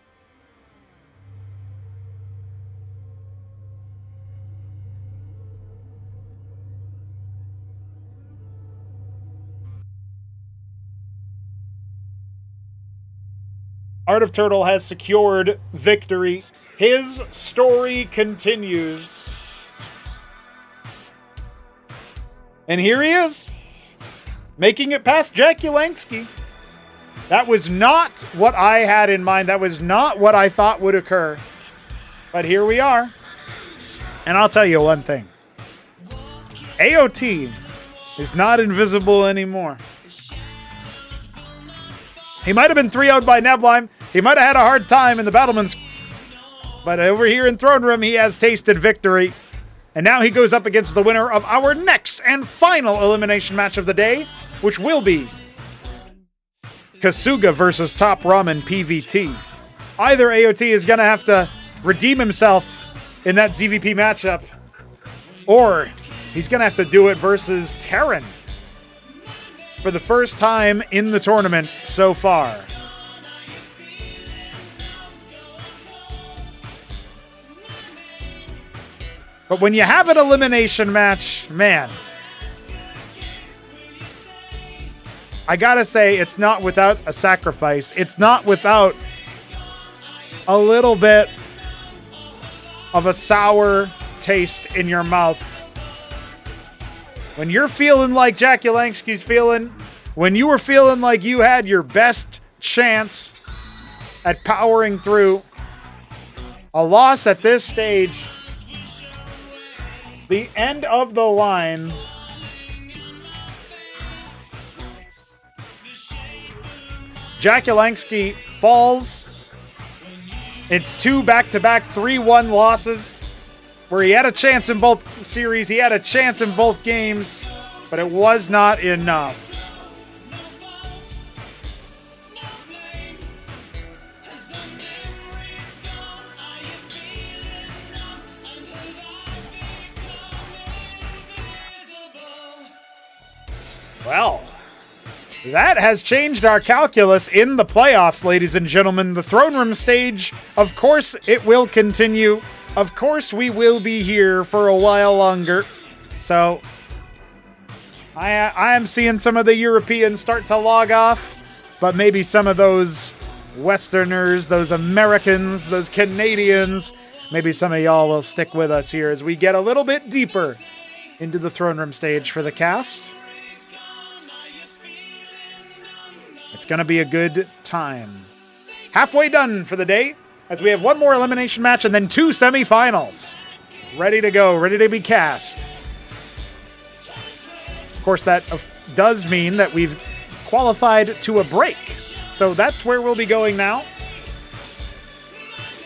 Art of Turtle has secured victory. His story continues. And here he is, making it past Jakulangski. That was not what I had in mind. That was not what I thought would occur. But here we are. And I'll tell you one thing. AOT is not invisible anymore. He might have been 3-0'd by Neblime. He might have had a hard time in the Battlements. But over here in Throneroom, he has tasted victory. And now he goes up against the winner of our next and final elimination match of the day, which will be Kasuga versus TopRamen PVT. Either AOT is going to have to redeem himself in that ZVP matchup, or he's going to have to do it versus Terran for the first time in the tournament so far. But when you have an elimination match, man, I gotta say, it's not without a sacrifice. It's not without a little bit of a sour taste in your mouth. When you're feeling like Jakulangski's feeling, when you were feeling like you had your best chance at powering through, a loss at this stage, the end of the line, Jakulangski falls. It's 2 back-to-back 3-1 losses where he had a chance in both series, he had a chance in both games, but it was not enough. Well, that has changed our calculus in the playoffs, ladies and gentlemen. The Throneroom Stage, of course, it will continue. Of course, we will be here for a while longer. So, I am seeing some of the Europeans start to log off, but maybe some of those Westerners, those Americans, those Canadians, maybe some of y'all will stick with us here as we get a little bit deeper into the Throneroom Stage for the cast. It's going to be a good time. Halfway done for the day, as we have one more elimination match and then 2 semifinals. Ready to go, ready to be cast. Of course, that does mean that we've qualified to a break. So that's where we'll be going now.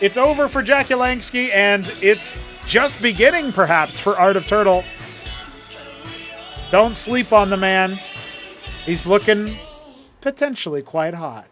It's over for Jakulangski, and it's just beginning, perhaps, for Art of Turtle. Don't sleep on the man. He's looking potentially quite hot.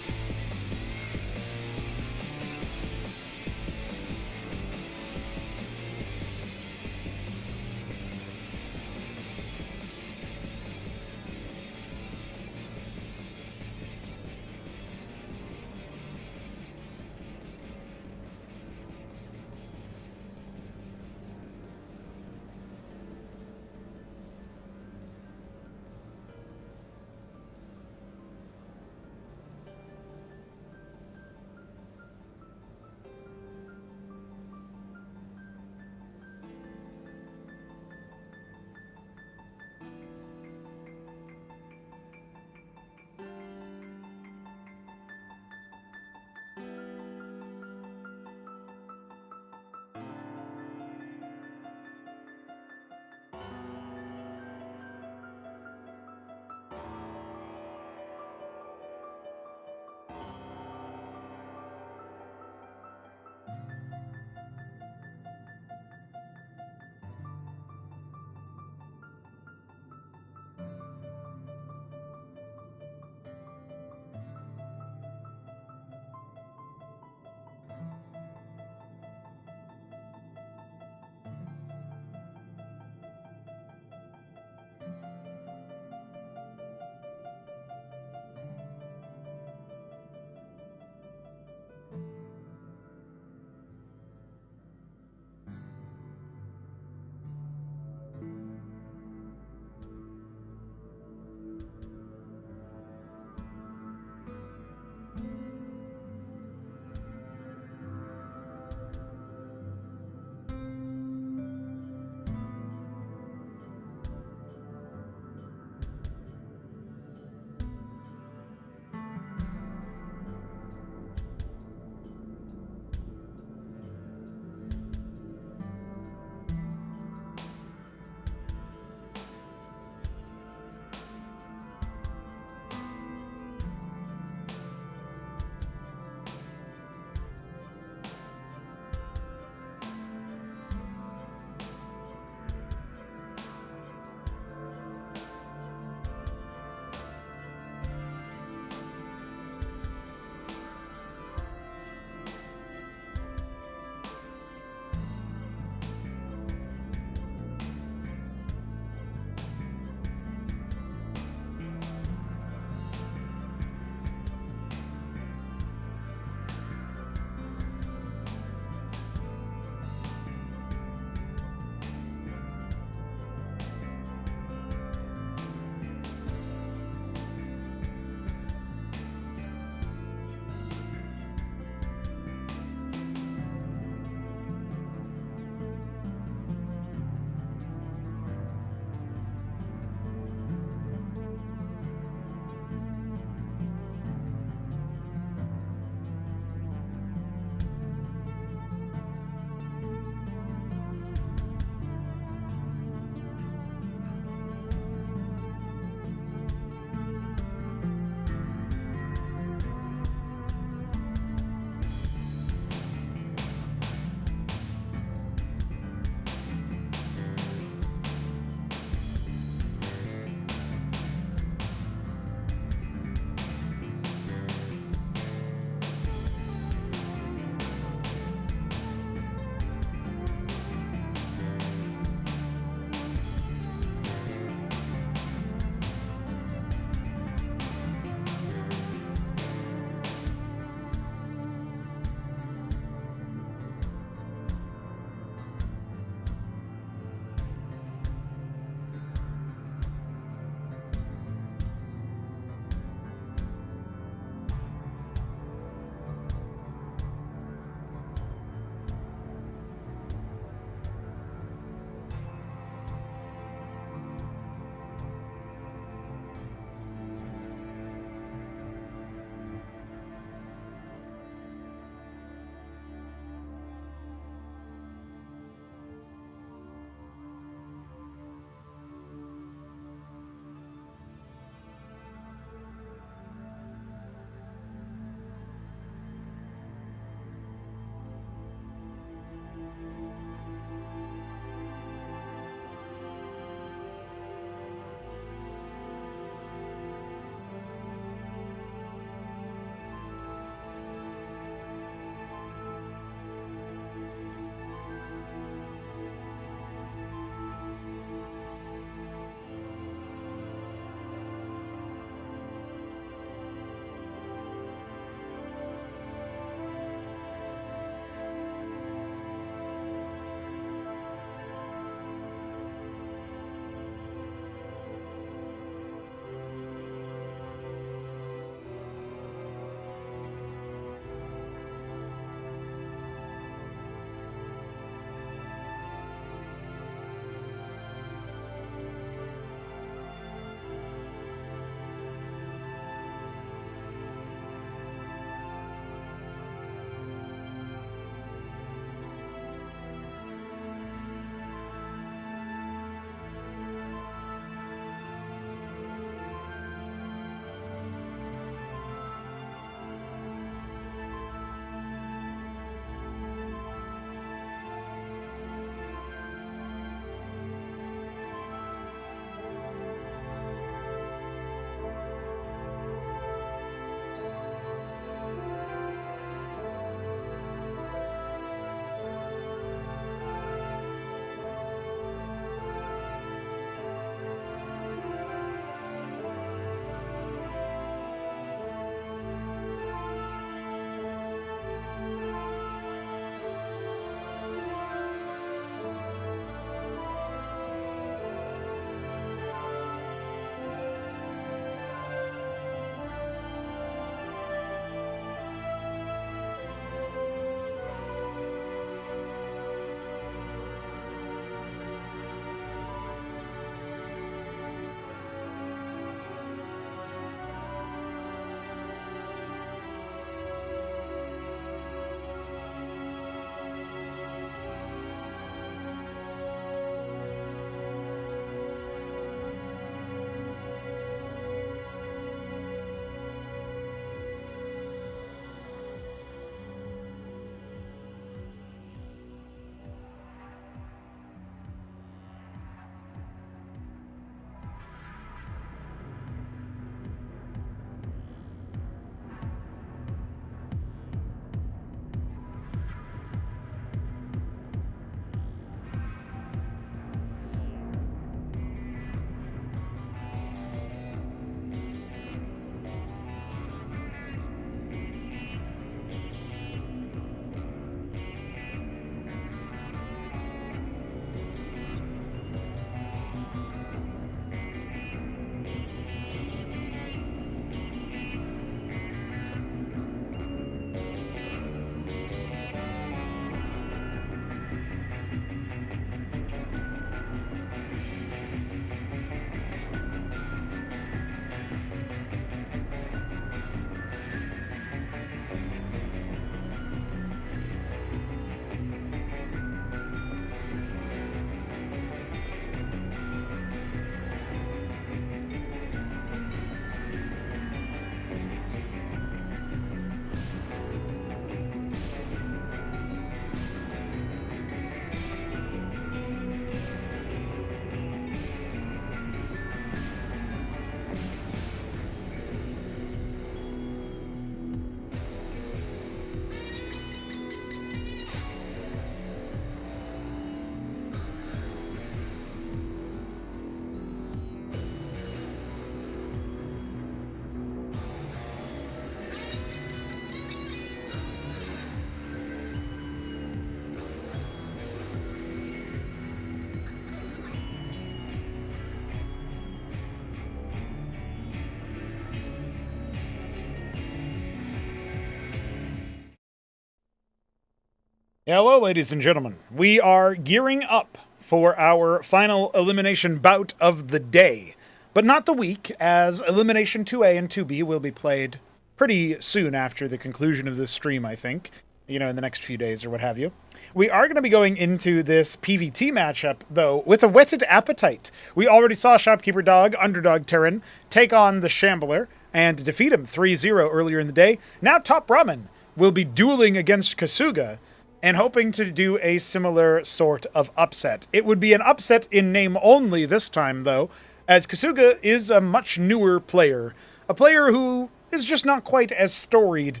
Hello, ladies and gentlemen. We are gearing up for our final elimination bout of the day, but not the week, as Elimination 2A and 2B will be played pretty soon after the conclusion of this stream, I think. In the next few days or what have you. We are going to be going into this PvT matchup, though, with a whetted appetite. We already saw Shopkeeper Dog, underdog Terran, take on the Shambler and defeat him 3-0 earlier in the day. Now TopRamen will be dueling against Kasuga and hoping to do a similar sort of upset. It would be an upset in name only this time, though, as Kasuga is a much newer player. A player who is just not quite as storied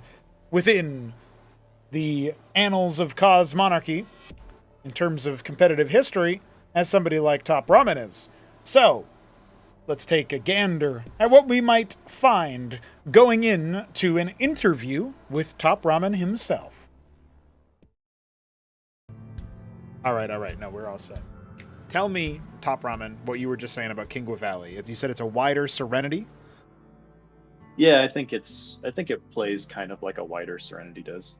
within the annals of Cosmonarchy in terms of competitive history as somebody like TopRamen is. So, let's take a gander at what we might find going in to an interview with TopRamen himself. All right. No, we're all set. Tell me, TopRamen, what you were just saying about Kingwa Valley. As you said, it's a wider Serenity. Yeah, I think it plays kind of like a wider Serenity does.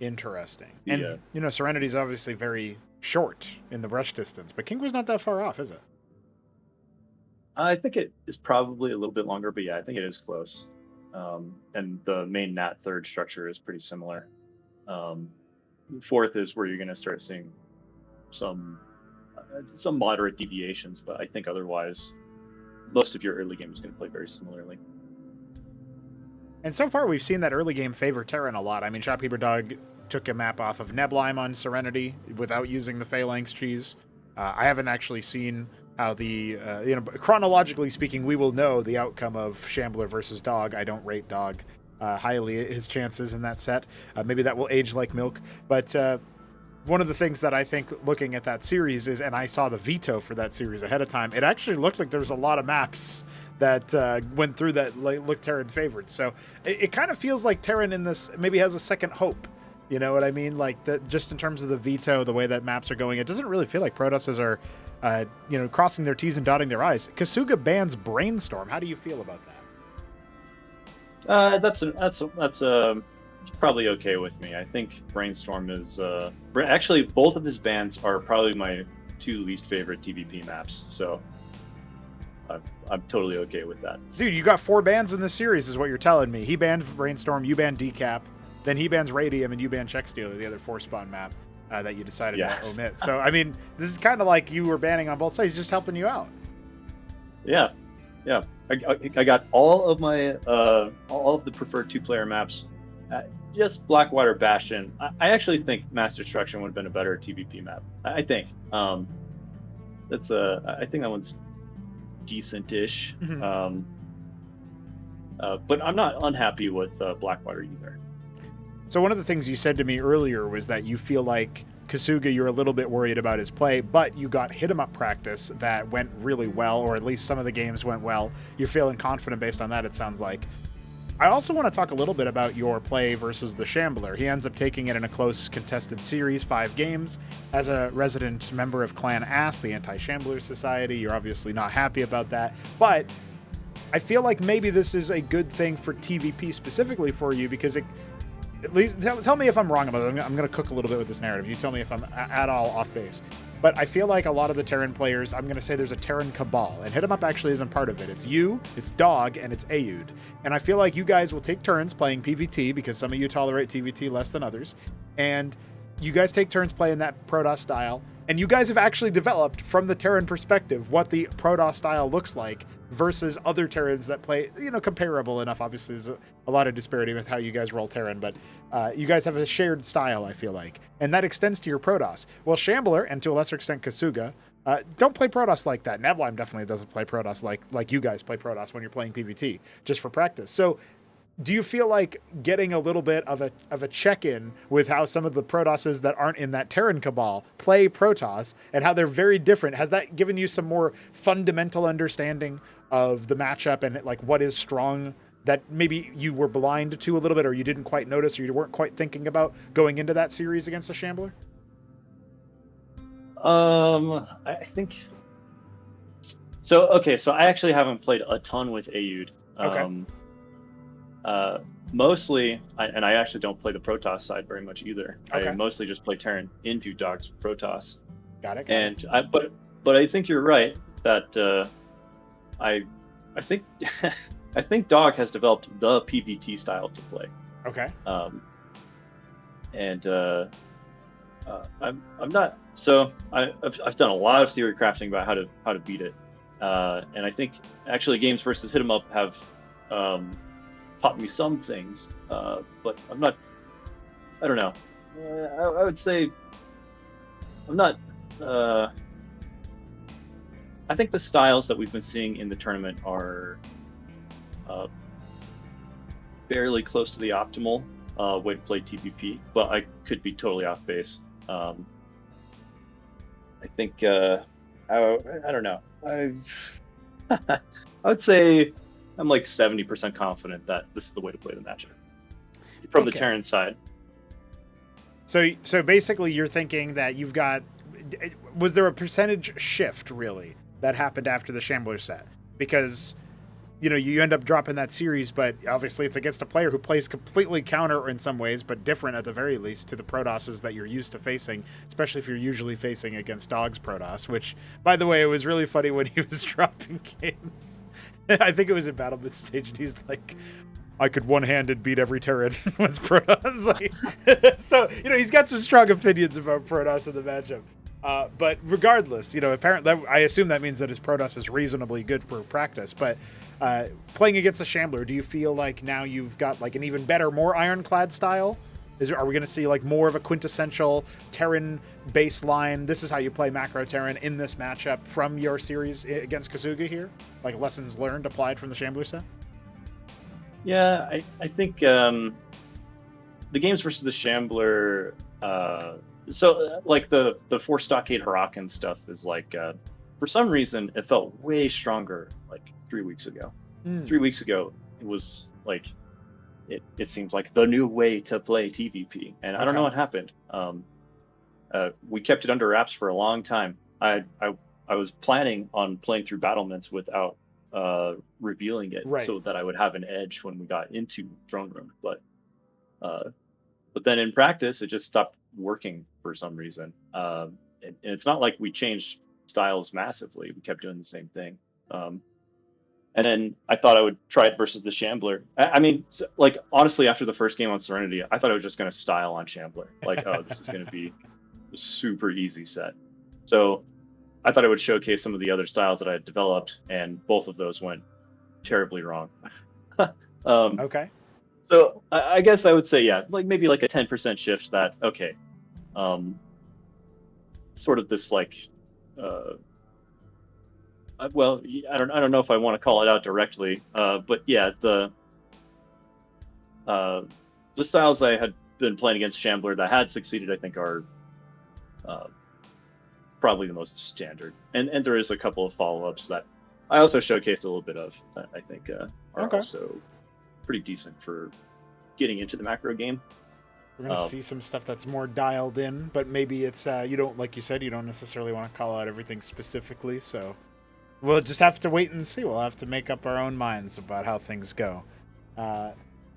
Interesting. Yeah. And, Serenity's obviously very short in the brush distance, but Kingwa's not that far off, is it? I think it is probably a little bit longer, but yeah, I think it is close. And the main Nat third structure is pretty similar. Fourth is where you're going to start seeing some moderate deviations, but I think otherwise most of your early game is going to play very similarly. And so far we've seen that early game favor Terran a lot. I mean, Shopkeeper Dog took a map off of Neblime on Serenity without using the Phalanx cheese. I haven't actually seen how the, chronologically speaking, we will know the outcome of Shambler versus Dog. I don't rate Dog highly, his chances in that set. Maybe that will age like milk. But one of the things that I think looking at that series is, and I saw the veto for that series ahead of time, it actually looked like there was a lot of maps that went through that looked Terran favored. So it kind of feels like Terran in this maybe has a second hope. You know what I mean? Like that, just in terms of the veto, the way that maps are going, it doesn't really feel like Protosses are, crossing their T's and dotting their I's. Kasuga bans Brainstorm. How do you feel about that? That's probably okay with me. I think Brainstorm is actually both of his bans are probably my two least favorite TVP maps. So I'm totally okay with that. Dude, you got 4 bans in this series, is what you're telling me. He banned Brainstorm, you banned Decap, then he bans Radium, and you banned Czech Stealer, the other 4-spawn map that you decided to omit. So, I mean, this is kind of like you were banning on both sides, just helping you out. Yeah. I got all of my all of the preferred 2-player maps. Just Blackwater, Bastion. I actually think Mass Destruction would have been a better TVP map. I think. I think that one's decent-ish. Mm-hmm. But I'm not unhappy with Blackwater either. So one of the things you said to me earlier was that you feel like Kasuga, you're a little bit worried about his play, but you got HitEmUp practice that went really well, or at least some of the games went well. You're feeling confident based on that, it sounds like. I also want to talk a little bit about your play versus the Shambler. He ends up taking it in a close contested series, 5 games. As a resident member of Clan Ass, the Anti-Shambler Society, you're obviously not happy about that. But I feel like maybe this is a good thing for TVP specifically for you, because at least tell me if I'm wrong about it. I'm going to cook a little bit with this narrative. You tell me if I'm at all off base. But I feel like a lot of the Terran players, I'm going to say there's a Terran cabal, and HitEmUp actually isn't part of it. It's you, it's Dog, and it's Aoud. And I feel like you guys will take turns playing PvT, because some of you tolerate TVT less than others. And you guys take turns playing that Protoss style. And you guys have actually developed, from the Terran perspective, what the Protoss style looks like versus other Terrans that play, comparable enough. Obviously, there's a lot of disparity with how you guys roll Terran, but you guys have a shared style, I feel like. And that extends to your Protoss. Well, Shambler, and to a lesser extent Kasuga, don't play Protoss like that. Neblime definitely doesn't play Protoss like you guys play Protoss when you're playing PvT, just for practice. So do you feel like getting a little bit of a check-in with how some of the Protosses that aren't in that Terran cabal play Protoss and how they're very different? Has that given you some more fundamental understanding of the matchup and like what is strong that maybe you were blind to a little bit, or you didn't quite notice, or you weren't quite thinking about going into that series against the Shambler? I think so. Okay, so I actually haven't played a ton with Aoud. Okay. Mostly, and I actually don't play the Protoss side very much either. Okay. I mostly just play Terran into Dog's Protoss. Got it. And but I think you're right that I think I think Dog has developed the PvT style to play. Okay. And I'm not, so I've done a lot of theory crafting about how to beat it, and I think actually games versus HitEmUp have taught me some things, but I'm not, I don't know. I would say I'm not. I think the styles that we've been seeing in the tournament are fairly close to the optimal way to play TPP, but I could be totally off base. I think I don't know. I would say I'm like 70% confident that this is the way to play the matchup from the Terran side. So basically, you're thinking that you've got. Was there a percentage shift really that happened after the Shambler set? Because you end up dropping that series, but obviously it's against a player who plays completely counter in some ways, but different at the very least to the Protosses that you're used to facing, especially if you're usually facing against Dog's Protoss, which, by the way, it was really funny when he was dropping games. I think it was in Battlement Stage, and he's like, I could one-handed beat every Terran with Protoss. Like, so, he's got some strong opinions about Protoss in the matchup. But regardless, apparently, I assume that means that his Protoss is reasonably good for practice. But playing against a Shambler, do you feel like now you've got like an even better, more ironclad style? Are we going to see like more of a quintessential Terran baseline? This is how you play macro Terran in this matchup from your series against Kasuga here? Like lessons learned applied from the Shambler set? Yeah, I think the games versus the Shambler. So like the 4 Stockade Huracan stuff is like for some reason it felt way stronger like 3 weeks ago. 3 weeks ago it was like it seems like the new way to play TVP, and I don't know what happened. We kept it under wraps for a long time. I was planning on playing through battlements without revealing it, so that I would have an edge when we got into Throne Room, but then in practice it just stopped working for some reason, and it's not like we changed styles massively. We kept doing the same thing, and then I thought I would try it versus the Shambler. I mean, like honestly, after the first game on Serenity, I thought I was just going to style on Shambler, like, oh, this is going to be a super easy set. So I thought I would showcase some of the other styles that I had developed, and both of those went terribly wrong. Okay. So I guess I would say, yeah, like maybe like a 10% shift that, okay, sort of this like, well, I don't know if I want to call it out directly, but yeah, the styles I had been playing against Shambler that had succeeded, I think, are probably the most standard, and there is a couple of follow-ups that I also showcased a little bit of that I think are also pretty decent for getting into the macro game. We're going to see some stuff that's more dialed in, but maybe it's, you don't, like you said, you don't necessarily want to call out everything specifically, so we'll just have to wait and see. We'll have to make up our own minds about how things go.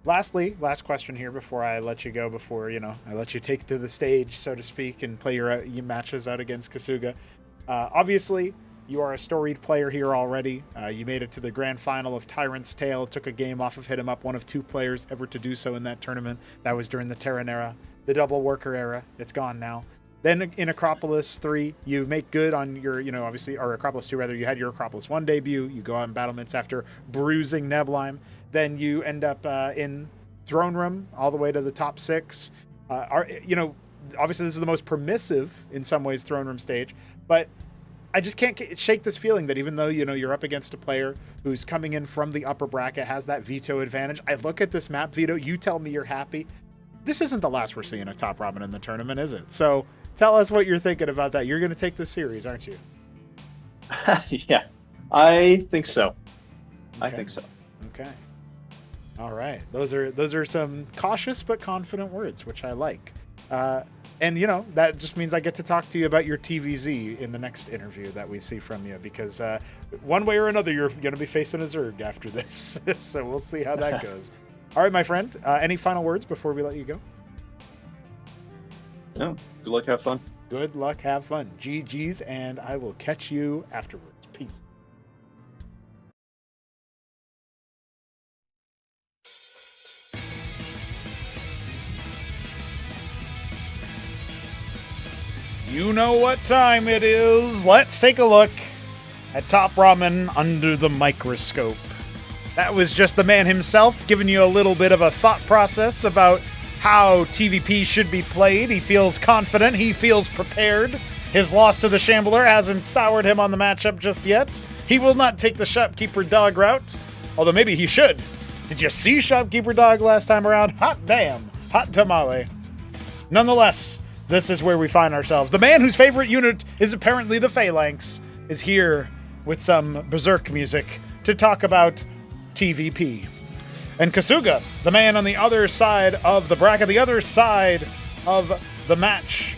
Lastly, last question here before I let you go, before, I let you take to the stage, so to speak, and play your matches out against Kasuga. Obviously, you are a storied player here already. You made it to the grand final of Tyrant's Tale. Took a game off of HitEmUp, one of 2 players ever to do so in that tournament. That was during the Terran era, the double worker era. It's gone now. Then in Acropolis 3, you make good on your, obviously, or Acropolis 2 rather, you had your Acropolis 1 debut. You go out in battlements after bruising Neblime. Then you end up in Throne Room all the way to the top 6. Obviously this is the most permissive in some ways Throne Room stage, but I just can't shake this feeling that even though, you're up against a player who's coming in from the upper bracket, has that veto advantage. I look at this map, Vito, you tell me you're happy. This isn't the last we're seeing of TopRamen in the tournament, is it? So tell us what you're thinking about that. You're going to take this series, aren't you? Yeah, I think so. Okay. I think so. Okay. All right. Those are some cautious but confident words, which I like. And, that just means I get to talk to you about your TVZ in the next interview that we see from you, because one way or another, you're going to be facing a Zerg after this. So we'll see how that goes. All right, my friend. Any final words before we let you go? No, good luck, have fun. Good luck, have fun. GG's, and I will catch you afterwards. Peace. You know what time it is. Let's take a look at TopRamen under the microscope. That was just the man himself giving you a little bit of a thought process about how TVP should be played. He feels confident. He feels prepared. His loss to the Shambler hasn't soured him on the matchup just yet. He will not take the Shopkeeper Dog route, although maybe he should. Did you see Shopkeeper Dog last time around? Hot damn. Hot tamale. Nonetheless, this is where we find ourselves. The man whose favorite unit is apparently the Phalanx is here with some berserk music to talk about TVP. And Kasuga, the man on the other side of the bracket, the other side of the match,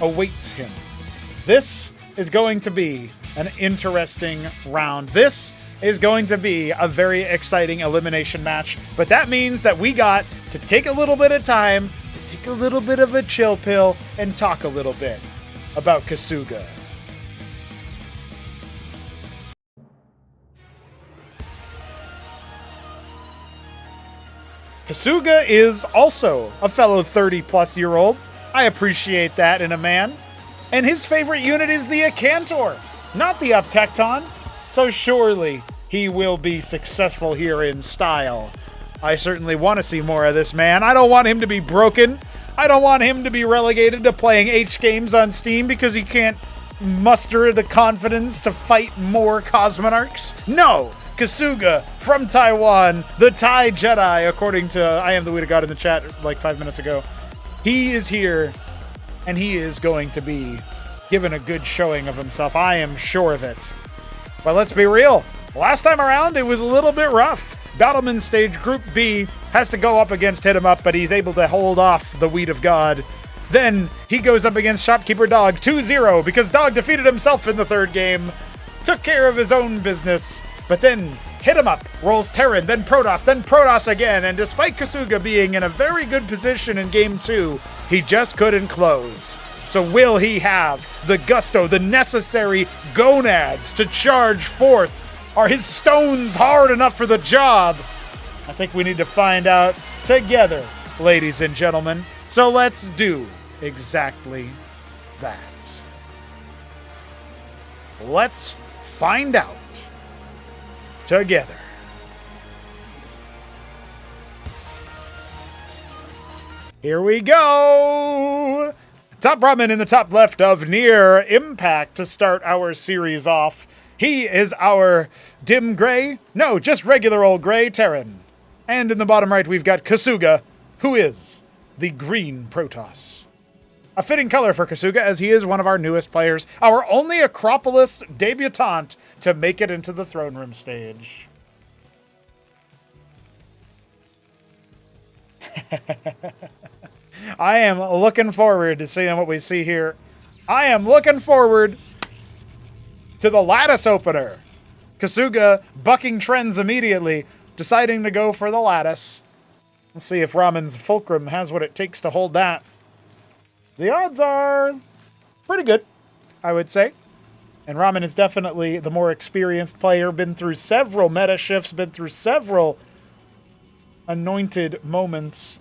awaits him. This is going to be an interesting round. This is going to be a very exciting elimination match, but that means that we got to take a little bit of time, to take a little bit of a chill pill, and talk a little bit about Kasuga. Kasuga is also a fellow 30-plus-year-old. I appreciate that in a man. And his favorite unit is the Acantor, not the Uptecton. So surely he will be successful here in style. I certainly want to see more of this man. I don't want him to be broken. I don't want him to be relegated to playing H games on Steam because he can't muster the confidence to fight more Cosmonarchs. No! Kasuga from Taiwan, the Thai Jedi, according to I Am the Weed of God in the chat like 5 minutes ago. He is here, and he is going to be given a good showing of himself. I am sure of it. But let's be real. Last time around, it was a little bit rough. Battleman Stage Group B has to go up against HitEmUp, but he's able to hold off the Weed of God. Then he goes up against Shopkeeper Dog 2-0 because Dog defeated himself in the third game, took care of his own business. But then HitEmUp rolls Terran, then Protoss again, and despite Kasuga being in a very good position in Game 2, he just couldn't close. So will he have the gusto, the necessary gonads to charge forth? Are his stones hard enough for the job? I think we need to find out together, ladies and gentlemen. So let's do exactly that. Let's find out together. Here we go! TopRamen in the top left of Near Impact to start our series off. He is our dim gray, no, just regular old gray Terran. And in the bottom right, we've got Kasuga, who is the green Protoss. A fitting color for Kasuga, as he is one of our newest players, our only Acropolis debutant to make it into the Throneroom Stage. I am looking forward to seeing what we see here. I am looking forward to the Lattice opener. Kasuga bucking trends immediately, deciding to go for the Lattice. Let's see if Ramen's Fulcrum has what it takes to hold that. The odds are pretty good, I would say. And Ramen is definitely the more experienced player, been through several meta shifts, been through several anointed moments.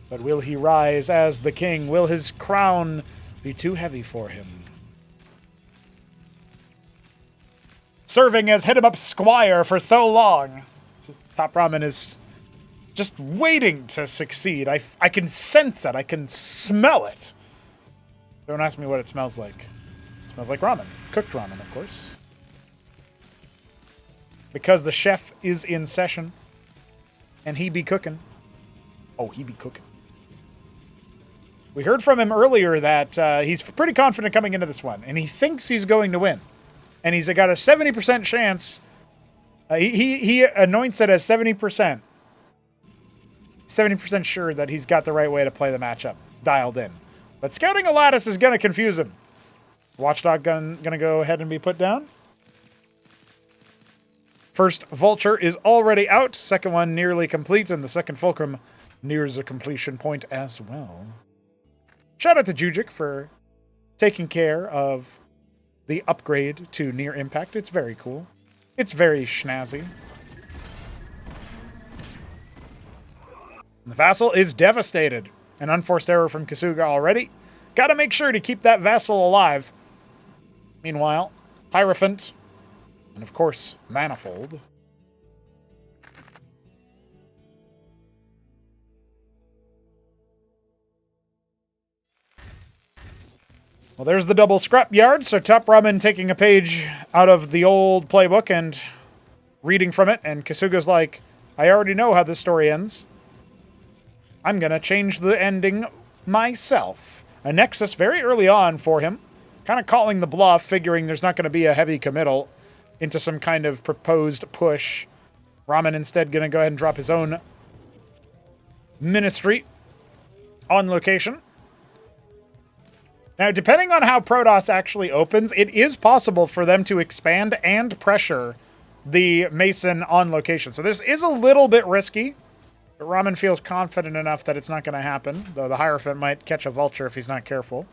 But will he rise as the king? Will his crown be too heavy for him? Serving as HitEmUp Squire for so long, TopRamen is just waiting to succeed. I can sense it. I can smell it. Don't ask me what it smells like. It smells like ramen. Cooked ramen, of course. Because the chef is in session. And he be cooking. Oh, he be cooking. We heard from him earlier that he's pretty confident coming into this one. And he thinks he's going to win. And he's got a 70% chance. He anoints it as 70%. 70% sure that he's got the right way to play the matchup. Dialed in. But scouting a Lattice is going to confuse him. Watchdog going to go ahead and be put down. First Vulture is already out. Second one nearly complete, and the second Fulcrum nears a completion point as well. Shout out to Jujic for taking care of the upgrade to near impact. It's very cool. It's very schnazzy. The Vassal is devastated. An unforced error from Kasuga already. Gotta make sure to keep that Vassal alive. Meanwhile, Hierophant, and of course, Manifold. Well, there's the double scrapyard, so TopRamen taking a page out of the old playbook and reading from it, and Kasuga's like, I already know how this story ends. I'm gonna change the ending myself. A Nexus very early on for him, kind of calling the bluff, figuring there's not going to be a heavy committal into some kind of proposed push. Ramen instead going to go ahead and drop his own ministry on location. Now, depending on how Protoss actually opens, it is possible for them to expand and pressure the Mason on location. So this is a little bit risky, but Ramen feels confident enough that it's not going to happen, though the Hierophant might catch a Vulture if he's not careful.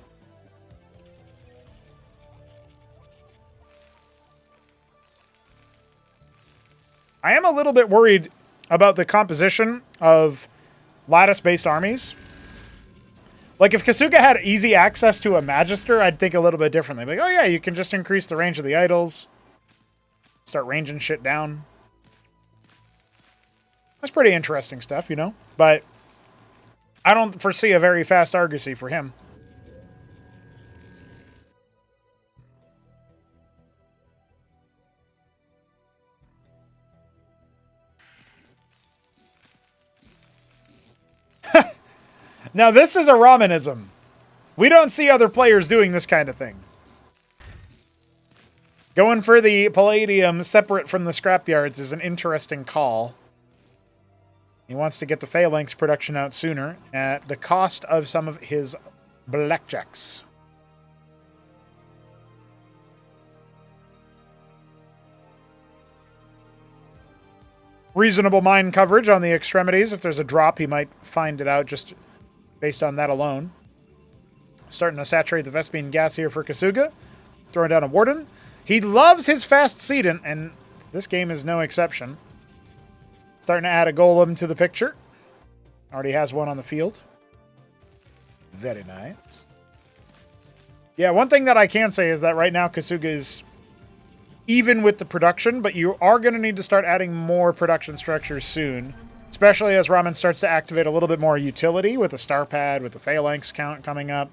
I am a little bit worried about the composition of lattice-based armies. Like, if Kasuga had easy access to a Magister, I'd think a little bit differently. Like, oh yeah, you can just increase the range of the idols. Start ranging shit down. That's pretty interesting stuff, you know? But I don't foresee a very fast Argosy for him. Now, this is a Ramenism. We don't see other players doing this kind of thing. Going for the Palladium separate from the scrapyards is an interesting call. He wants to get the Phalanx production out sooner at the cost of some of his Blackjacks. Reasonable mine coverage on the extremities. If there's a drop, he might find it out just based on that alone. Starting to saturate the Vespene gas here for Kasuga. Throwing down a Warden. He loves his fast Sedent, and this game is no exception. Starting to add a Golem to the picture. Already has one on the field. Very nice. Yeah, one thing that I can say is that right now Kasuga is even with the production, but you are going to need to start adding more production structures soon. Especially as Ramen starts to activate a little bit more utility with the Star Pad, with the Phalanx count coming up.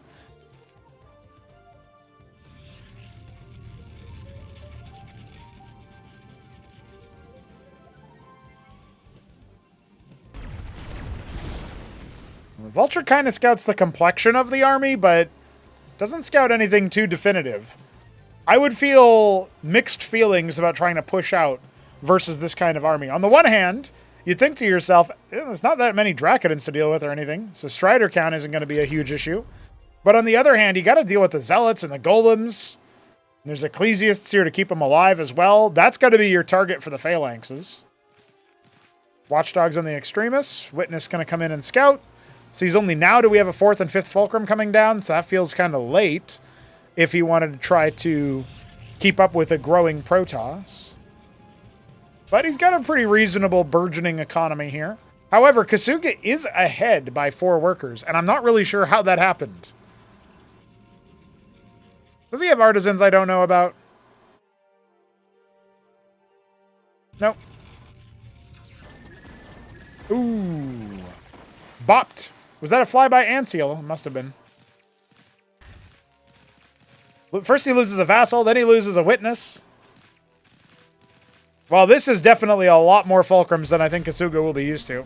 The Vulture kind of scouts the complexion of the army, but doesn't scout anything too definitive. I would feel mixed feelings about trying to push out versus this kind of army. On the one hand, you'd think to yourself, there's not that many Dracodins to deal with or anything, so Strider count isn't going to be a huge issue. But on the other hand, you got to deal with the Zealots and the Golems. There's Ecclesiasts here to keep them alive as well. That's got to be your target for the Phalanxes. Watchdogs on the Extremists. Witness going to come in and scout. Sees only now do we have a 4th and 5th Fulcrum coming down, so that feels kind of late if he wanted to try to keep up with a growing Protoss. But he's got a pretty reasonable burgeoning economy here. However, Kasuga is ahead by 4 workers, and I'm not really sure how that happened. Does he have artisans I don't know about? Nope. Ooh. Bopped. Was that a flyby Anseal? Must have been. First he loses a Vassal, then he loses a Witness. Well, this is definitely a lot more Fulcrums than I think Kasuga will be used to.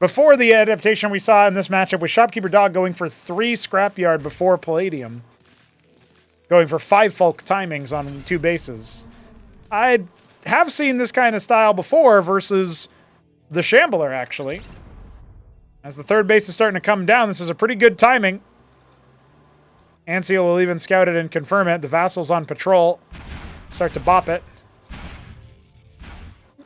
Before the adaptation we saw in this matchup with Shopkeeper Dog going for 3 Scrapyard before Palladium. Going for 5 Fulc timings on 2 bases. I have seen this kind of style before versus the Shambler, actually. As the 3rd base is starting to come down, this is a pretty good timing. Anseal will even scout it and confirm it. The Vassal's on patrol. Start to bop it.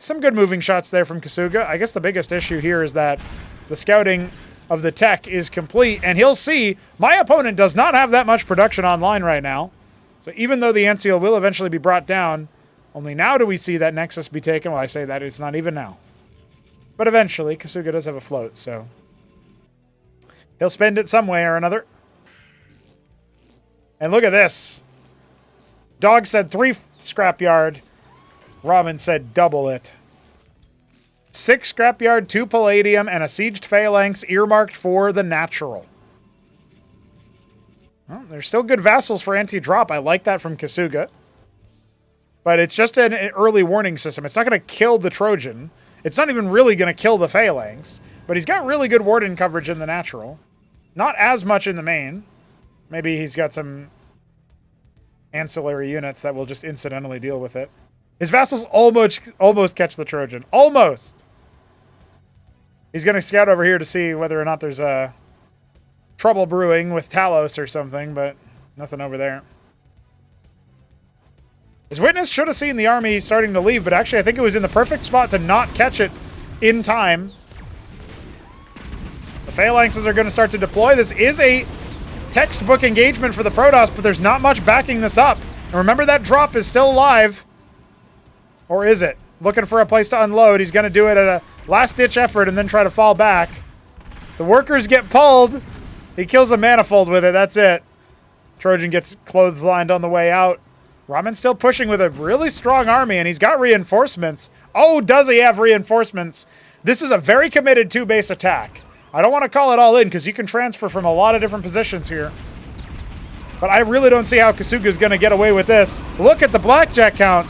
some good moving shots there from Kasuga. I guess the biggest issue here is that the scouting of the tech is complete, and he'll see my opponent does not have that much production online right now. So even though the Antseal will eventually be brought down, only now do we see that Nexus be taken. Well, I say that it's not even now. But eventually, Kasuga does have a float, so he'll spend it some way or another. And look at this. Dog said 3 scrapyard. Ramen said double it. 6 scrapyard, 2 palladium, and a sieged phalanx earmarked for the natural. Well, there's still good vassals for anti-drop. I like that from Kasuga. But it's just an early warning system. It's not going to kill the Trojan. It's not even really going to kill the phalanx. But he's got really good warden coverage in the natural. Not as much in the main. Maybe he's got some ancillary units that will just incidentally deal with it. His vassals almost catch the Trojan. Almost! He's going to scout over here to see whether or not there's a trouble brewing with Talos or something, but nothing over there. His witness should have seen the army starting to leave, but actually I think it was in the perfect spot to not catch it in time. The phalanxes are going to start to deploy. This is a textbook engagement for the Protoss, but there's not much backing this up. And remember, that drop is still alive. Or is it? Looking for a place to unload. He's going to do it at a last-ditch effort and then try to fall back. The workers get pulled. He kills a manifold with it. That's it. Trojan gets clotheslined on the way out. Ramen's still pushing with a really strong army, and he's got reinforcements. Oh, does he have reinforcements? This is a very committed 2-base attack. I don't want to call it all in, because you can transfer from a lot of different positions here. But I really don't see how Kasuga's going to get away with this. Look at the blackjack count.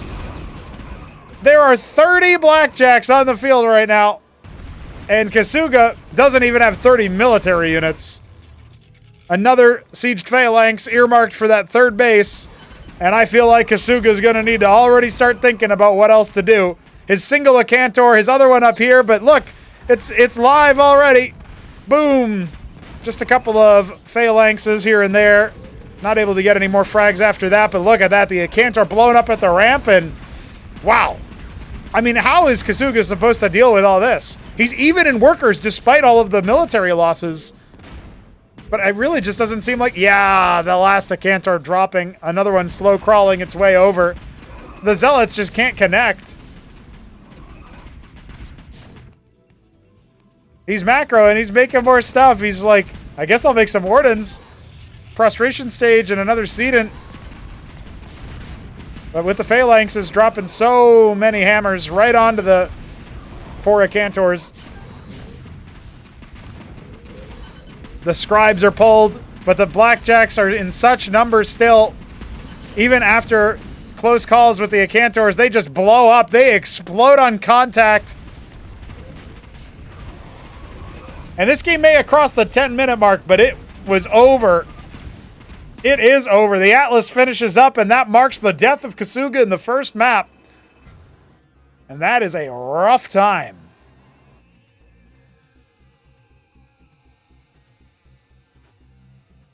There are 30 blackjacks on the field right now. And Kasuga doesn't even have 30 military units. Another sieged phalanx earmarked for that 3rd base. And I feel like Kasuga's going to need to already start thinking about what else to do. His single Acantor, his other one up here. But look, it's live already. Boom. Just a couple of phalanxes here and there. Not able to get any more frags after that. But look at that. The Acantor blown up at the ramp. And wow. I mean, how is Kasuga supposed to deal with all this? He's even in workers despite all of the military losses. But it really just doesn't seem like... Yeah, the last Acantor dropping. Another one slow crawling its way over. The Zealots just can't connect. He's macro and he's making more stuff. He's like, I guess I'll make some Wardens. Prostration Stage and another Sedent. But with the Phalanxes dropping so many hammers right onto the poor Acantors. The Scribes are pulled, but the Blackjacks are in such numbers still. Even after close calls with the Acantors, they just blow up. They explode on contact. And this game may have crossed the 10-minute mark, but it was over. It is over. The Atlas finishes up, and that marks the death of Kasuga in the first map. And that is a rough time.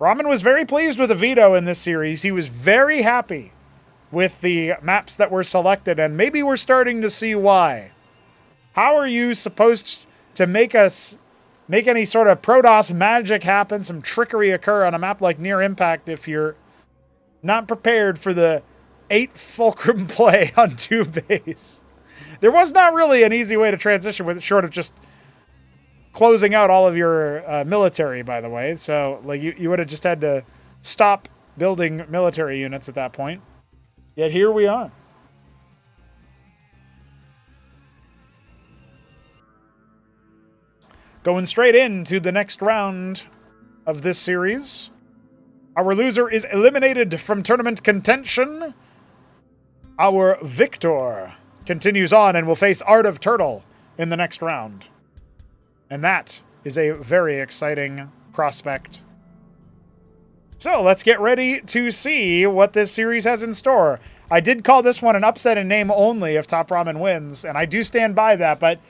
Ramen was very pleased with the veto in this series. He was very happy with the maps that were selected, and maybe we're starting to see why. How are you supposed to make any sort of Protoss magic happen, some trickery occur on a map like Near Impact if you're not prepared for the 8 Fulcrum play on 2 base? There was not really an easy way to transition with it, short of just closing out all of your military, by the way. So like you would have just had to stop building military units at that point. Yet here we are. Going straight into the next round of this series. Our loser is eliminated from tournament contention. Our victor continues on and will face Art of Turtle in the next round. And that is a very exciting prospect. So let's get ready to see what this series has in store. I did call this one an upset in name only if TopRamen wins, and I do stand by that, but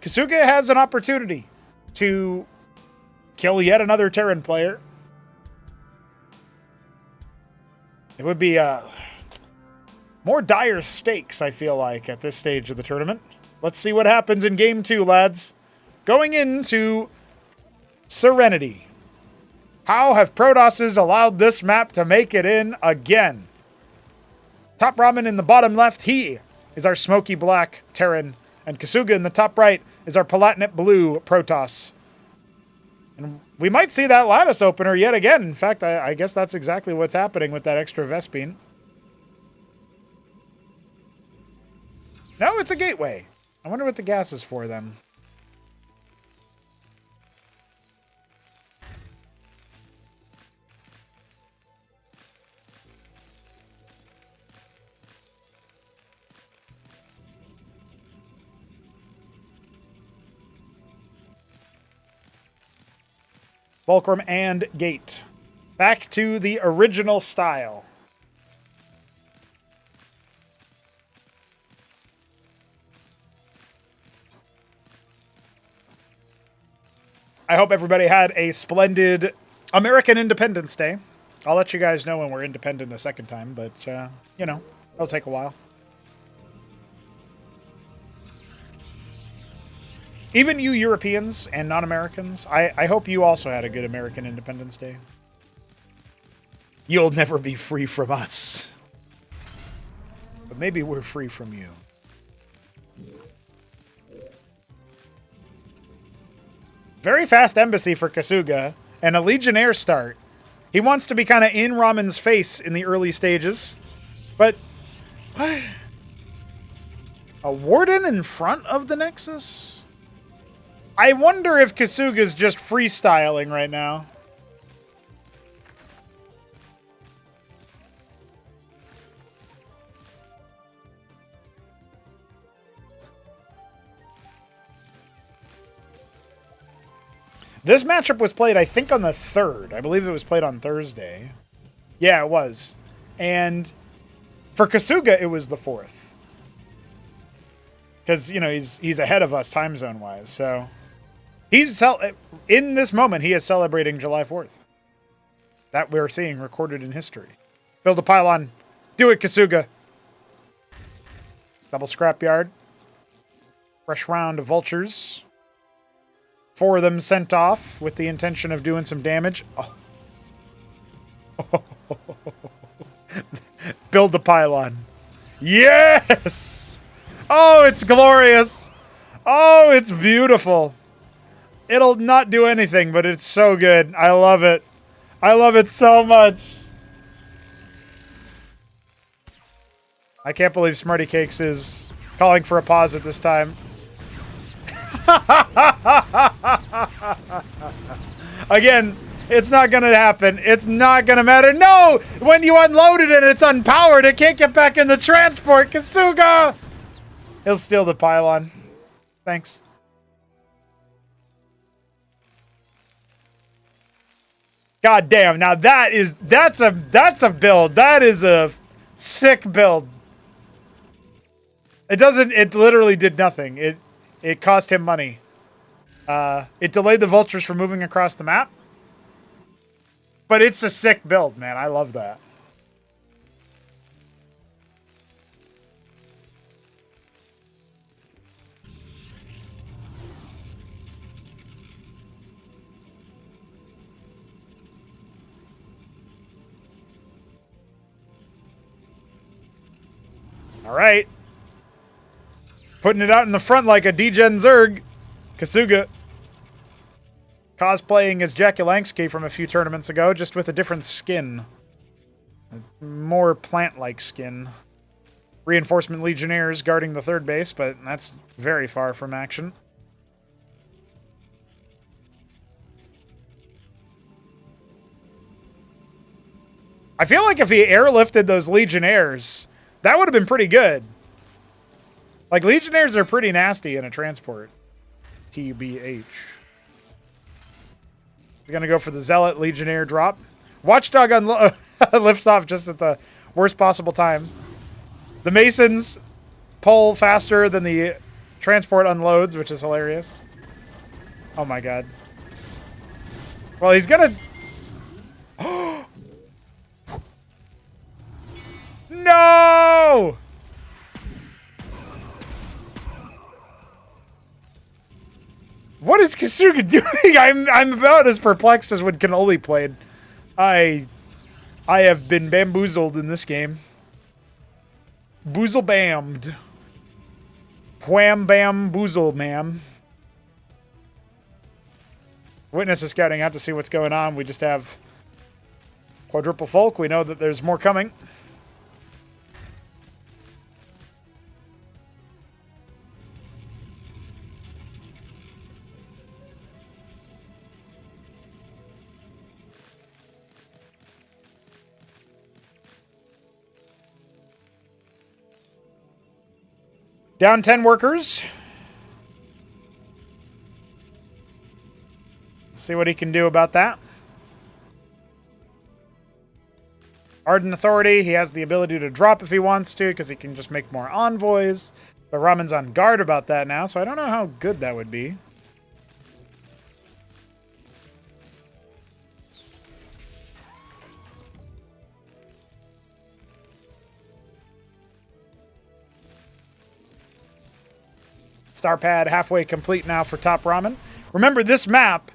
Kasuga has an opportunity to kill yet another Terran player. It would be more dire stakes, I feel like, at this stage of the tournament. Let's see what happens in game 2, lads. Going into Serenity. How have Protosses allowed this map to make it in again? TopRamen in the bottom left, he is our smoky black Terran. And Kasuga in the top right is our Palatinate blue Protoss. And we might see that Lattice opener yet again. In fact, I guess that's exactly what's happening with that extra Vespine. No, it's a gateway. I wonder what the gas is for then. Fulcrum and gate. Back to the original style. I hope everybody had a splendid American Independence Day. I'll let you guys know when we're independent a second time, but, you know, it'll take a while. Even you Europeans and non-Americans, I hope you also had a good American Independence Day. You'll never be free from us. But maybe we're free from you. Very fast embassy for Kasuga, and a Legionnaire start. He wants to be kind of in Ramen's face in the early stages. But, what? A Warden in front of the Nexus? I wonder if Kasuga's just freestyling right now. This matchup was played, I think, on the 3rd. I believe it was played on Thursday. Yeah, it was. And for Kasuga, it was the 4th. Because, you know, he's ahead of us time zone-wise, so... in this moment, he is celebrating July 4th. That we're seeing recorded in history. Build a pylon. Do it, Kasuga. Double scrapyard. Fresh round of vultures. 4 of them sent off with the intention of doing some damage. Oh. Build the pylon. Yes! Oh, it's glorious. Oh, it's beautiful. It'll not do anything, but it's so good. I love it. I love it so much. I can't believe Smarty Cakes is calling for a pause at this time. Again, it's not going to happen. It's not going to matter. No! When you unload it and it's unpowered, it can't get back in the transport. Kasuga! He'll steal the pylon. Thanks. God damn, now that's a build. That is a sick build. It literally did nothing. It cost him money. It delayed the vultures from moving across the map. But it's a sick build, man. I love that. All right. Putting it out in the front like a degen Zerg. Kasuga. Cosplaying as jakulangski from a few tournaments ago, just with a different skin. A more plant-like skin. Reinforcement Legionnaires guarding the 3rd base, but that's very far from action. I feel like if he airlifted those Legionnaires, that would have been pretty good. Like, Legionnaires are pretty nasty in a transport. TBH. He's going to go for the Zealot Legionnaire drop. Watchdog lifts off just at the worst possible time. The Masons pull faster than the transport unloads, which is hilarious. Oh my god. Well, he's going to... No! is Kasuga doing? I'm about as perplexed as when Canoli played. I have been bamboozled in this game. Boozle bammed. Wham bam boozle ma'am. Witness is scouting out to see what's going on. We just have quadruple folk. We know that there's more coming. Down 10 workers. See what he can do about that. Ardent Authority, he has the ability to drop if he wants to, because he can just make more envoys. But Ramen's on guard about that now, so I don't know how good that would be. Star pad halfway complete now for TopRamen. Remember, this map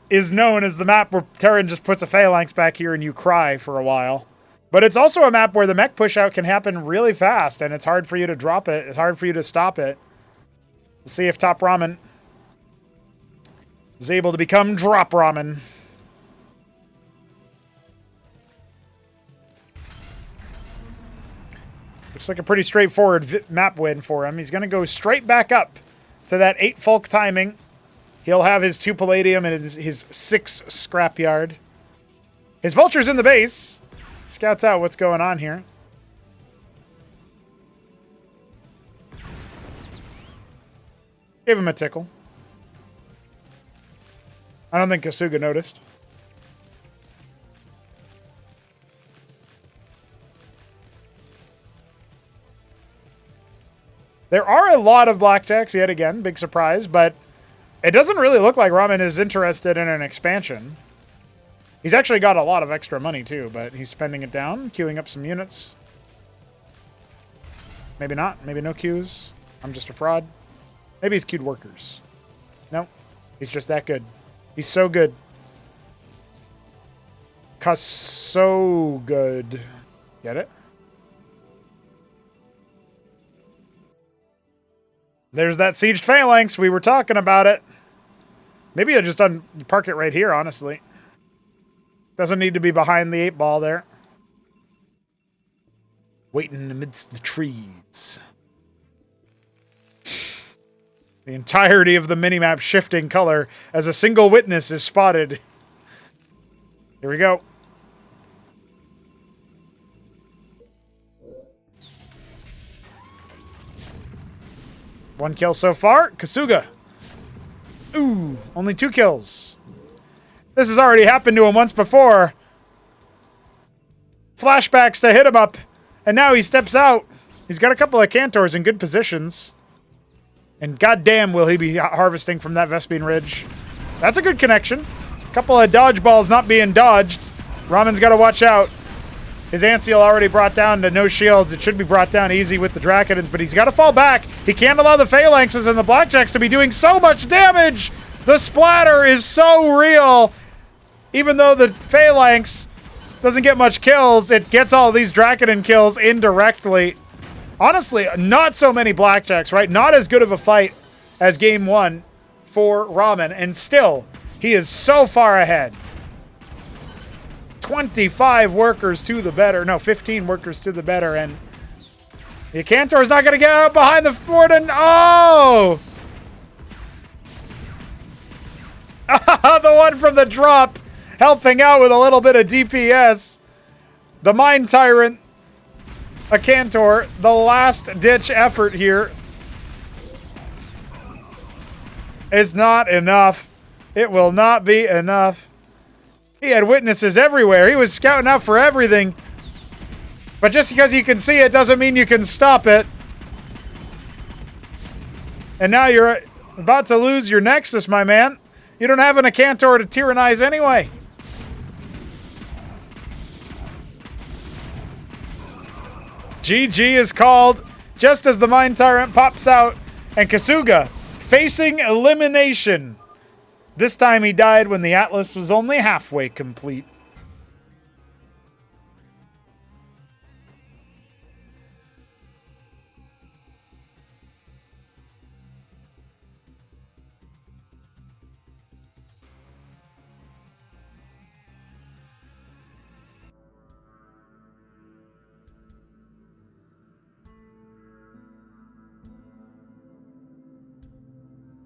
is known as the map where Terran just puts a phalanx back here and you cry for a while. But it's also a map where the mech push out can happen really fast, and it's hard for you to drop it. It's hard for you to stop it. We'll see if TopRamen is able to become Drop Ramen. Looks like a pretty straightforward map win for him. He's going to go straight back up to that 8 folk timing. He'll have his 2 palladium and his 6 scrapyard. His vulture's in the base. Scouts out what's going on here. Gave him a tickle. I don't think Kasuga noticed. There are a lot of blackjacks, yet again, big surprise, but it doesn't really look like Ramen is interested in an expansion. He's actually got a lot of extra money, too, but he's spending it down, queuing up some units. Maybe not. Maybe no queues. I'm just a fraud. Maybe he's queued workers. No, he's just that good. He's so good. So good. Get it? There's that sieged phalanx. We were talking about it. Maybe I'll just park it right here, honestly. Doesn't need to be behind the 8 ball there. Waiting amidst the trees. The entirety of the minimap shifting color as a single witness is spotted. Here we go. One kill so far. Kasuga. Ooh, only 2 kills. This has already happened to him once before. Flashbacks to HitEmUp. And now he steps out. He's got a couple of Cantors in good positions. And goddamn will he be harvesting from that Vespine Ridge. That's a good connection. A couple of dodgeballs not being dodged. Ramen's got to watch out. His Anseal already brought down to no shields. It should be brought down easy with the Dracodons, but he's got to fall back. He can't allow the Phalanxes and the Blackjacks to be doing so much damage. The splatter is so real. Even though the Phalanx doesn't get much kills, it gets all these Dracodon kills indirectly. Honestly, not so many Blackjacks, right? Not as good of a fight as game 1 for Ramen, and still, he is so far ahead. 25 workers to the better. No, 15 workers to the better. And the Cantor is not going to get out behind the fort. And oh! The one from the drop helping out with a little bit of DPS. The Mind Tyrant, a Cantor, the last ditch effort here is not enough. It will not be enough. He had witnesses everywhere. He was scouting out for everything. But just because you can see it doesn't mean you can stop it. And now you're about to lose your Nexus, my man. You don't have an Acantor to tyrannize anyway. GG is called just as the Mind Tyrant pops out. And Kasuga facing elimination. This time he died when the Atlas was only halfway complete.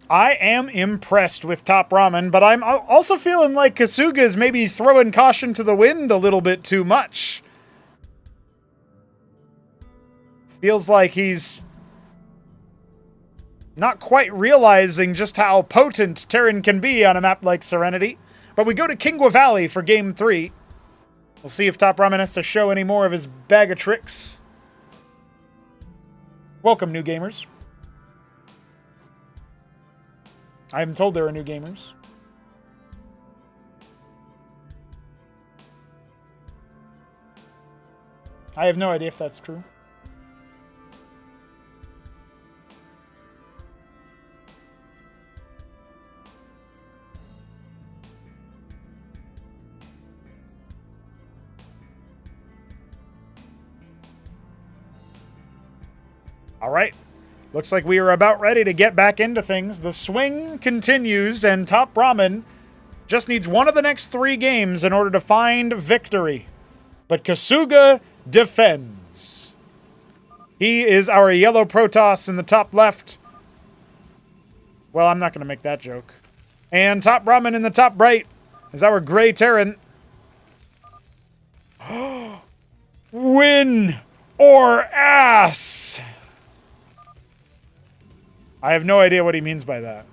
I am impressed with TopRamen, but I'm also feeling like Kasuga is maybe throwing caution to the wind a little bit too much. Feels like he's not quite realizing just how potent Terran can be on a map like Serenity. But we go to Kingwa Valley for Game 3. We'll see if TopRamen has to show any more of his bag of tricks. Welcome, new gamers. I'm told there are new gamers. I have no idea if that's true. All right. Looks like we are about ready to get back into things. The swing continues, and TopRamen just needs one of the next 3 games in order to find victory. But Kasuga defends. He is our yellow Protoss in the top left. Well, I'm not going to make that joke. And TopRamen in the top right is our gray Terran. Win or ass! I have no idea what he means by that.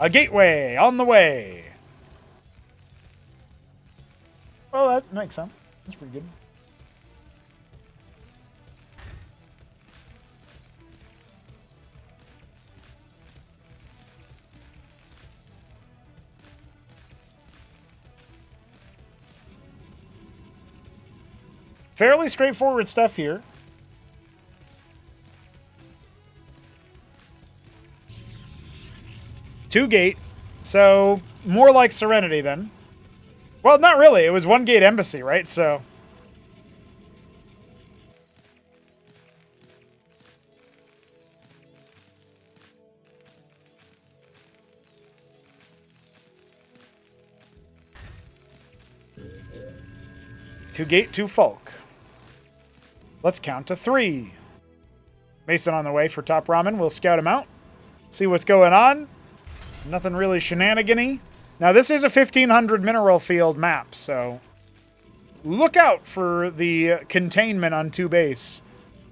A gateway on the way. Well, that makes sense. That's pretty good. Fairly straightforward stuff here. Two gate, so more like Serenity then. Well, not really. It was 1 gate embassy, right? So two gate, 2 Folk. Let's count to 3. Mason on the way for TopRamen. We'll scout him out. See what's going on. Nothing really shenanigan-y. Now, this is a 1500 mineral field map, so look out for the containment on 2 base.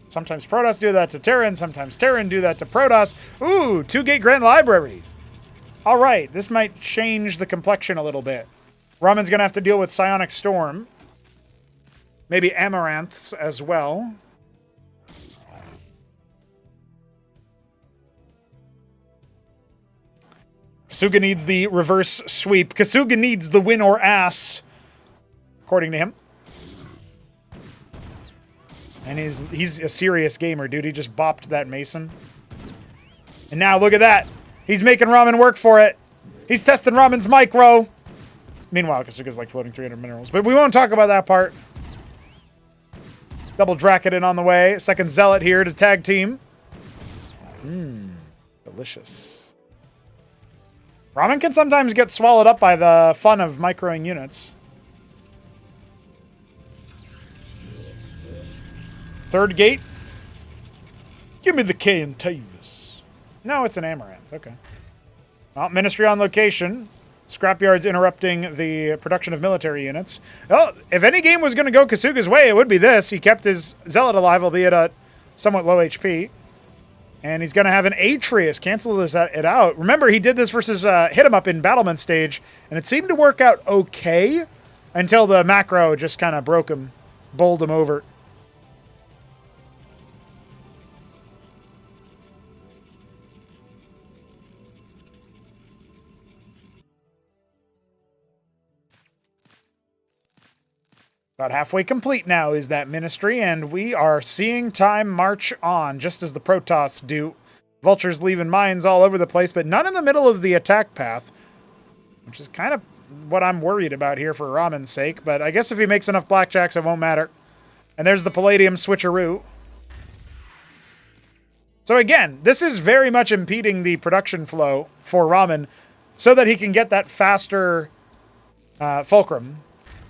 Sometimes Protoss do that to Terran, sometimes Terran do that to Protoss. Ooh, 2 gate Grand Library. All right, this might change the complexion a little bit. Ramen's going to have to deal with Psionic Storm. Maybe Amaranths as well. Kasuga needs the reverse sweep. Kasuga needs the win or ass, according to him. And he's a serious gamer, dude. He just bopped that Mason. And now look at that. He's making Ramen work for it. He's testing Ramen's micro. Meanwhile, Kasuga's like floating 300 minerals. But we won't talk about that part. Double Dracodon on the way. Second Zealot here to tag team. Delicious. Ramen can sometimes get swallowed up by the fun of microing units. Third gate. Give me the K and Tavis. No, it's an Amaranth. Okay. Well, Ministry on location. Scrapyards interrupting the production of military units. Well, if any game was going to go Kasuga's way, it would be this. He kept his Zealot alive, albeit at somewhat low HP. And he's going to have an Atreus cancel it out. Remember, he did this versus HitEmUp in Battlement Stage, and it seemed to work out okay until the macro just kind of broke him, bowled him over. About halfway complete now is that ministry, and we are seeing time march on, just as the Protoss do. Vultures leaving mines all over the place, but none in the middle of the attack path, which is kind of what I'm worried about here for Ramen's sake, but I guess if he makes enough blackjacks, it won't matter. And there's the Palladium switcheroo. So again, this is very much impeding the production flow for Ramen so that he can get that faster Fulcrum,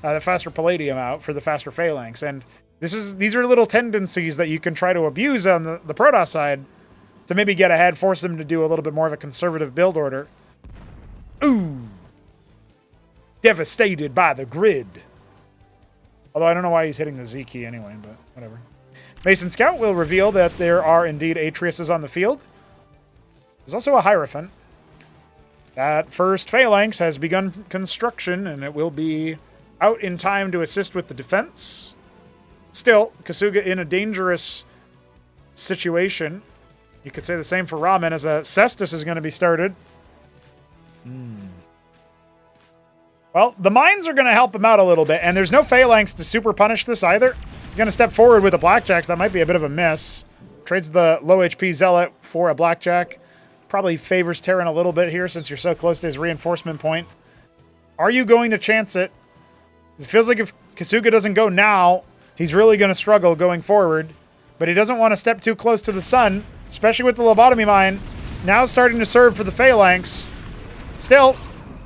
the faster Palladium out for the faster Phalanx. And these are little tendencies that you can try to abuse on the Protoss side to maybe get ahead, force them to do a little bit more of a conservative build order. Ooh. Devastated by the grid. Although I don't know why he's hitting the Z key anyway, but whatever. Mason Scout will reveal that there are indeed Atriuses on the field. There's also a Hierophant. That first Phalanx has begun construction, and it will be out in time to assist with the defense. Still, Kasuga in a dangerous situation. You could say the same for Ramen, as a Cestus is going to be started. Well, the mines are going to help him out a little bit, and there's no Phalanx to super punish this either. He's going to step forward with the Blackjacks. That might be a bit of a miss. Trades the low HP Zealot for a Blackjack. Probably favors Terran a little bit here since you're so close to his reinforcement point. Are you going to chance it? It feels like if Kasuga doesn't go now, he's really going to struggle going forward. But he doesn't want to step too close to the sun, especially with the lobotomy mine now starting to serve for the Phalanx. Still,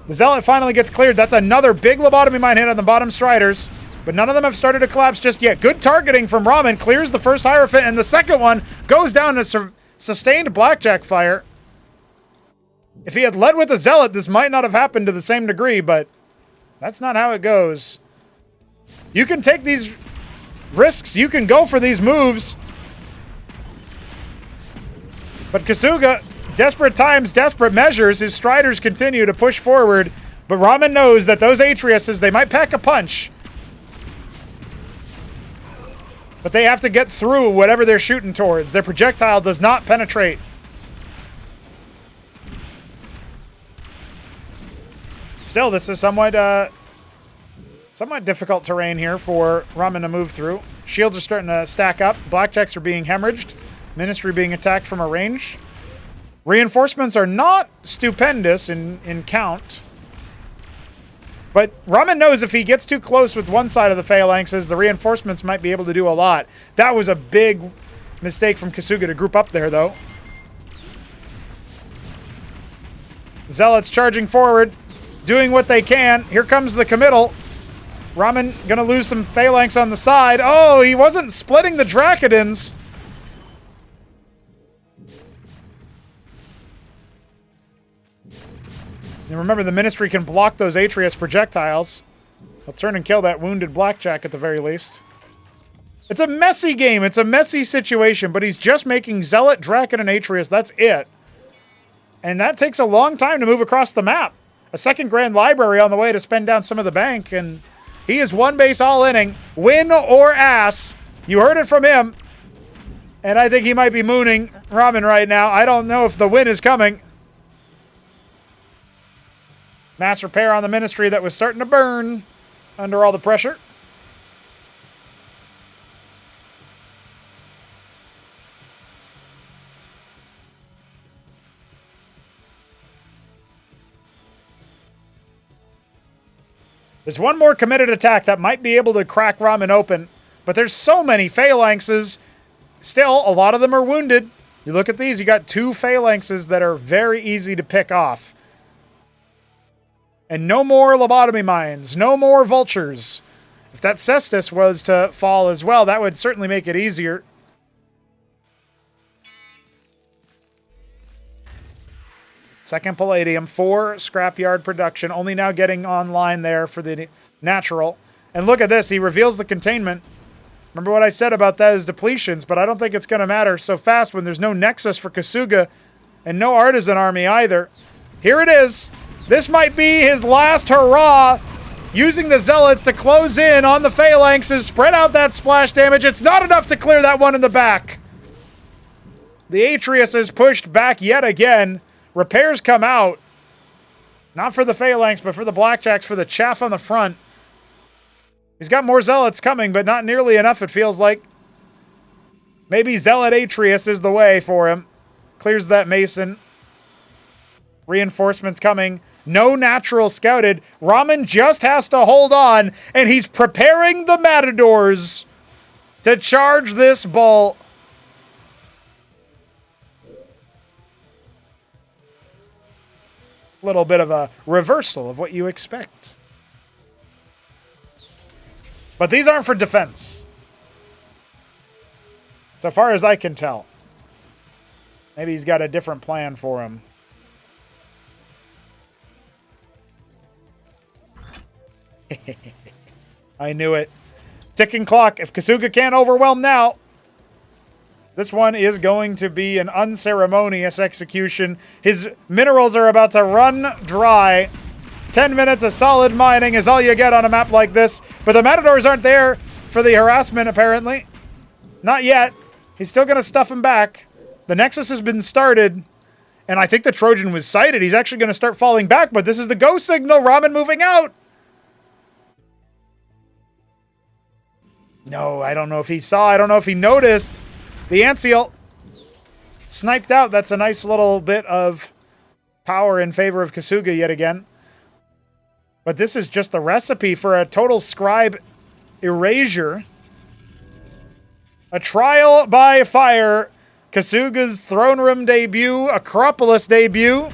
the Zealot finally gets cleared. That's another big lobotomy mine hit on the bottom Striders, but none of them have started to collapse just yet. Good targeting from Ramen. Clears the first Hierophant, and the second one goes down to sustained Blackjack fire. If he had led with the Zealot, this might not have happened to the same degree, but that's not how it goes. You can take these risks. You can go for these moves. But Kasuga, desperate times, desperate measures. His Striders continue to push forward, but Ramen knows that those Atriuses, they might pack a punch, but they have to get through whatever they're shooting towards. Their projectile does not penetrate. Still, this is somewhat difficult terrain here for Ramen to move through. Shields are starting to stack up. Blackjacks are being hemorrhaged. Ministry being attacked from a range. Reinforcements are not stupendous in count. But Ramen knows if he gets too close with one side of the Phalanxes, the reinforcements might be able to do a lot. That was a big mistake from Kasuga to group up there, though. Zealots charging forward, doing what they can. Here comes the committal. Ramen gonna lose some Phalanx on the side. Oh, he wasn't splitting the Dracodins. And remember, the Ministry can block those Atrius projectiles. He'll turn and kill that wounded Blackjack at the very least. It's a messy game. It's a messy situation, but he's just making Zealot, Drakon, and Atrius. That's it. And that takes a long time to move across the map. A second Grand Library on the way to spend down some of the bank, and he is one base all inning. Win or ass. You heard it from him. And I think he might be mooning Ramen right now. I don't know if the win is coming. Mass repair on the Ministry that was starting to burn under all the pressure. There's one more committed attack that might be able to crack Ramen open, but there's so many Phalanxes. Still, a lot of them are wounded. You look at these, you got two Phalanxes that are very easy to pick off. And no more lobotomy mines, no more vultures. If that Cestus was to fall as well, that would certainly make it easier. Second Palladium, 4 scrapyard production, only now getting online there for the natural. And look at this, he reveals the containment. Remember what I said about that as depletions, but I don't think it's going to matter so fast when there's no Nexus for Kasuga and no Artisan Army either. Here it is. This might be his last hurrah, using the Zealots to close in on the Phalanxes, spread out that splash damage. It's not enough to clear that one in the back. The Atrius is pushed back yet again. Repairs come out. Not for the Phalanx, but for the Blackjacks, for the chaff on the front. He's got more Zealots coming, but not nearly enough, it feels like. Maybe Zealot Atreus is the way for him. Clears that Mason. Reinforcements coming. No natural scouted. Ramen just has to hold on, and he's preparing the Matadors to charge this bull. Little bit of a reversal of what you expect. But these aren't for defense. So far as I can tell. Maybe he's got a different plan for him. I knew it. Ticking clock. If Kasuga can't overwhelm now, this one is going to be an unceremonious execution. His minerals are about to run dry. 10 minutes of solid mining is all you get on a map like this. But the Matadors aren't there for the harassment, apparently. Not yet. He's still going to stuff him back. The Nexus has been started. And I think the Trojan was sighted. He's actually going to start falling back. But this is the go signal. Ramen moving out. No, I don't know if he saw. I don't know if he noticed. The Antseal sniped out. That's a nice little bit of power in favor of Kasuga yet again. But this is just a recipe for a total scribe erasure. A trial by fire. Kasuga's throne room debut. Acropolis debut.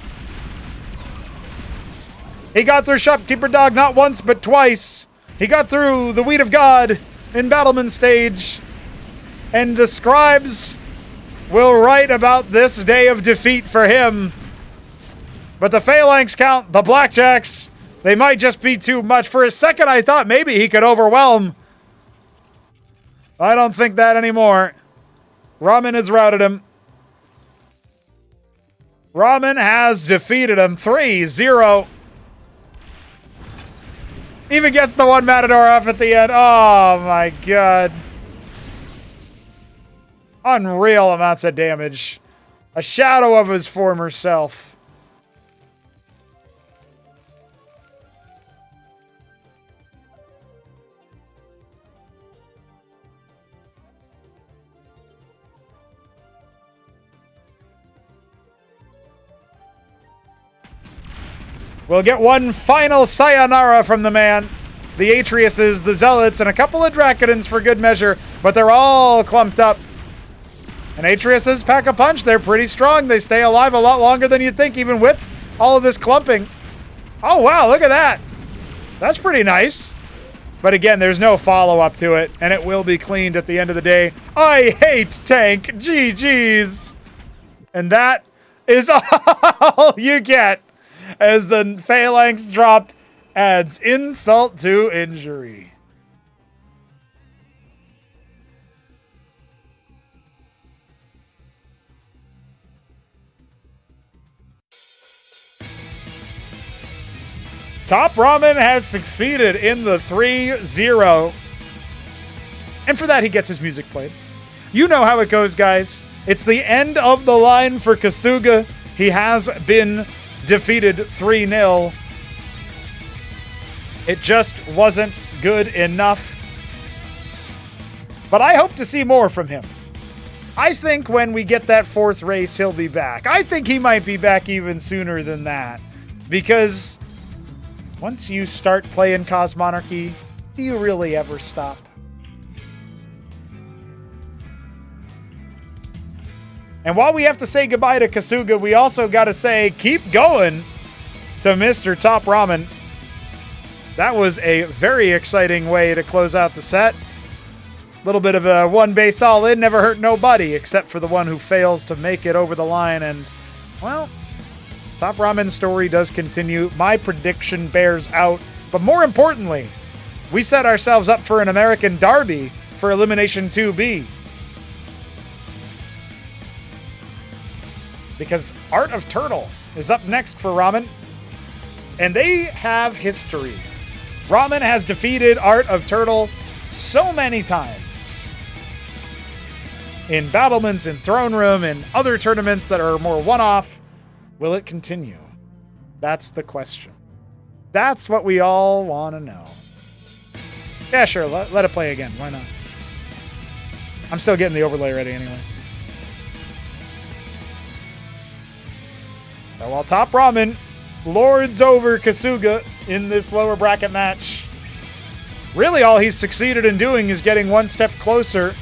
He got through Shopkeeper Dog not once but twice. He got through the Weed of God in Battlement Stage. And the scribes will write about this day of defeat for him. But the phalanx count, the blackjacks, they might just be too much. For a second, I thought maybe he could overwhelm. I don't think that anymore. Ramen has routed him. Ramen has defeated him 3-0. Even gets the one Matador off at the end. Oh my god. Unreal amounts of damage. A shadow of his former self. We'll get one final sayonara from the man. The Atreuses, the Zealots, and a couple of Dracodons for good measure, but they're all clumped up. And Atreuses pack a punch. They're pretty strong. They stay alive a lot longer than you'd think, even with all of this clumping. Oh, wow, look at that. That's pretty nice. But again, there's no follow-up to it, and it will be cleaned at the end of the day. I hate tank. GG's. And that is all you get as the phalanx drop adds insult to injury. TopRamen has succeeded in the 3-0. And for that, he gets his music played. You know how it goes, guys. It's the end of the line for Kasuga. He has been defeated 3-0. It just wasn't good enough. But I hope to see more from him. I think when we get that fourth race, he'll be back. I think he might be back even sooner than that. Because once you start playing Cosmonarchy, do you really ever stop? And while we have to say goodbye to Kasuga, we also got to say keep going to Mr. TopRamen. That was a very exciting way to close out the set. A little bit of a one base all in, never hurt nobody, except for the one who fails to make it over the line. And, well, TopRamen's story does continue. My prediction bears out. But more importantly, we set ourselves up for an American Derby for Elimination 2B. Because Art of Turtle is up next for Ramen. And they have history. Ramen has defeated Art of Turtle so many times. In Battlements, in Throne Room, and other tournaments that are more one-off. Will it continue? That's the question. That's what we all want to know. Yeah, sure. Let it play again. Why not? I'm still getting the overlay ready anyway. So while TopRamen lords over Kasuga in this lower bracket match, really all he's succeeded in doing is getting one step closer.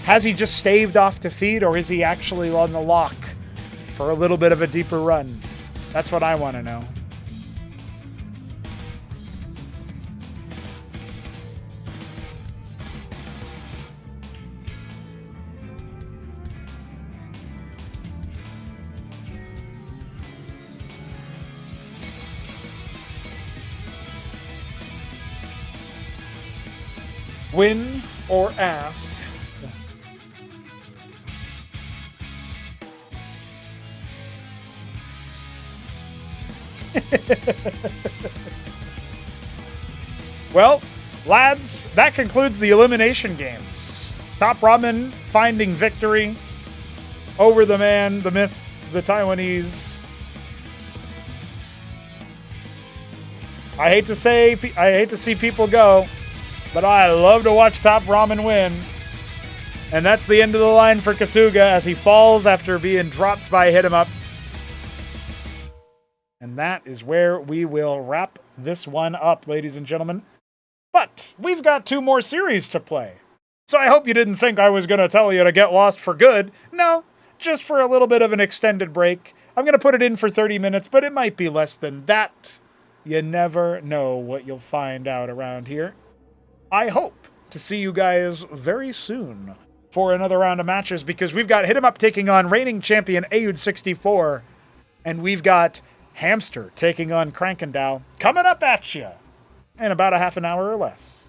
Has he just staved off defeat, or is he actually on the lock for a little bit of a deeper run? That's what I want to know. Win or ass. Well, lads, that concludes the elimination games. TopRamen finding victory over the man, the myth, the Taiwanese. I hate to see people go, but I love to watch TopRamen win. And that's the end of the line for Kasuga as he falls after being dropped by HitEmUp. And that is where we will wrap this one up, ladies and gentlemen. But we've got 2 more series to play. So I hope you didn't think I was going to tell you to get lost for good. No, just for a little bit of an extended break. I'm going to put it in for 30 minutes, but it might be less than that. You never know what you'll find out around here. I hope to see you guys very soon for another round of matches, because we've got HitEmUp taking on reigning champion Ayud64, and we've got Hamster taking on Krankendau coming up at you in about a half an hour or less.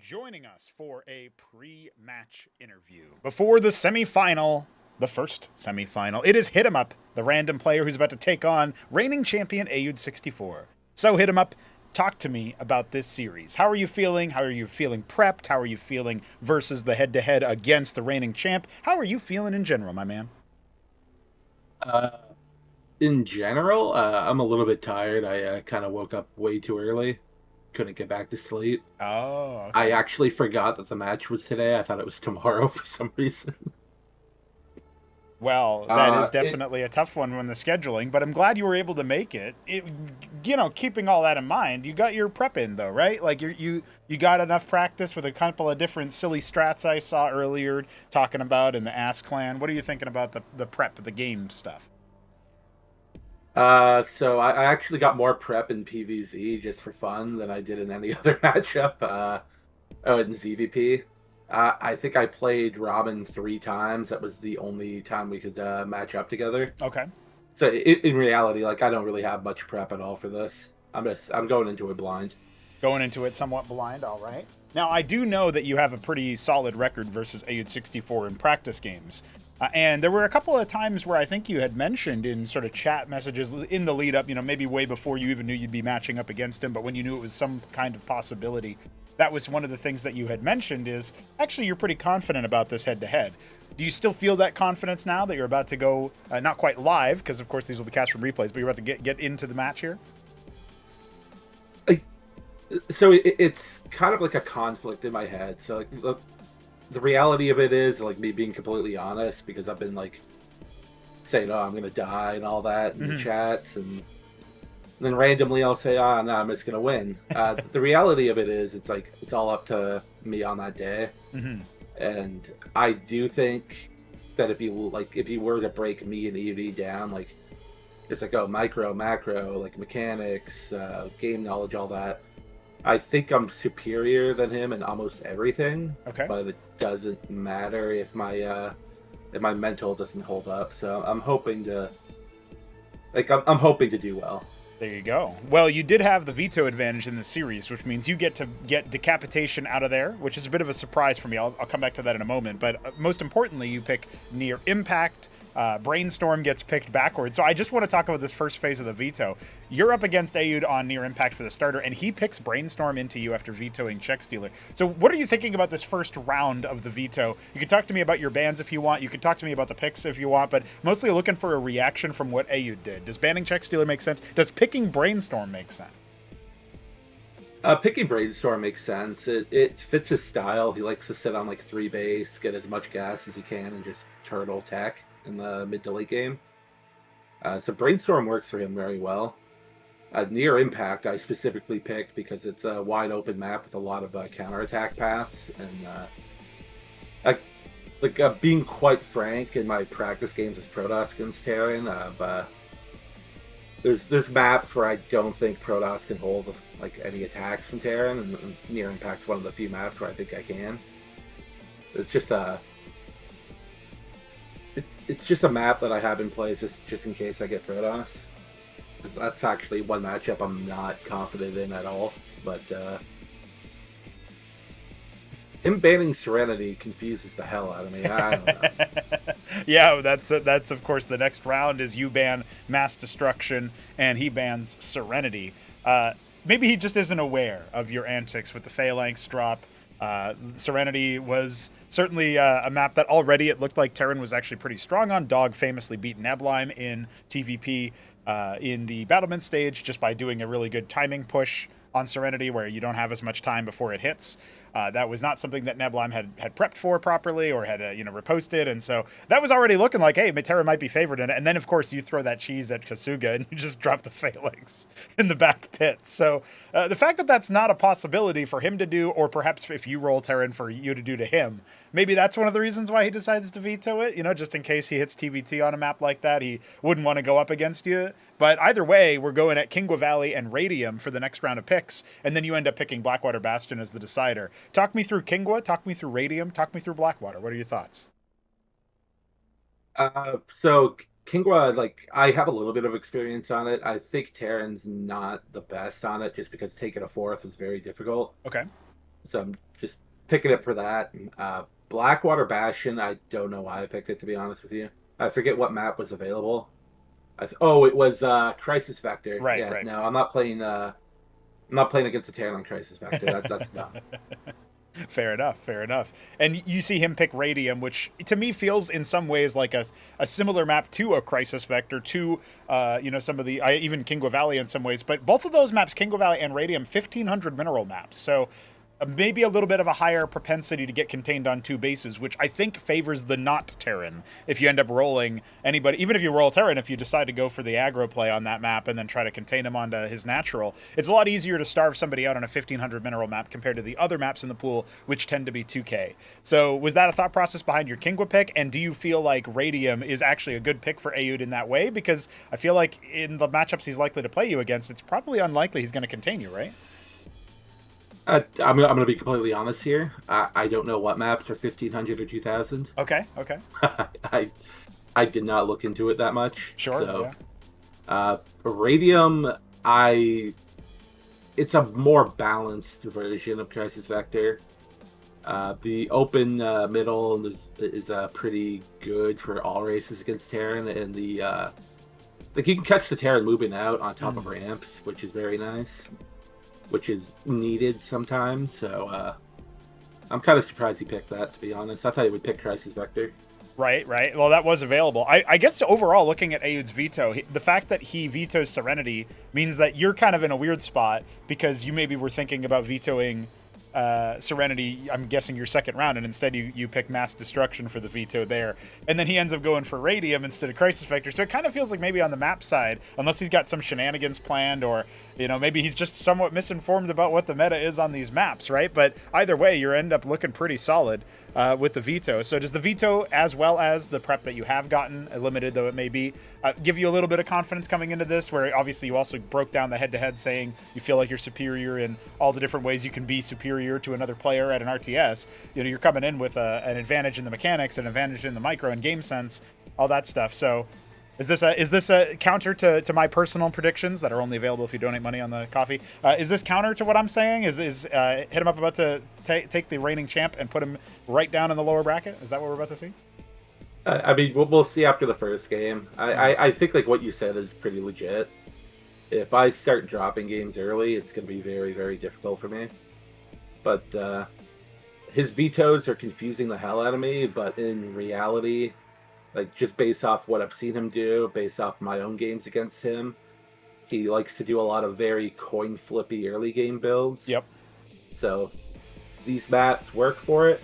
joining us for a pre-match interview before the semifinal, the first semifinal. It is HitEmUp, the random player who's about to take on reigning champion Ayud64. So HitEmUp, talk to me about this series. How are you feeling? How are you feeling prepped? How are you feeling versus the head-to-head against the reigning champ? How are you feeling in general, my man? In general, I'm a little bit tired. I kind of woke up way too early. Couldn't get back to sleep. Oh, okay. I actually forgot that the match was today. I thought it was tomorrow for some reason. Well, that is definitely a tough one when the scheduling, but I'm glad you were able to make it. Keeping all that in mind, you got your prep in though, right? Like you got enough practice with a couple of different silly strats I saw earlier talking about in the Ass Clan. What are you thinking about the prep, the game stuff? So I actually got more prep in PvZ just for fun than I did in any other matchup. In ZVP. I think I played Robin 3 times. That was the only time we could match up together. Okay. So in reality, like I don't really have much prep at all for this. I'm going into it blind. Going into it somewhat blind, all right. Now, I do know that you have a pretty solid record versus Ayud64 in practice games. And there were a couple of times where I think you had mentioned in sort of chat messages in the lead up, maybe way before you even knew you'd be matching up against him, but when you knew it was some kind of possibility, that was one of the things that you had mentioned is, actually, you're pretty confident about this head-to-head. Do you still feel that confidence now that you're about to go, not quite live, because of course these will be cast from replays, but you're about to get into the match here? So it's kind of like a conflict in my head. So like, the reality of it is like me being completely honest, because I've been like saying, "Oh, I'm gonna die" and all that in the chats, and then randomly I'll say, "Ah, no, I'm just gonna win." The reality of it is, it's like it's all up to me on that day, and I do think that if you were to break me and EUD down, like it's like micro, macro, like mechanics, game knowledge, all that. I think I'm superior than him in almost everything. Okay. But it doesn't matter if my mental doesn't hold up. So I'm hoping to I'm hoping to do well. There you go. Well, you did have the veto advantage in the series, which means you get to get decapitation out of there, which is a bit of a surprise for me. I'll come back to that in a moment. But most importantly, you pick near impact. Brainstorm gets picked backwards. So I just want to talk about this first phase of the veto. You're up against Ayud on near impact for the starter, and he picks Brainstorm into you after vetoing Czech Stealer. So what are you thinking about this first round of the veto? You can talk to me about your bans if you want. You can talk to me about the picks if you want, but mostly looking for a reaction from what Ayud did. Does banning Czech Stealer make sense? Does picking Brainstorm make sense? Picking Brainstorm makes sense. It fits his style. He likes to sit on like 3 base, get as much gas as he can, and just turtle tech in the mid to late game. So Brainstorm works for him very well. Near impact I specifically picked because it's a wide open map with a lot of counterattack paths, and being quite frank, in my practice games as Protoss against Terran, there's maps where I don't think Protoss can hold like any attacks from Terran, and near impact's one of the few maps where I think I can. It's just it's just a map that I have in place just in case I get Protoss. That's actually one matchup I'm not confident in at all. But him banning Serenity confuses the hell out of me. I don't know. Yeah, that's of course the next round is you ban Mass Destruction and he bans Serenity. Maybe he just isn't aware of your antics with the Phalanx drop. Serenity was certainly a map that already it looked like Terran was actually pretty strong on. Dog famously beat Neblime in TVP in the Battlement stage just by doing a really good timing push on Serenity where you don't have as much time before it hits. That was not something that Neblime had prepped for properly or had reposted, and so that was already looking like, hey, Terra might be favored in it. And then of course you throw that cheese at Kasuga and you just drop the Phalanx in the back pit. So the fact that that's not a possibility for him to do, or perhaps if you roll Terran for you to do to him, maybe that's one of the reasons why he decides to veto it. Just in case he hits TVT on a map like that, he wouldn't want to go up against you. But either way, we're going at Kingwa Valley and Radium for the next round of picks, and then you end up picking Blackwater Bastion as the decider. Talk me through Kingwa, talk me through Radium, talk me through Blackwater. What are your thoughts? So Kingwa, I have a little bit of experience on it. I think Terran's not the best on it just because taking a fourth is very difficult. Okay. So I'm just picking it for that. Blackwater Bastion, I don't know why I picked it, to be honest with you. I forget what map was available. It was Crisis Vector. Right, yeah, right. No, I'm not playing. I'm not playing against a Terran on Crisis Vector. That's dumb. Fair enough, fair enough. And you see him pick Radium, which to me feels in some ways like a similar map to a Crisis Vector, to some of the even Kingwa Valley in some ways. But both of those maps, Kingwa Valley and Radium, 1,500 mineral maps. So maybe a little bit of a higher propensity to get contained on two bases, which I think favors the not Terran. If you end up rolling anybody, even if you roll Terran, if you decide to go for the aggro play on that map and then try to contain him onto his natural, it's a lot easier to starve somebody out on a 1,500 mineral map compared to the other maps in the pool, which tend to be 2K. So was that a thought process behind your Kingwa pick? And do you feel like Radium is actually a good pick for Aoud in that way? Because I feel like in the matchups he's likely to play you against, it's probably unlikely he's going to contain you, right? I'm going to be completely honest here. I don't know what maps are 1,500 or 2,000. Okay. I did not look into it that much. Sure. So, yeah. Radium, it's a more balanced version of Crisis Vector. The open middle is pretty good for all races against Terran, and you can catch the Terran moving out on top of ramps, which is very nice. Which is needed sometimes, so I'm kind of surprised he picked that, to be honest. I thought he would pick Crisis Vector. Right. Well, that was available. I guess overall, looking at Aoud's veto, the fact that he vetoes Serenity means that you're kind of in a weird spot, because you maybe were thinking about vetoing Serenity, I'm guessing your second round, and instead you pick Mass Destruction for the veto there. And then he ends up going for Radium instead of Crisis Vector. So it kind of feels like maybe on the map side, unless he's got some shenanigans planned, or maybe he's just somewhat misinformed about what the meta is on these maps, right? But either way, you end up looking pretty solid with the veto. So does the veto, as well as the prep that you have gotten, limited though it may be, give you a little bit of confidence coming into this, where obviously you also broke down the head-to-head saying you feel like you're superior in all the different ways you can be superior to another player at an RTS. You're coming in with an advantage in the mechanics, an advantage in the micro and game sense, all that stuff. So is this a counter to my personal predictions that are only available if you donate money on the coffee? Is this counter to what I'm saying? Is HitEmUp about to take the reigning champ and put him right down in the lower bracket? Is that what we're about to see? I mean, we'll see after the first game. I think like what you said is pretty legit. If I start dropping games early, it's going to be very, very difficult for me. But his vetoes are confusing the hell out of me. But in reality, like just based off what I've seen him do, based off my own games against him, he likes to do a lot of very coin flippy early game builds. Yep. So these maps work for it.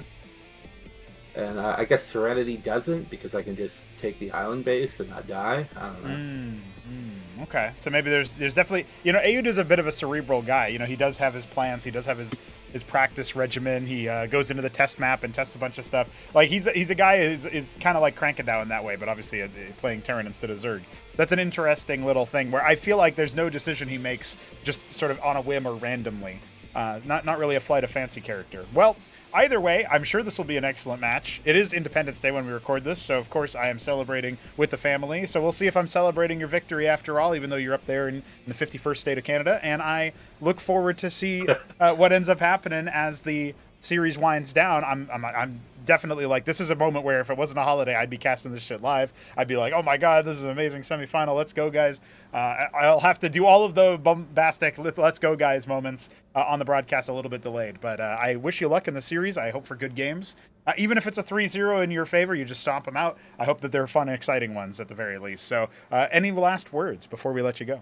And I guess Serenity doesn't, because I can just take the island base and not die. I don't know. Okay, so maybe there's definitely, Aoud is a bit of a cerebral guy. He does have his plans. He does have his practice regimen. He goes into the test map and tests a bunch of stuff. Like he's a guy who is kind of like Krankendau in that way, but obviously playing Terran instead of Zerg. That's an interesting little thing where I feel like there's no decision he makes just sort of on a whim or randomly. Not really a flight of fancy character. Well, either way, I'm sure this will be an excellent match. It is Independence Day when we record this, so of course I am celebrating with the family. So we'll see if I'm celebrating your victory after all, even though you're up there in the 51st state of Canada. And I look forward to see what ends up happening as the series winds down. I'm definitely like, this is a moment where if it wasn't a holiday, I'd be casting this shit live. I'd be like, oh my god, this is an amazing semifinal. Let's go, guys. I'll have to do all of the bombastic let's go, guys moments on the broadcast, a little bit delayed. But I wish you luck in the series. I hope for good games. Even if it's a 3-0 in your favor, you just stomp them out. I hope that they're fun and exciting ones at the very least. So any last words before we let you go?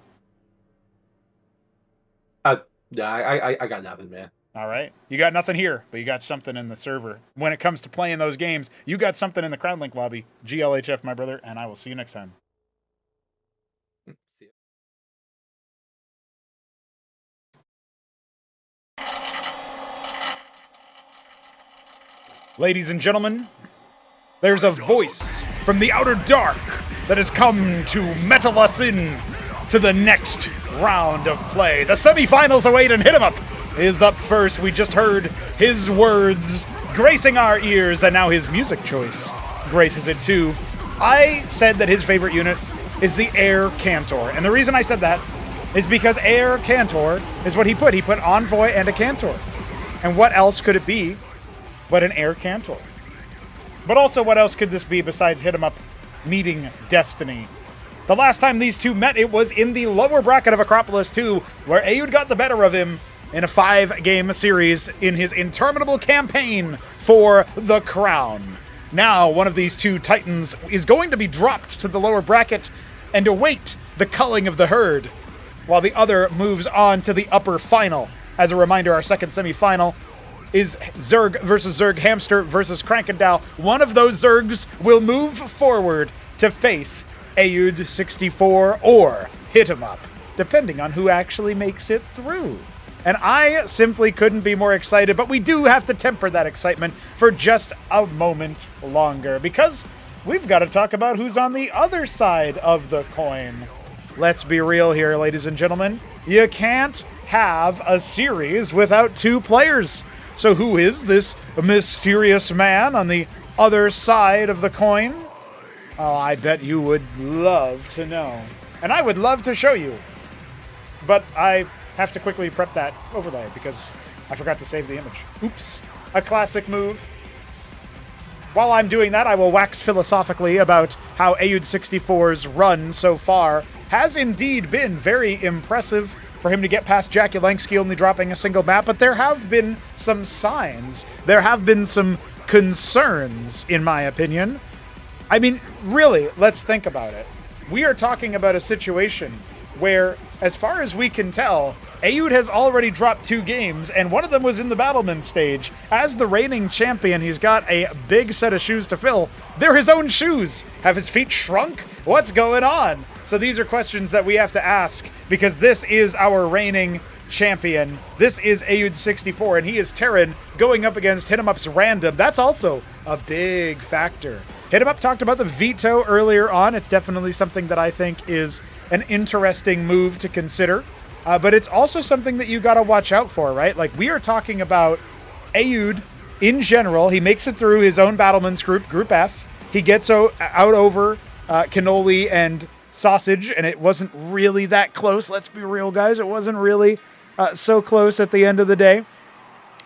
I got nothing, man. All right. You got nothing here, but you got something in the server. When it comes to playing those games, you got something in the CrowdLink lobby. GLHF, my brother, and I will see you next time. See ya. Ladies and gentlemen, there's a voice from the outer dark that has come to metal us in to the next round of play. The semifinals await, and HitEmUp is up first. We just heard his words gracing our ears, and now his music choice graces it too. I said that his favorite unit is the Air Cantor, and the reason I said that is because Air Cantor is what he put. He put Envoy and a Cantor. And what else could it be but an air Cantor? But also, what else could this be besides HitEmUp meeting Destiny? The last time these two met, it was in the lower bracket of Acropolis 2, where Aoud got the better of him in a 5-game series in his interminable campaign for the crown. Now, one of these two titans is going to be dropped to the lower bracket and await the culling of the herd, while the other moves on to the upper final. As a reminder, our second semifinal is Zerg versus Zerg, Hamster versus Krankendau. One of those Zergs will move forward to face Aoud 64 or HitEmUp, depending on who actually makes it through. And I simply couldn't be more excited, but we do have to temper that excitement for just a moment longer, because we've got to talk about who's on the other side of the coin. Let's be real here, ladies and gentlemen. You can't have a series without two players. So who is this mysterious man on the other side of the coin? Oh, I bet you would love to know. And I would love to show you. But I have to quickly prep that overlay because I forgot to save the image. Oops. A classic move. While I'm doing that, I will wax philosophically about how Aoud 64's run so far has indeed been very impressive for him to get past jakulangski, only dropping a single map, but there have been some signs. There have been some concerns, in my opinion. I mean, really, let's think about it. We are talking about a situation where, as far as we can tell, Aoud has already dropped 2 games, and one of them was in the Battlement stage. As the reigning champion, he's got a big set of shoes to fill. They're his own shoes. Have his feet shrunk? What's going on? So these are questions that we have to ask, because this is our reigning champion. This is Aoud 64, and he is Terran going up against HitEmUp's Random. That's also a big factor. HitEmUp talked about the veto earlier on. It's definitely something that I think is an interesting move to consider. But it's also something that you got to watch out for, right? Like, we are talking about Aoud in general. He makes it through his own Battlements group, Group F. He gets out over Kenoli and Sausage, and it wasn't really that close. Let's be real, guys. It wasn't really so close at the end of the day.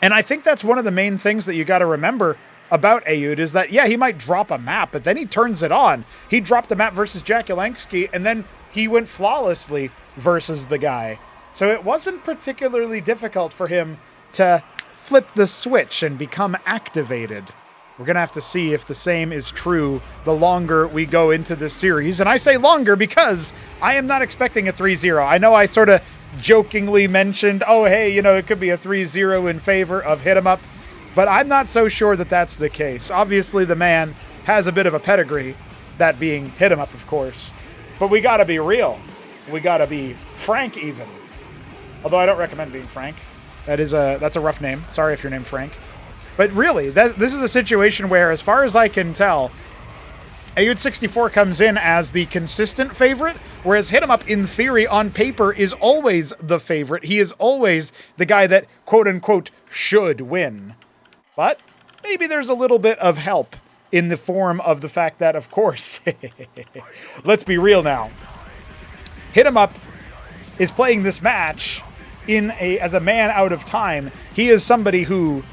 And I think that's one of the main things that you got to remember about Aoud is that, yeah, he might drop a map, but then he turns it on. He dropped a map versus jakulangski, and then he went flawlessly versus the guy. So it wasn't particularly difficult for him to flip the switch and become activated. We're going to have to see if the same is true the longer we go into this series. And I say longer because I am not expecting a 3-0. I know I sort of jokingly mentioned, oh, hey, you know, it could be a 3-0 in favor of HitEmUp, but I'm not so sure that that's the case. Obviously, the man has a bit of a pedigree, that being HitEmUp, of course. But we got to be real. We got to be frank, even. Although I don't recommend being frank. That's a rough name. Sorry if you're named Frank. But really, this is a situation where, as far as I can tell, Aoud 64 comes in as the consistent favorite, whereas HitEmUp, in theory, on paper, is always the favorite. He is always the guy that, quote-unquote, should win. But maybe there's a little bit of help in the form of the fact that, of course, let's be real now, HitEmUp is playing this match as a man out of time. He is somebody who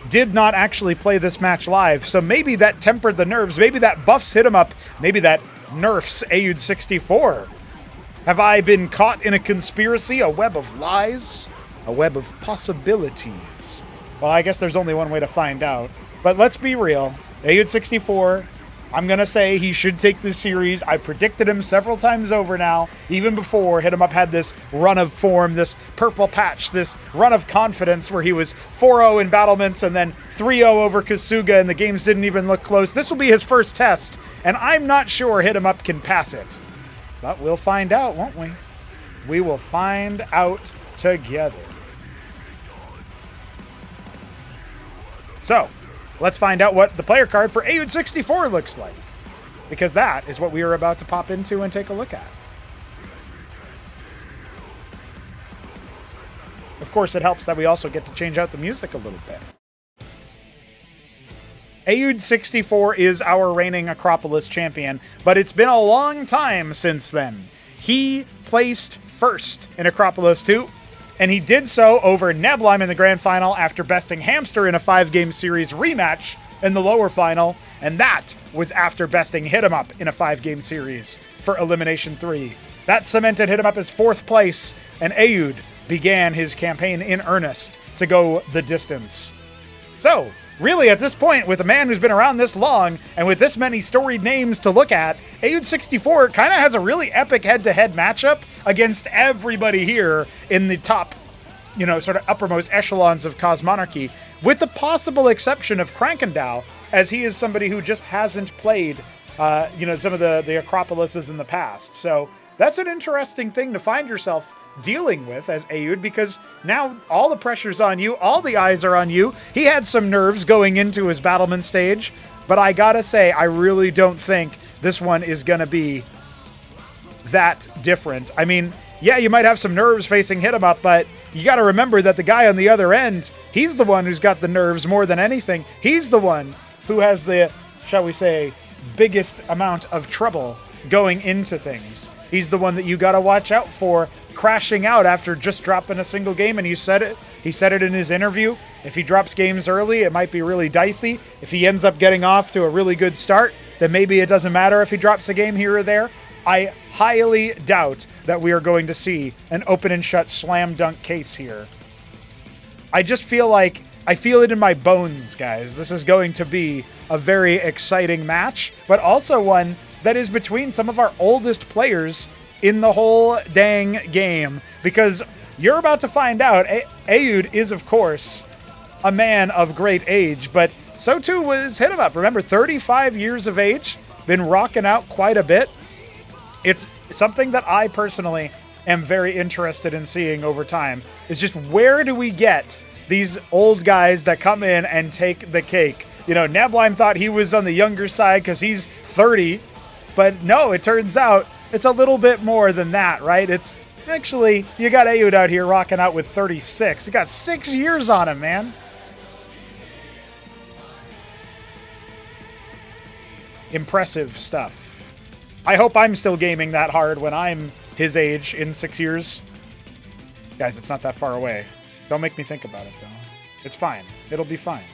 did not actually play this match live, so maybe that tempered the nerves, maybe that buffs HitEmUp, maybe that nerfs Aoud 64. Have I been caught in a conspiracy, a web of lies, a web of possibilities? Well, I guess there's only one way to find out, but let's be real. Aoud 64, I'm going to say he should take this series. I predicted him several times over now, even before HitEmUp had this run of form, this purple patch, this run of confidence where he was 4-0 in Battlements and then 3-0 over Kasuga, and the games didn't even look close. This will be his first test, and I'm not sure HitEmUp can pass it. But we'll find out, won't we? We will find out together. So, let's find out what the player card for Aoud 64 looks like, because that is what we are about to pop into and take a look at. Of course, it helps that we also get to change out the music a little bit. Aoud 64 is our reigning Acropolis champion, but it's been a long time since then. He placed first in Acropolis 2. and he did so over Neblime in the grand final after besting Hamster in a 5-game series rematch in the lower final, and that was after besting HitEmUp in a 5-game series for Elimination 3. That cemented HitEmUp as 4th place, and Aoud began his campaign in earnest to go the distance. So, really at this point, with a man who's been around this long, and with this many storied names to look at, Aoud64 kind of has a really epic head-to-head matchup against everybody here in the top, sort of uppermost echelons of Cosmonarchy, with the possible exception of Krankendau, as he is somebody who just hasn't played, some of the Acropolises in the past. So that's an interesting thing to find yourself dealing with as Aoud, because now all the pressure's on you, all the eyes are on you. He had some nerves going into his battlement stage, but I gotta say, I really don't think this one is gonna be that different. I mean, yeah, you might have some nerves facing HitEmUp, but you gotta remember that the guy on the other end, he's the one who's got the nerves more than anything. He's the one who has the, shall we say, biggest amount of trouble going into things. He's the one that you gotta watch out for crashing out after just dropping a single game, and he said it in his interview. If he drops games early, it might be really dicey. If he ends up getting off to a really good start, then maybe it doesn't matter if he drops a game here or there. I highly doubt that we are going to see an open and shut slam dunk case here. I just feel like, I feel it in my bones, guys. This is going to be a very exciting match, but also one that is between some of our oldest players in the whole dang game, because you're about to find out Aoud is, of course, a man of great age, but so too was HitEmUp. Remember, 35 years of age, been rocking out quite a bit. It's something that I personally am very interested in seeing over time, is just where do we get these old guys that come in and take the cake? Neblime thought he was on the younger side because he's 30, but no, it turns out it's a little bit more than that, right? It's actually, you got Aoud out here rocking out with 36. You got 6 years on him, man. Impressive stuff. I hope I'm still gaming that hard when I'm his age in 6 years. Guys, it's not that far away. Don't make me think about it, though. It's fine. It'll be fine.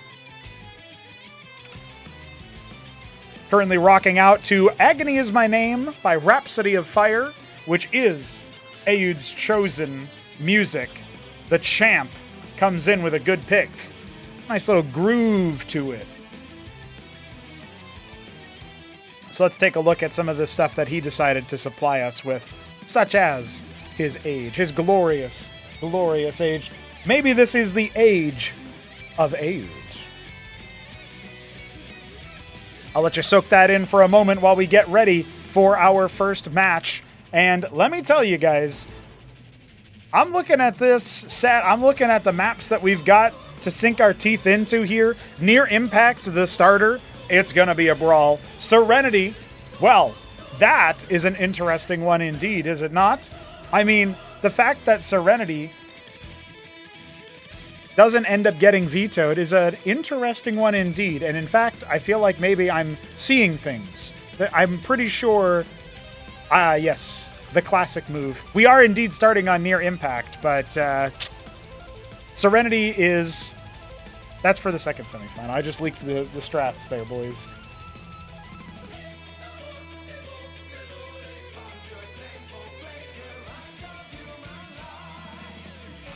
Currently rocking out to Agony Is My Name by Rhapsody of Fire, which is Aoud's chosen music. The champ comes in with a good pick. Nice little groove to it. So let's take a look at some of the stuff that he decided to supply us with, such as his age, his glorious, glorious age. Maybe this is the age of Aoud. I'll let you soak that in for a moment while we get ready for our first match. And let me tell you guys, I'm looking at this set, I'm looking at the maps that we've got to sink our teeth into here. Near Impact, the starter, it's going to be a brawl. Serenity, well, that is an interesting one indeed, is it not? I mean, the fact that Serenity doesn't end up getting vetoed is an interesting one indeed. And in fact, I feel like maybe I'm seeing things. I'm pretty sure, yes, the classic move. We are indeed starting on Near Impact, but Serenity is, that's for the second semifinal. I just leaked the strats there, boys.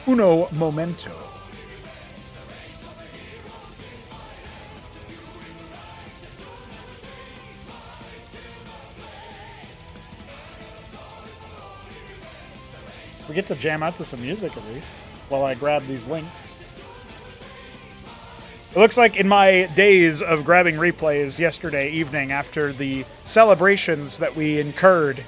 Uno momento. We get to jam out to some music at least, while I grab these links. It looks like in my days of grabbing replays yesterday evening after the celebrations that we incurred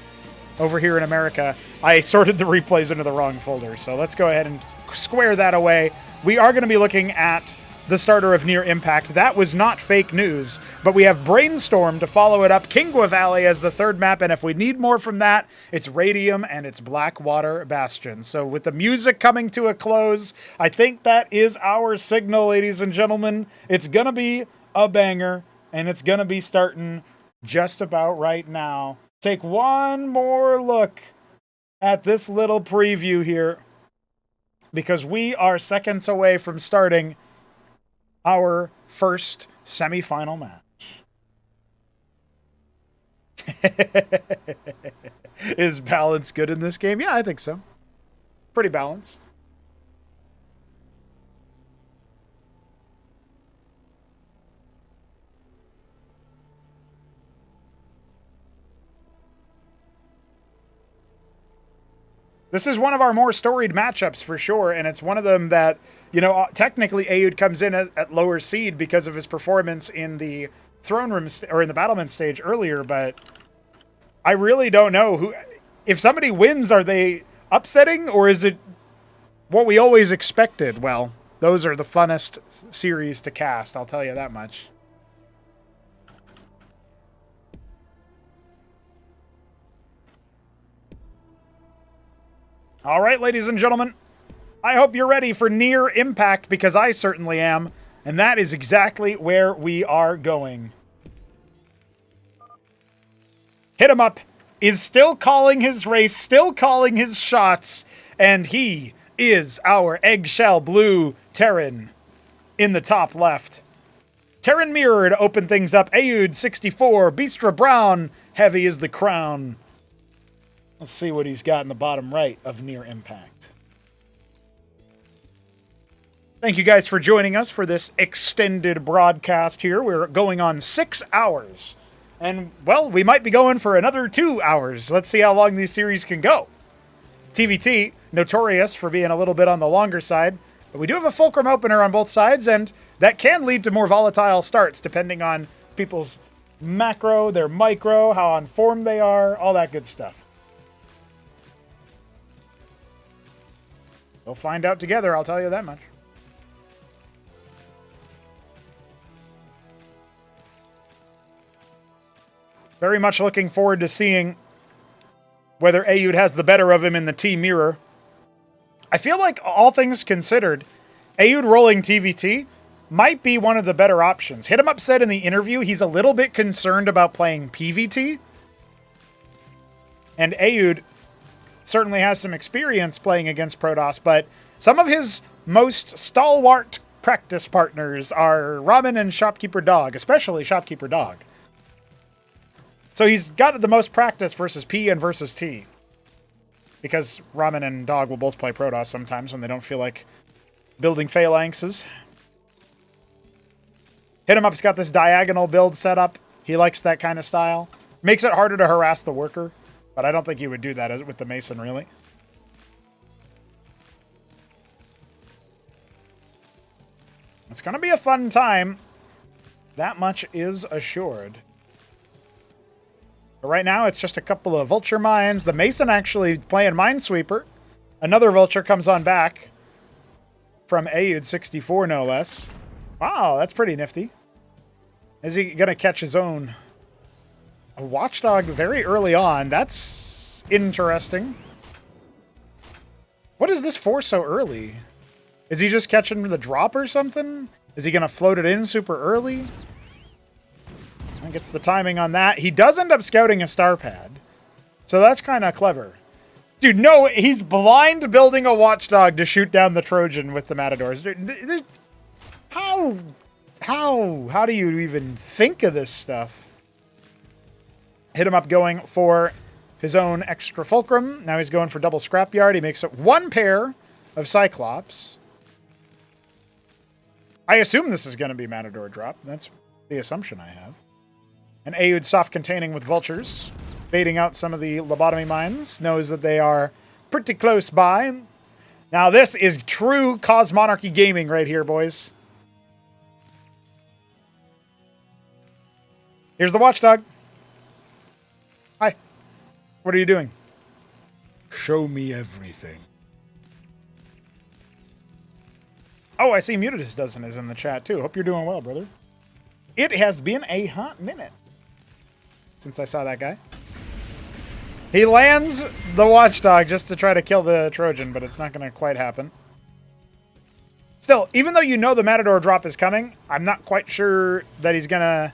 over here in America, I sorted the replays into the wrong folder. So let's go ahead and square that away. We are going to be looking at the starter of Near Impact. That was not fake news, but we have Brainstorm to follow it up. Kingwa Valley as the third map, and if we need more from that, it's Radium and it's Blackwater Bastion. So with the music coming to a close, I think that is our signal, ladies and gentlemen. It's going to be a banger, and it's going to be starting just about right now. Take one more look at this little preview here. because we are seconds away from starting our first semifinal match. Is balance good in this game? Yeah, I think so. Pretty balanced. This is one of our more storied matchups for sure, and it's one of them that, you know, technically Aoud comes in at lower seed because of his performance in the throne room or in the battlement stage earlier, but I really don't know who. If somebody wins, are they upsetting, or is it what we always expected? Well, those are the funnest series to cast, I'll tell you that much. All right, ladies and gentlemen, I hope you're ready for near impact, because I certainly am, and that is exactly where we are going. HitEmUp is still calling his race, still calling his shots, and he is our eggshell blue Terran in the top left. Terran Mirror to open things up. Aoud 64, Bistra Brown, heavy is the crown. Let's see what he's got in the bottom right of Near Impact. Thank you guys for joining us for this extended broadcast here. We're going on 6 hours. And, well, we might be going for another 2 hours. Let's see how long these series can go. TVT, notorious for being a little bit on the longer side. But we do have a fulcrum opener on both sides, and that can lead to more volatile starts depending on people's macro, their micro, how on form they are, all that good stuff. We'll find out together, I'll tell you that much. Very much looking forward to seeing whether Aoud has the better of him in the T-Mirror. I feel like, all things considered, Aoud rolling TVT might be one of the better options. HitEmUp said in the interview he's a little bit concerned about playing PVT. And Aoud certainly has some experience playing against Protoss, but some of his most stalwart practice partners are Ramen and Shopkeeper Dog, especially Shopkeeper Dog. So he's got the most practice versus P and versus T. Because Ramen and Dog will both play Protoss sometimes when they don't feel like building phalanxes. HitEmUp's got this diagonal build set up. He likes that kind of style. Makes it harder to harass the worker. But I don't think you would do that with the Mason, really. It's going to be a fun time. That much is assured. But right now, it's just a couple of Vulture Mines. The Mason actually playing Minesweeper. Another Vulture comes on back. From Aoud 64, no less. Wow, that's pretty nifty. Is he going to catch his own? A Watchdog very early on. That's interesting. What is this for so early? Is he just catching the drop or something? Is he going to float it in super early? I think it's the timing on that. He does end up scouting a star pad. So that's kind of clever. Dude, no, he's blind building a Watchdog to shoot down the Trojan with the Matadors. Dude, how do you even think of this stuff? HitEmUp going for his own extra fulcrum. Now he's going for double scrapyard. He makes it one pair of Cyclops. I assume this is going to be Matador drop. That's the assumption I have. And Aoud soft containing with Vultures. Baiting out some of the lobotomy mines. Knows that they are pretty close by. Now this is true Cosmonarchy gaming right here, boys. Here's the Watchdog. Hi. What are you doing? Show me everything. Oh, I see Mutidus Dozen is in the chat too. Hope you're doing well, brother. It has been a hot minute since I saw that guy. He lands the Watchdog just to try to kill the Trojan, but it's not going to quite happen. Still, even though you know the Matador drop is coming, I'm not quite sure that he's going to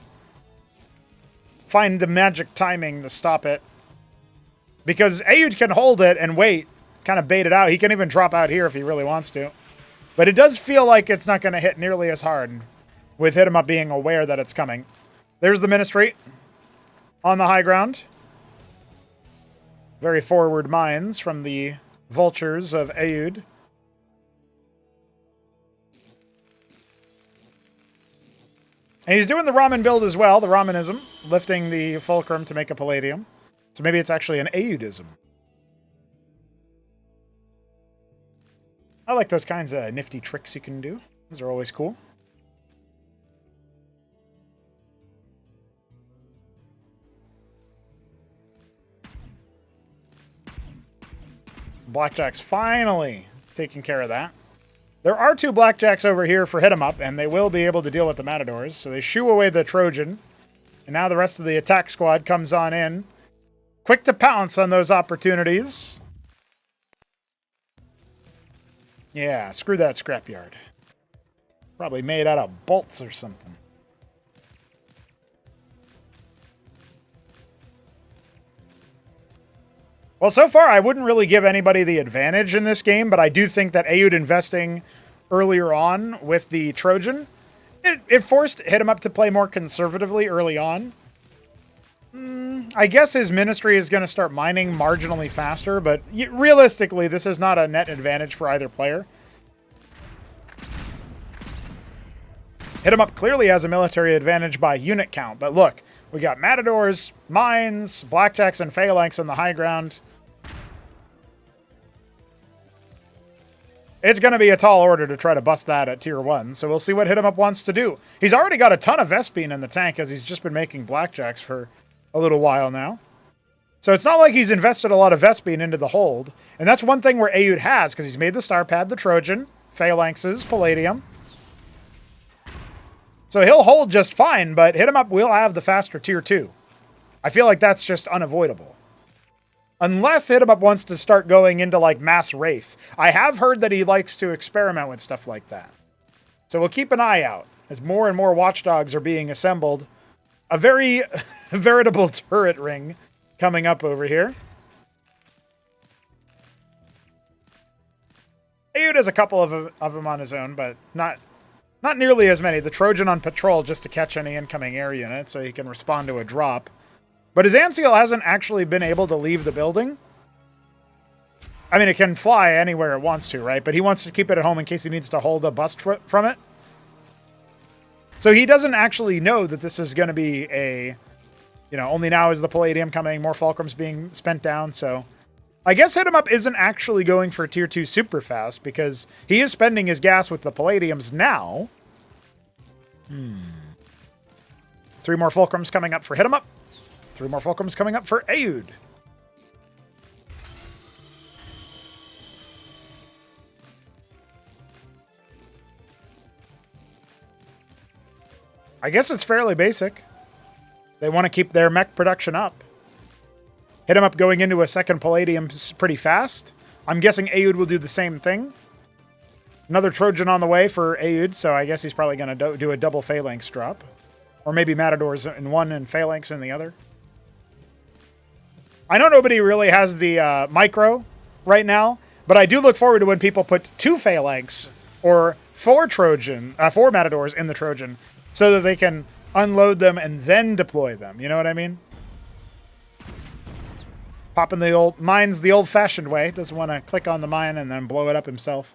find the magic timing to stop it. Because Aoud can hold it and wait kind of bait it out. He can even drop out here if he really wants to. But it does feel like it's not going to hit nearly as hard with HitEmUp being aware that it's coming. There's the Ministry on the high ground. Very forward minds from the vultures of Aoud. And he's doing the ramen build as well, the ramenism, lifting the fulcrum to make a palladium. So maybe it's actually an Aoudism. I like those kinds of nifty tricks you can do. Those are always cool. Blackjack's finally taking care of that. There are 2 Blackjacks over here for HitEmUp, and they will be able to deal with the Matadors. So they shoo away the Trojan. And now the rest of the attack squad comes on in. Quick to pounce on those opportunities. Yeah, screw that scrapyard. Probably made out of bolts or something. Well, so far, I wouldn't really give anybody the advantage in this game, but I do think that Aoud investing earlier on with the Trojan, it forced HitEmUp to play more conservatively early on. I guess his Ministry is going to start mining marginally faster, but realistically, this is not a net advantage for either player. HitEmUp clearly has a military advantage by unit count, but look, we got Matadors, Mines, Blackjacks, and Phalanx on the high ground. It's going to be a tall order to try to bust that at tier 1, so we'll see what HitEmUp wants to do. He's already got a ton of Vespene in the tank, as he's just been making Blackjacks for a little while now. So it's not like he's invested a lot of Vespene into the hold, and that's one thing where Aoud has, because he's made the Star Pad, the Trojan, Phalanxes, Palladium. So he'll hold just fine, but HitEmUp will have the faster tier 2. I feel like that's just unavoidable. Unless HitEmUp wants to start going into, like, Mass Wraith. I have heard that he likes to experiment with stuff like that. So we'll keep an eye out as more and more watchdogs are being assembled. A very veritable turret ring coming up over here. Aoud has a couple of them on his own, but not nearly as many. The Trojan on patrol just to catch any incoming air unit so he can respond to a drop. But his Anseal hasn't actually been able to leave the building. I mean, it can fly anywhere it wants to, right? But he wants to keep it at home in case he needs to hold a bust from it. So he doesn't actually know that this is going to be a, only now is the Palladium coming, more Fulcrums being spent down. So I guess HitEmUp isn't actually going for tier 2 super fast because he is spending his gas with the Palladiums now. 3 more Fulcrums coming up for HitEmUp. 3 more Fulcrums coming up for Aoud. I guess it's fairly basic. They want to keep their mech production up. HitEmUp going into a second Palladium pretty fast. I'm guessing Aoud will do the same thing. Another Trojan on the way for Aoud, so I guess he's probably going to do a double Phalanx drop. Or maybe Matadors in one and Phalanx in the other. I know nobody really has the micro right now, but I do look forward to when people put 2 Phalanx or 4 Matadors in the Trojan so that they can unload them and then deploy them. You know what I mean? Popping the old mines the old-fashioned way. Doesn't want to click on the mine and then blow it up himself.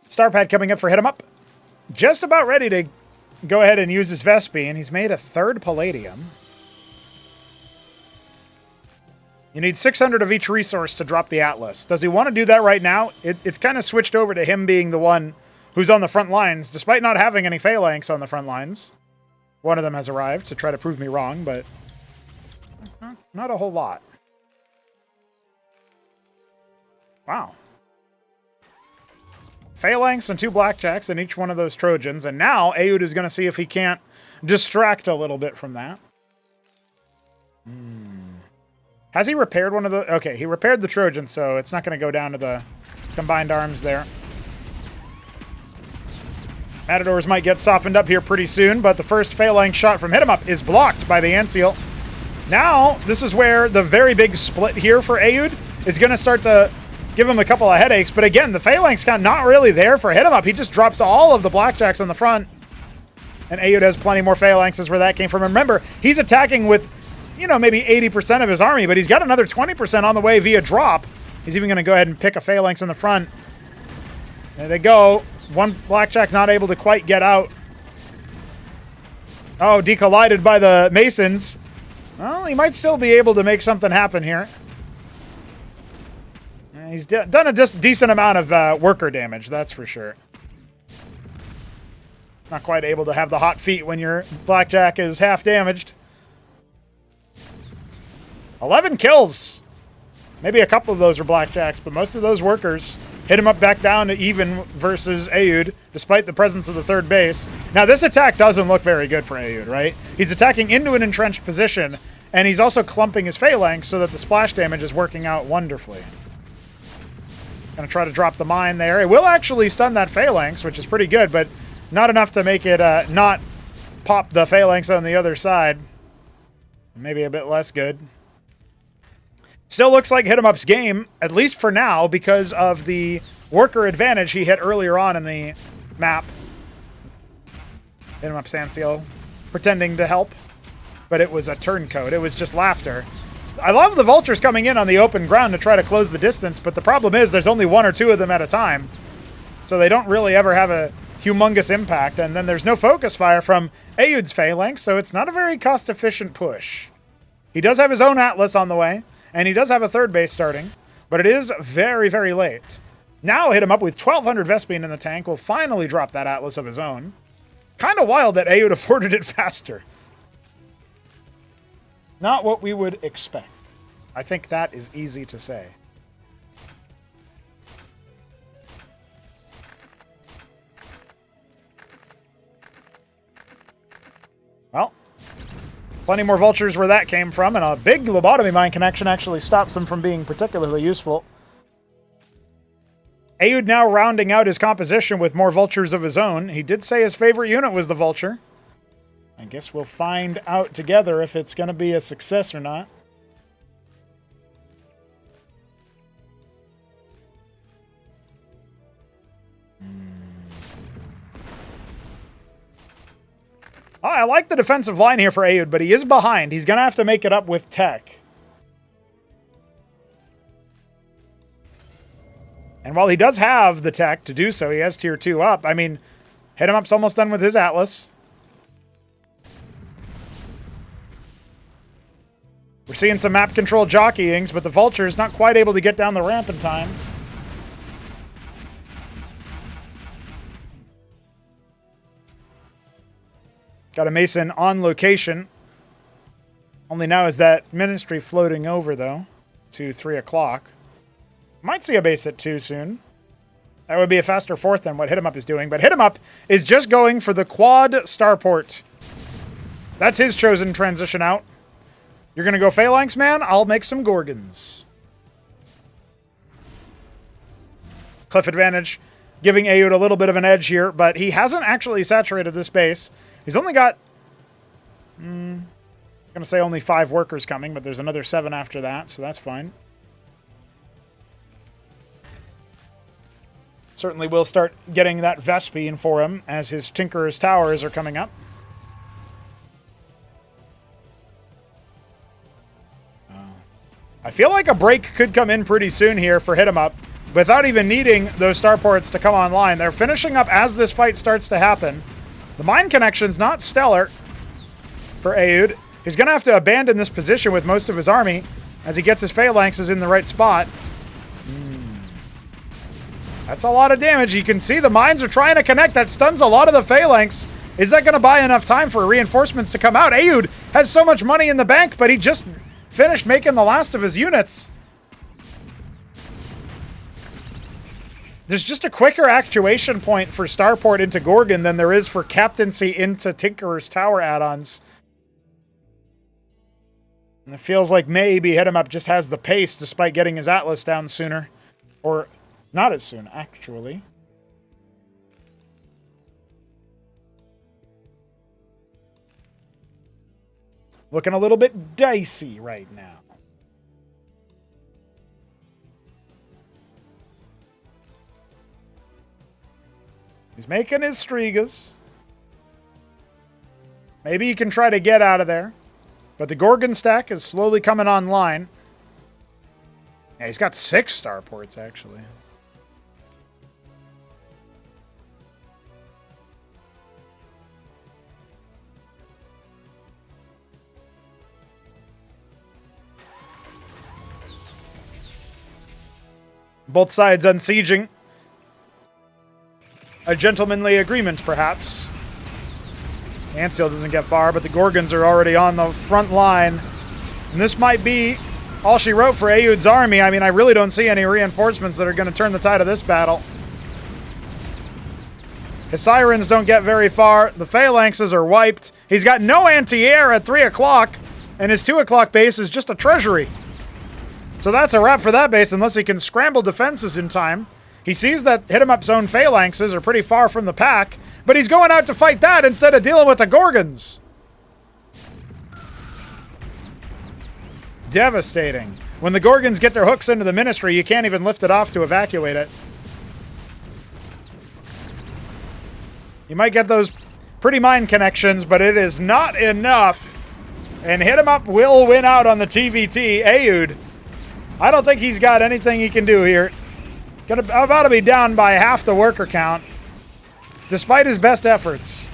Starpad coming up for HitEmUp. Just about ready to go ahead and use his Vespene. He's made a 3rd Palladium. You need 600 of each resource to drop the Atlas. Does he want to do that right now? It's kind of switched over to him being the one who's on the front lines, despite not having any Phalanx on the front lines. One of them has arrived to try to prove me wrong, but not a whole lot. Wow. Phalanx and 2 Blackjacks in each one of those Trojans, and now Aoud is going to see if he can't distract a little bit from that. Has he repaired one of the... Okay, he repaired the Trojan, so it's not going to go down to the combined arms there. Matadors might get softened up here pretty soon, but the first phalanx shot from HitEmUp is blocked by the Antseal. Now, this is where the very big split here for Aoud is going to start to give him a couple of headaches. But again, the phalanx count not really there for HitEmUp. He just drops all of the blackjacks on the front. And Aoud has plenty more phalanxes where that came from. Remember, he's attacking with, you know, maybe 80% of his army, but he's got another 20% on the way via drop. He's even going to go ahead and pick a phalanx in the front. There they go. One blackjack not able to quite get out. Oh, decollided by the Masons. Well, he might still be able to make something happen here. He's done a decent amount of worker damage, that's for sure. Not quite able to have the hot feet when your blackjack is half damaged. 11 kills. Maybe a couple of those are blackjacks, but most of those workers. HitEmUp back down to even versus Aoud, despite the presence of the third base. Now, this attack doesn't look very good for Aoud, right? He's attacking into an entrenched position, and he's also clumping his phalanx so that the splash damage is working out wonderfully. Gonna try to drop the mine there. It will actually stun that phalanx, which is pretty good, but not enough to make it not pop the phalanx on the other side. Maybe a bit less good. Still looks like HitEmUp's game, at least for now, because of the worker advantage he hit earlier on in the map. HitEmUp Sandseal pretending to help, but it was a turncoat. It was just laughter. I love the vultures coming in on the open ground to try to close the distance, but the problem is there's only one or two of them at a time, so they don't really ever have a humongous impact, and then there's no focus fire from Aoud's phalanx, so it's not a very cost-efficient push. He does have his own Atlas on the way, and he does have a third base starting, but it is very, very late. Now HitEmUp with 1,200 Vespene in the tank will finally drop that Atlas of his own. Kind of wild that Aoud afforded it faster. Not what we would expect. I think that is easy to say. Well, plenty more vultures where that came from, and a big lobotomy mine connection actually stops him from being particularly useful. Aoud now rounding out his composition with more vultures of his own. He did say his favorite unit was the vulture. I guess we'll find out together if it's going to be a success or not. Oh, I like the defensive line here for Aoud, but he is behind. He's going to have to make it up with tech. And while he does have the tech to do so, he has tier 2 up. I mean, HitEmUp's almost done with his Atlas. We're seeing some map control jockeyings, but the Vulture's not quite able to get down the ramp in time. Got a Mason on location. Only now is that Ministry floating over, though, to 3 o'clock. Might see a base at 2 soon. That would be a faster fourth than what HitEmUp is doing, but HitEmUp is just going for the quad starport. That's his chosen transition out. You're going to go Phalanx, man? I'll make some Gorgons. Cliff advantage, giving Aoud a little bit of an edge here, but he hasn't actually saturated this base. He's only got, I'm going to say only 5 workers coming, but there's another 7 after that, so that's fine. Certainly will start getting that Vespene for him as his Tinkerer's Towers are coming up. I feel like a break could come in pretty soon here for HitEmUp without even needing those starports to come online. They're finishing up as this fight starts to happen. The mine connection's not stellar for Aoud. He's going to have to abandon this position with most of his army as he gets his phalanxes in the right spot. That's a lot of damage. You can see the mines are trying to connect. That stuns a lot of the phalanx. Is that going to buy enough time for reinforcements to come out? Aoud has so much money in the bank, but he just finished making the last of his units. There's just a quicker actuation point for Starport into Gorgon than there is for Captaincy into Tinkerer's Tower add-ons. And it feels like maybe HitEmUp just has the pace despite getting his Atlas down sooner. Or not as soon, actually. Looking a little bit dicey right now. He's making his Strigas. Maybe he can try to get out of there. But the Gorgon stack is slowly coming online. Yeah, he's got 6 starports, actually. Both sides unsieging. A gentlemanly agreement, perhaps. Anseal doesn't get far, but the Gorgons are already on the front line. And this might be all she wrote for Ayud's army. I mean, I really don't see any reinforcements that are going to turn the tide of this battle. His Sirens don't get very far. The Phalanxes are wiped. He's got no anti-air at 3 o'clock, and his 2 o'clock base is just a treasury. So that's a wrap for that base, unless he can scramble defenses in time. He sees that HitEmUp's own Phalanxes are pretty far from the pack, but he's going out to fight that instead of dealing with the Gorgons. Devastating. When the Gorgons get their hooks into the Ministry, you can't even lift it off to evacuate it. You might get those pretty mine connections, but it is not enough. And HitEmUp will win out on the TVT. Ayud, I don't think he's got anything he can do here. About to be down by half the worker count, despite his best efforts.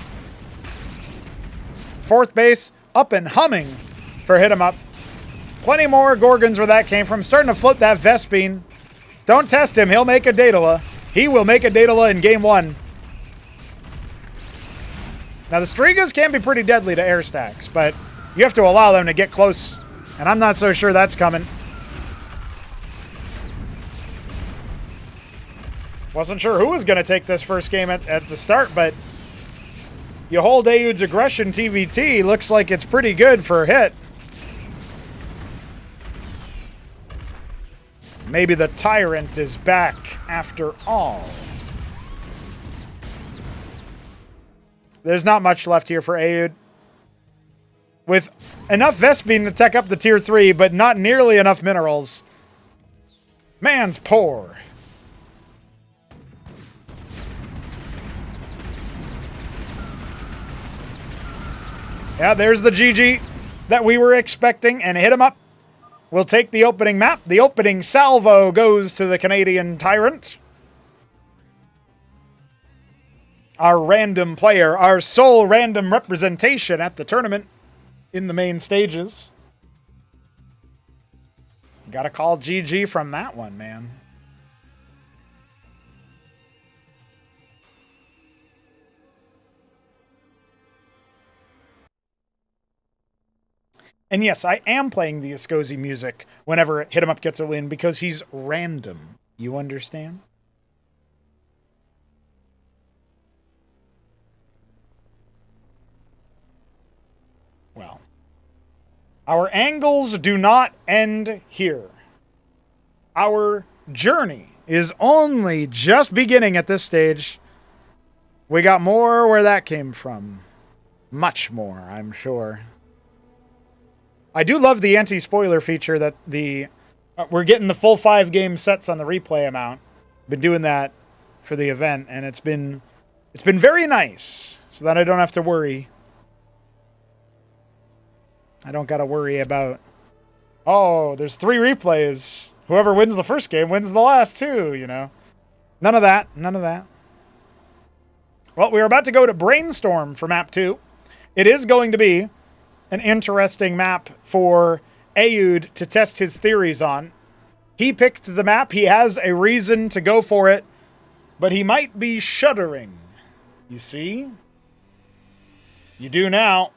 4th base up and humming for HitEmUp. Plenty more Gorgons where that came from. Starting to float that Vespine. Don't test him. He'll make a Daedala. He will make a Daedala in game 1. Now, the Strigas can be pretty deadly to air stacks, but you have to allow them to get close. And I'm not so sure that's coming. Wasn't sure who was going to take this first game at the start, but you hold Ayud's aggression TVT. Looks like it's pretty good for a hit. Maybe the Tyrant is back after all. There's not much left here for Ayud. With enough Vespine to tech up the tier 3, but not nearly enough minerals. Man's poor. Yeah, there's the GG that we were expecting, and HitEmUp will take the opening map. The opening salvo goes to the Canadian Tyrant. Our random player, our sole random representation at the tournament in the main stages. Gotta call GG from that one, man. And yes, I am playing the Escozy music whenever HitEmUp gets a win because he's random. You understand? Well, our angles do not end here. Our journey is only just beginning at this stage. We got more where that came from. Much more, I'm sure. I do love the anti-spoiler feature that we're getting the full 5-game sets on the replay amount. Been doing that for the event, and it's been very nice, so that I don't have to worry. I don't gotta worry about, oh, there's 3 replays. Whoever wins the first game wins the last 2, you know. None of that. None of that. Well, we're about to go to Brainstorm for map 2. It is going to be an interesting map for Ayud to test his theories on. He picked the map. He has a reason to go for it, but he might be shuddering. You see? You do now.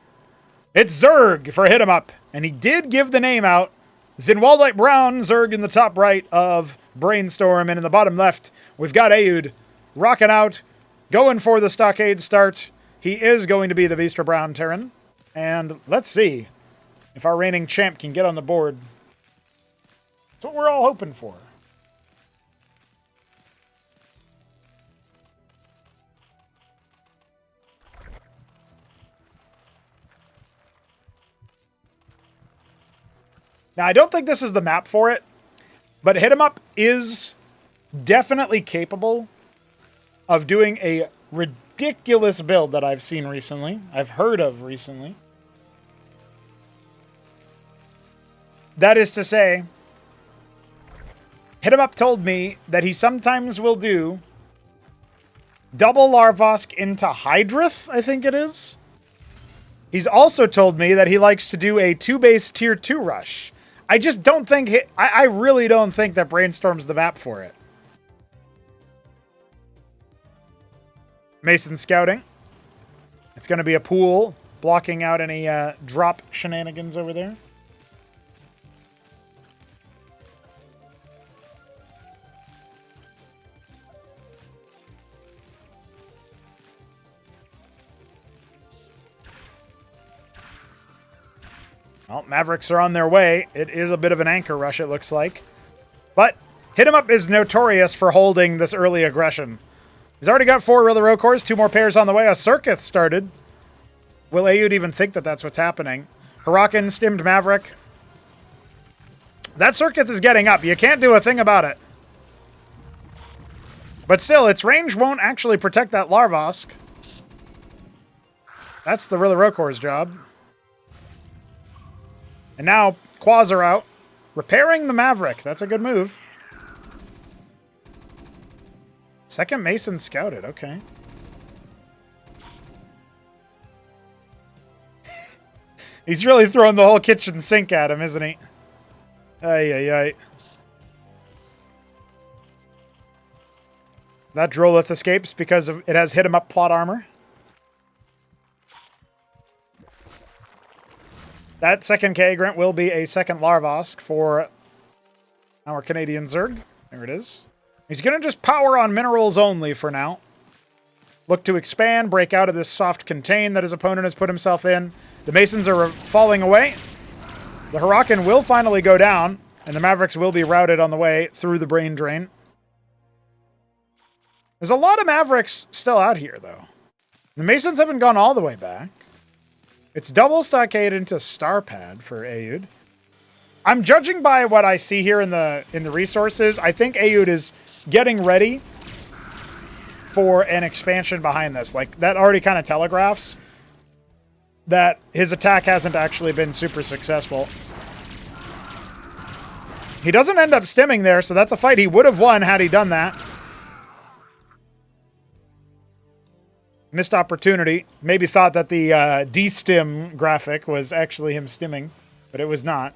It's Zerg for HitEmUp, and he did give the name out. Zinwaldite Brown, Zerg in the top right of Brainstorm, and in the bottom left, we've got Ayud rocking out, going for the stockade start. He is going to be the Beaster Brown Terran. And let's see if our reigning champ can get on the board. That's what we're all hoping for. Now, I don't think this is the map for it, but HitEmUp is definitely capable of doing a ridiculous build that I've seen recently. I've heard of recently. That is to say, HitEmUp told me that he sometimes will do double Larvosk into Hydrith, I think it is. He's also told me that he likes to do a 2-base tier 2 rush. I just don't think... I really don't think that Brainstorm's the map for it. Mason scouting. It's going to be a pool, blocking out any drop shenanigans over there. Well, Mavericks are on their way. It is a bit of an anchor rush, it looks like. But HitEmUp is notorious for holding this early aggression. He's already got 4 Rillero cores, 2 more pairs on the way. A Circuit started. Will Ayud even think that that's what's happening? Huracan stimmed Maverick. That Circuit is getting up. You can't do a thing about it. But still, its range won't actually protect that Larvosk. That's the Rillero core's job. And now, Quas are out. Repairing the Maverick. That's a good move. Second Mason scouted. Okay. He's really throwing the whole kitchen sink at him, isn't he? Ay, ay, ay. That Drolith escapes because it has HitEmUp plot armor. That second Vagrant will be a second Larvosk for our Canadian Zerg. There it is. He's going to just power on minerals only for now. Look to expand, break out of this soft contain that his opponent has put himself in. The Masons are falling away. The Huracan will finally go down, and the Mavericks will be routed on the way through the brain drain. There's a lot of Mavericks still out here, though. The Masons haven't gone all the way back. It's double stockade into Starpad for Ayud. I'm judging by what I see here in the resources. I think Ayud is getting ready for an expansion behind this. Like, that already kind of telegraphs that his attack hasn't actually been super successful. He doesn't end up stimming there, so that's a fight he would have won had he done that. Missed opportunity. Maybe thought that the de-stim graphic was actually him stimming, but it was not.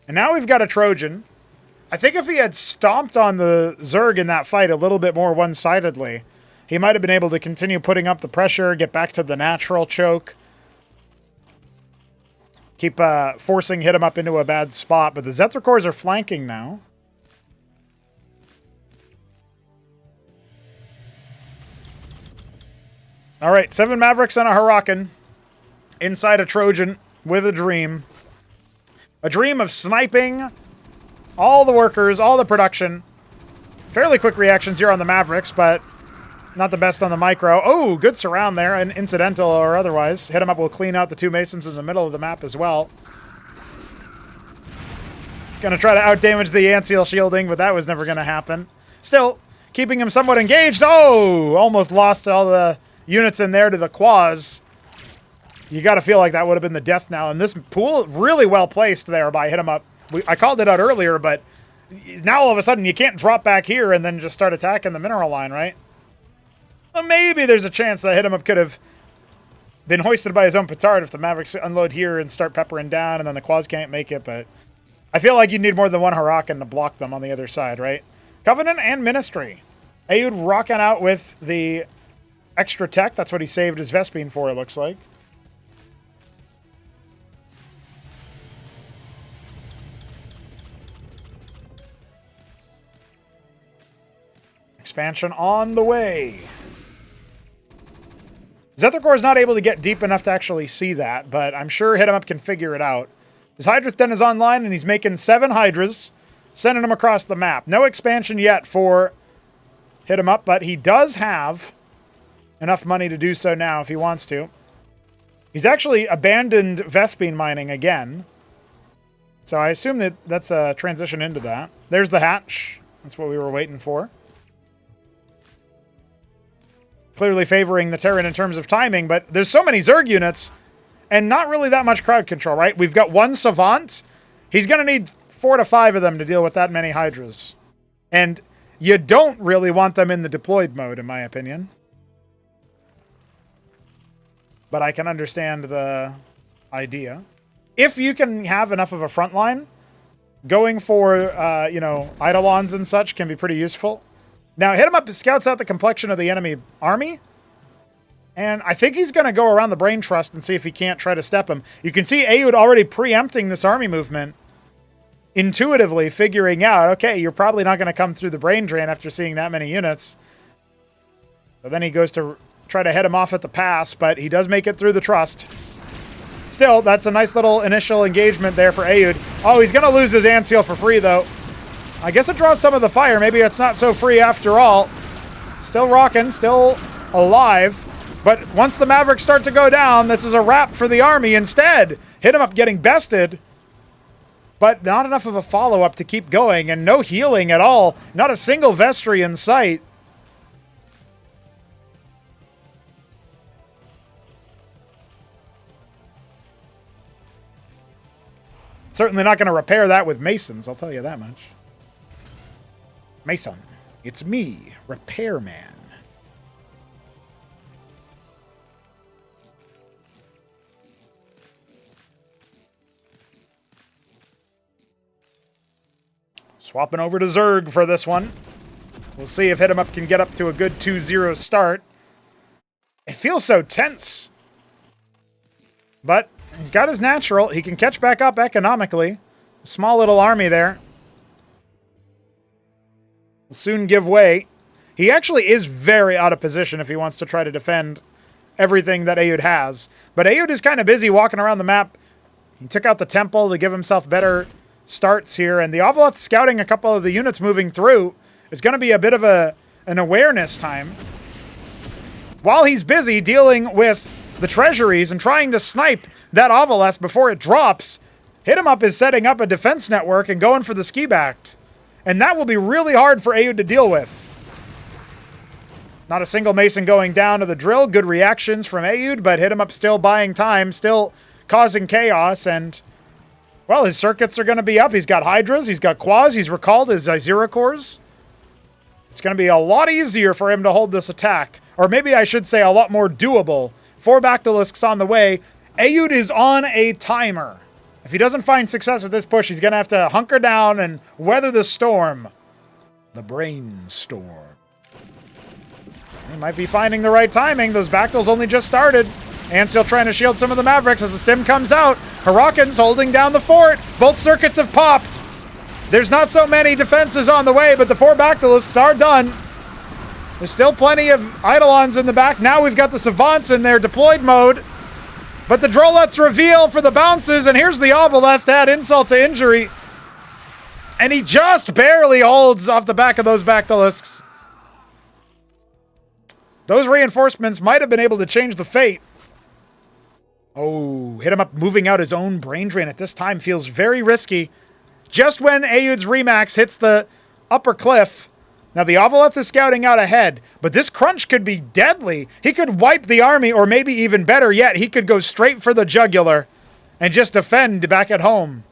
And now we've got a Trojan. I think if he had stomped on the Zerg in that fight a little bit more one-sidedly, he might have been able to continue putting up the pressure, get back to the natural choke. Keep forcing HitEmUp into a bad spot, but the Zetracores are flanking now. All right, 7 Mavericks and a Huracan inside a Trojan with a dream. A dream of sniping all the workers, all the production. Fairly quick reactions here on the Mavericks, but not the best on the micro. Oh, good surround there, and incidental or otherwise. HitEmUp will clean out the 2 Masons in the middle of the map as well. Gonna try to outdamage the Antseal shielding, but that was never gonna happen. Still, keeping him somewhat engaged. Oh, almost lost all the units in there to the Quas. You got to feel like that would have been the death knell. And this pool, really well placed there by HitEmUp. I called it out earlier, but now all of a sudden you can't drop back here and then just start attacking the mineral line, right? Well, maybe there's a chance that HitEmUp could have been hoisted by his own petard if the Mavericks unload here and start peppering down and then the Quas can't make it, but I feel like you need more than one Huracan to block them on the other side, right? Covenant and Ministry. Ayud rocking out with the extra tech. That's what he saved his Vespine for, it looks like. Expansion on the way. Zetracor is not able to get deep enough to actually see that, but I'm sure HitEmUp can figure it out. His Hydra then is online, and he's making 7 Hydras, sending them across the map. No expansion yet for HitEmUp, but he does have enough money to do so now if he wants to. He's actually abandoned Vespine mining again. So I assume that that's a transition into that. There's the hatch. That's what we were waiting for. Clearly favoring the Terran in terms of timing, but there's so many Zerg units and not really that much crowd control, right? We've got one Savant. He's going to need 4 to 5 of them to deal with that many Hydras. And you don't really want them in the deployed mode, in my opinion. But I can understand the idea. If you can have enough of a front line, going for, Eidolons and such can be pretty useful. Now, HitEmUp scouts out the complexion of the enemy army. And I think he's going to go around the Brain Trust and see if he can't try to step him. You can see Aoud already preempting this army movement. Intuitively figuring out, okay, you're probably not going to come through the Brain Drain after seeing that many units. So then he goes to try to head him off at the pass, but he does make it through the Trust. Still, that's a nice little initial engagement there for Aoud. Oh, he's going to lose his Ant Seal for free, though. I guess it draws some of the fire. Maybe it's not so free after all. Still rocking, still alive. But once the Mavericks start to go down, this is a wrap for the army instead. HitEmUp getting bested. But not enough of a follow-up to keep going, and no healing at all. Not a single Vestry in sight. Certainly not going to repair that with Masons, I'll tell you that much. Mason, it's me, Repairman. Swapping over to Zerg for this one. We'll see if HitEmUp can get up to a good 2-0 start. It feels so tense. But he's got his natural. He can catch back up economically. A small little army there. Will soon give way. He actually is very out of position if he wants to try to defend everything that Aoud has. But Aoud is kind of busy walking around the map. He took out the temple to give himself better starts here, and the Ovoleth scouting a couple of the units moving through. It's going to be a bit of an awareness time. While he's busy dealing with the treasuries and trying to snipe that Ovoleth before it drops, HitEmUp is setting up a defense network and going for the ski-backed. And that will be really hard for Aoud to deal with. Not a single Mason going down to the drill. Good reactions from Aoud, but HitEmUp still buying time, still causing chaos, and well, his circuits are going to be up. He's got Hydras, he's got Quas, he's recalled his Zyzera cores. It's going to be a lot easier for him to hold this attack. Or maybe I should say a lot more doable. 4 Bactylisks on the way. Aoud is on a timer. If he doesn't find success with this push, he's going to have to hunker down and weather the storm. The Brainstorm. He might be finding the right timing. Those Bactyls only just started. And still trying to shield some of the Mavericks as the stim comes out. Hurakan's holding down the fort. Both circuits have popped. There's not so many defenses on the way, but the 4 Bactylisks are done. There's still plenty of Eidolons in the back. Now we've got the Savants in their deployed mode. But the Drolets reveal for the bounces, and here's the Ovoleth to add insult to injury. And he just barely holds off the back of those Bactylisks. Those reinforcements might have been able to change the fate. Oh, HitEmUp moving out his own Brain Drain at this time feels very risky. Just when Aoud's Remax hits the upper cliff. Now the Ovoleth is scouting out ahead, but this crunch could be deadly. He could wipe the army, or maybe even better yet, he could go straight for the jugular and just defend back at home.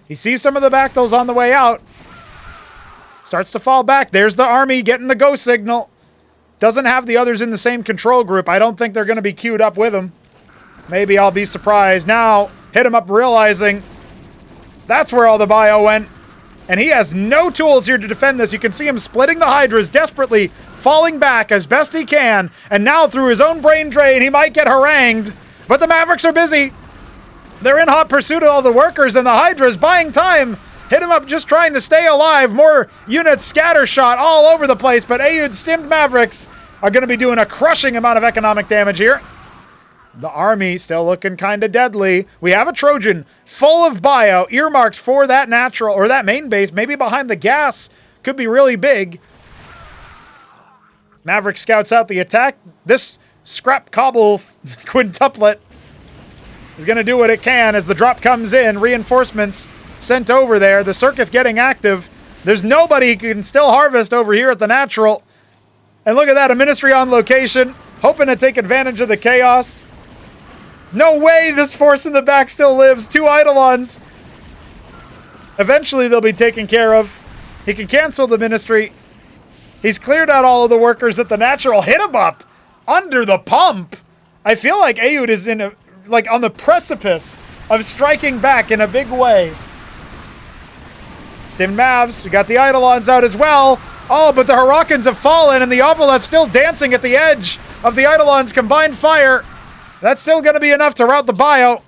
He sees some of the Bactyls on the way out. Starts to fall back. There's the army getting the go signal. Doesn't have the others in the same control group. I don't think they're going to be queued up with him. Maybe I'll be surprised. Now, HitEmUp realizing that's where all the bio went. And he has no tools here to defend this. You can see him splitting the Hydras, desperately falling back as best he can. And now through his own Brain Drain, he might get harangued. But the Mavericks are busy. They're in hot pursuit of all the workers, and the Hydras buying time. HitEmUp just trying to stay alive. More units scattershot all over the place. But Aoud's stimmed Mavericks are going to be doing a crushing amount of economic damage here. The army still looking kind of deadly. We have a Trojan full of bio earmarked for that natural or that main base. Maybe behind the gas. Could be really big. Maverick scouts out the attack. This scrap cobble quintuplet is going to do what it can as the drop comes in. Reinforcements sent over there. The Circuit getting active. There's nobody who can still harvest over here at the natural. And look at that, a Ministry on location, hoping to take advantage of the chaos. No way this force in the back still lives. 2 Eidolons. Eventually they'll be taken care of. He can cancel the Ministry. He's cleared out all of the workers at the natural. HitEmUp under the pump. I feel like Aoud is in a, like on the precipice of striking back in a big way. Stim Mavs, we got the Eidolons out as well. Oh, but the Hurricanes have fallen, and the Ovaleth's still dancing at the edge of the Eidolons' combined fire. That's still going to be enough to rout the bio.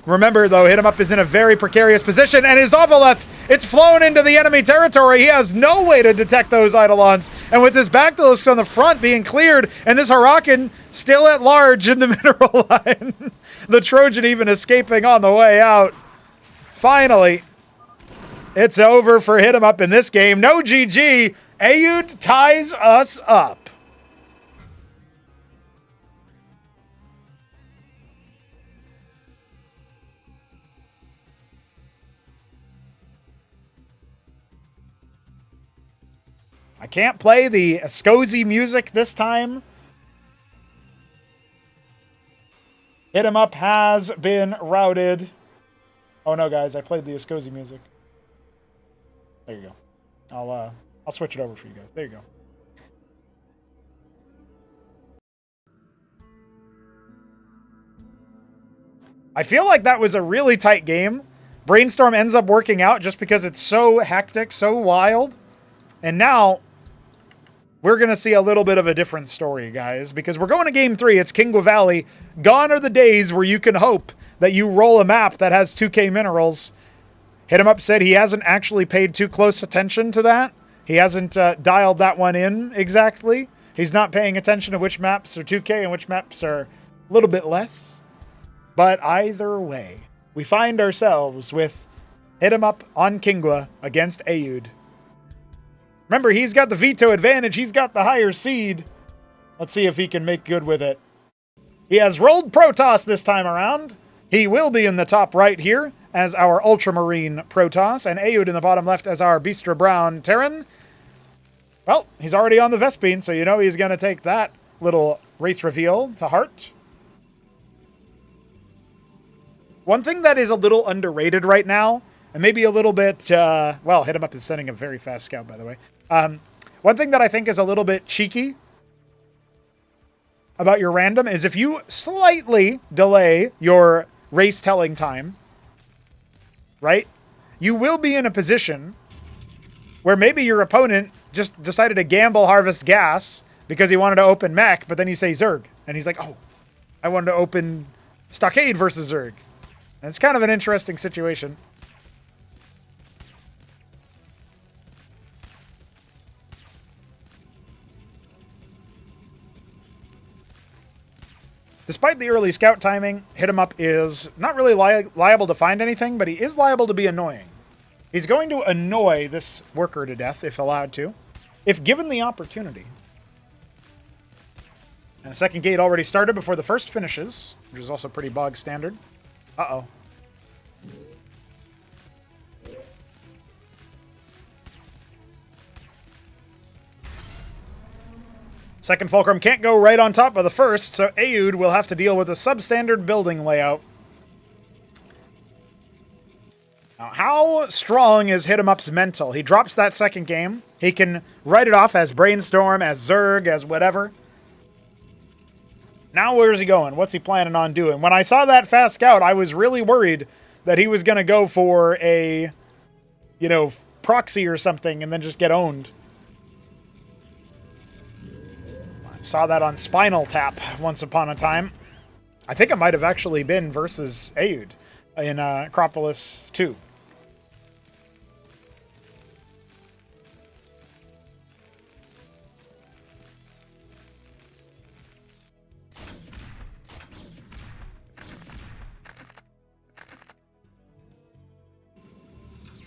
Remember, though, HitEmUp is in a very precarious position, and his Ovaleth, it's flown into the enemy territory. He has no way to detect those Eidolons. And with this Bactylisk on the front being cleared, and this Hurricane still at large in the mineral line, the Trojan even escaping on the way out. Finally, it's over for HitEmUp in this game. No GG. Aoud ties us up. I can't play the Escozy music this time. HitEmUp has been routed. Oh no, guys, I played the Escozy music. There you go. I'll switch it over for you guys. There you go. I feel like that was a really tight game. Brainstorm ends up working out just because it's so hectic, so wild. And now we're going to see a little bit of a different story, guys, because we're going to game 3. It's Kingwa Valley. Gone are the days where you can hope that you roll a map that has 2K minerals. HitEmUp said he hasn't actually paid too close attention to that. He hasn't dialed that one in exactly. He's not paying attention to which maps are 2K and which maps are a little bit less. But either way, we find ourselves with HitEmUp on Kingwa against Aoud. Remember, he's got the veto advantage. He's got the higher seed. Let's see if he can make good with it. He has rolled Protoss this time around. He will be in the top right here as our Ultramarine Protoss, and Aoud in the bottom left as our Beastra Brown Terran. Well, he's already on the Vespine, so you know he's going to take that little race reveal to heart. One thing that is a little underrated right now, and maybe a little bit, well, HitEmUp is sending a very fast scout, by the way. One thing that I think is a little bit cheeky about your random is if you slightly delay your race telling time, right? You will be in a position where maybe your opponent just decided to gamble harvest gas because he wanted to open mech, but then you say Zerg, and he's like, oh, I wanted to open Stockade versus Zerg. And it's kind of an interesting situation. Despite the early scout timing, HitEmUp is not really liable to find anything, but he is liable to be annoying. He's going to annoy this worker to death if allowed to, if given the opportunity. And the second gate already started before the first finishes, which is also pretty bog standard. Uh-oh. Second Fulcrum can't go right on top of the first, so Aoud will have to deal with a substandard building layout. Now, how strong is HitEmUp's mental? He drops that second game. He can write it off as Brainstorm, as Zerg, as whatever. Now where's he going? What's he planning on doing? When I saw that fast scout, I was really worried that he was going to go for a, you know, proxy or something and then just get owned. Saw that on Spinal Tap once upon a time. I think it might have actually been versus Aoud in Acropolis 2.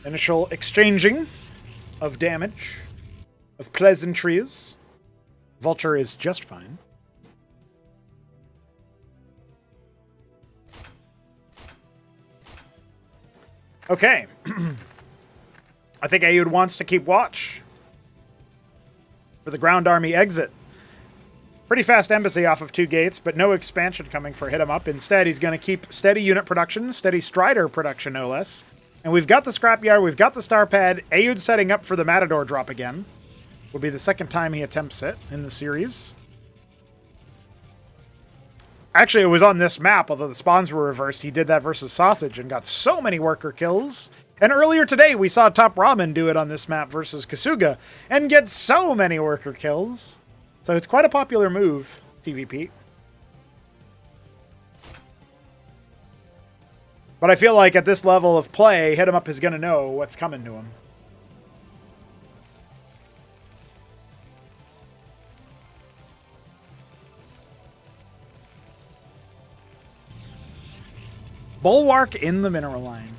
Initial exchanging of damage, of pleasantries. Vulture is just fine. Okay. I think Aoud wants to keep watch for the ground army exit. Pretty fast embassy off of 2 gates, but no expansion coming for HitEmUp. Instead, he's going to keep steady unit production, steady Strider production, no less. And we've got the scrapyard, we've got the star pad. Aoud setting up for the Matador drop again. Will be the second time he attempts it in the series. Actually, it was on this map, although the spawns were reversed. He did that versus Sausage and got so many worker kills. And earlier today, we saw TopRamen do it on this map versus Kasuga and get so many worker kills. So it's quite a popular move, TVP. But I feel like at this level of play, HitEmUp is going to know what's coming to him. Bulwark in the mineral line.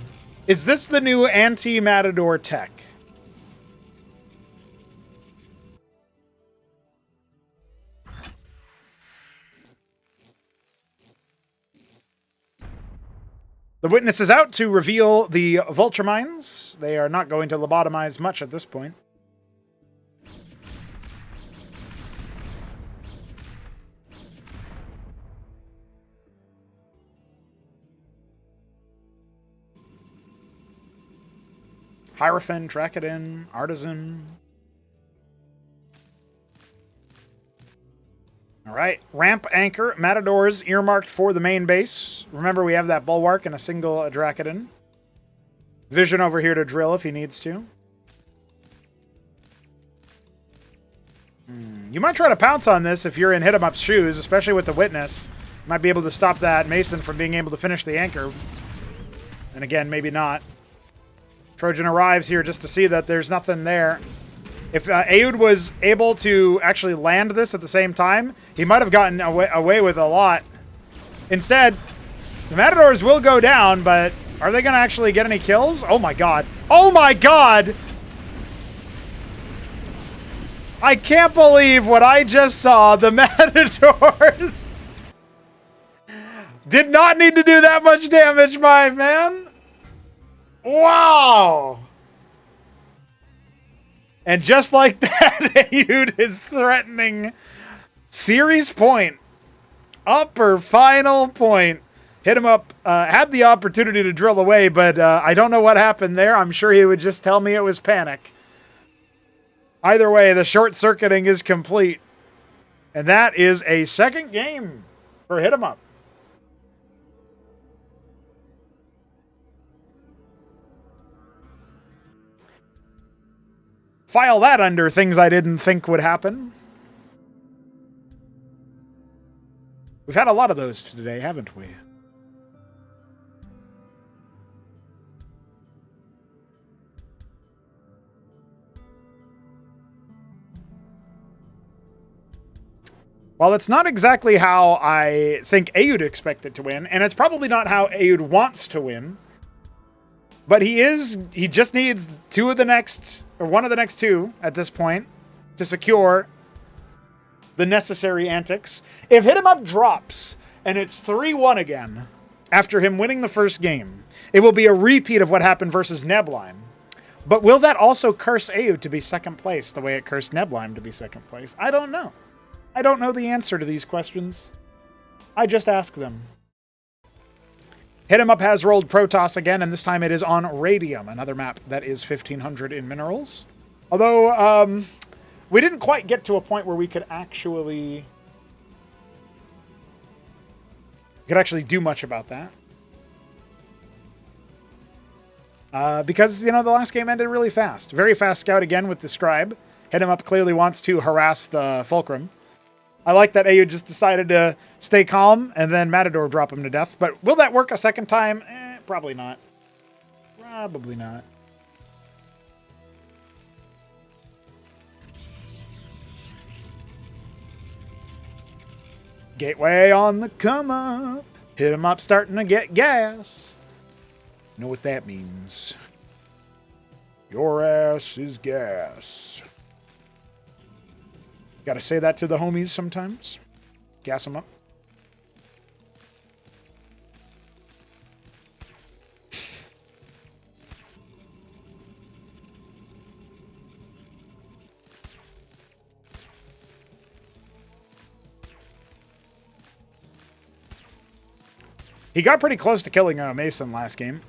Is this the new anti-Matador tech? The witness is out to reveal the vulture mines. They are not going to lobotomize much at this point. Hierophant, Dracodin, Artisan. All right, ramp anchor, Matadors earmarked for the main base. Remember, we have that bulwark and a single Dracodin. Vision over here to drill if he needs to. You might try to pounce on this if you're in HitEmUp's shoes, especially with the witness. You might be able to stop that Mason from being able to finish the anchor. And again, maybe not. Trojan arrives here just to see that there's nothing there. If Aoud was able to actually land this at the same time, he might have gotten away with a lot. Instead, the Matadors will go down, but are they going to actually get any kills? Oh my god. Oh my god! I can't believe what I just saw. The Matadors did not need to do that much damage, my man. Wow! And just like that, Aoud is threatening series point. Upper final point. HitEmUp had the opportunity to drill away, but I don't know what happened there. I'm sure he would just tell me it was panic. Either way, the short-circuiting is complete. And that is a second game for HitEmUp. File that under things I didn't think would happen. We've had a lot of those today, haven't we? While it's not exactly how I think Aoud expected to win, and it's probably not how Aoud wants to win, but he just needs one of the next two at this point to secure the necessary antics. If HitEmUp drops and it's 3-1 again after him winning the first game, it will be a repeat of what happened versus Neblime. But will that also curse Aoud to be second place the way it cursed Neblime to be second place? I don't know. I don't know the answer to these questions. I just ask them. HitEmUp has rolled Protoss again, and this time it is on Radium, another map that is 1500 in minerals. Although, we didn't quite get to a point where we could actually do much about that. Because, the last game ended really fast. Very fast scout again with the Scribe. HitEmUp clearly wants to harass the Fulcrum. I like that Aoud just decided to stay calm and then Matador drop him to death. But will that work a second time? Probably not. Probably not. Gateway on the come up. HitEmUp starting to get gas. You know what that means. Your ass is gas. Gotta say that to the homies sometimes. Gas them up. He got pretty close to killing Mason last game.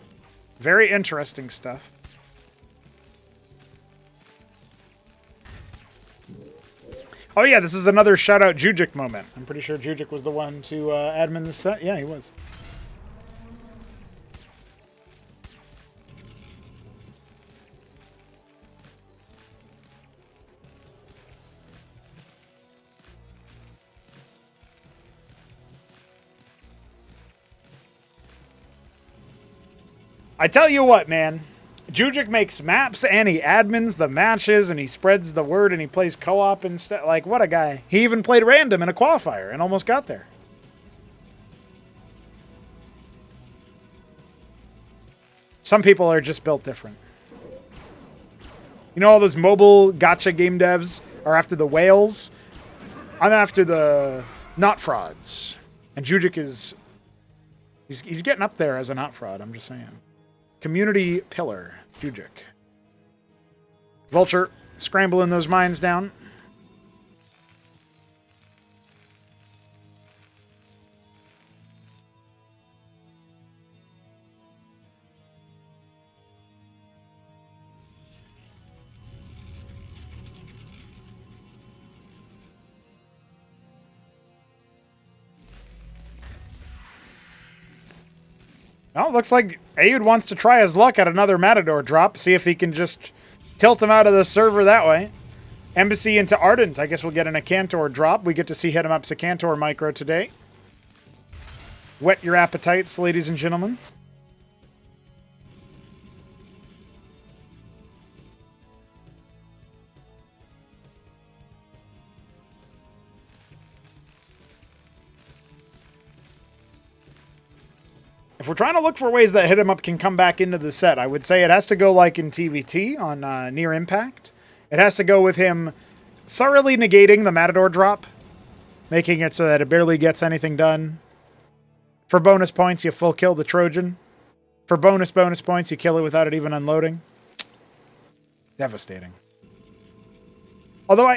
Very interesting stuff. Oh yeah, this is another shout-out Jujic moment. I'm pretty sure Jujic was the one to admin this set. Yeah, he was. I tell you what, man. Jujic makes maps and he admins the matches and he spreads the word and he plays co-op and stuff. Like, what a guy. He even played random in a qualifier and almost got there. Some people are just built different. You know, all those mobile gacha game devs are after the whales. I'm after the not frauds. And Jujic is... He's getting up there as a not fraud, I'm just saying. Community pillar, Jujic. Vulture, scrambling those mines down. Well, it looks like Ayud wants to try his luck at another Matador drop, see if he can just tilt him out of the server that way. Embassy into Ardent. I guess we'll get an Acantor drop. We get to see HitEmUp's Acantor micro today. Whet your appetites, ladies and gentlemen. If we're trying to look for ways that HitEmUp can come back into the set, I would say it has to go like in TVT on Near Impact. It has to go with him thoroughly negating the Matador drop, making it so that it barely gets anything done. For bonus points, you full kill the Trojan. For bonus points, you kill it without it even unloading. Devastating. Although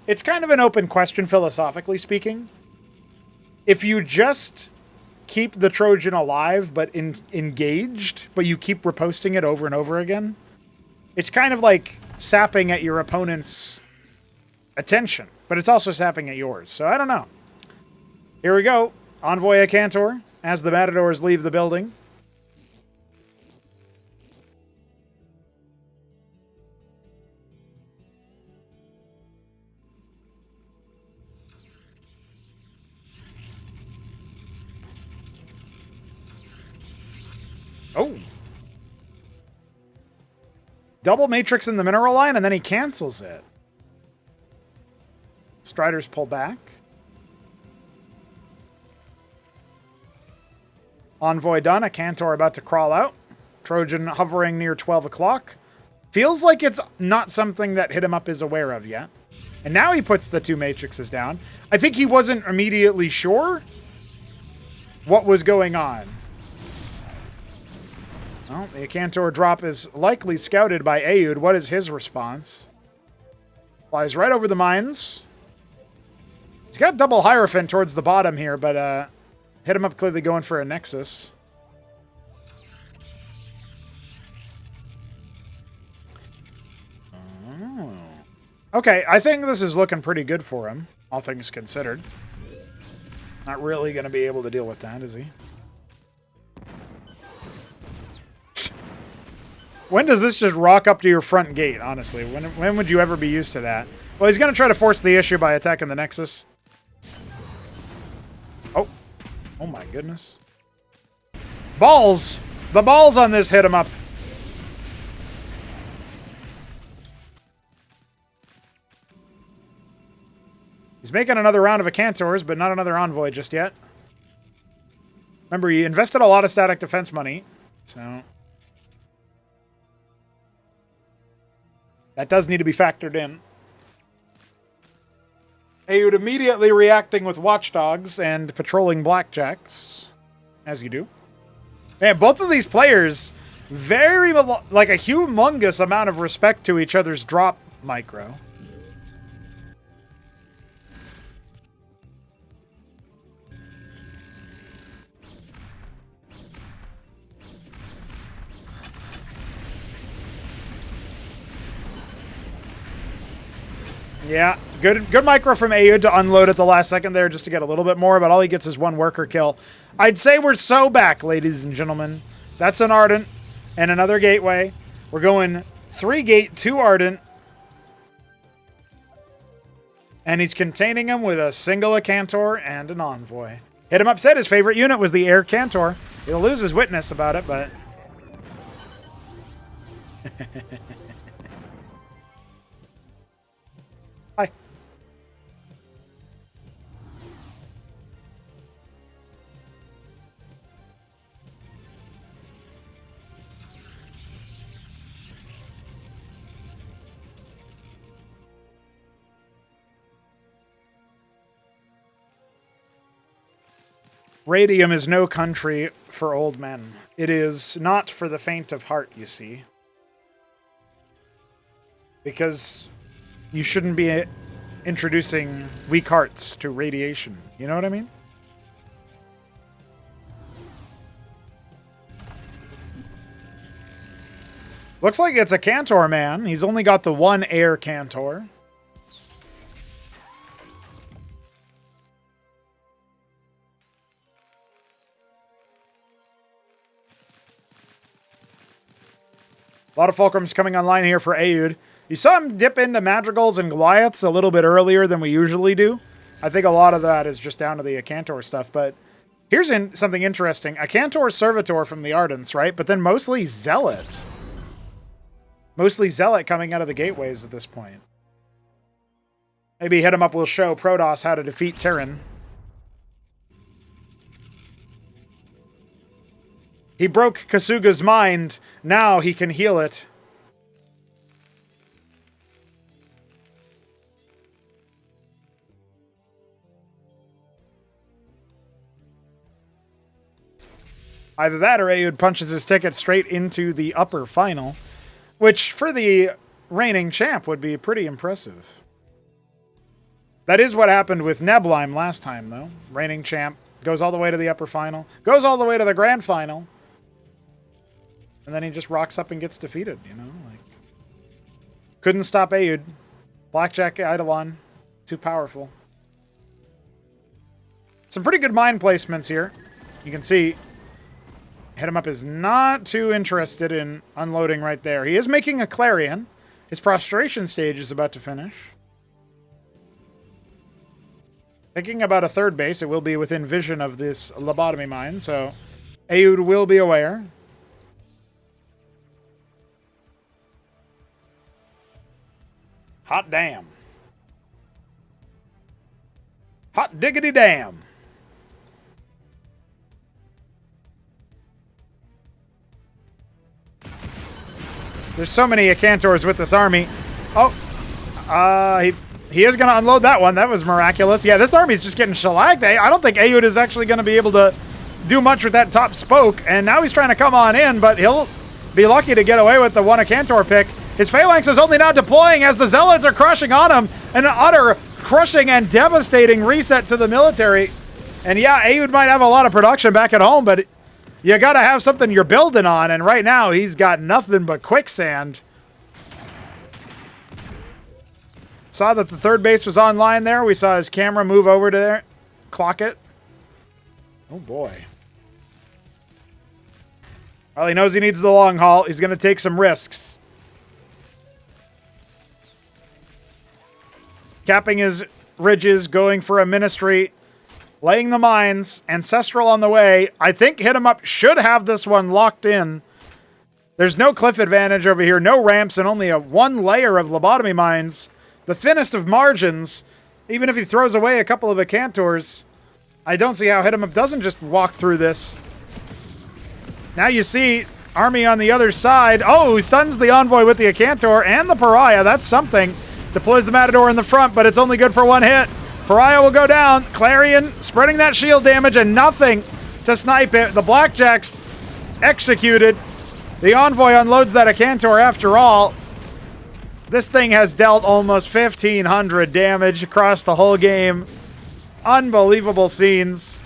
it's kind of an open question philosophically speaking. If you just keep the Trojan alive but engaged, but you keep reposting it over and over again, it's kind of like sapping at your opponent's attention, but it's also sapping at yours. So I don't know. Here we go. Envoy Acantor as the Matadors leave the building. Oh. Double Matrix in the mineral line, and then he cancels it. Striders pull back. Envoy done. Acantor about to crawl out. Trojan hovering near 12 o'clock. Feels like it's not something that HitEmUp is aware of yet. And now he puts the two Matrixes down. I think he wasn't immediately sure what was going on. Well, the Acantor drop is likely scouted by Ayud. What is his response? Flies right over the mines. He's got double Hierophant towards the bottom here, but HitEmUp clearly going for a Nexus. Oh. Okay, I think this is looking pretty good for him, all things considered. Not really going to be able to deal with that, is he? When does this just rock up to your front gate, honestly? When would you ever be used to that? Well, he's going to try to force the issue by attacking the Nexus. Oh. Oh my goodness. Balls! The balls on this HitEmUp. He's making another round of Acantors, but not another Envoy just yet. Remember, he invested a lot of static defense money, so that does need to be factored in. Ayud immediately reacting with Watchdogs and patrolling Blackjacks, as you do. Man, both of these players, very, like a humongous amount of respect to each other's drop micro. Yeah, good micro from Ayud to unload at the last second there just to get a little bit more, but all he gets is one worker kill. I'd say we're so back, ladies and gentlemen. That's an Ardent and another Gateway. We're going 3 Gate, 2 Ardent. And he's containing him with a single Cantor and an Envoy. HitEmUp said his favorite unit was the Air Cantor. He'll lose his witness about it, but... Hi. Radium is no country for old men. It is not for the faint of heart, you see. Because you shouldn't be introducing weak hearts to radiation. You know what I mean? Looks like it's a Cantor man. He's only got the one Air Cantor. A lot of Fulcrums coming online here for Ayud. You saw him dip into Madrigals and Goliaths a little bit earlier than we usually do. I think a lot of that is just down to the Cantor stuff, but here's something interesting. A Cantor Servitor from the Ardents, right? But then mostly Zealot. Mostly Zealot coming out of the gateways at this point. Maybe HitEmUp will show Protoss how to defeat Terran. He broke Kasuga's mind. Now he can heal it. Either that or Ayud punches his ticket straight into the upper final, which for the reigning champ would be pretty impressive. That is what happened with Neblime last time, though. Reigning champ goes all the way to the upper final, goes all the way to the grand final, and then he just rocks up and gets defeated, you know? Like, couldn't stop Ayud. Blackjack Eidolon, too powerful. Some pretty good mine placements here. You can see HitEmUp is not too interested in unloading right there. He is making a Clarion. His prostration stage is about to finish. Thinking about a third base, it will be within vision of this lobotomy mine, so Ayud will be aware. Hot damn. Hot diggity damn. There's so many Cantors with this army. Oh, he is going to unload that one. That was miraculous. Yeah, this army's just getting shellacked. I don't think Ayud is actually going to be able to do much with that top spoke. And now he's trying to come on in, but he'll be lucky to get away with the one Cantor pick. His Phalanx is only now deploying as the Zealots are crushing on him. An utter crushing and devastating reset to the military. And yeah, Ayud might have a lot of production back at home, but you got to have something you're building on. And right now, he's got nothing but quicksand. Saw that the third base was online there. We saw his camera move over to there. Clock it. Oh, boy. Well, he knows he needs the long haul. He's going to take some risks. Capping his ridges, going for a ministry, laying the mines, ancestral on the way. I think HitEmUp should have this one locked in. There's no cliff advantage over here, no ramps, and only one layer of lobotomy mines. The thinnest of margins. Even if he throws away a couple of Cantors, I don't see how HitEmUp doesn't just walk through this. Now you see army on the other side. Oh, he stuns the Envoy with the Cantor and the Pariah. That's something. Deploys the Matador in the front, but it's only good for one hit. Pariah will go down. Clarion spreading that shield damage and nothing to snipe it. The Blackjack's executed. The Envoy unloads that Cantor after all. This thing has dealt almost 1,500 damage across the whole game. Unbelievable scenes.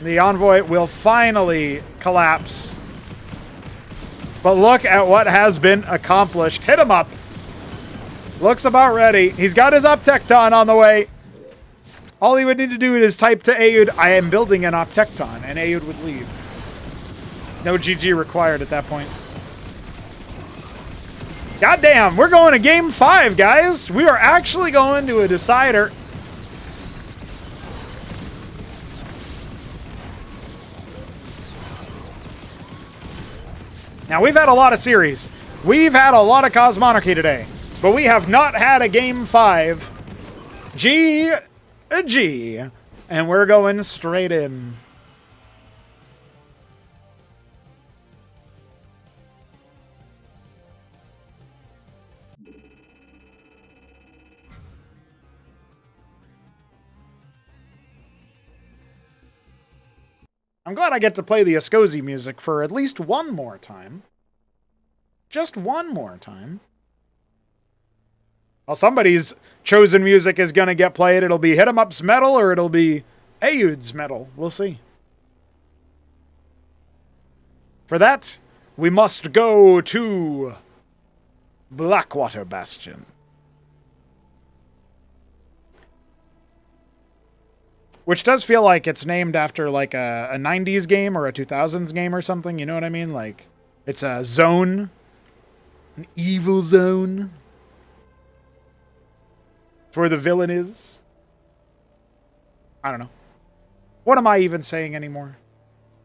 The Envoy will finally collapse. But look at what has been accomplished. HitEmUp looks about ready. He's got his Uptecton on the way. All he would need to do is type to Aoud, I am building an Uptecton, and Aoud would leave. No GG required at that point. Goddamn, we're going to game 5, guys. We are actually going to a decider. Now, we've had a lot of series. We've had a lot of Cosmonarchy today. But we have not had a game 5. GG. And we're going straight in. I'm glad I get to play the Ascosi music for at least one more time. Just one more time. Well, somebody's chosen music is going to get played. It'll be HitEmUp's metal or it'll be Aoud's metal. We'll see. For that, we must go to Blackwater Bastion. Which does feel like it's named after like a 90s game or a 2000s game or something. You know what I mean? Like it's a zone. An evil zone. It's where the villain is. I don't know. What am I even saying anymore?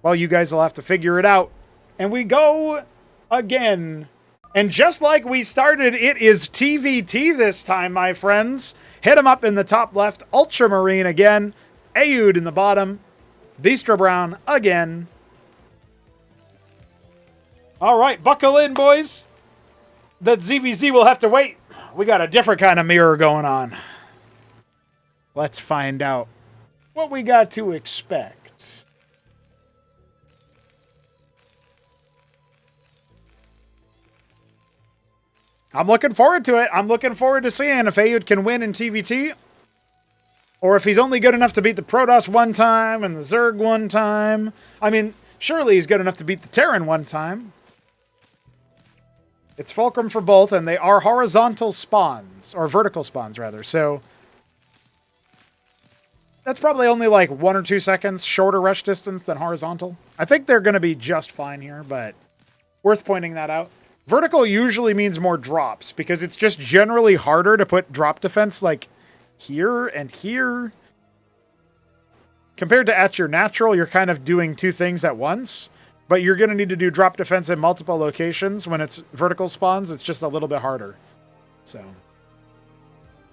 Well, you guys will have to figure it out. And we go again. And just like we started, it is TVT this time, my friends. HitEmUp in the top left. Ultramarine again. Aoud in the bottom. Bistro Brown again. All right, buckle in, boys. That ZVZ will have to wait. We got a different kind of mirror going on. Let's find out what we got to expect. I'm looking forward to it. I'm looking forward to seeing if Aoud can win in TVT. Or if he's only good enough to beat the Protoss one time and the Zerg one time. I mean, surely he's good enough to beat the Terran one time. It's Fulcrum for both, and they are horizontal spawns. Or vertical spawns, rather. So that's probably only like 1 or 2 seconds shorter rush distance than horizontal. I think they're going to be just fine here, but worth pointing that out. Vertical usually means more drops, because it's just generally harder to put drop defense like here and here. Compared to at your natural, you're kind of doing 2 things at once, but you're going to need to do drop defense in multiple locations. When it's vertical spawns, it's just a little bit harder. So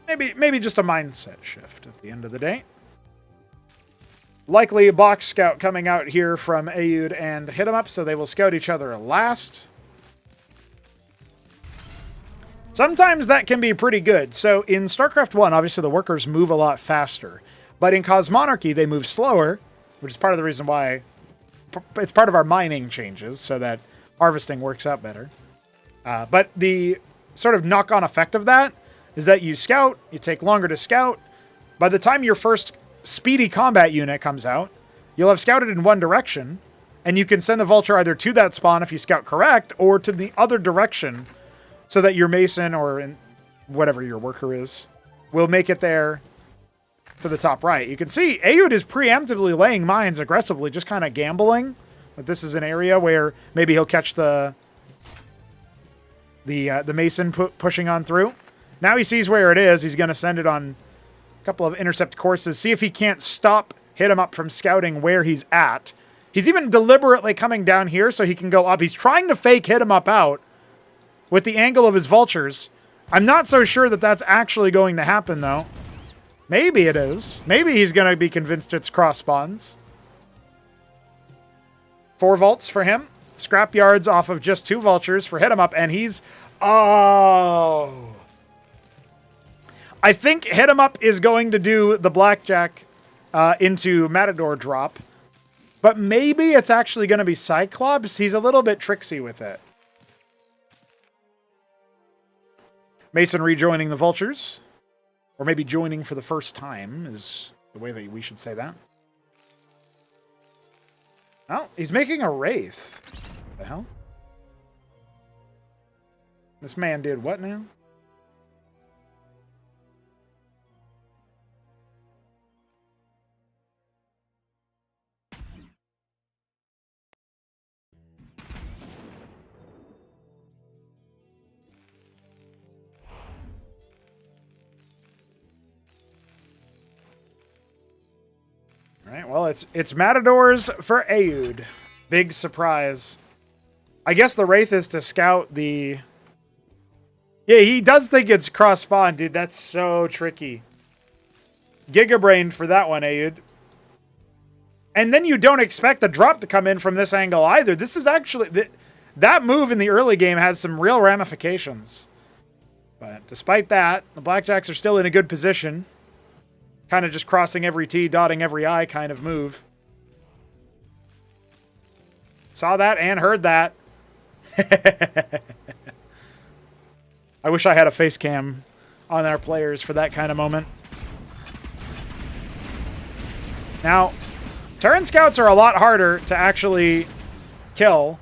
maybe just a mindset shift at the end of the day. Likely a box scout coming out here from Aoud and HitEmUp, so they will scout each other last. Sometimes that can be pretty good. So in StarCraft 1, obviously the workers move a lot faster. But in Cosmonarchy, they move slower, which is part of the reason why it's part of our mining changes, so that harvesting works out better. But the sort of knock-on effect of that is that you scout, you take longer to scout. By the time your first speedy combat unit comes out, you'll have scouted in one direction, and you can send the Vulture either to that spawn if you scout correct, or to the other direction, so that your Mason, or whatever your worker is, will make it there to the top right. You can see Aoud is preemptively laying mines aggressively, just kind of gambling that this is an area where maybe he'll catch the Mason pushing on through. Now he sees where it is. He's going to send it on a couple of intercept courses, see if he can't stop HitEmUp from scouting where he's at. He's even deliberately coming down here so he can go up. He's trying to fake HitEmUp out with the angle of his vultures. I'm not so sure that that's actually going to happen, though. Maybe it is. Maybe he's going to be convinced it's cross spawns. 4 vaults for him. Scrap yards off of just 2 vultures for HitEmUp, and he's... Oh! I think HitEmUp is going to do the blackjack into Matador drop, but maybe it's actually going to be Cyclops. He's a little bit tricksy with it. Mason rejoining the vultures. Or maybe joining for the first time is the way that we should say that. Oh, he's making a Wraith. What the hell? This man did what now? All right, well, it's Matadors for Aoud. Big surprise. I guess the Wraith is to scout the... Yeah, he does think it's cross-spawn, dude. That's so tricky. Gigabrain for that one, Aoud. And then you don't expect the drop to come in from this angle either. This is actually... That move in the early game has some real ramifications. But despite that, the Blackjacks are still in a good position. Kind of just crossing every T, dotting every I kind of move. Saw that and heard that. I wish I had a face cam on our players for that kind of moment. Now, Terran Scouts are a lot harder to actually kill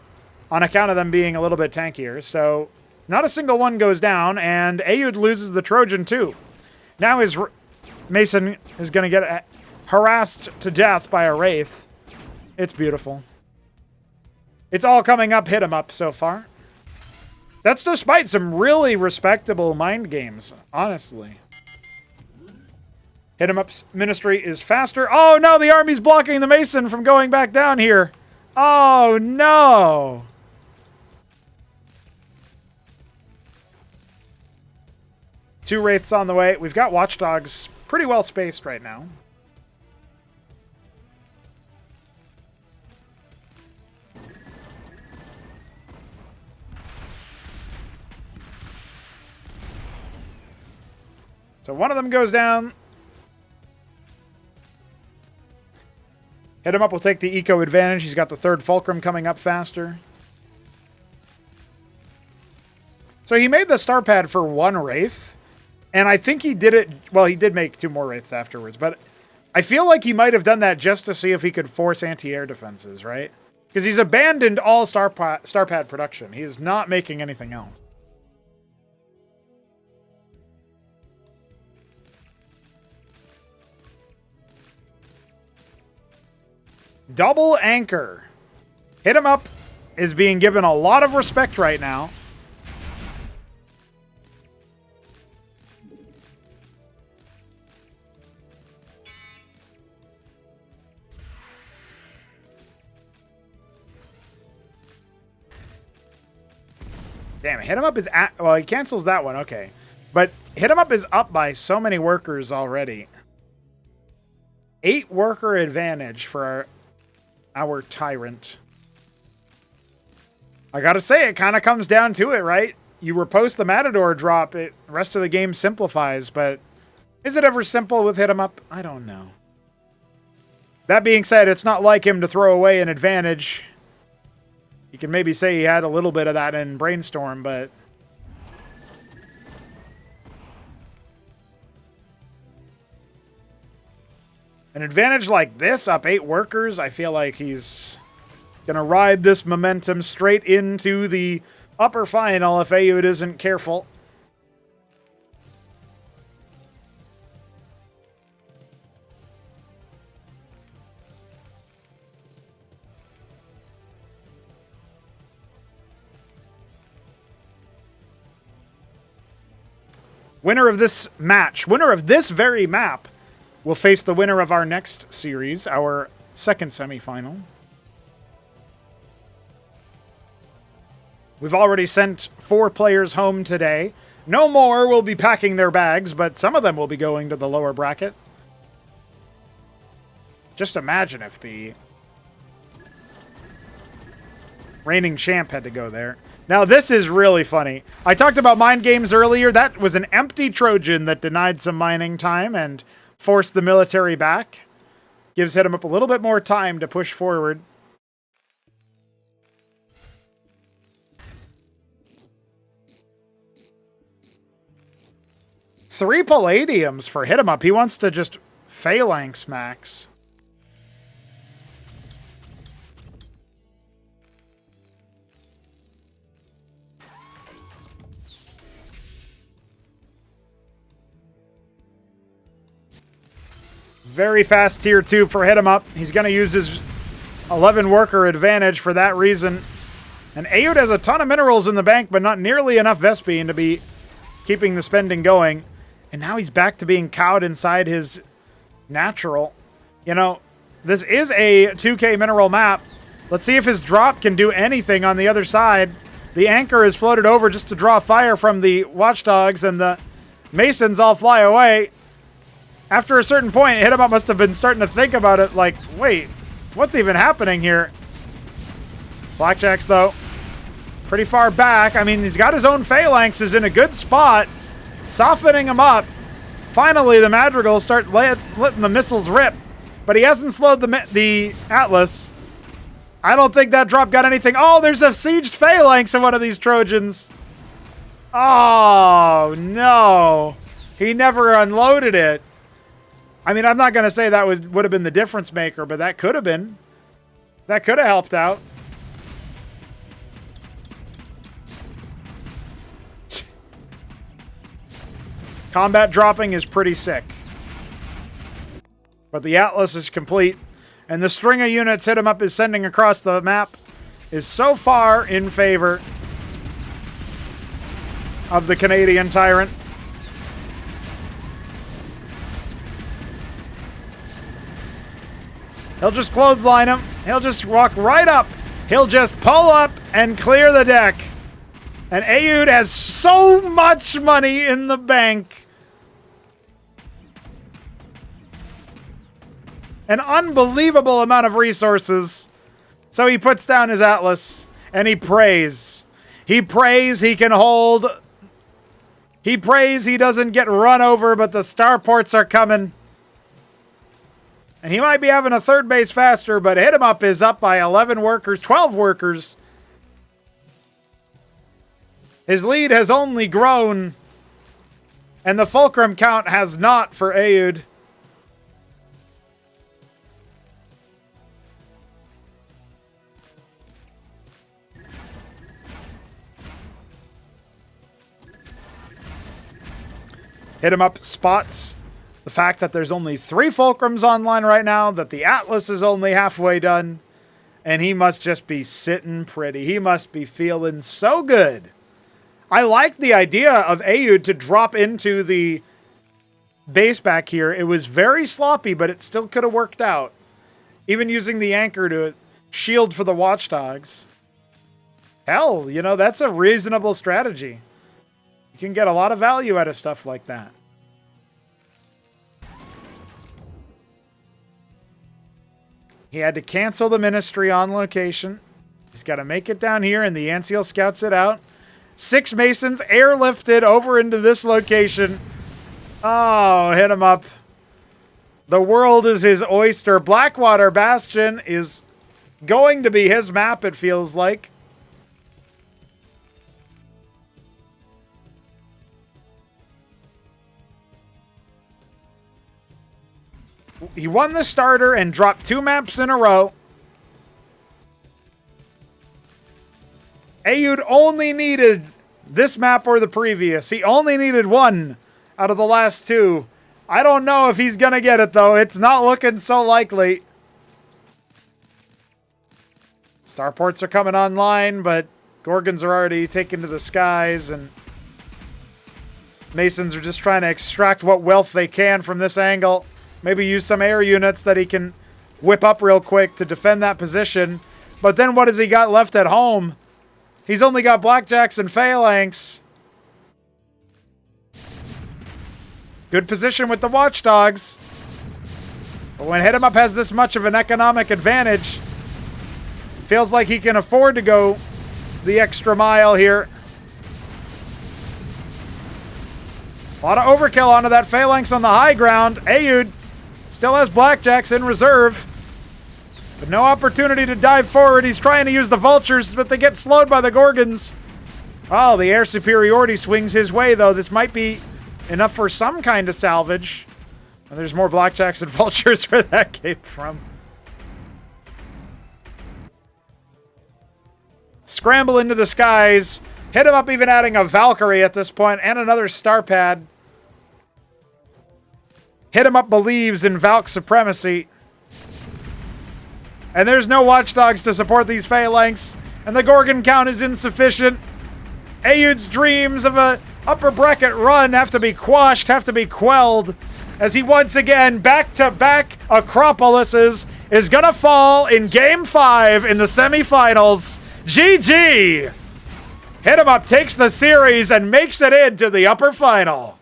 on account of them being a little bit tankier. So, not a single one goes down, and Aoud loses the Trojan too. Now his Mason is going to get harassed to death by a Wraith. It's beautiful. It's all coming up HitEmUp so far. That's despite some really respectable mind games, honestly. HitEmUp's ministry is faster. Oh no, the army's blocking the Mason from going back down here. Oh no. Two Wraiths on the way. We've got Watchdogs pretty well spaced right now. So one of them goes down. HitEmUp will take the eco advantage. He's got the third Fulcrum coming up faster. So he made the star pad for one Wraith. And I think he did it... Well, he did make two more Wraiths afterwards. But I feel like he might have done that just to see if he could force anti-air defenses, right? Because he's abandoned all star pad production. He is not making anything else. Double anchor. HitEmUp is being given a lot of respect right now. Damn, HitEmUp is at... Well, he cancels that one, okay. But HitEmUp is up by so many workers already. 8 worker advantage for our Tyrant. I gotta say, it kind of comes down to it, right? You riposte the Matador drop, the rest of the game simplifies, but is it ever simple with HitEmUp? I don't know. That being said, it's not like him to throw away an advantage. You can maybe say he had a little bit of that in Brainstorm, but... An advantage like this, up 8 workers, I feel like he's going to ride this momentum straight into the upper final if Aoud isn't careful. Winner of this match, winner of this very map, will face the winner of our next series, our second semifinal. We've already sent 4 players home today. No more will be packing their bags, but some of them will be going to the lower bracket. Just imagine if the reigning champ had to go there. Now, this is really funny. I talked about mind games earlier. That was an empty Trojan that denied some mining time and forced the military back. Gives HitEmUp a little bit more time to push forward. Three Palladiums for HitEmUp. He wants to just phalanx max. Very fast tier 2 for HitEmUp. He's going to use his 11 worker advantage for that reason. And Ayud has a ton of minerals in the bank, but not nearly enough Vespine to be keeping the spending going. And now he's back to being cowed inside his natural. You know, this is a 2k mineral map. Let's see if his drop can do anything on the other side. The anchor is floated over just to draw fire from the watchdogs, and the masons all fly away. After a certain point, HitEmUp must have been starting to think about it like, wait, what's even happening here? Blackjacks, though, pretty far back. I mean, he's got his own phalanx, is in a good spot, softening him up. Finally, the madrigals start letting the missiles rip, but he hasn't slowed the Atlas. I don't think that drop got anything. Oh, there's a sieged phalanx in one of these Trojans. Oh, no. He never unloaded it. I mean, I'm not going to say that would have been the difference maker, but that could have been. That could have helped out. Combat dropping is pretty sick. But the Atlas is complete. And the string of units HitEmUp is sending across the map is so far in favor of the Canadian Tyrant. He'll just clothesline him. He'll just walk right up. He'll just pull up and clear the deck. And Ayud has so much money in the bank. An unbelievable amount of resources. So he puts down his Atlas and he prays. He prays he can hold. He prays he doesn't get run over, but the starports are coming. And he might be having a third base faster, but HitEmUp is up by 11 workers, 12 workers. His lead has only grown, and the fulcrum count has not for Ayud. HitEmUp spots the fact that there's only 3 fulcrums online right now, that the Atlas is only halfway done, and he must just be sitting pretty. He must be feeling so good. I like the idea of Ayud to drop into the base back here. It was very sloppy, but it still could have worked out. Even using the anchor to shield for the watchdogs. Hell, you know, that's a reasonable strategy. You can get a lot of value out of stuff like that. He had to cancel the ministry on location. He's got to make it down here, and the Anseal scouts it out. 6 Masons airlifted over into this location. Oh, HitEmUp. The world is his oyster. Blackwater Bastion is going to be his map, it feels like. He won the starter and dropped 2 maps in a row. Ayud only needed this map or the previous. He only needed 1 out of the last 2. I don't know if he's going to get it, though. It's not looking so likely. Starports are coming online, but Gorgons are already taken to the skies, and Masons are just trying to extract what wealth they can from this angle. Maybe use some air units that he can whip up real quick to defend that position. But then what has he got left at home? He's only got Blackjacks and Phalanx. Good position with the Watchdogs. But when HitEmUp has this much of an economic advantage, feels like he can afford to go the extra mile here. A lot of overkill onto that Phalanx on the high ground. Ayud still has Blackjacks in reserve, but no opportunity to dive forward. He's trying to use the Vultures, but they get slowed by the Gorgons. Oh, the air superiority swings his way, though. This might be enough for some kind of salvage. And there's more Blackjacks and Vultures where that came from. Scramble into the skies. HitEmUp even adding a Valkyrie at this point and another star pad. HitEmUp believes in Valk supremacy. And there's no watchdogs to support these phalanx. And the Gorgon count is insufficient. Ayud's dreams of a upper bracket run have to be quashed, have to be quelled. As he once again, back-to-back Acropolises, is gonna fall in Game 5 in the semifinals. GG! HitEmUp takes the series and makes it into the upper final.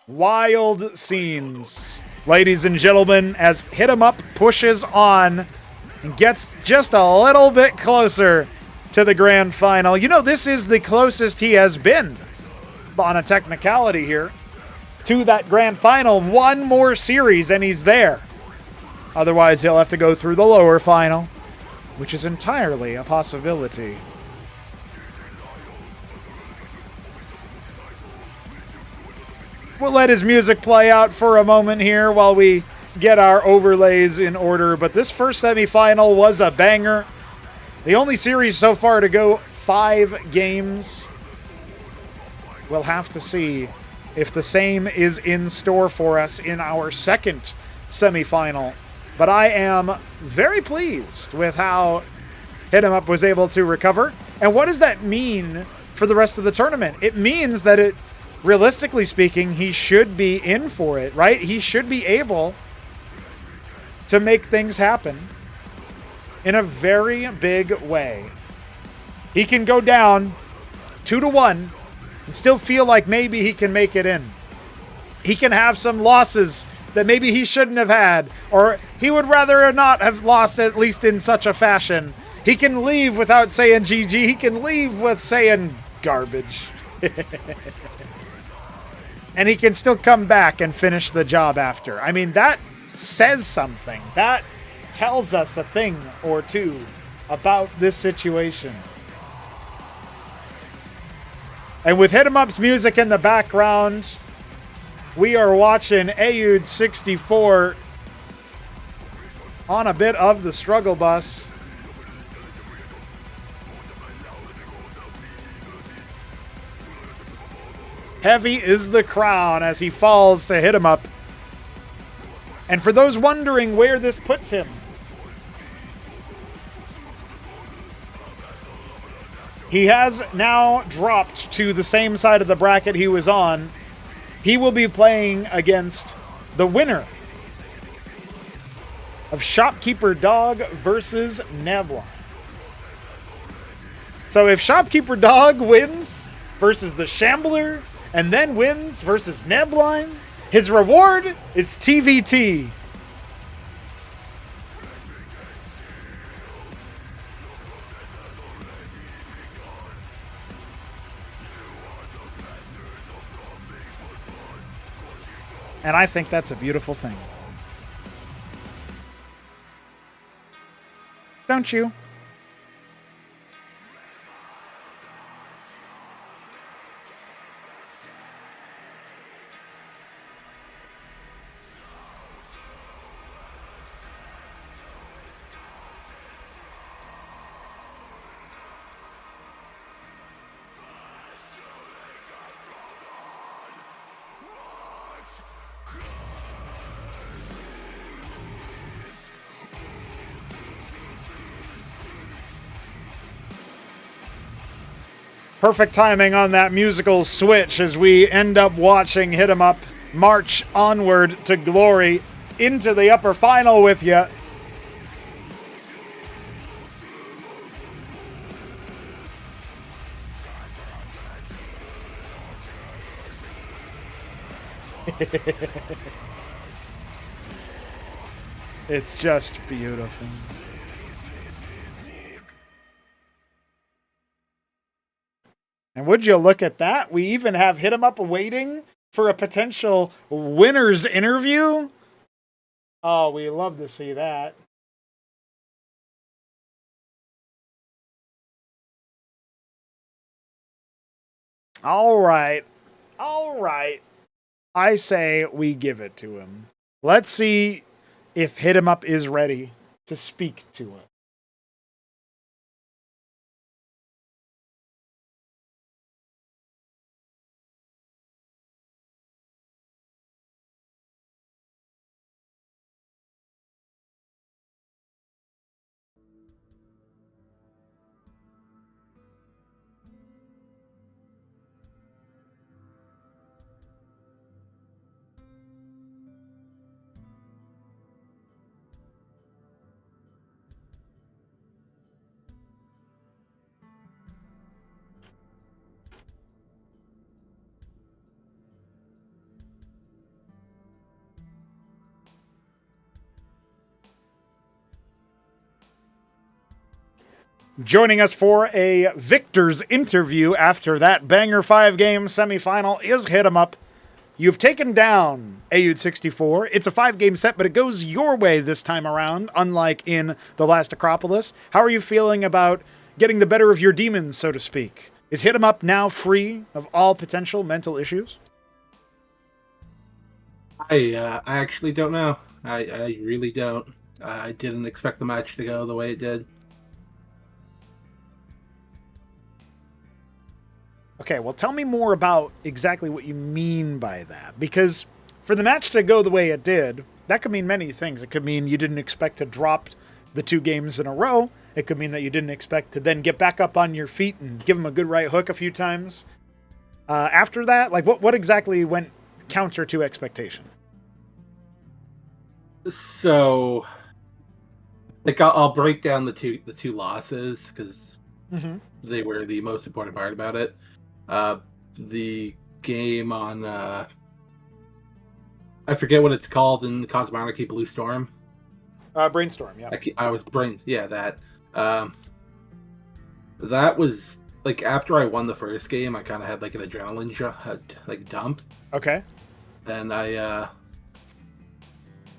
Wild scenes, ladies and gentlemen, as HitEmUp pushes on and gets just a little bit closer to the grand final. You know, this is the closest he has been on a technicality here to that grand final. One more series and he's there. Otherwise, he'll have to go through the lower final, which is entirely a possibility. We'll let his music play out for a moment here while we get our overlays in order. But this first semifinal was a banger. The only series so far to go 5 games. We'll have to see if the same is in store for us in our second semifinal. But I am very pleased with how HitEmUp was able to recover. And what does that mean for the rest of the tournament? It means that realistically speaking, he should be in for it, right? He should be able to make things happen in a very big way. He can go down 2-1 and still feel like maybe he can make it in. He can have some losses that maybe he shouldn't have had, or he would rather not have lost, at least in such a fashion. He can leave without saying GG. He can leave with saying garbage. And he can still come back and finish the job after. I mean, that says something. That tells us a thing or two about this situation. And with HitEmUp's music in the background, we are watching Ayud 64 on a bit of the struggle bus. Heavy is the crown as he falls to HitEmUp. And for those wondering where this puts him, he has now dropped to the same side of the bracket he was on. He will be playing against the winner of Shopkeeper Dog versus Neblime. So if Shopkeeper Dog wins versus the Shambler, and then wins versus Neblime, his reward is TVT. And I think that's a beautiful thing. Don't you? Perfect timing on that musical switch as we end up watching HitEmUp march onward to glory into the upper final with you. It's just beautiful. And would you look at that? We even have HitEmUp waiting for a potential winner's interview. Oh, we love to see that. All right. All right. I say we give it to him. Let's see if HitEmUp is ready to speak to him. Joining us for a Victor's interview after that banger 5-game semifinal is HitEmUp. You've taken down AUD64. It's a 5-game set, but it goes your way this time around, unlike in the last Acropolis. How are you feeling about getting the better of your demons, so to speak? Is HitEmUp now free of all potential mental issues? I actually don't know. I really don't. I didn't expect the match to go the way it did. Okay, well, tell me more about exactly what you mean by that. Because for the match to go the way it did, that could mean many things. It could mean you didn't expect to drop the 2 games in a row. It could mean that you didn't expect to then get back up on your feet and give him a good right hook a few times. After that, like what exactly went counter to expectation? So, like, I'll break down the two losses because they were the most important part about it. The game on I forget what it's called in Cosmonarchy, Blue Storm. Brainstorm, yeah. That was like after I won the first game, I kind of had like an adrenaline dump. Okay. And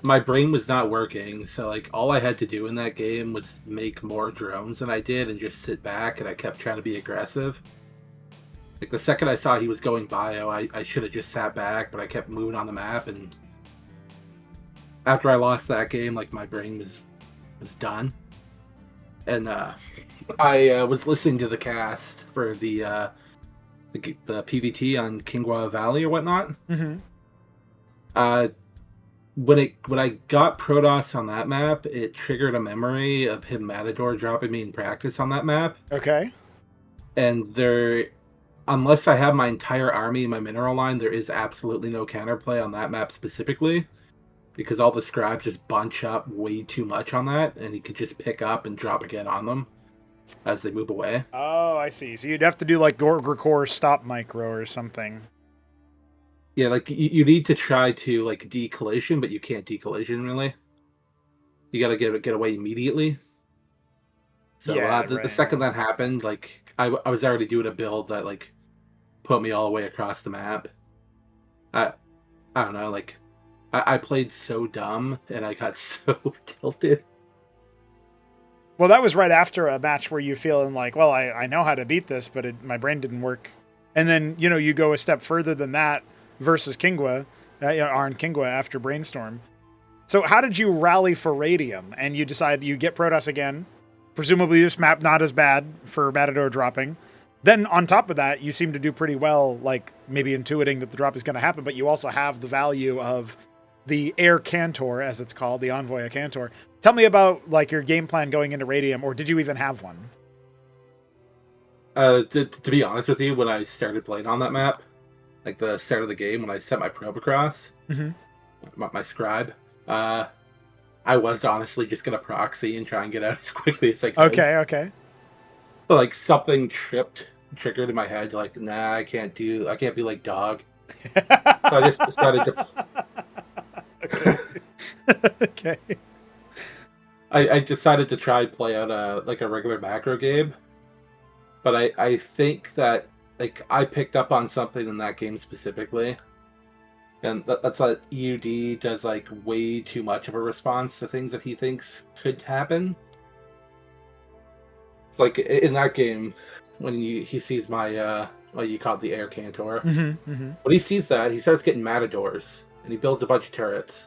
my brain was not working, so like all I had to do in that game was make more drones than I did and just sit back, and I kept trying to be aggressive. Like the second I saw he was going bio, I should have just sat back, but I kept moving on the map, and after I lost that game, like my brain was done. And I was listening to the cast for the PVT on Kingwa Valley or whatnot. Mm-hmm. When I got Protoss on that map, it triggered a memory of him Matador dropping me in practice on that map. Okay. And unless I have my entire army in my mineral line, there is absolutely no counterplay on that map specifically, because all the scribes just bunch up way too much on that, and he could just pick up and drop again on them as they move away. Oh, I see. So you'd have to do like Gorgor stop micro or something. Yeah, like you need to try to like decollision, but you can't decollision really. You gotta get away immediately. So Yeah, the second that happened, like I was already doing a build that like put me all the way across the map. I don't know, like I played so dumb and I got so tilted. Well, that was right after a match where you feeling like, well, I know how to beat this, but my brain didn't work. And then, you go a step further than that versus Kingwa, Arn Kingwa after Brainstorm. So how did you rally for Radium? And you decide you get Protoss again. Presumably this map not as bad for Matador dropping. Then on top of that, you seem to do pretty well, like maybe intuiting that the drop is going to happen, but you also have the value of the Air Cantor, as it's called, the Envoy of Cantor. Tell me about like your game plan going into Radium, or did you even have one? To be honest with you, when I started playing on that map, like the start of the game, when I set my probe across, my scribe, I was honestly just gonna proxy and try and get out as quickly as I could. Okay. But like something triggered in my head, like, nah, I can't be like dog. So I just decided to. Okay. I decided to try and play out a regular macro game, but I think that like I picked up on something in that game specifically, and that's that EUD does like way too much of a response to things that he thinks could happen. Like in that game, when he sees my Well, you call it the air cantor. Mm-hmm. When he sees that, he starts getting matadors, and he builds a bunch of turrets.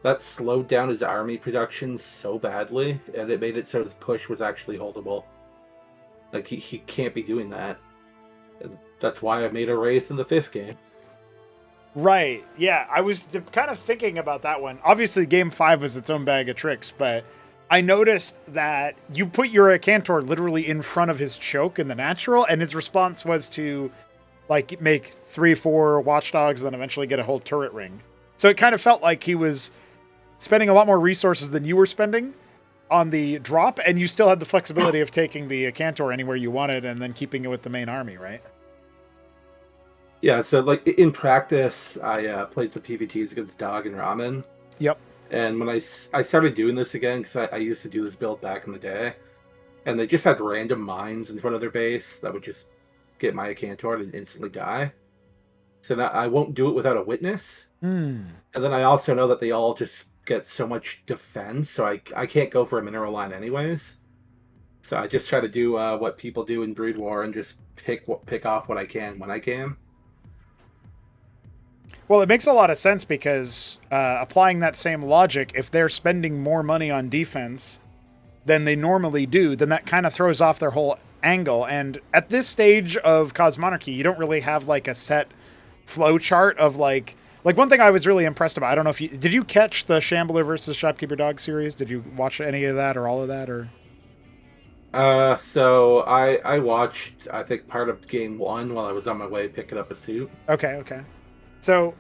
That slowed down his army production so badly, and it made it so his push was actually holdable. Like, he can't be doing that. And that's why I made a Wraith in the 5th game. Right. Yeah, I was kind of thinking about that one. Obviously, Game 5 was its own bag of tricks, but I noticed that you put your Cantor literally in front of his choke in the natural, and his response was to, like, make 3-4 watchdogs, and then eventually get a whole turret ring. So it kind of felt like he was spending a lot more resources than you were spending on the drop, and you still had the flexibility of taking the Cantor anywhere you wanted and then keeping it with the main army, right? Yeah, so like in practice, I played some PvTs against Dog and Ramen. Yep. And when I started doing this again, because I used to do this build back in the day, and they just had random mines in front of their base that would just get my Cantor and instantly die. So now I won't do it without a witness. And then I also know that they all just get so much defense, so I can't go for a mineral line anyways. So I just try to do what people do in Brood War and just pick off what I can when I can. Well, it makes a lot of sense because applying that same logic, if they're spending more money on defense than they normally do, then that kind of throws off their whole angle. And at this stage of Cosmonarchy, you don't really have like a set flow chart of like one thing I was really impressed about. I don't know if did you catch the Shambler versus Shopkeeper Dog series? Did you watch any of that or all of that or? So I watched, I think, part of Game 1 while I was on my way picking up a suit. Okay. So,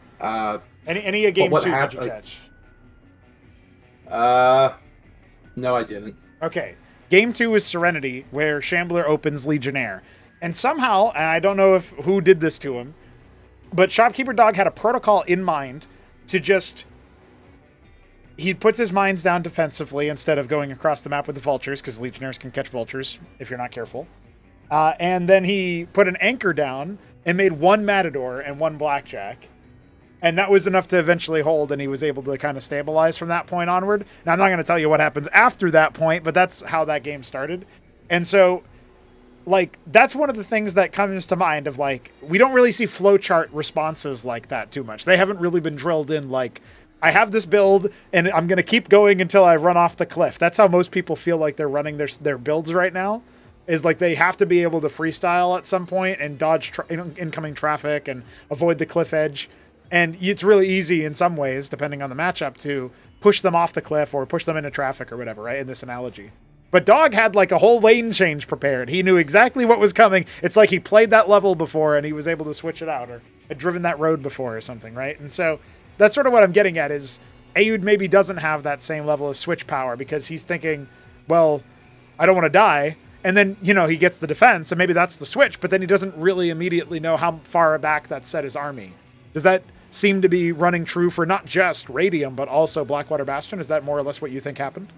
any of Game 2 did you catch? No, I didn't. Okay. Game 2 is Serenity, where Shambler opens Legionnaire. And somehow, and I don't know who did this to him, but Shopkeeper Dog had a protocol in mind to just... He puts his mines down defensively instead of going across the map with the vultures, because Legionnaires can catch vultures if you're not careful. And then he put an anchor down and made one Matador and one Blackjack. And that was enough to eventually hold, and he was able to kind of stabilize from that point onward. Now, I'm not going to tell you what happens after that point, but that's how that game started. And so, like, that's one of the things that comes to mind of, like, we don't really see flowchart responses like that too much. They haven't really been drilled in, like, I have this build, and I'm going to keep going until I run off the cliff. That's how most people feel like they're running their builds right now, is like they have to be able to freestyle at some point and dodge incoming traffic and avoid the cliff edge. And it's really easy in some ways, depending on the matchup, to push them off the cliff or push them into traffic or whatever, right, in this analogy. But Dog had like a whole lane change prepared. He knew exactly what was coming. It's like he played that level before and he was able to switch it out, or had driven that road before or something, right? And so that's sort of what I'm getting at is Aoud maybe doesn't have that same level of switch power because he's thinking, well, I don't want to die. And then, he gets the defense and maybe that's the switch, but then he doesn't really immediately know how far back that set his army. Does that seem to be running true for not just Radium, but also Blackwater Bastion? Is that more or less what you think happened?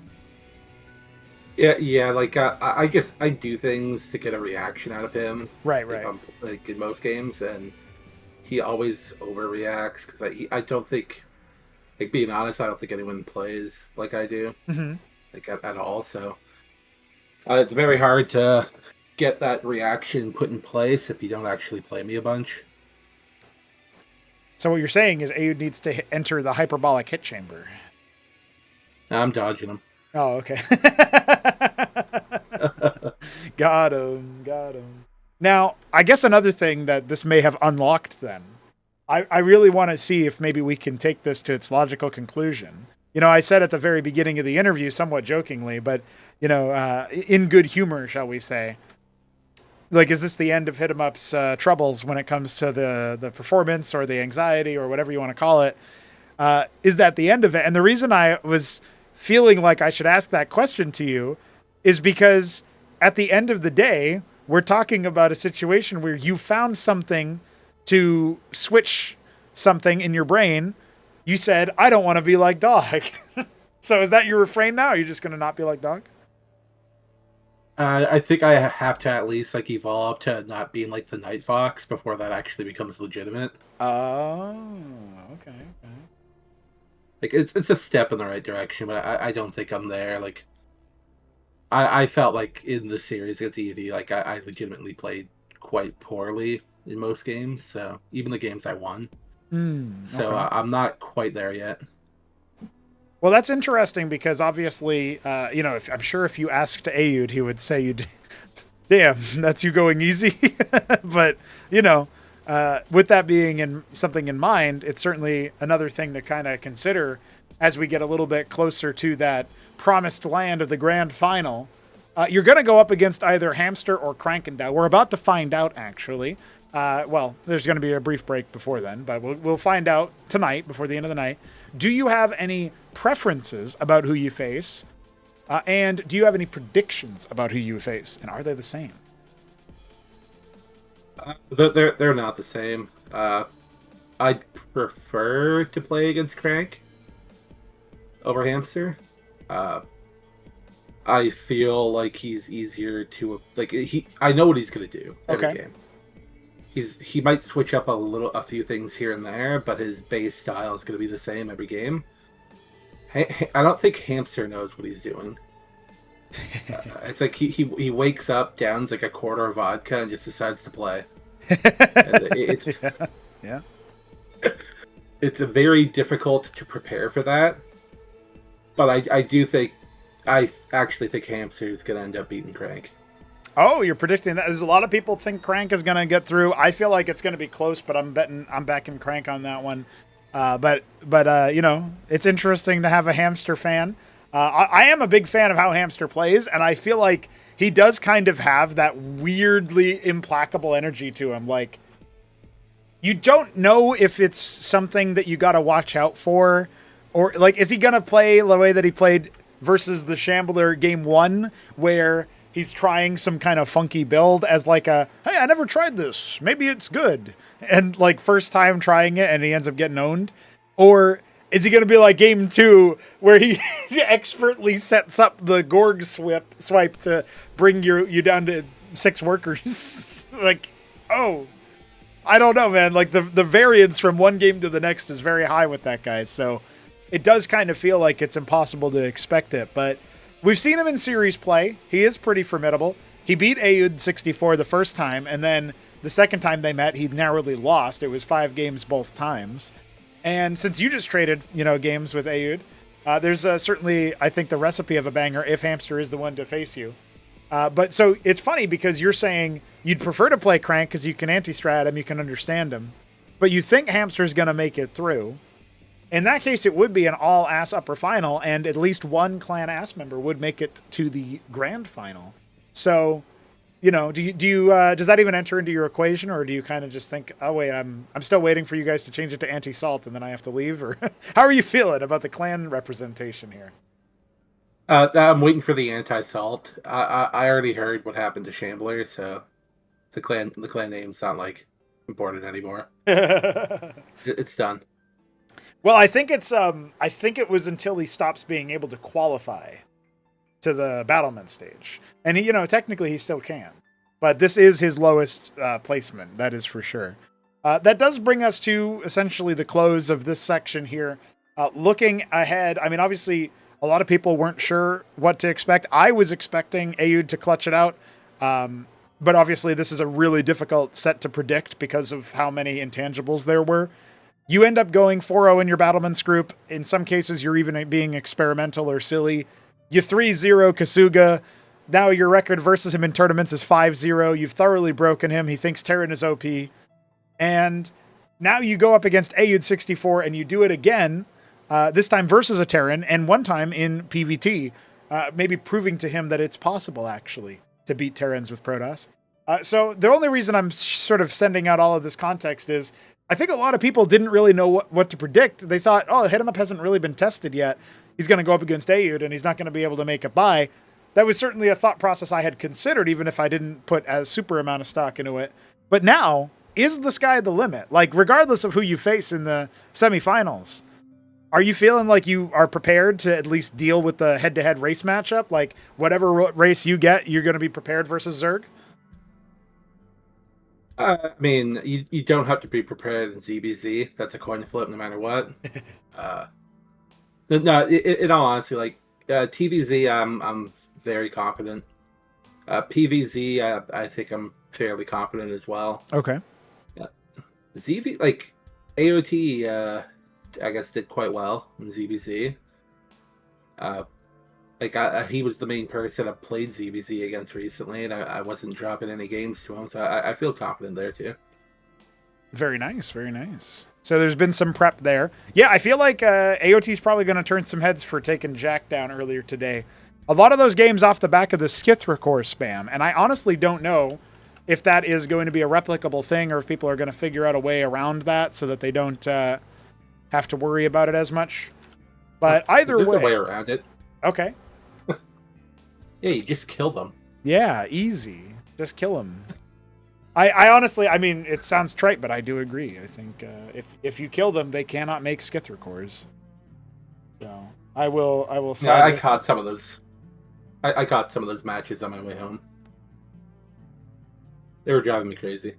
Yeah. Like I guess I do things to get a reaction out of him. Right. Like in most games, and he always overreacts because I don't think, like, being honest, I don't think anyone plays like I do, like at all. So it's very hard to get that reaction put in place if you don't actually play me a bunch. So what you're saying is Aoud needs to enter the hyperbolic hit chamber. I'm dodging him. Oh, okay. Got him. Now, I guess another thing that this may have unlocked then, I really want to see if maybe we can take this to its logical conclusion. I said at the very beginning of the interview, somewhat jokingly, but, in good humor, shall we say, like, is this the end of HitEmUp's troubles when it comes to the performance or the anxiety or whatever you want to call it? Is that the end of it? And the reason I was feeling like I should ask that question to you is because at the end of the day, we're talking about a situation where you found something to switch something in your brain. You said, I don't want to be like Dog. So is that your refrain now? Are you just going to not be like Dog? I think I have to at least like evolve to not being like the Night Fox before that actually becomes legitimate. Oh, okay. Like it's a step in the right direction, but I don't think I'm there. Like I felt like in the series against ED, like I legitimately played quite poorly in most games. So even the games I won. So Okay. I'm not quite there yet. Well, that's interesting because obviously, I'm sure if you asked Ayud, he would say you'd, damn, that's you going easy. But, with that being something in mind, it's certainly another thing to kind of consider as we get a little bit closer to that promised land of the grand final. You're going to go up against either Hamster or Krankendau. We're about to find out, actually. There's going to be a brief break before then, but we'll find out tonight before the end of the night. Do you have any preferences about who you face? And do you have any predictions about who you face? And are they the same? They're not the same. I'd prefer to play against Crank over Hamster. I feel like he's easier to I know what he's gonna do every game. He might switch up a few things here and there, but his base style is gonna be the same every game. I don't think Hamster knows what he's doing. It's like he wakes up, downs like a quarter of vodka, and just decides to play. Yeah. It's very difficult to prepare for that, but I actually think Hamster is going to end up beating Crank. Oh, you're predicting that? There's a lot of people think Crank is going to get through. I feel like it's going to be close, but I'm backing Crank on that one. But it's interesting to have a Hamster fan. I am a big fan of how Hamster plays, and I feel like he does kind of have that weirdly implacable energy to him. Like, you don't know if it's something that you got to watch out for, or like, is he going to play the way that he played versus the Shambler game 1, where he's trying some kind of funky build as like hey, I never tried this, maybe it's good, and like first time trying it and he ends up getting owned? Or is he going to be like game 2, where he expertly sets up the Gorg swipe to bring you down to 6 workers? Like, oh, I don't know, man. Like the variance from one game to the next is very high with that guy. So it does kind of feel like it's impossible to expect it. But we've seen him in series play. He is pretty formidable. He beat Ayud 64 the first time, and then the second time they met, he narrowly lost. It was 5 games both times. And since you just traded, games with Ayud, there's certainly, I think, the recipe of a banger if Hamster is the one to face you. But so it's funny because you're saying you'd prefer to play Crank because you can anti-strat him, you can understand him, but you think Hamster's going to make it through. In that case, it would be an all-ass upper final, and at least one clan ass member would make it to the grand final. So, do you does that even enter into your equation, or do you kind of just think, oh wait, I'm still waiting for you guys to change it to anti-salt and then I have to leave? Or how are you feeling about the clan representation here? I'm waiting for the anti-salt. I already heard what happened to Shambler, so the clan name's not like important anymore. It's done. Well, I think it was until he stops being able to qualify to the battlement stage. And he, technically he still can. But this is his lowest placement, that is for sure. That does bring us to essentially the close of this section here. Looking ahead, I mean, obviously, a lot of people weren't sure what to expect. I was expecting Ayud to clutch it out. But obviously, this is a really difficult set to predict because of how many intangibles there were. You end up going 4-0 in your battlements group. In some cases, you're even being experimental or silly. You 3-0 Kasuga. Now your record versus him in tournaments is 5-0. You've thoroughly broken him. He thinks Terran is OP. And now you go up against Ayud 64 and you do it again, this time versus a Terran and one time in PvT, maybe proving to him that it's possible actually to beat Terrans with Protoss. So the only reason I'm sort of sending out all of this context is I think a lot of people didn't really know what to predict. They thought, oh, HitEmUp hasn't really been tested yet. He's going to go up against Ayud and he's not going to be able to make it by. That was certainly a thought process I had considered, even if I didn't put a super amount of stock into it. But now, is the sky the limit? Like, regardless of who you face in the semifinals, are you feeling like you are prepared to at least deal with the head-to-head race matchup? Like, whatever race you get, you're going to be prepared versus Zerg? I mean, you don't have to be prepared in ZBZ. That's a coin flip no matter what. No, in all honesty, like, TVZ, I'm very confident. PVZ, I think I'm fairly confident as well. Okay. ZV, like, AOT, I guess did quite well in ZBZ. He was the main person I played ZBZ against recently, and I wasn't dropping any games to him, so I feel confident there too. Very nice, very nice. So there's been some prep there. Yeah, I feel like AOT's probably going to turn some heads for taking Jack down earlier today. A lot of those games off the back of the Skithracore spam, and I honestly don't know if that is going to be a replicable thing or if people are going to figure out a way around that so that they don't have to worry about it as much. But either There's way... a way around it. Okay. Yeah, you just kill them. Yeah, easy. Just kill them. I honestly, I mean, it sounds trite, but I do agree. I think if you kill them, they cannot make Skithracours. So I will. Yeah, I caught some of those. I caught some of those matches on my way home. They were driving me crazy.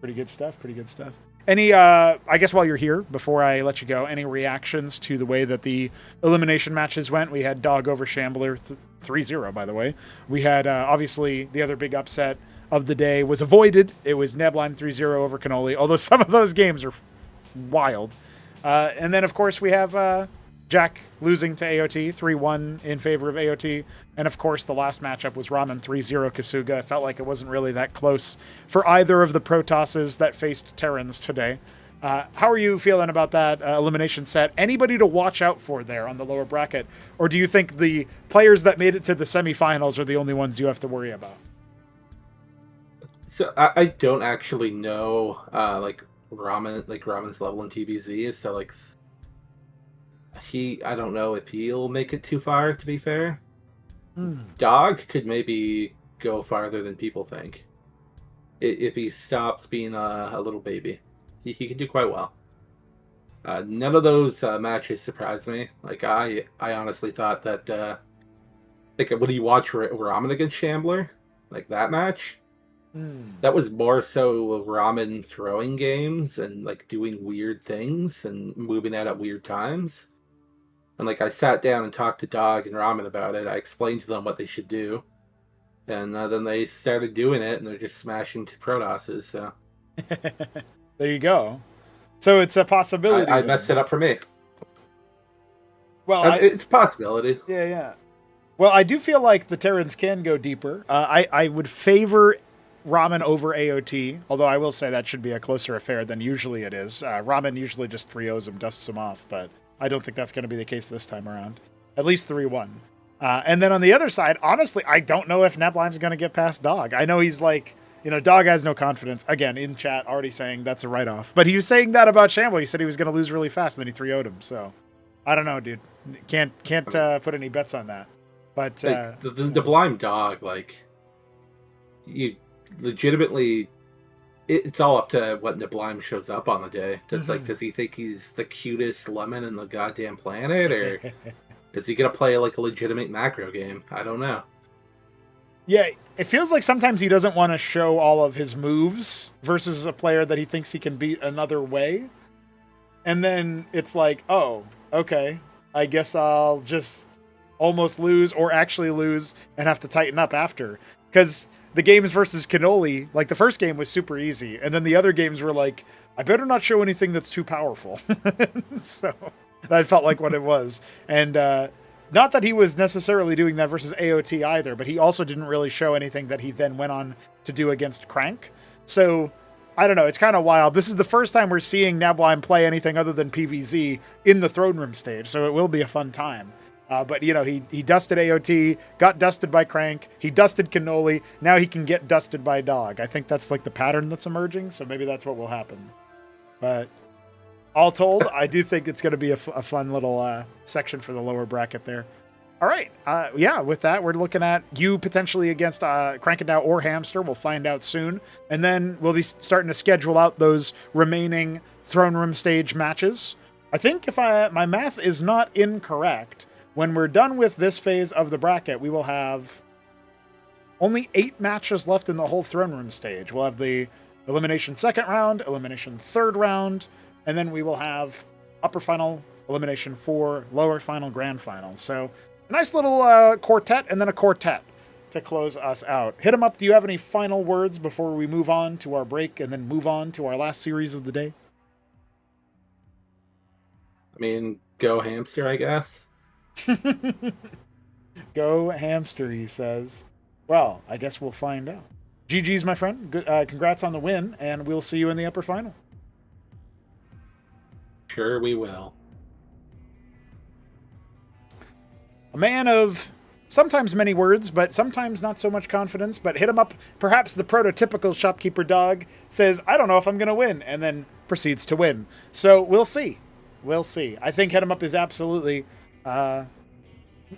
Pretty good stuff. Pretty good stuff. Any, I guess while you're here, before I let you go, any reactions to the way that the elimination matches went? We had Dog over Shambler 3-0, by the way. We had, obviously, the other big upset of the day was avoided. It was Neblime 3-0 over Canoli, although some of those games are wild. And then, of course, we have Jack losing to AOT, 3-1 in favor of AOT. And, of course, the last matchup was Ramen 3-0 Kasuga. It felt like it wasn't really that close for either of the Protosses that faced Terrans today. How are you feeling about that elimination set? Anybody to watch out for there on the lower bracket? Or do you think the players that made it to the semifinals are the only ones you have to worry about? So I don't actually know Ramen's level in TBZ. So I don't know if he'll make it too far, to be fair. Dog could maybe go farther than people think. If he stops being a little baby. He can do quite well. None of those matches surprised me. Like, I honestly thought that when you watch Ramen against Shambler, like that match, that was more so Ramen throwing games and like doing weird things and moving out at weird times. And like I sat down and talked to Dog and Ramen about it. I explained to them what they should do, and then they started doing it, and they're just smashing to Protosses. So there you go. So it's a possibility. I messed it up for me. Well, it's a possibility. Yeah. Well, I do feel like the Terrans can go deeper. I would favor Ramen over AOT, although I will say that should be a closer affair than usually it is. Ramen usually just 3-0s him, dusts him off, but I don't think that's going to be the case this time around. At least 3-1. And then on the other side, honestly, I don't know if Neblime's going to get past Dog. I know he's like, Dog has no confidence. Again, in chat, already saying that's a write-off. But he was saying that about Shambler. He said he was going to lose really fast, and then he 3-0'd him. So, I don't know, dude. Can't put any bets on that. But the blind Dog, like, you legitimately, it's all up to what Neblime shows up on the day. Like, does he think he's the cutest lemon in the goddamn planet, or is he gonna play like a legitimate macro game? I don't know. Yeah, it feels like sometimes he doesn't want to show all of his moves versus a player that he thinks he can beat another way. And then it's like, oh, okay, I guess I'll just almost lose or actually lose and have to tighten up after. Because the games versus Canoli, like the first game was super easy. And then the other games were like, I better not show anything that's too powerful. So that felt like what it was. And not that he was necessarily doing that versus AOT either, but he also didn't really show anything that he then went on to do against Crank. So I don't know. It's kind of wild. This is the first time we're seeing Neblime play anything other than PvZ in the Throneroom Stage. So it will be a fun time. But, he dusted AOT, got dusted by Crank, he dusted Kenoli, now he can get dusted by Dog. I think that's like the pattern that's emerging, so maybe that's what will happen. But all told, I do think it's going to be a fun little section for the lower bracket there. All right. With that, we're looking at you potentially against Krankendau or Hamster. We'll find out soon. And then we'll be starting to schedule out those remaining Throneroom Stage matches. I think if my math is not incorrect, when we're done with this phase of the bracket, we will have only 8 matches left in the whole Throneroom Stage. We'll have the Elimination second round, Elimination third round, and then we will have Upper Final, Elimination 4, Lower Final, Grand Final. So a nice little quartet and then a quartet. to close us out. HitEmUp, do you have any final words before we move on to our break and then move on to our last series of the day? I mean, go Hamster, I guess. Go Hamster, he says. Well, I guess we'll find out. GG's, my friend. Good, congrats on the win, and we'll see you in the upper final. Sure we will. A man of sometimes many words, but sometimes not so much confidence. But HitEmUp, perhaps the prototypical shopkeeper dog, says, I don't know if I'm going to win, and then proceeds to win. So we'll see. We'll see. I think HitEmUp is absolutely...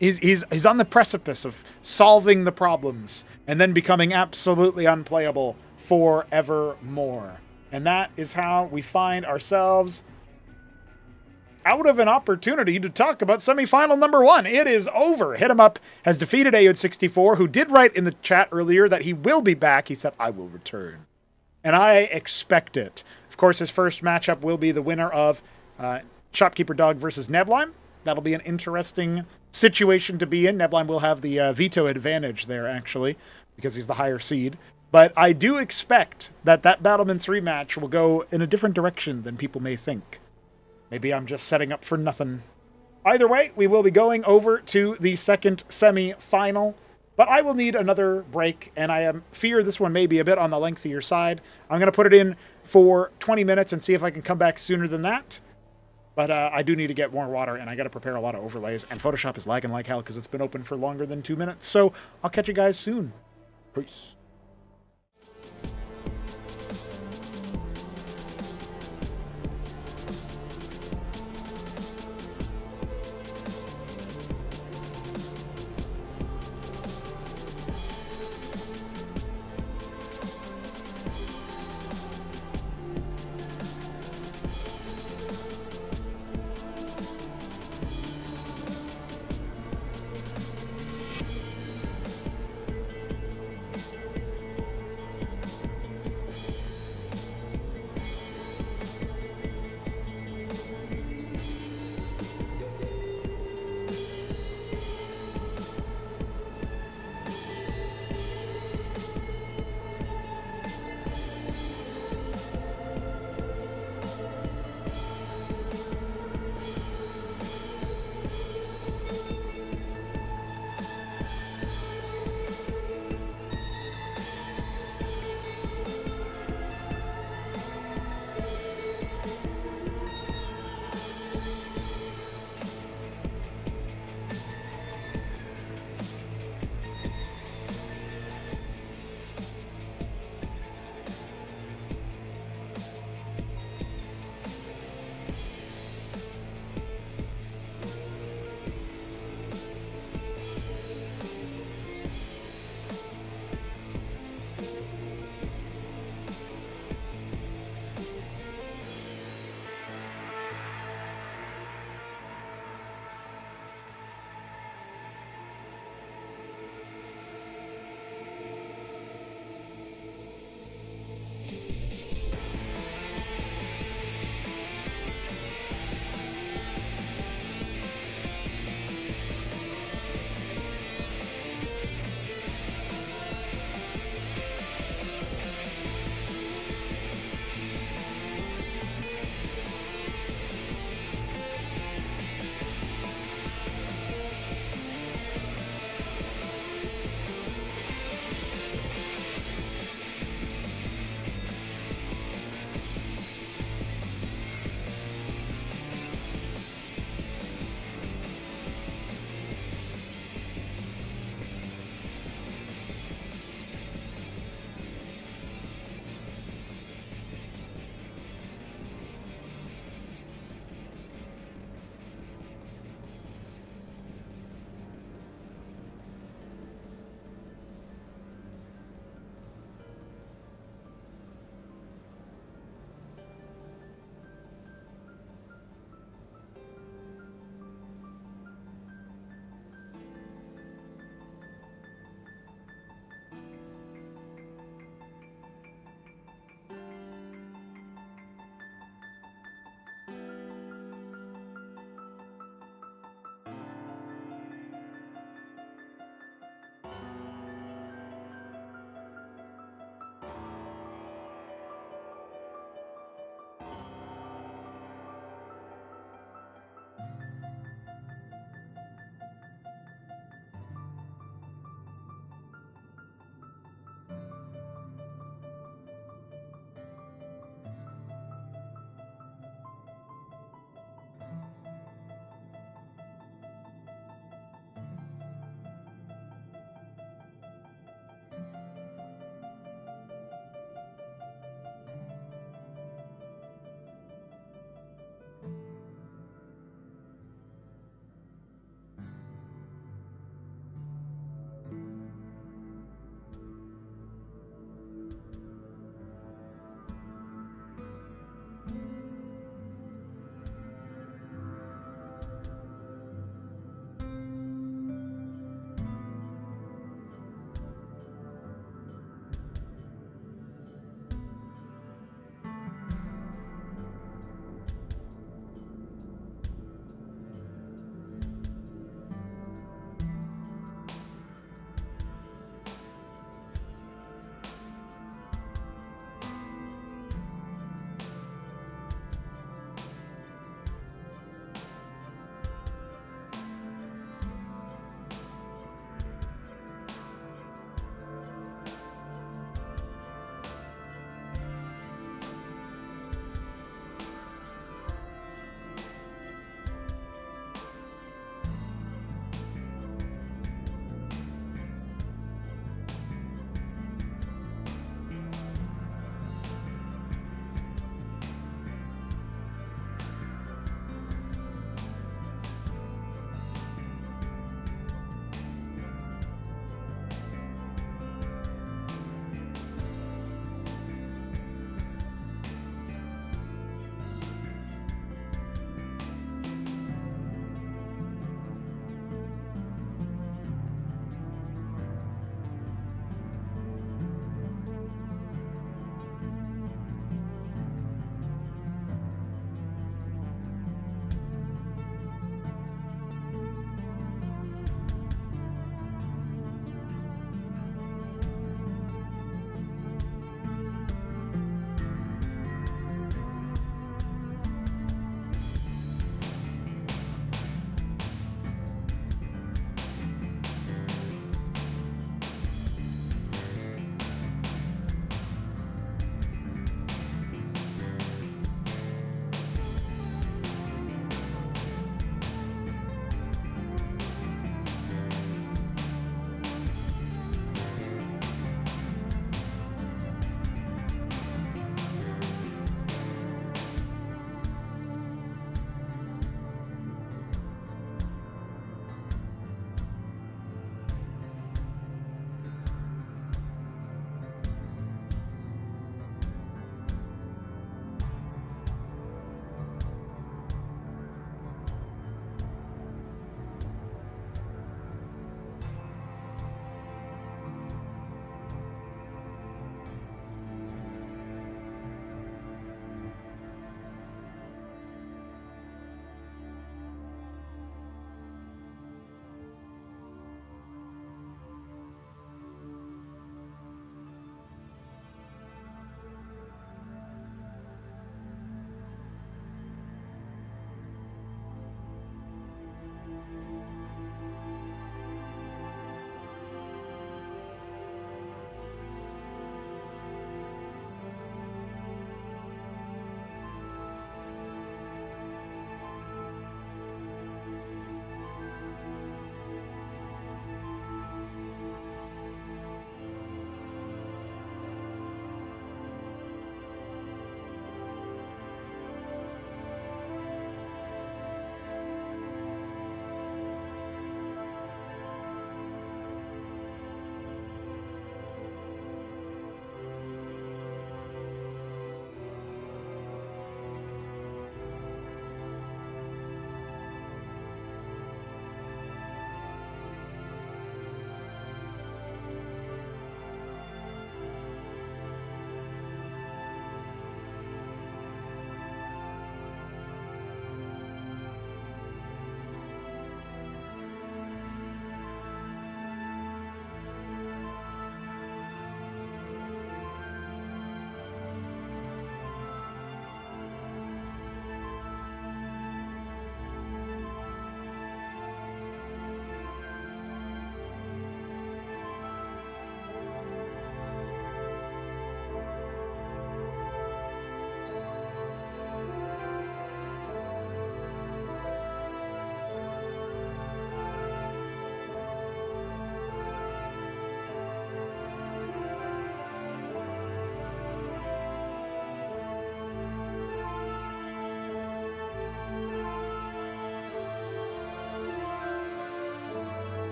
He's on the precipice of solving the problems and then becoming absolutely unplayable forevermore. And that is how we find ourselves out of an opportunity to talk about semifinal number 1. It is over. HitEmUp has defeated AOD64, who did write in the chat earlier that he will be back. He said, I will return. And I expect it. Of course, his first matchup will be the winner of Shopkeeper Dog versus Neblime. That'll be an interesting situation to be in. Neblime will have the veto advantage there, actually, because he's the higher seed. But I do expect that Battlements rematch will go in a different direction than people may think. Maybe I'm just setting up for nothing. Either way, we will be going over to the second semi-final. But I will need another break, and I fear this one may be a bit on the lengthier side. I'm going to put it in for 20 minutes and see if I can come back sooner than that. But I do need to get more water, and I got to prepare a lot of overlays. And Photoshop is lagging like hell because it's been open for longer than 2 minutes. So I'll catch you guys soon. Peace.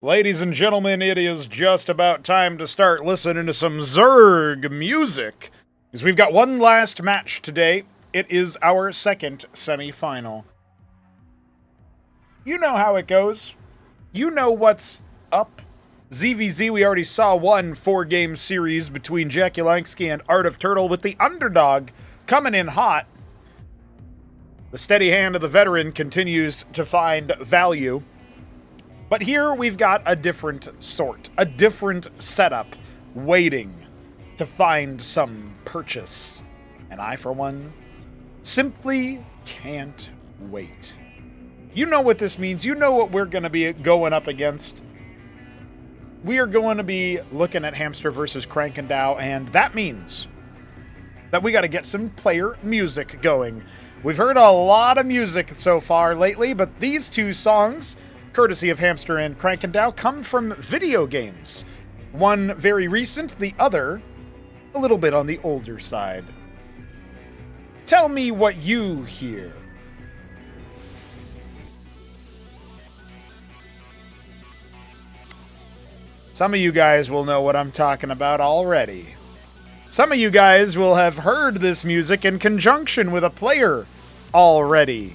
Ladies and gentlemen, it is just about time to start listening to some Zerg music. Because we've got one last match today. It is our second semifinal. You know how it goes. You know what's up. ZVZ, we already saw one 4-game series between Jakulangski and Art of Turtle with the underdog coming in hot. The steady hand of the veteran continues to find value. But here we've got a different sort, a different setup, waiting to find some purchase. And I, for one, simply can't wait. You know what this means. You know what we're going to be going up against. We are going to be looking at Hamster versus Krankendau, and that means that we got to get some player music going. We've heard a lot of music so far lately, but these two songs, courtesy of Hamster and Krankendau, come from video games. One very recent, the other a little bit on the older side. Tell me what you hear. Some of you guys will know what I'm talking about already. Some of you guys will have heard this music in conjunction with a player already.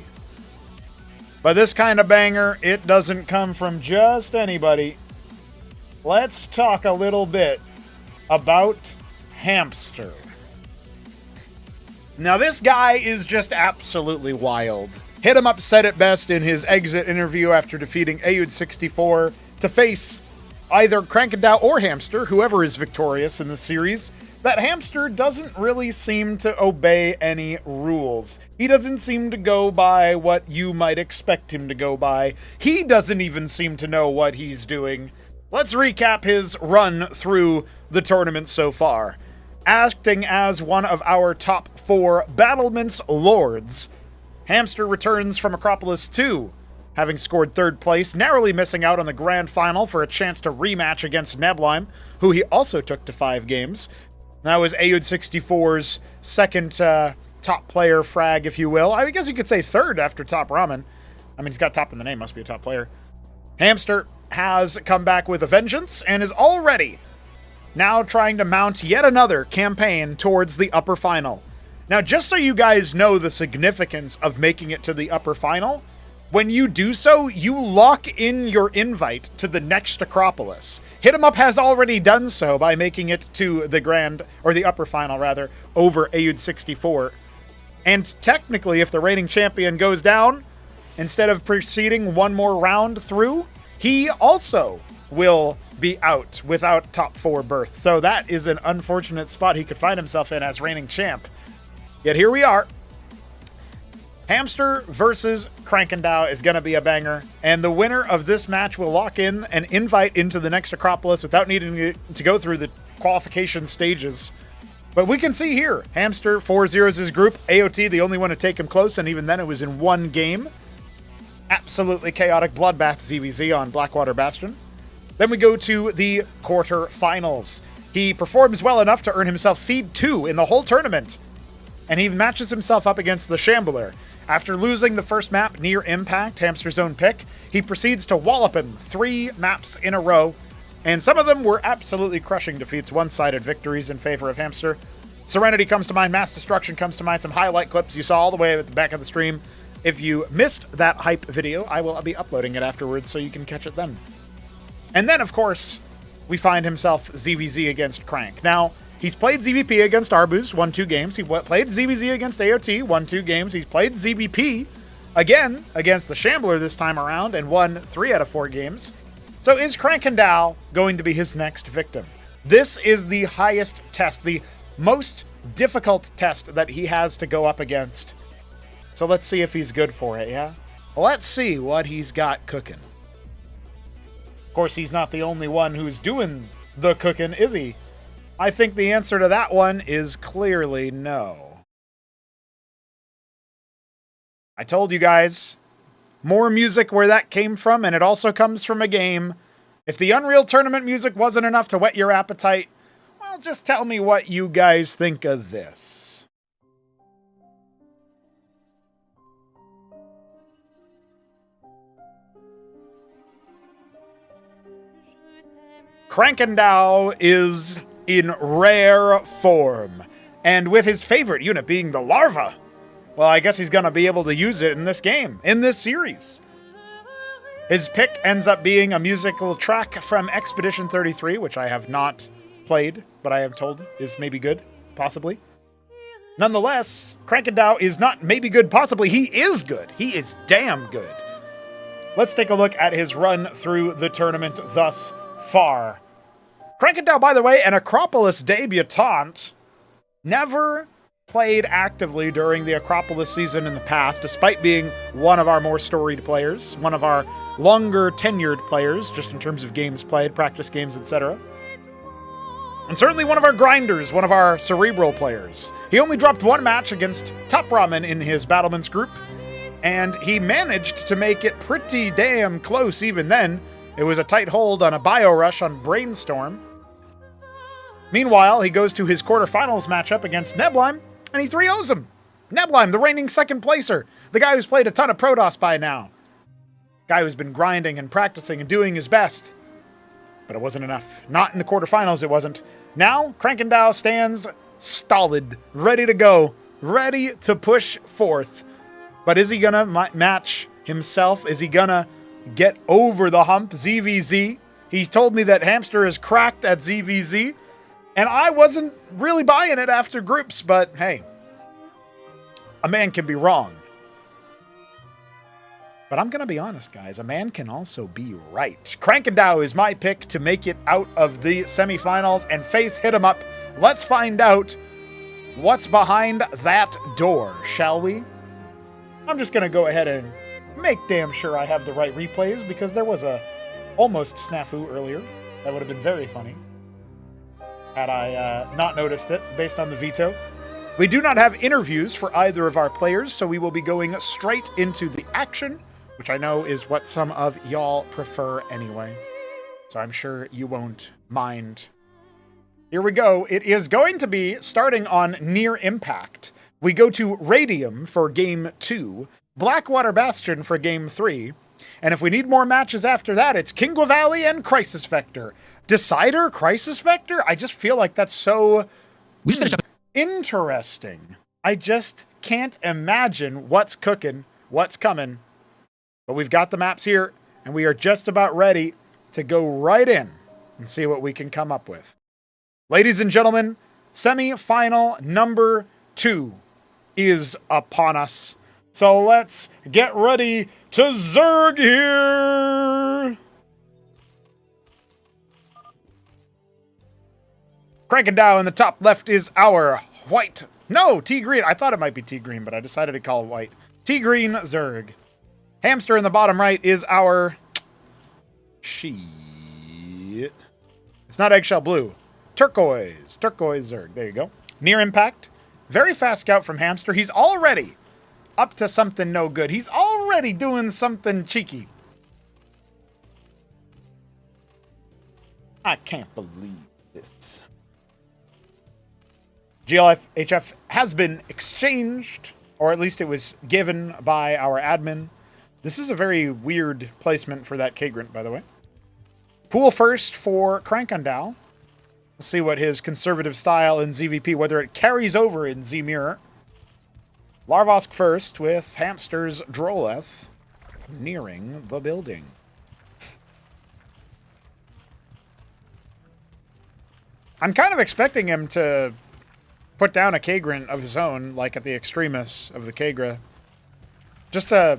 But this kind of banger, it doesn't come from just anybody. Let's talk a little bit about Hamster. Now this guy is just absolutely wild. HitEmUp said it best in his exit interview after defeating Ayud64 to face either Krankendau or Hamster, whoever is victorious in the series, that Hamster doesn't really seem to obey any rules. He doesn't seem to go by what you might expect him to go by. He doesn't even seem to know what he's doing. Let's recap his run through the tournament so far. Acting as one of our top 4 battlements lords, Hamster returns from Acropolis 2, having scored 3rd place, narrowly missing out on the grand final for a chance to rematch against Neblime, who he also took to 5 games. That was Ayud64's second top player frag, if you will. I guess you could say 3rd after TopRamen. I mean, he's got top in the name, must be a top player. Hamster has come back with a vengeance and is already now trying to mount yet another campaign towards the upper final. Now, just so you guys know the significance of making it to the upper final, when you do so, you lock in your invite to the next Acropolis. HitEmUp has already done so by making it to the grand, or the upper final rather, over Ayud64. And technically, if the reigning champion goes down, instead of proceeding one more round through, he also will be out without top 4 berth. So that is an unfortunate spot he could find himself in as reigning champ. Yet here we are. Hamster versus Krankendau is going to be a banger, and the winner of this match will lock in an invite into the next Acropolis without needing to go through the qualification stages. But we can see here, Hamster 4-0's his group, AOT the only one to take him close, and even then it was in 1 game. Absolutely chaotic bloodbath ZVZ on Blackwater Bastion. Then we go to the quarterfinals. He performs well enough to earn himself seed 2 in the whole tournament, and he matches himself up against the Shambler. After losing the first map near impact, Hamster's own pick, he proceeds to wallop him 3 maps in a row, and some of them were absolutely crushing defeats, one-sided victories in favor of Hamster. Serenity comes to mind, Mass Destruction comes to mind, some highlight clips you saw all the way at the back of the stream. If you missed that hype video, I will be uploading it afterwards so you can catch it then. And then, of course, we find himself ZVZ against Crank. Now, he's played ZVP against Arbuz, won 2 games. He played ZVZ against AOT, won 2 games. He's played ZVP again against the Shambler this time around and won 3 out of 4 games. So is Krankendau going to be his next victim? This is the highest test, the most difficult test that he has to go up against. So let's see if he's good for it, yeah? Let's see what he's got cooking. Of course, he's not the only one who's doing the cooking, is he? I think the answer to that one is clearly no. I told you guys, more music where that came from, and it also comes from a game. If the Unreal Tournament music wasn't enough to whet your appetite, well, just tell me what you guys think of this. Krankendau is in rare form. And with his favorite unit being the larva, well, I guess he's going to be able to use it in this game, in this series. His pick ends up being a musical track from Expedition 33, which I have not played, but I am told is maybe good, possibly. Nonetheless, Krankendau is not maybe good, possibly. He is good. He is damn good. Let's take a look at his run through the tournament thus far. Krankendau, by the way, an Acropolis debutant, never played actively during the Acropolis season in the past, despite being one of our more storied players, one of our longer tenured players, just in terms of games played, practice games, etc. And certainly one of our grinders, one of our cerebral players. He only dropped one match against TopRamen in his Battlements group, and he managed to make it pretty damn close even then. It was a tight hold on a bio rush on Brainstorm. Meanwhile, he goes to his quarterfinals matchup against Neblime, and he 3-0s him. Neblime, the reigning second placer, the guy who's played a ton of Protoss by now. Guy who's been grinding and practicing and doing his best. But it wasn't enough. Not in the quarterfinals, it wasn't. Now, Krankendau stands stolid, ready to go, ready to push forth. But is he gonna match himself? Is he gonna get over the hump, ZVZ? He told me that Hamster is cracked at ZVZ, and I wasn't really buying it after groups, but hey, a man can be wrong. But I'm going to be honest, guys, a man can also be right. Krankendau is my pick to make it out of the semifinals and face HitEmUp. Let's find out what's behind that door, shall we? I'm just going to go ahead and make damn sure I have the right replays, because there was a almost snafu earlier. That would have been very funny had I not noticed it, based on the veto. We do not have interviews for either of our players, so we will be going straight into the action, which I know is what some of y'all prefer anyway. So I'm sure you won't mind. Here we go. It is going to be starting on Near Impact. We go to Radium for Game 2, Blackwater Bastion for Game 3, and if we need more matches after that, it's Kingwa Valley and Crisis Vector. Decider, Crisis Vector? I just feel like that's so interesting. I just can't imagine what's cooking, what's coming. But we've got the maps here, and we are just about ready to go right in and see what we can come up with. Ladies and gentlemen, semi-final number 2 is upon us. So let's get ready to Zerg here! Krankendau in the top left is our white. No, T-green. I thought it might be T-green, but I decided to call it white. T-green Zerg. Hamster in the bottom right is our... Shit. It's not eggshell blue. Turquoise. Turquoise Zerg. There you go. Near Impact. Very fast scout from Hamster. He's already up to something no good. He's already doing something cheeky. I can't believe this. GLF-HF has been exchanged, or at least it was given by our admin. This is a very weird placement for that Kagrant, by the way. Pool first for Krankendau. We'll see what his conservative style in ZVP, whether it carries over in Z-Mirror. Larvosk first with Hamster's Droleth nearing the building. I'm kind of expecting him to put down a Kagrant of his own, like at the Extremis of the Kagra. Just to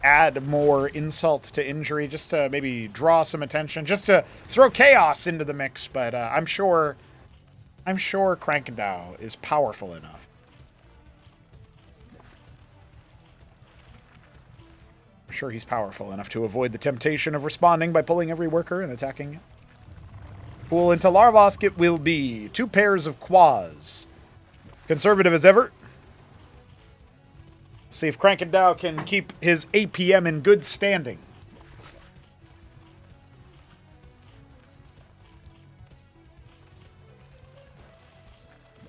add more insult to injury, just to maybe draw some attention, just to throw chaos into the mix, but I'm sure Krankendau is powerful enough. I'm sure he's powerful enough to avoid the temptation of responding by pulling every worker and attacking it. Pool into Larvosk it will be. 2 pairs of Quas. Conservative as ever. See if Krankendau can keep his APM in good standing.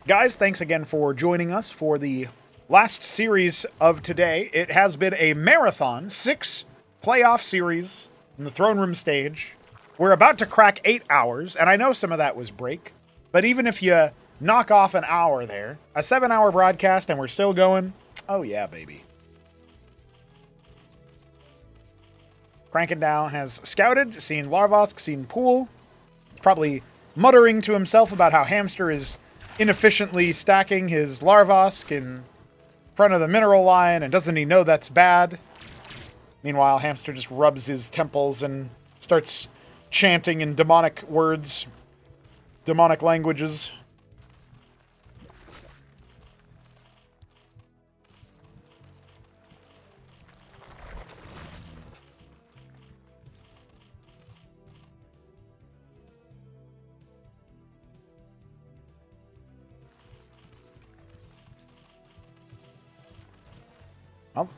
Guys, thanks again for joining us for the last series of today. It has been a marathon, 6 playoff series in the Throneroom Stage. We're about to crack 8 hours, and I know some of that was break, but even if you knock off an hour there, a 7-hour broadcast, and we're still going, oh yeah, baby. Krankendau has scouted, seen Larvosk, seen Pool. He's probably muttering to himself about how Hamster is inefficiently stacking his Larvosk in front of the mineral line, and doesn't he know that's bad? Meanwhile, Hamster just rubs his temples and starts chanting in demonic words, demonic languages. Well,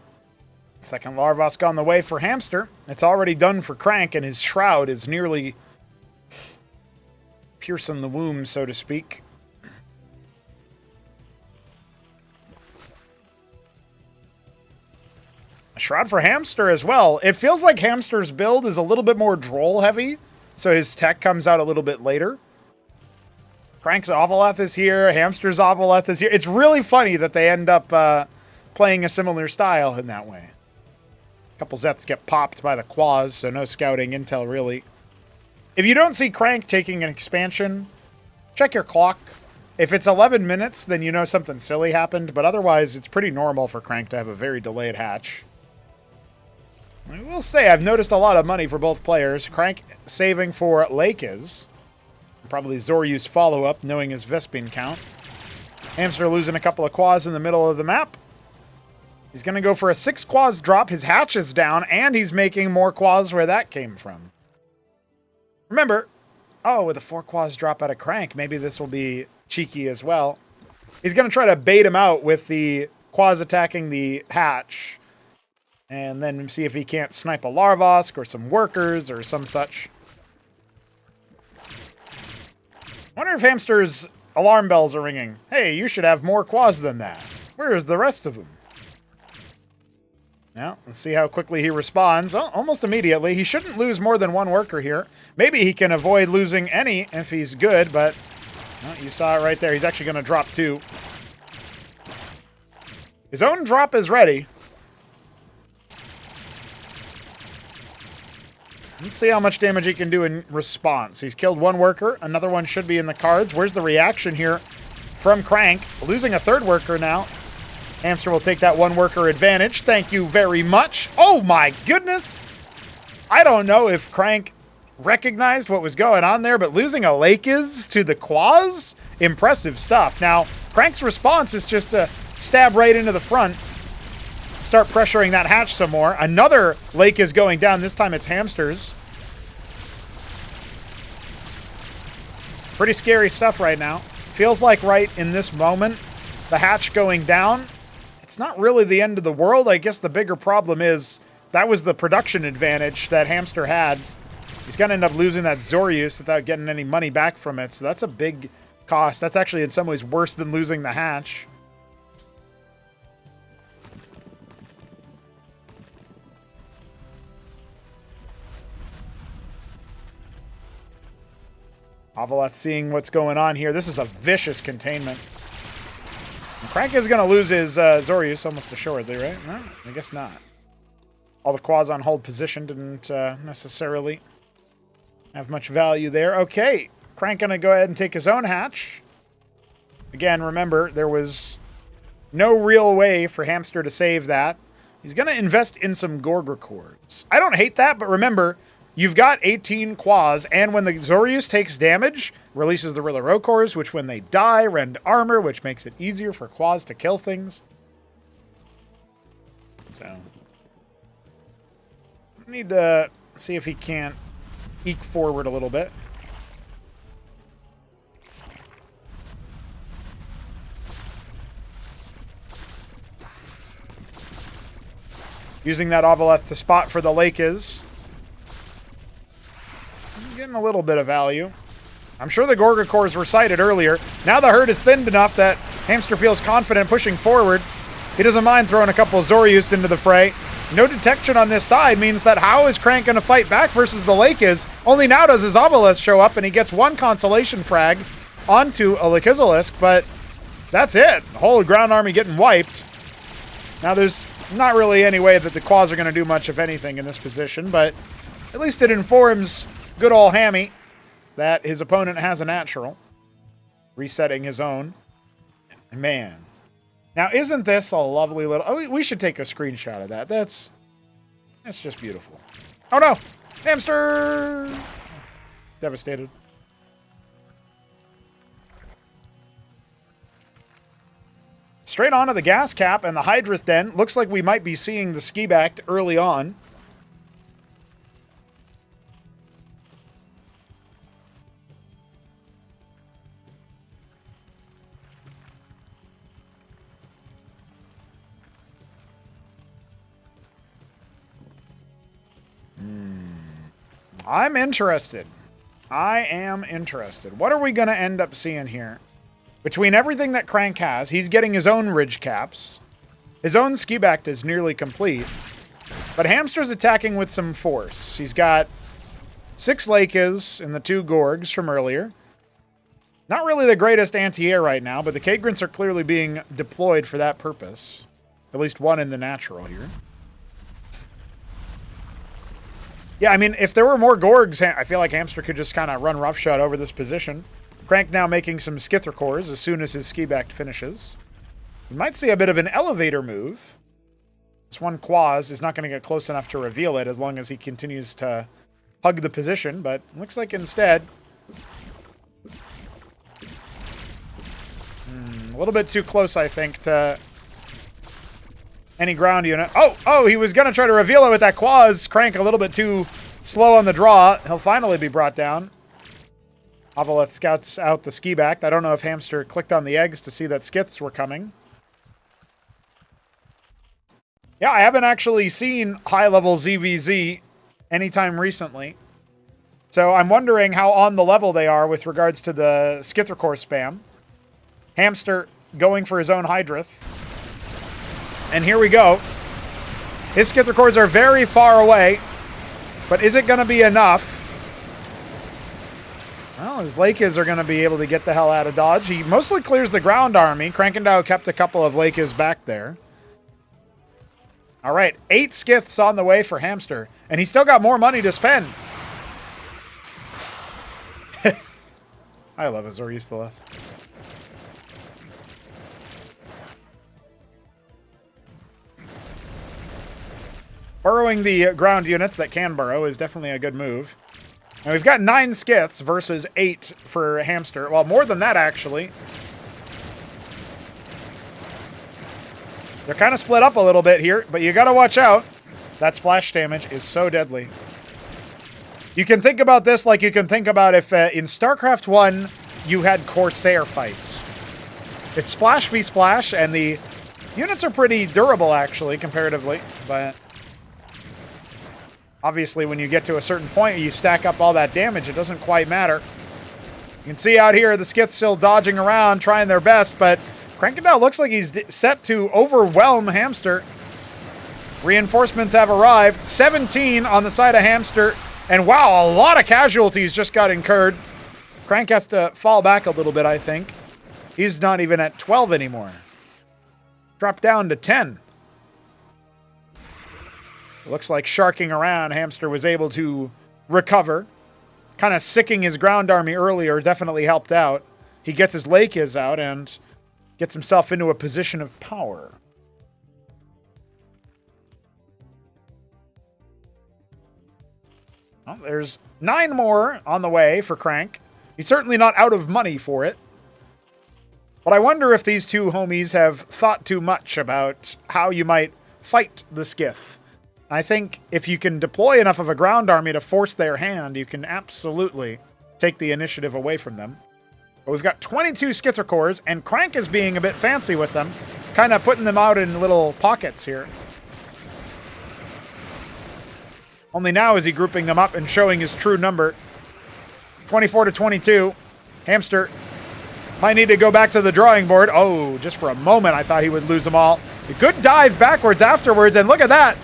second Larvosk on the way for Hamster. It's already done for Crank, and his shroud is nearly piercing the womb, so to speak. A shroud for Hamster as well. It feels like Hamster's build is a little bit more droll heavy, so his tech comes out a little bit later. Crank's Ovaleth is here, Hamster's Ovaleth is here. It's really funny that they end up playing a similar style in that way. A couple Zets get popped by the Quaz, so no scouting intel really. If you don't see Crank taking an expansion, check your clock. If it's 11 minutes, then you know something silly happened, but otherwise it's pretty normal for Crank to have a very delayed hatch. I will say I've noticed a lot of money for both players. Crank saving for Lakes. Probably Zoryu's follow-up, knowing his Vespene count. Hamster losing a couple of Quaz in the middle of the map. He's going to go for a 6 Quaz drop. His hatch is down, and he's making more Quaz where that came from. Remember, oh, with a 4 Quaz drop out of Crank, maybe this will be cheeky as well. He's going to try to bait him out with the Quaz attacking the hatch, and then see if he can't snipe a Larvosk or some workers or some such. I wonder if Hamster's alarm bells are ringing. Hey, you should have more Quaz than that. Where's the rest of them? Now, let's see how quickly he responds. Oh, almost immediately. He shouldn't lose more than 1 worker here. Maybe he can avoid losing any if he's good, but well, you saw it right there. He's actually going to drop 2. His own drop is ready. Let's see how much damage he can do in response. He's killed 1 worker. Another one should be in the cards. Where's the reaction here from Crank? Losing a 3rd worker now. Hamster will take that 1 worker advantage. Thank you very much. Oh my goodness! I don't know if Crank recognized what was going on there, but losing a Lakes to the Quaz? Impressive stuff. Now, Crank's response is just to stab right into the front. Start pressuring that hatch some more. Another Lake is going down. This time it's Hamster's. Pretty scary stuff right now. Feels like right in this moment, the hatch going down, it's not really the end of the world. I guess the bigger problem is that was the production advantage that Hamster had. He's going to end up losing that Zoryus without getting any money back from it. So that's a big cost. That's actually in some ways worse than losing the hatch. Ovaleth seeing what's going on here. This is a vicious containment. And Crank is going to lose his Zoryus almost assuredly, right? No, I guess not. All the Quaz on hold position didn't necessarily have much value there. Okay, Crank going to go ahead and take his own hatch. Again, remember, there was no real way for Hamster to save that. He's going to invest in some Gorgra cores. I don't hate that, but remember, you've got 18 Quaz, and when the Zoryus takes damage, releases the Rilla cores, which when they die, rend armor, which makes it easier for Quaz to kill things. So, need to see if he can't eke forward a little bit. Using that Ovaleth to spot for the Lakes. Getting a little bit of value. I'm sure the Gorga cores were sighted earlier. Now the herd is thinned enough that Hamster feels confident pushing forward. He doesn't mind throwing a couple of Zoryus into the fray. No detection on this side means that how is Crank going to fight back versus the Lake is? Only now does his Obelisk show up, and he gets one consolation frag onto a Lakizalisk, but that's it. The whole ground army getting wiped. Now there's not really any way that the Quads are going to do much, if anything, in this position, but at least it informs good old Hammy that his opponent has a natural. Resetting his own. Man. Now, isn't this a lovely little... Oh, we should take a screenshot of that. That's just beautiful. Oh, no! Hamster! Devastated. Straight onto the gas cap and the Hydrith Den. Looks like we might be seeing the ski back early on. I'm interested. I am interested. What are we going to end up seeing here? Between everything that Crank has, he's getting his own ridge caps. His own ski back is nearly complete. But Hamster's attacking with some force. He's got 6 Lakes and the 2 Gorgs from earlier. Not really the greatest anti-air right now, but the Kagrints are clearly being deployed for that purpose. At least one in the natural here. Yeah, I mean, if there were more Gorgs, I feel like Hamster could just kind of run roughshod over this position. Crank now making some Skither cores as soon as his ski back finishes. We might see a bit of an elevator move. This one Quaz is not going to get close enough to reveal it as long as he continues to hug the position, but looks like instead... a little bit too close, I think, to any ground unit. Oh, he was going to try to reveal it with that Quaz. Crank a little bit too slow on the draw. He'll finally be brought down. Avaleth scouts out the ski back. I don't know if Hamster clicked on the eggs to see that skits were coming. Yeah, I haven't actually seen high-level ZVZ anytime recently. So I'm wondering how on the level they are with regards to the Skither core spam. Hamster going for his own Hydrith. And here we go. His Skither cores are very far away. But is it going to be enough? Well, his Lakes are going to be able to get the hell out of Dodge. He mostly clears the ground army. Krankendau kept a couple of Lakes back there. All right, 8 Skiths on the way for Hamster. And he's still got more money to spend. I love Azor-Ysthaleth. Burrowing the ground units that can burrow is definitely a good move. And we've got 9 Skiths versus 8 for Hamster. Well, more than that, actually. They're kind of split up a little bit here, but you got to watch out. That splash damage is so deadly. You can think about this like you can think about if in StarCraft 1 you had Corsair fights. It's splash v splash, and the units are pretty durable, actually, comparatively, but... obviously, when you get to a certain point, you stack up all that damage, it doesn't quite matter. You can see out here, the Skiths still dodging around, trying their best, but Krankendau looks like he's set to overwhelm Hamster. Reinforcements have arrived. 17 on the side of Hamster. And wow, a lot of casualties just got incurred. Crank has to fall back a little bit, I think. He's not even at 12 anymore. Dropped down to 10. Looks like sharking around, Hamster was able to recover. Kind of sicking his ground army earlier definitely helped out. He gets his Lakes out and gets himself into a position of power. Well, there's 9 more on the way for Crank. He's certainly not out of money for it. But I wonder if these two homies have thought too much about how you might fight the Skith. I think if you can deploy enough of a ground army to force their hand, you can absolutely take the initiative away from them. But we've got 22 Skither cores, and Crank is being a bit fancy with them, kind of putting them out in little pockets here. Only now is he grouping them up and showing his true number. 24 to 22. Hamster might need to go back to the drawing board. Oh, just for a moment I thought he would lose them all. A good dive backwards afterwards, and look at that.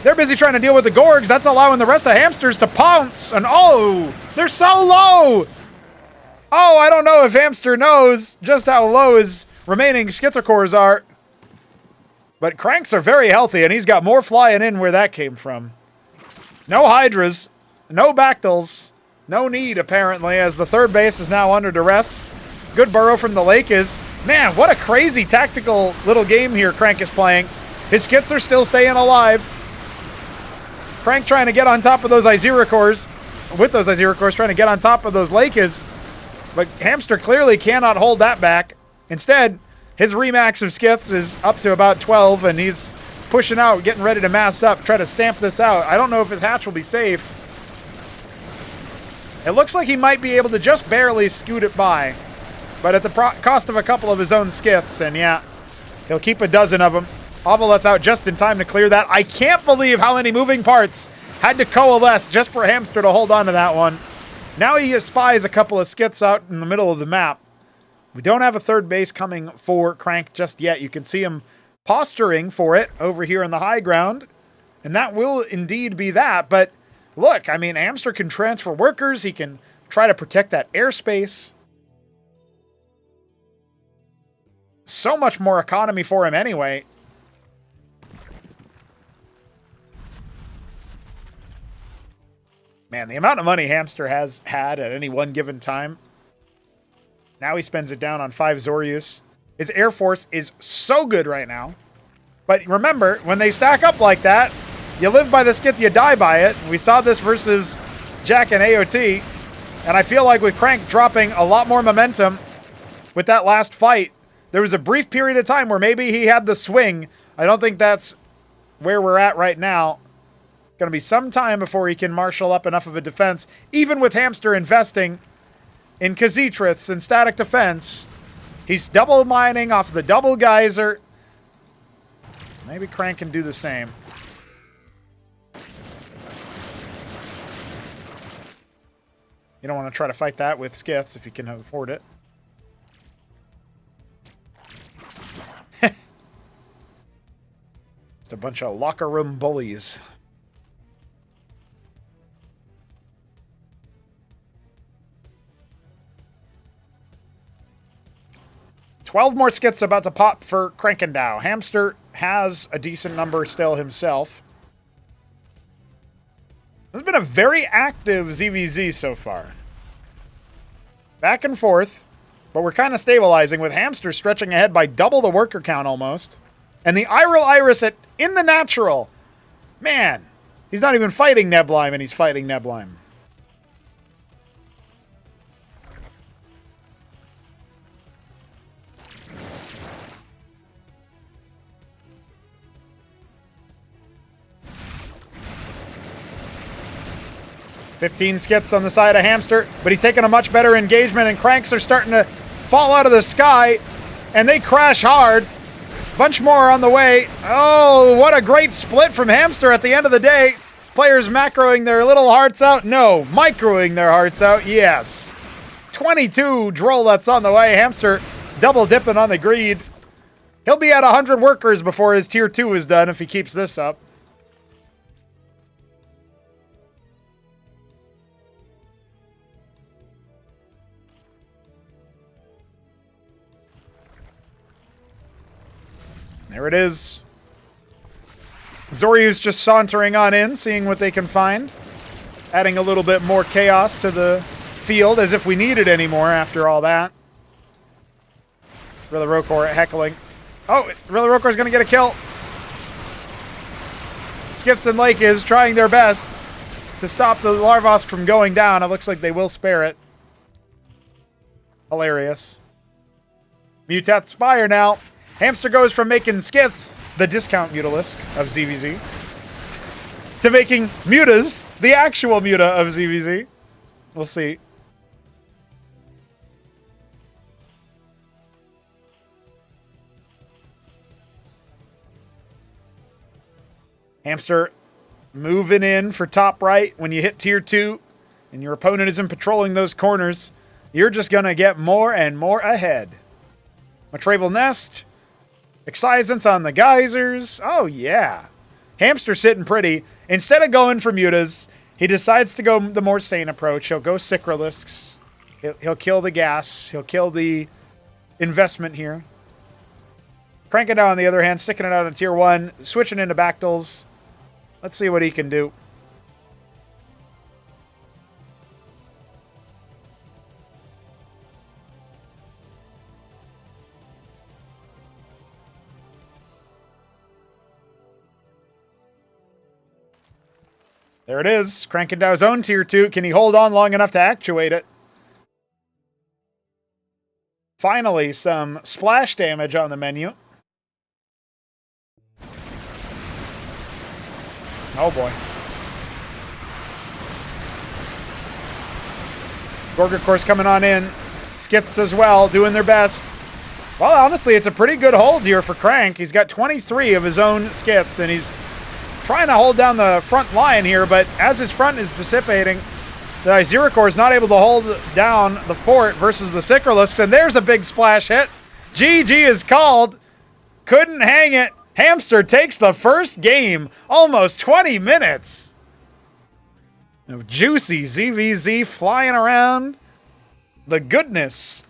They're busy trying to deal with the Gorgs. That's allowing the rest of Hamsters to pounce. And oh, they're so low. Oh, I don't know if Hamster knows just how low his remaining Skittercores are. But Cranks are very healthy, and he's got more flying in where that came from. No Hydras, no Bactyls, no need, apparently, as the third base is now under duress. Good burrow from the Lake is... Man, what a crazy tactical little game here Crank is playing. His Skits are still staying alive. Crank trying to get on top of those Iziricors. With those Iziricors, trying to get on top of those Lakes. But Hamster clearly cannot hold that back. Instead, his remax of Skits is up to about 12, and he's pushing out, getting ready to mass up, try to stamp this out. I don't know if his hatch will be safe. It looks like he might be able to just barely scoot it by, but at the cost of a couple of his own Skits, and yeah, he'll keep a dozen of them. Ovaleth out just in time to clear that. I can't believe how many moving parts had to coalesce just for Hamster to hold on to that one. Now he spies a couple of Skits out in the middle of the map. We don't have a third base coming for Crank just yet. You can see him posturing for it over here in the high ground, and that will indeed be that. But look, I mean, Hamster can transfer workers. He can try to protect that airspace. So much more economy for him anyway. Man, the amount of money Hamster has had at any one given time. Now he spends it down on 5 Zoryus. His Air Force is so good right now. But remember, when they stack up like that, you live by the Skit, you die by it. We saw this versus Jack and AOT. And I feel like with Crank dropping a lot more momentum with that last fight, there was a brief period of time where maybe he had the swing. I don't think that's where we're at right now. Going to be some time before he can marshal up enough of a defense, even with Hamster investing in Khaz'triths and static defense. He's double mining off the double geyser. Maybe Crank can do the same. You don't want to try to fight that with Skits if you can afford it. Just a bunch of locker room bullies. $12 more Skits about to pop for Krankendau. Hamster has a decent number still himself. This has been a very active ZVZ so far. Back and forth, but we're kind of stabilizing with Hamster stretching ahead by double the worker count almost. And the Iral Iris in the natural. Man, he's not even fighting Neblime, and he's fighting Neblime. $15 Skits on the side of Hamster, but he's taking a much better engagement, and Cranks are starting to fall out of the sky, and they crash hard. Bunch more on the way. Oh, what a great split from Hamster at the end of the day. Players macroing their little hearts out. No, microing their hearts out. Yes. 22 droll that's on the way. Hamster double dipping on the greed. He'll be at 100 workers before his tier 2 is done if he keeps this up. There it is. Zoryu's just sauntering on in, seeing what they can find. Adding a little bit more chaos to the field, as if we need it anymore after all that. Really Rokor heckling. Oh, Really Rokor's going to get a kill. Skits and Lake is trying their best to stop the Larvos from going down. It looks like they will spare it. Hilarious. Mutat Spire now. Hamster goes from making Skits, the discount Mutalisk of ZVZ, to making Mutas, the actual Muta of ZVZ. We'll see. Hamster moving in for top right. When you hit tier 2 and your opponent isn't patrolling those corners, you're just going to get more and more ahead. Matraval Nest. Excisance on the geysers. Oh, yeah. Hamster sitting pretty. Instead of going for mutas, he decides to go the more sane approach. He'll go Sycralisks. He'll kill the gas. He'll kill the investment here. Krankendau, on the other hand, sticking it out in tier 1, switching into Bactyls. Let's see what he can do. There it is. Krankendau's own tier 2. Can he hold on long enough to actuate it? Finally, some splash damage on the menu. Oh boy. Gorg, of course, coming on in. Skiths as well, doing their best. Well, honestly, it's a pretty good hold here for Crank. He's got 23 of his own Skiths, and he's trying to hold down the front line here, but as his front is dissipating, the Zeracor is not able to hold down the fort versus the Sycralisks, and there's a big splash hit. GG is called. Couldn't hang it. Hamster takes the first game. Almost 20 minutes of juicy ZVZ flying around. The goodness.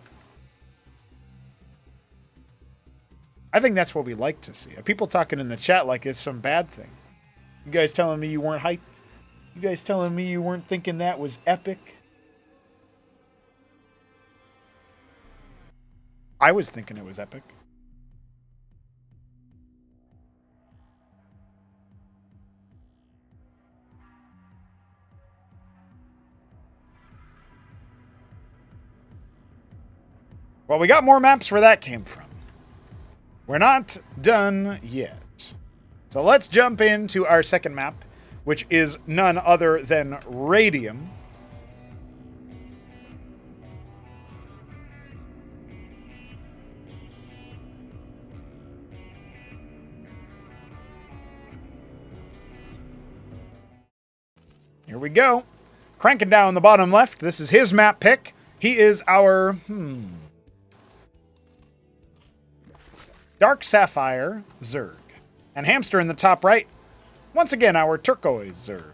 I think that's what we like to see. People talking in the chat like it's some bad thing. You guys telling me you weren't hyped? You guys telling me you weren't thinking that was epic? I was thinking it was epic. Well, we got more maps where that came from. We're not done yet. So let's jump into our second map, which is none other than Radium. Here we go. Krankendau in the bottom left. This is his map pick. He is our Dark Sapphire Zerg. And Hamster in the top right. Once again, our Turquoise Zerg.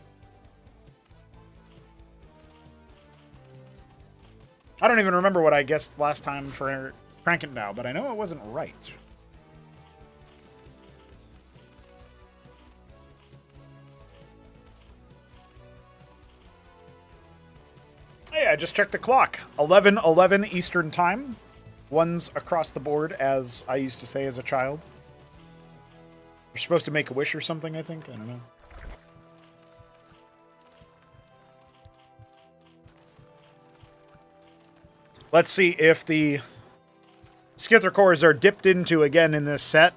I don't even remember what I guessed last time for Krankendau, but I know it wasn't right. Hey, I just checked the clock. 11:11 Eastern Time. One's across the board, as I used to say as a child. You're supposed to make a wish or something, I think. I don't know. Let's see if the Skither cores are dipped into again in this set.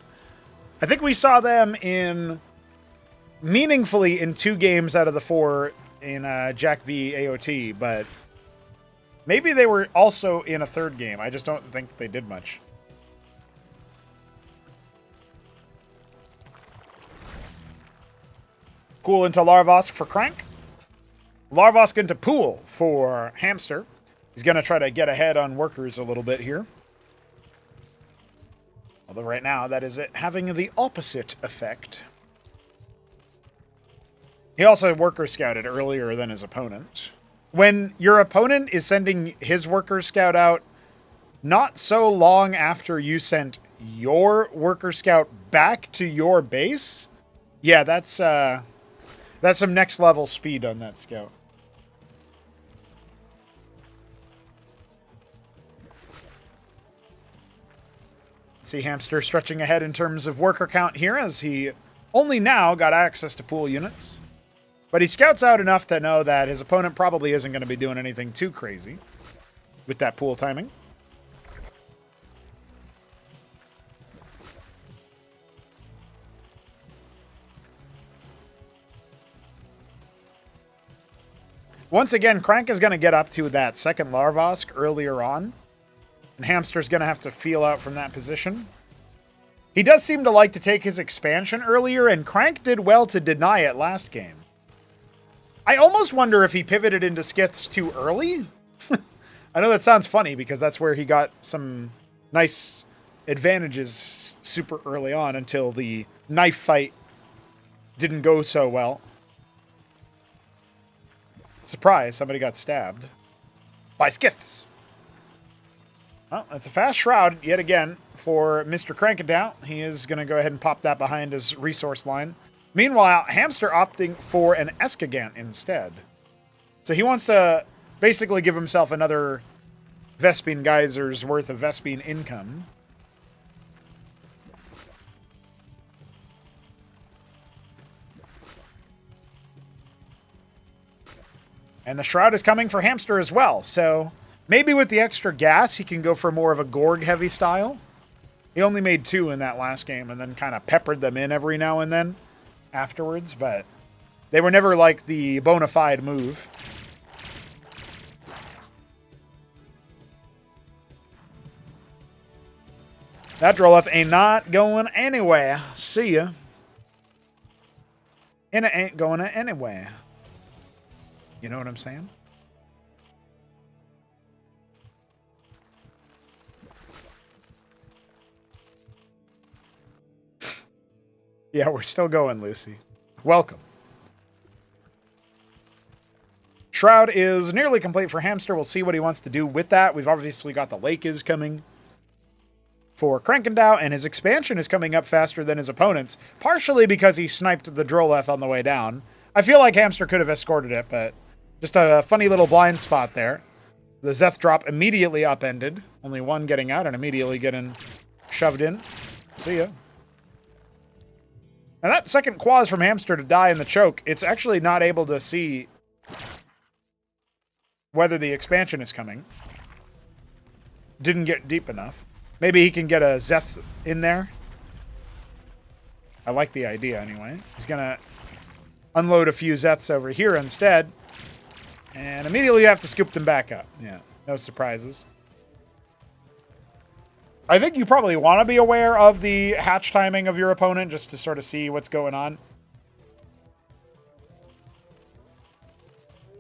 I think we saw them meaningfully in 2 games out of the 4 in Jack v AOT, but maybe they were also in a 3rd game. I just don't think they did much. Pool into Larvosk for Crank. Larvosk into Pool for Hamster. He's going to try to get ahead on workers a little bit here. Although right now, that is it having the opposite effect. He also worker scouted earlier than his opponent. When your opponent is sending his worker scout out not so long after you sent your worker scout back to your base, yeah, that's some next level speed on that scout. See Hamster stretching ahead in terms of worker count here as he only now got access to pool units. But he scouts out enough to know that his opponent probably isn't going to be doing anything too crazy with that pool timing. Once again, Crank is going to get up to that second Larvosk earlier on. And Hamster's going to have to feel out from that position. He does seem to like to take his expansion earlier, and Crank did well to deny it last game. I almost wonder if he pivoted into Skiths too early. I know that sounds funny because that's where he got some nice advantages super early on until the knife fight didn't go so well. Surprise, somebody got stabbed. By Skiths. Well, that's a fast shroud yet again for Mr. Krankendau. He is going to go ahead and pop that behind his resource line. Meanwhile, Hamster opting for an Escagant instead. So he wants to basically give himself another Vespene Geyser's worth of Vespene income. And the Shroud is coming for Hamster as well, so maybe with the extra gas, he can go for more of a Gorg-heavy style. He only made 2 in that last game and then kind of peppered them in every now and then afterwards, but they were never like the bona fide move. That Droleth ain't not going anywhere. See ya. And it ain't going anywhere. You know what I'm saying? Yeah, we're still going, Lucy. Welcome. Shroud is nearly complete for Hamster. We'll see what he wants to do with that. We've obviously got the Lake is coming for Krankendau, and his expansion is coming up faster than his opponent's, partially because he sniped the Droleth on the way down. I feel like Hamster could have escorted it, but just a funny little blind spot there. The Zeth drop immediately upended. Only one getting out and immediately getting shoved in. See ya. And that second Quaz from Hamster to die in the choke, it's actually not able to see whether the expansion is coming. Didn't get deep enough. Maybe he can get a Zeth in there. I like the idea anyway. He's going to unload a few Zeths over here instead. And immediately you have to scoop them back up. Yeah, no surprises. I think you probably want to be aware of the hatch timing of your opponent just to sort of see what's going on.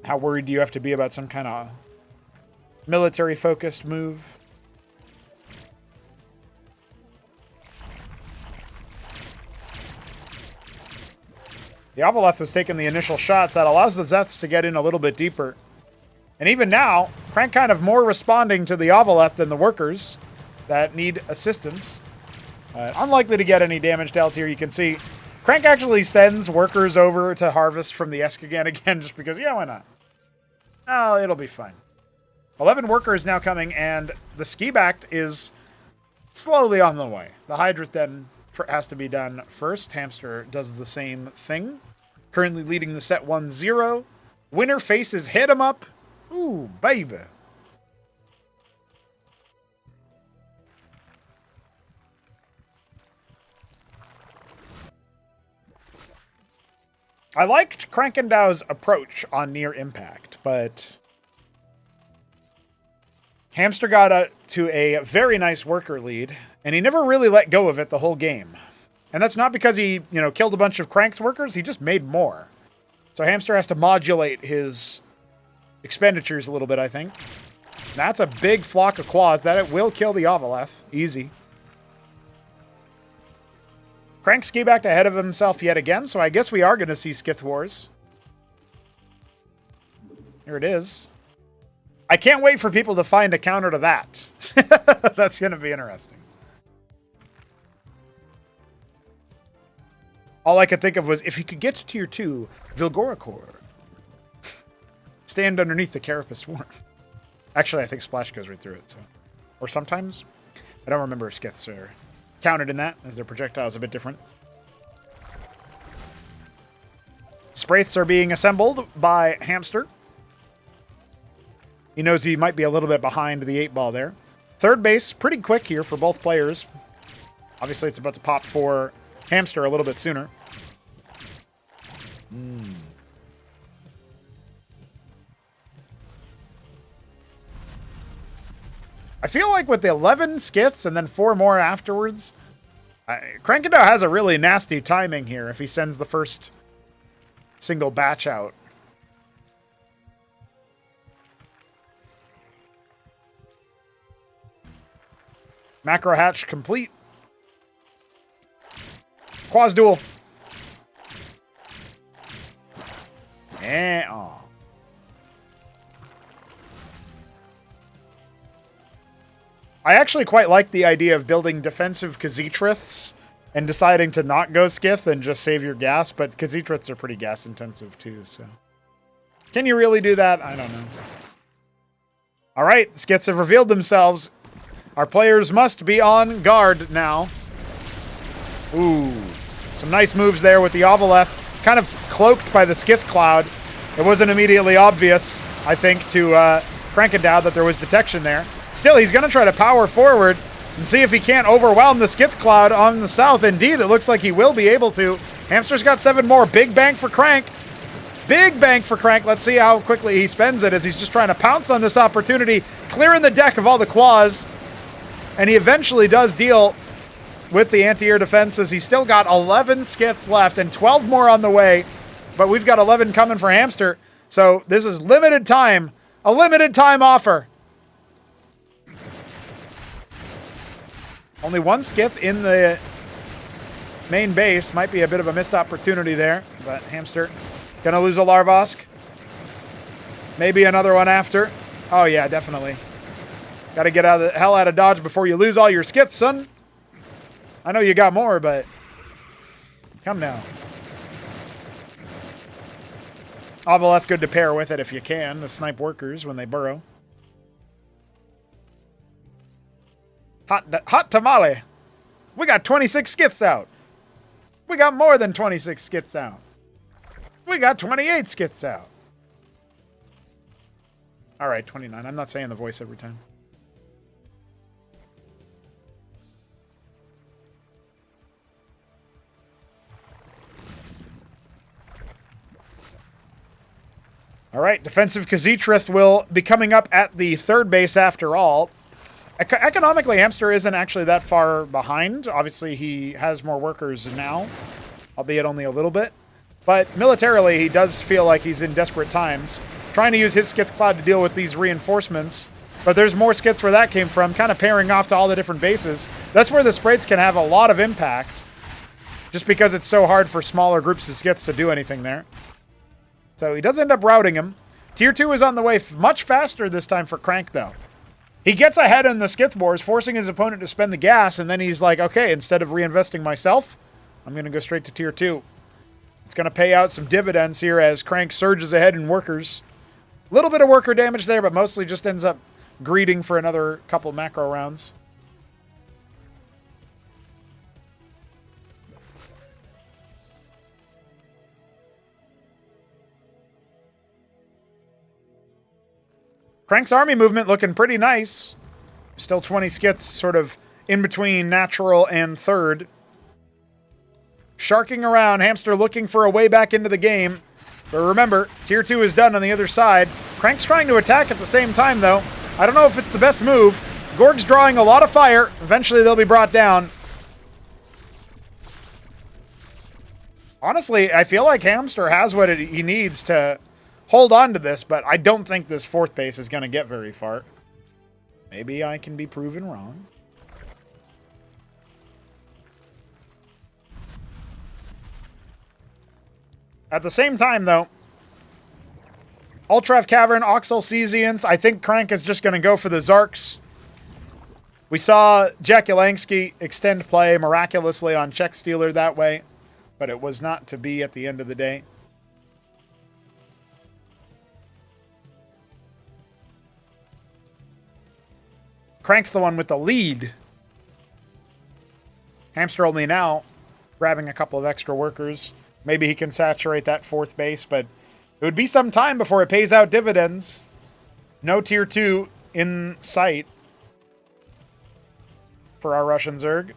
How worried do you have to be about some kind of military-focused move? The Avaleth was taking the initial shots. That allows the Zeths to get in a little bit deeper. And even now, Crank kind of more responding to the Avaleth than the workers that need assistance. Unlikely to get any damage dealt here. You can see Crank actually sends workers over to harvest from the Escagant again just because, yeah, why not? Oh, it'll be fine. 11 workers now coming, and the Ski-Backed is slowly on the way. The Hydrath then has to be done first. Hamster does the same thing. Currently leading the set 1-0. Winner faces HitEmUp. Ooh, baby. I liked Krankendau's approach on near impact, but Hamster got to a very nice worker lead, and he never really let go of it the whole game. And that's not because he, killed a bunch of Krank's workers. He just made more. So Hamster has to modulate his expenditures a little bit, I think. That's a big flock of Quaz. That it will kill the Avaleth. Easy. Crank ski-backed ahead of himself yet again, so I guess we are going to see Skith Wars. Here it is. I can't wait for people to find a counter to that. That's going to be interesting. All I could think of was, if you could get to tier 2, Vilgoricor. Stand underneath the Carapace Swarm. Actually, I think Splash goes right through it. So, or sometimes. I don't remember if Skiths are counted in that, as their projectile is a bit different. Spraiths are being assembled by Hamster. He knows he might be a little bit behind the 8-ball there. Third base, pretty quick here for both players. Obviously, it's about to pop for Hamster a little bit sooner. I feel like with the 11 Skiths and then 4 more afterwards, Krankendau has a really nasty timing here if he sends the first single batch out. Macro hatch complete. Quaz duel. Oh. I actually quite like the idea of building defensive Khaz'triths and deciding to not go Skith and just save your gas, but Khaz'triths are pretty gas intensive too, so. Can you really do that? I don't know. All right, Skiths have revealed themselves. Our players must be on guard now. Ooh, some nice moves there with the Ovaleth, kind of cloaked by the Skith cloud. It wasn't immediately obvious, I think, to Krankendau that there was detection there. Still, he's going to try to power forward and see if he can't overwhelm the Skith cloud on the south. Indeed, it looks like he will be able to. Hamster's got 7 more. Big bank for Crank. Big bank for Crank. Let's see how quickly he spends it as he's just trying to pounce on this opportunity, clearing the deck of all the quas. And he eventually does deal with the anti-air defenses. He's still got 11 Skiths left and 12 more on the way. But we've got 11 coming for Hamster. So this is limited time. A limited time offer. Only 1 Skith in the main base. Might be a bit of a missed opportunity there. But Hamster gonna lose a Larvosk. Maybe another one after. Oh yeah, definitely. Gotta get out of the hell out of Dodge before you lose all your Skiths, son. I know you got more, but come now. Ovaleth good to pair with it if you can, to snipe workers when they burrow. Hot tamale. We got 26 Skiths out. We got more than 26 Skiths out. We got 28 Skiths out. All right, 29. I'm not saying the voice every time. All right, defensive Khaz'trith will be coming up at the third base after all. Economically, Hamster isn't actually that far behind. Obviously, he has more workers now, albeit only a little bit. But militarily, he does feel like he's in desperate times, trying to use his Skith Cloud to deal with these reinforcements. But there's more Skiths where that came from, kind of pairing off to all the different bases. That's where the Spraits can have a lot of impact, just because it's so hard for smaller groups of Skiths to do anything there. So he does end up routing him. Tier 2 is on the way much faster this time for Crank, though. He gets ahead in the Skith Wars, forcing his opponent to spend the gas, and then he's like, okay, instead of reinvesting myself, I'm going to go straight to Tier 2. It's going to pay out some dividends here as Crank surges ahead in workers. A little bit of worker damage there, but mostly just ends up greeting for another couple macro rounds. Crank's army movement looking pretty nice. Still 20 Skiths sort of in between natural and third. Sharking around, Hamster looking for a way back into the game. But remember, Tier 2 is done on the other side. Crank's trying to attack at the same time, though. I don't know if it's the best move. Gorg's drawing a lot of fire. Eventually, they'll be brought down. Honestly, I feel like Hamster has what he needs to hold on to this, but I don't think this fourth base is going to get very far. Maybe I can be proven wrong. At the same time, though, Ultrav Cavern, Oxel Cesians, I think Crank is just going to go for the Zarks. We saw Jakulangski extend play miraculously on Czech Stealer that way, but it was not to be at the end of the day. Crank's the one with the lead. Hamster only now grabbing a couple of extra workers. Maybe he can saturate that fourth base, but it would be some time before it pays out dividends. No Tier 2 in sight for our Russian Zerg.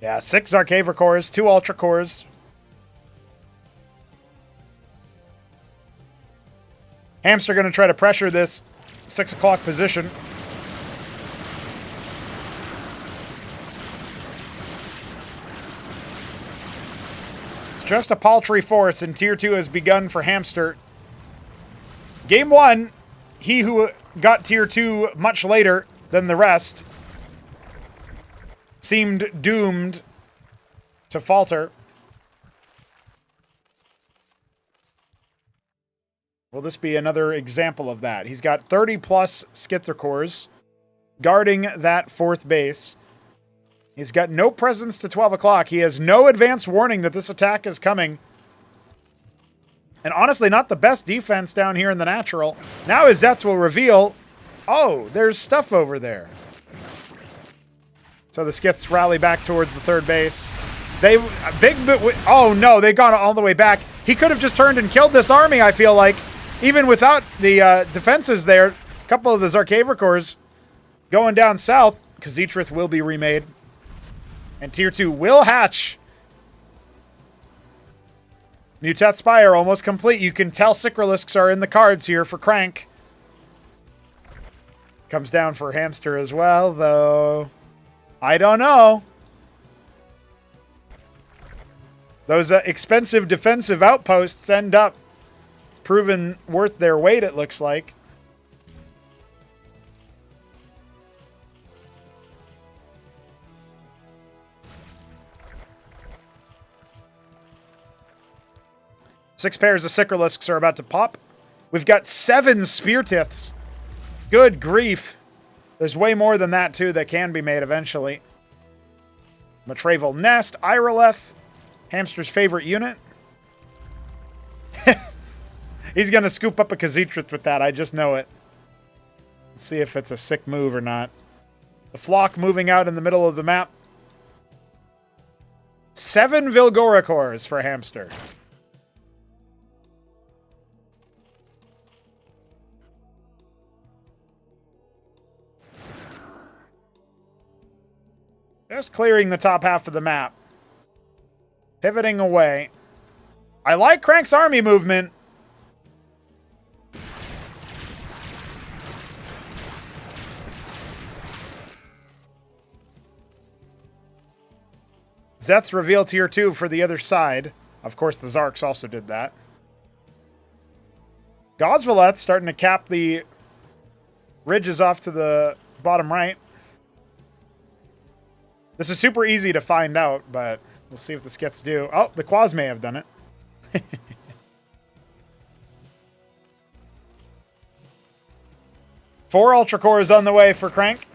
Yeah, 6 Zarkava cores, 2 Ultra cores. Hamster going to try to pressure this 6 o'clock position. It's just a paltry force, and Tier 2 has begun for Hamster. Game 1, he who got tier 2 much later than the rest seemed doomed to falter. Will this be another example of that? He's got 30 plus Skither cores guarding that 4th base. He's got no presence to 12 o'clock. He has no advance warning that this attack is coming. And honestly, not the best defense down here in the natural. Now his Zets will reveal, oh, there's stuff over there. So the Skits rally back towards the 3rd base. Oh no, they've gone all the way back. He could have just turned and killed this army, I feel like. Even without the defenses there. A couple of the Zarkavor cores going down south. Khaz'it will be remade. And tier 2 will hatch. Mutat Spire almost complete. You can tell Sikralisks are in the cards here for Crank. Comes down for Hamster as well, though. I don't know. Those expensive defensive outposts end up proven worth their weight, it looks like. Six pairs of Sikralisks are about to pop. We've got 7 Spear Tiths. Good grief. There's way more than that, too, that can be made eventually. Matravel Nest, Iroleth, Hamster's favorite unit. He's going to scoop up a Khaz'it with that, I just know it. Let's see if it's a sick move or not. The flock moving out in the middle of the map. 7 Vilgoricors for Hamster. Just clearing the top half of the map. Pivoting away. I like Crank's army movement. Zets reveal tier 2 for the other side. Of course, the Zarks also did that. Gosvalet's starting to cap the ridges off to the bottom right. This is super easy to find out, but we'll see if the Skits do. Oh, the Quas may have done it. Four Ultra Cores on the way for Crank.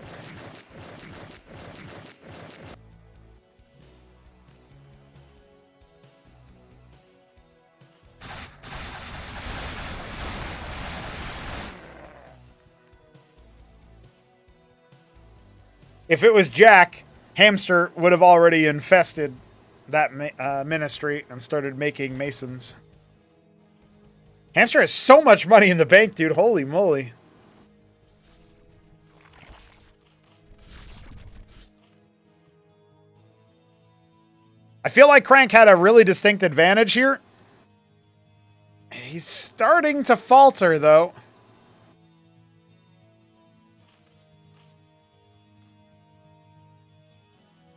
If it was Jack, Hamster would have already infested that ministry and started making Masons. Hamster has so much money in the bank, dude. Holy moly. I feel like Crank had a really distinct advantage here. He's starting to falter, though.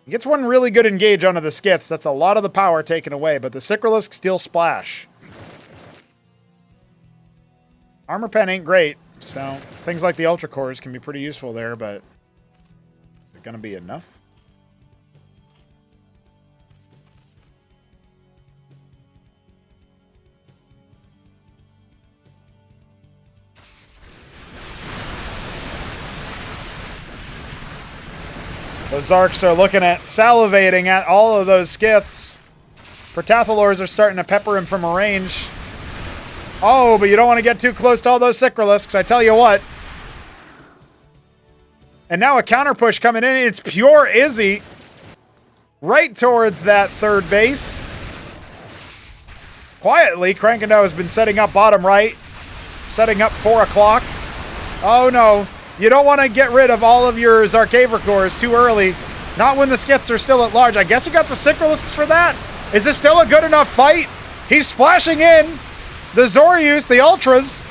He gets one really good engage onto the Skits. That's a lot of the power taken away, but the Sikralisk still splash. Armor Pen ain't great, so things like the Ultra Cores can be pretty useful there, but is it going to be enough? Those Zarks are looking at, salivating at all of those Skiths. Protathalors are starting to pepper him from a range. Oh, but you don't want to get too close to all those Sikralisks, I tell you what. And now a counter push coming in. It's pure Izzy. Right towards that third base. Quietly, Krankendau has been setting up bottom right. Setting up 4 o'clock. Oh no. You don't want to get rid of all of your Zarkavor cores too early. Not when the Skits are still at large. I guess he got the Sikralisks for that. Is this still a good enough fight? He's splashing in. The Zoryus, the Ultras.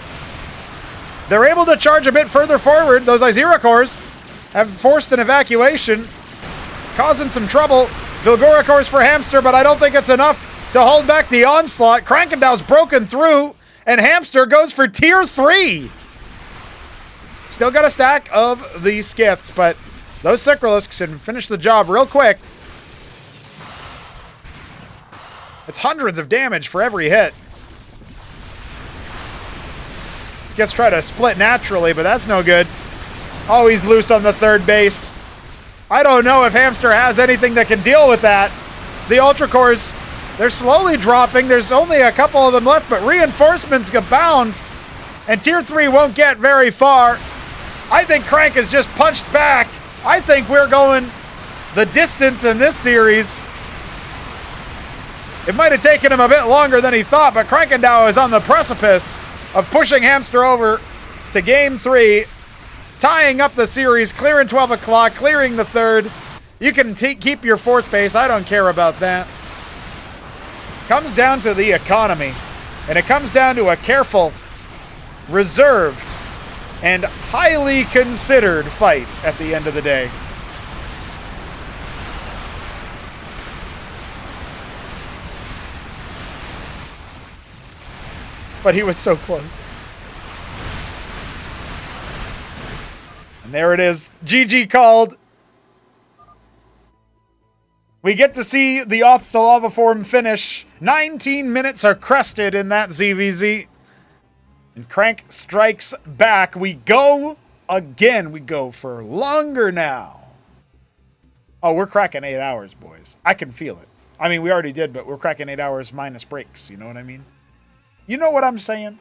They're able to charge a bit further forward. Those Izira cores have forced an evacuation. Causing some trouble. Vilgoricors for Hamster, but I don't think it's enough to hold back the onslaught. Krankendau's broken through. And Hamster goes for tier 3. Still got a stack of the Skiths, but those Sicrilisks can finish the job real quick. It's hundreds of damage for every hit. Skiths try to split naturally, but that's no good. Oh, he's loose on the third base. I don't know if Hamster has anything that can deal with that. The Ultra Cores, they're slowly dropping. There's only a couple of them left, but reinforcements abound. And tier 3 won't get very far. I think Crank has just punched back. I think we're going the distance in this series. It might have taken him a bit longer than he thought, but Krankendau is on the precipice of pushing Hamster over to game 3, tying up the series, clearing 12 o'clock, clearing the third. You can keep your fourth base. I don't care about that. Comes down to the economy, and it comes down to a careful, reserved, and highly considered fight at the end of the day. But he was so close. And there it is. GG called. We get to see the Auth to Lava form finish. 19 minutes are crested in that ZVZ. And Crank strikes back. We go again. We go for longer now. Oh, we're cracking 8 hours, boys. I can feel it. I mean, we already did, but we're cracking 8 hours minus breaks. You know what I mean? You know what I'm saying?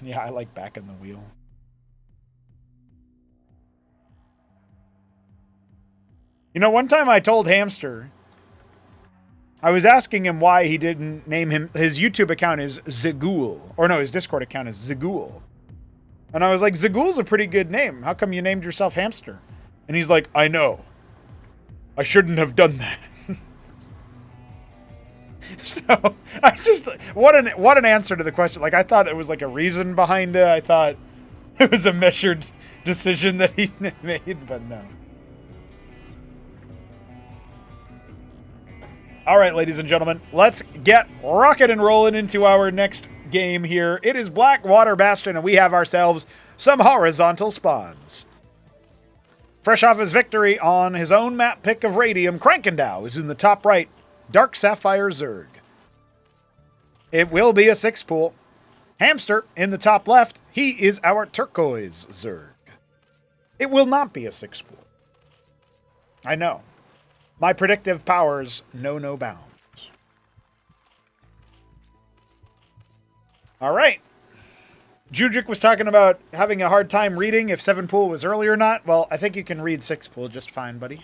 Yeah, I like backing the wheel. You know, one time I told Hamster, I was asking him why he didn't name him, his YouTube account is Zagul. Or no, his Discord account is Zagul. And I was like, Zagul's a pretty good name. How come you named yourself Hamster? And he's like, I know. I shouldn't have done that. So I just, what an answer to the question. Like, I thought it was like a reason behind it. I thought it was a measured decision that he made, but no. All right, ladies and gentlemen, let's get rocking and rolling into our next game here. It is Blackwater Bastion, and we have ourselves some horizontal spawns. Fresh off his victory on his own map pick of Radium, Krankendau is in the top right, Dark Sapphire Zerg. It will be a 6-pool. Hamster in the top left, he is our Turquoise Zerg. It will not be a 6-pool. I know. My predictive powers know no bounds. All right. Jujic was talking about having a hard time reading if 7-pool was early or not. Well, I think you can read 6-pool just fine, buddy.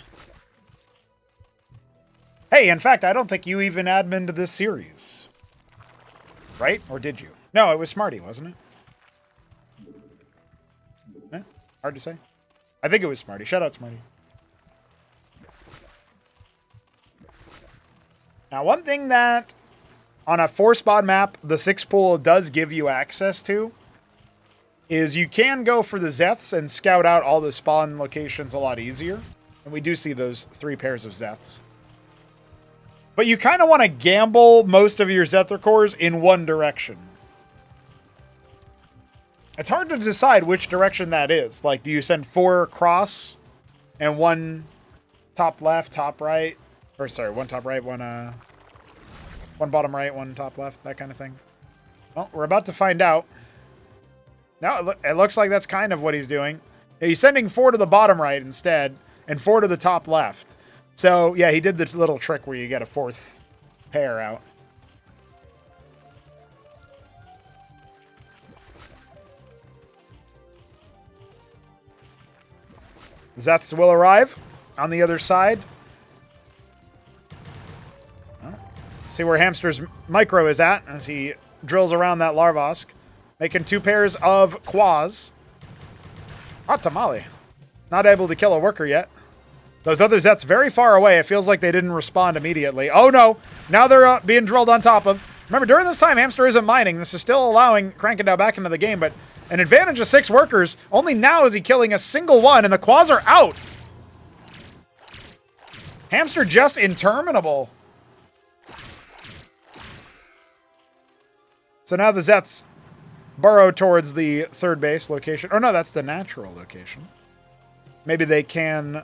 Hey, in fact, I don't think you even adminned this series. Right? Or did you? No, it was Smarty, wasn't it? Eh? Hard to say. I think it was Smarty. Shout out, Smarty. Now, one thing that on a 4-spot map, the 6-pool does give you access to is you can go for the Zeths and scout out all the spawn locations a lot easier. And we do see those 3 pairs of Zeths. But you kind of want to gamble most of your Zethra cores in one direction. It's hard to decide which direction that is. Like, do you send 4 across and 1 top left, top right? Or sorry, 1 top right, 1 bottom right, 1 top left, that kind of thing. Well, we're about to find out. Now, it looks like that's kind of what he's doing. He's sending 4 to the bottom right instead, and 4 to the top left. So, yeah, he did the little trick where you get a 4th pair out. Zeths will arrive on the other side. See where Hamster's micro is at as he drills around that Larvosk. Making 2 pairs of Quas. Hot tamale. Not able to kill a worker yet. Those other Zets very far away. It feels like they didn't respond immediately. Oh no! Now they're being drilled on top of. Remember, during this time, Hamster isn't mining. This is still allowing Krankendau back into the game, but an advantage of 6 workers. Only now is he killing a single one, and the Quas are out. Hamster just interminable. So now the Zets burrow towards the third base location. Oh no, that's the natural location. Maybe they can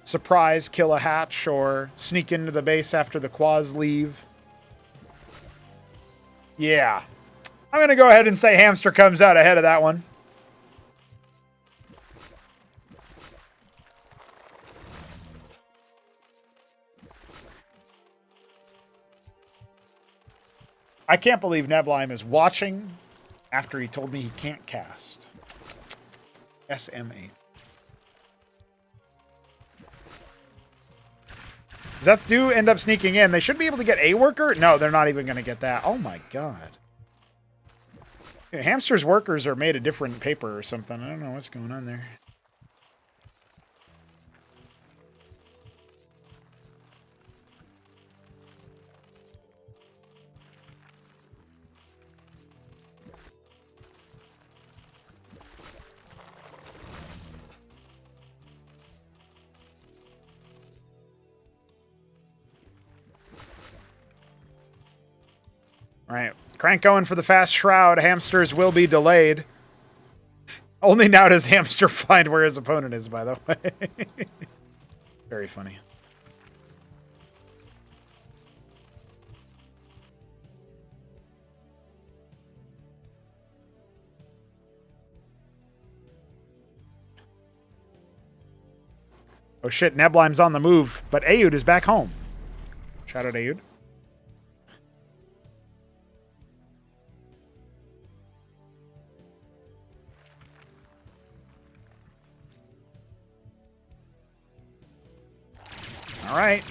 surprise, kill a hatch, or sneak into the base after the Quas leave. Yeah. I'm going to go ahead and say Hamster comes out ahead of that one. I can't believe Neblime is watching after he told me he can't cast. SMA. Zets do end up sneaking in. They should be able to get a worker. No, they're not even going to get that. Oh my god. Yeah, Hamster's workers are made of different paper or something. I don't know what's going on there. All right, Crank going for the fast shroud. Hamsters will be delayed. Only now does Hamster find where his opponent is, by the way. Very funny. Oh shit, Neblime's on the move, but Aoud is back home. Shout out Aoud. All right,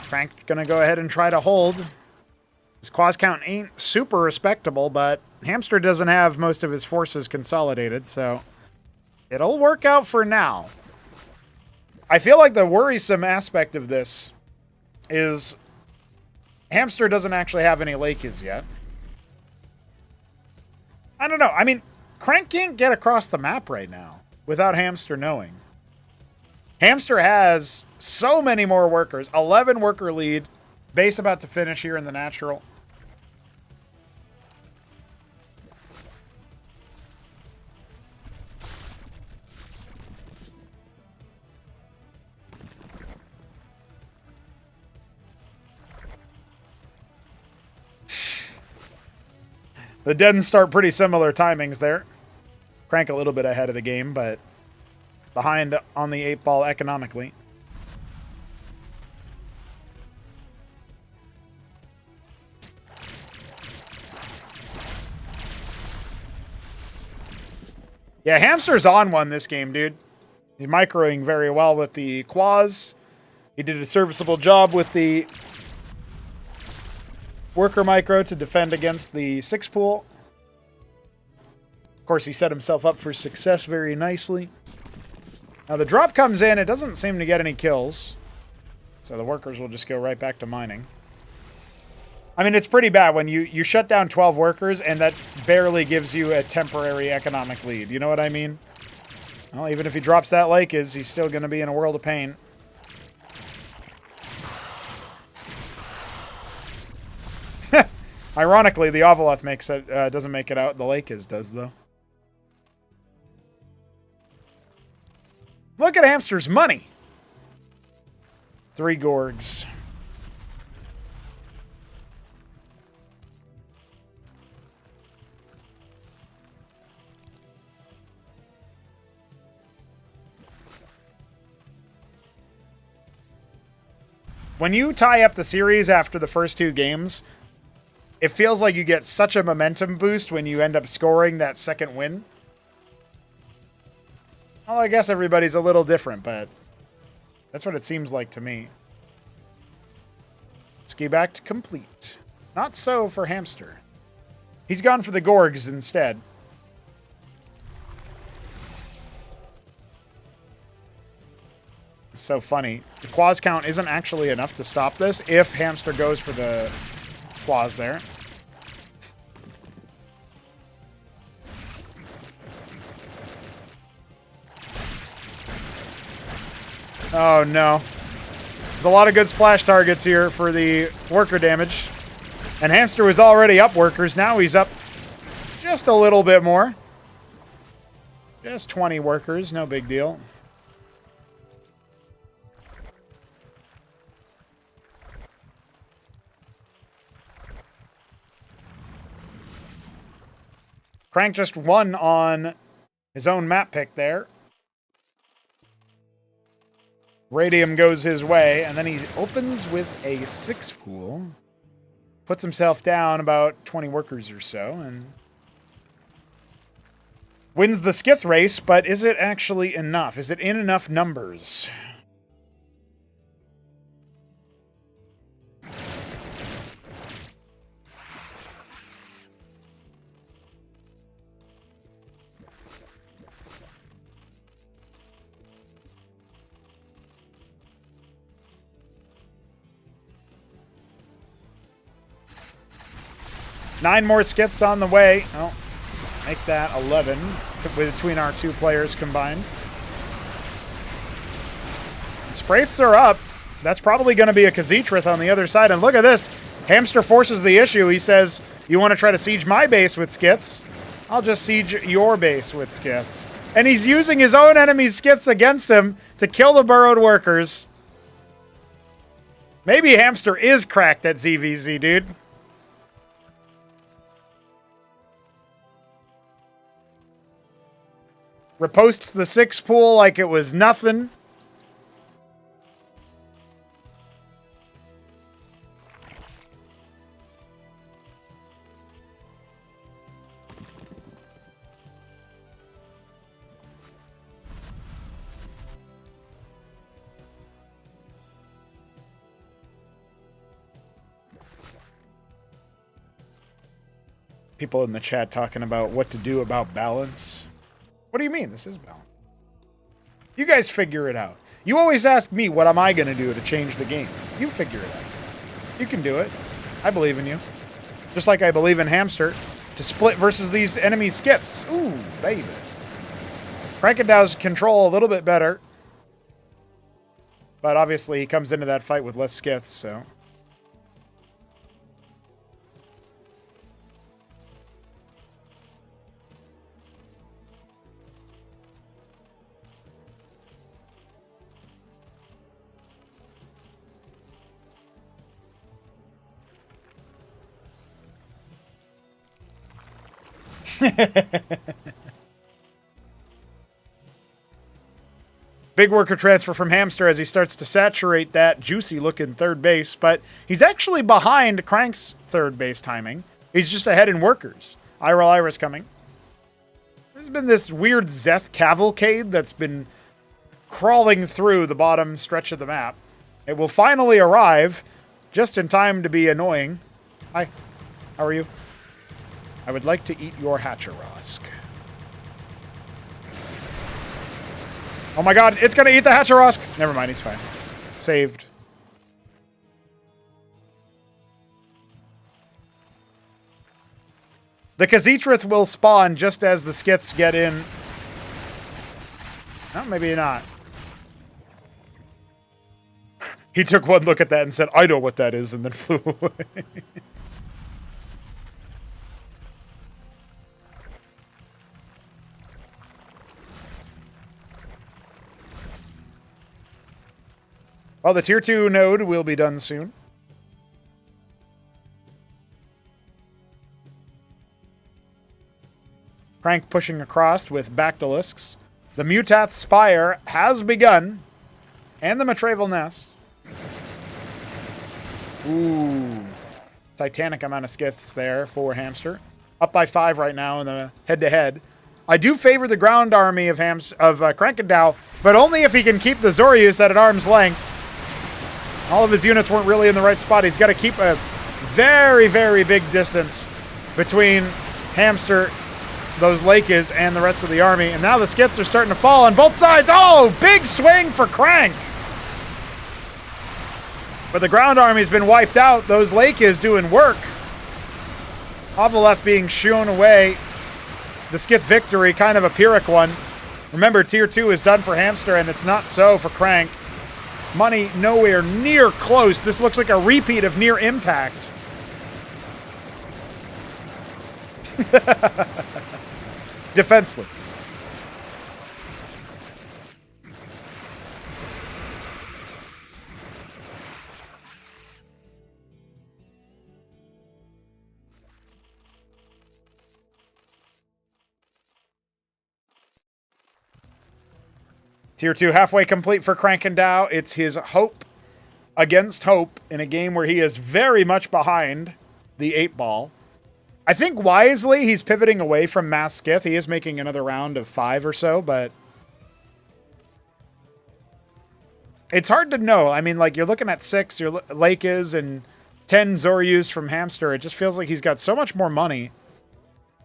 Frank gonna go ahead and try to hold. His quas count ain't super respectable, but Hamster doesn't have most of his forces consolidated, so it'll work out for now. I feel like the worrisome aspect of this is Hamster doesn't actually have any Lakes yet. I don't know. I mean, Crank can't get across the map right now without Hamster knowing. Hamster has so many more workers. 11 worker lead. Base about to finish here in the natural. The Dead start pretty similar timings there. Crank a little bit ahead of the game, but behind on the 8-ball economically. Yeah, Hamster's on one this game, dude. He's microing very well with the quas. He did a serviceable job with the worker micro to defend against the 6-pool. Of course, he set himself up for success very nicely. Now the drop comes in. It doesn't seem to get any kills. So the workers will just go right back to mining. I mean, it's pretty bad when you shut down 12 workers and that barely gives you a temporary economic lead. You know what I mean? Well, even if he drops that he's still going to be in a world of pain. Ironically, the Ovaleth makes it, doesn't make it out. The does, though. Look at Hamster's money. 3 Gorgs. When you tie up the series after the first 2 games, it feels like you get such a momentum boost when you end up scoring that second win. Well, I guess everybody's a little different, but that's what it seems like to me. Ski back to complete. Not so for Hamster. He's gone for the Gorgs instead. It's so funny. The quas count isn't actually enough to stop this if Hamster goes for the quas there. Oh no. There's a lot of good splash targets here for the worker damage. And Hamster was already up workers. Now he's up just a little bit more. Just 20 workers, no big deal. Crank just won on his own map pick there. Radium goes his way, and then he opens with a 6 pool. Puts himself down about 20 workers or so, and wins the skith race, but is it actually enough? Is it in enough numbers? Nine more skits on the way. Oh, make that 11 between our two players combined. Spraiths are up. That's probably going to be a Khazithrith on the other side. And look at this. Hamster forces the issue. He says, you want to try to siege my base with skits? I'll just siege your base with skits. And he's using his own enemy's skits against him to kill the burrowed workers. Maybe Hamster is cracked at ZVZ, dude. Reposts the 6 pool like it was nothing. People in the chat talking about what to do about balance. What do you mean? This is balance. You guys figure it out. You always ask me, what am I going to do to change the game? You figure it out. You can do it. I believe in you. Just like I believe in Hamster to split versus these enemy skits. Ooh, baby. Krankendau's control a little bit better. But obviously he comes into that fight with less skits, so... Big worker transfer from Hamster as he starts to saturate that juicy looking third base, but he's actually behind Crank's third base timing. He's just ahead in workers. Iris coming. There's been this weird Zeth cavalcade that's been crawling through the bottom stretch of the map. It will finally arrive just in time to be annoying. Hi, how are you? I would like to eat your Hatcherosk. Oh my god, it's gonna eat the Hatcherosk! Never mind, he's fine. Saved. The Khazithrith will spawn just as the skits get in. No, maybe not. He took one look at that and said, I know what that is, and then flew away. Well, the tier 2 node will be done soon. Crank pushing across with Bactylisks. The Mutath Spire has begun. And the Matraval Nest. Ooh. Titanic amount of skiths there for Hamster. Up by 5 right now in the head-to-head. I do favor the ground army of Krankendau, but only if he can keep the Zorius at an arm's length. All of his units weren't really in the right spot. He's got to keep a very, very big distance between Hamster, those Lakes, and the rest of the army. And now the skits are starting to fall on both sides. Oh, big swing for Crank. But the ground army's been wiped out. Those Lakes doing work. Ovaleth being shown away. The skit victory, kind of a Pyrrhic one. Remember, tier 2 is done for Hamster, and it's not so for Crank. Money nowhere near close. This looks like a repeat of Near Impact. Defenseless. Tier 2 halfway complete for Krankendau. It's his hope against hope in a game where he is very much behind the 8-ball. I think wisely he's pivoting away from Mass Skith. He is making another round of 5 or so, but it's hard to know. I mean, like, you're looking at 6, your Lake is, and 10 Zoryus from Hamster. It just feels like he's got so much more money.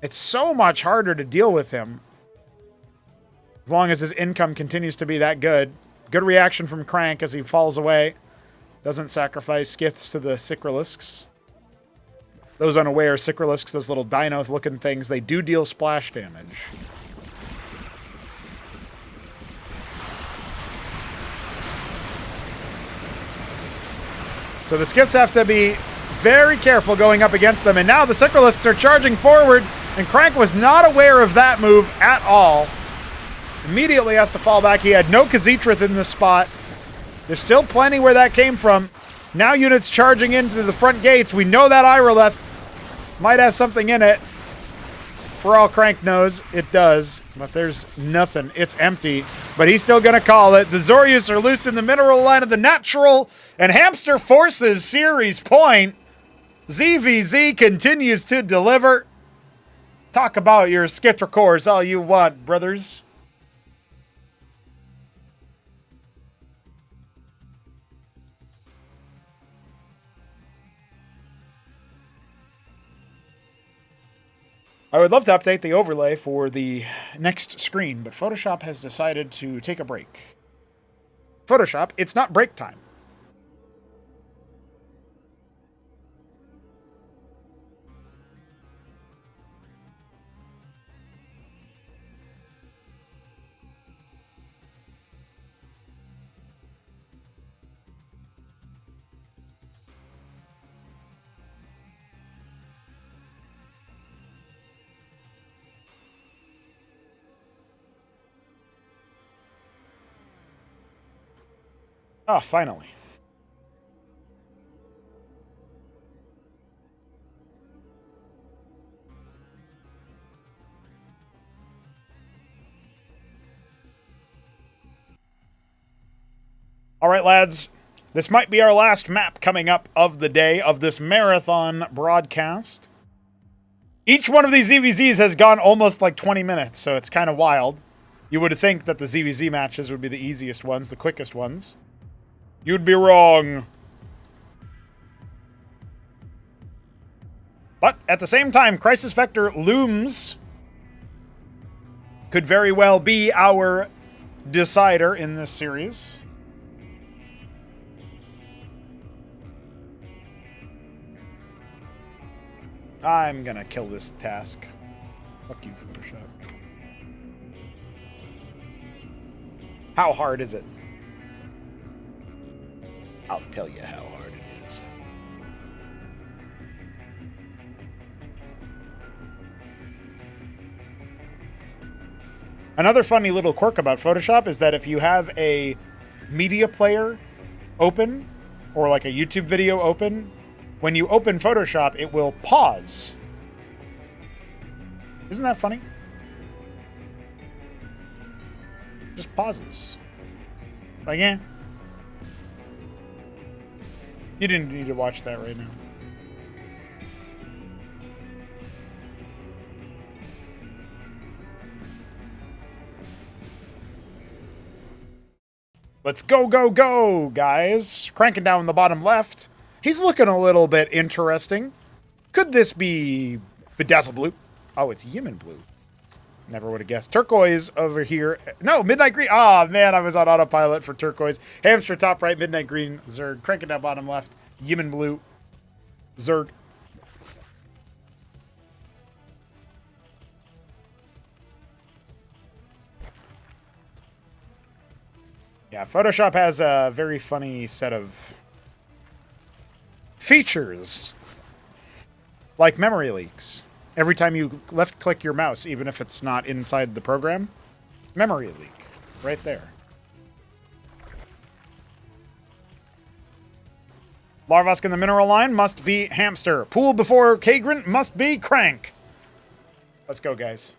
It's so much harder to deal with him. As long as his income continues to be that good. Good reaction from Crank as he falls away. Doesn't sacrifice Skiths to the Sicrilisks. Those unaware, Sicrilisks, those little dino-looking things, they do deal splash damage. So the Skiths have to be very careful going up against them. And now the Sicrilisks are charging forward, and Crank was not aware of that move at all. Immediately has to fall back. He had no Khaz'Trith in this spot. There's still plenty where that came from. Now units charging into the front gates. We know that Iroleth might have something in it. For all Crank knows, it does. But there's nothing. It's empty. But he's still going to call it. The Zoryus are loose in the mineral line of the natural. And Hamster forces series point. ZVZ continues to deliver. Talk about your Skitricores all you want, brothers. I would love to update the overlay for the next screen, but Photoshop has decided to take a break. Photoshop, it's not break time. Oh, finally. All right, lads. This might be our last map coming up of the day of this marathon broadcast. Each one of these ZVZs has gone almost like 20 minutes, so it's kind of wild. You would think that the ZVZ matches would be the easiest ones, the quickest ones. You'd be wrong. But at the same time, Crisis Vector looms. Could very well be our decider in this series. I'm gonna kill this task. Fuck you, Photoshop. How hard is it? I'll tell you how hard it is. Another funny little quirk about Photoshop is that if you have a media player open, or like a YouTube video open, when you open Photoshop, it will pause. Isn't that funny? Just pauses. Like, eh. You didn't need to watch that right now. Let's go, go, go, guys. Cranking down in the bottom left. He's looking a little bit interesting. Could this be Bedazzle Blue? Oh, it's Yemen Blue. Never would have guessed. Turquoise over here. No, Midnight Green. Ah, man, I was on autopilot for Turquoise. Hamster top right, Midnight Green, Zerg. Cranking down bottom left, Yemen Blue, Zerg. Yeah, Photoshop has a very funny set of features, like memory leaks. Every time you left-click your mouse, even if it's not inside the program, memory leak, right there. Larvask in the mineral line must be Hamster. Pool before Kagrant must be Crank. Let's go, guys.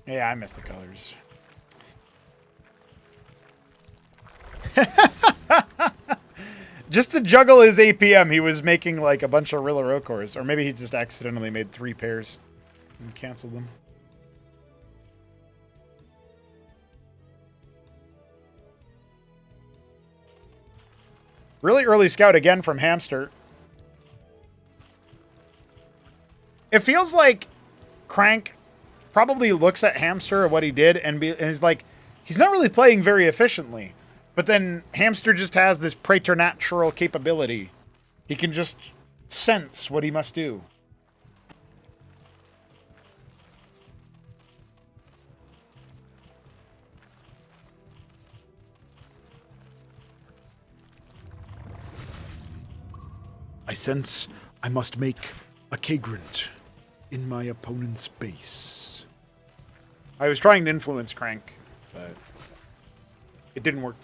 Yeah, I missed the colors. Just to juggle his APM, he was making like a bunch of Rillarocors. Or maybe he just accidentally made 3 pairs and canceled them. Really early scout again from Hamster. It feels like Crank probably looks at Hamster at what he did and is like, he's not really playing very efficiently. But then Hamster just has this preternatural capability. He can just sense what he must do. I sense I must make a Kagrant in my opponent's base. I was trying to influence Crank, but it didn't work.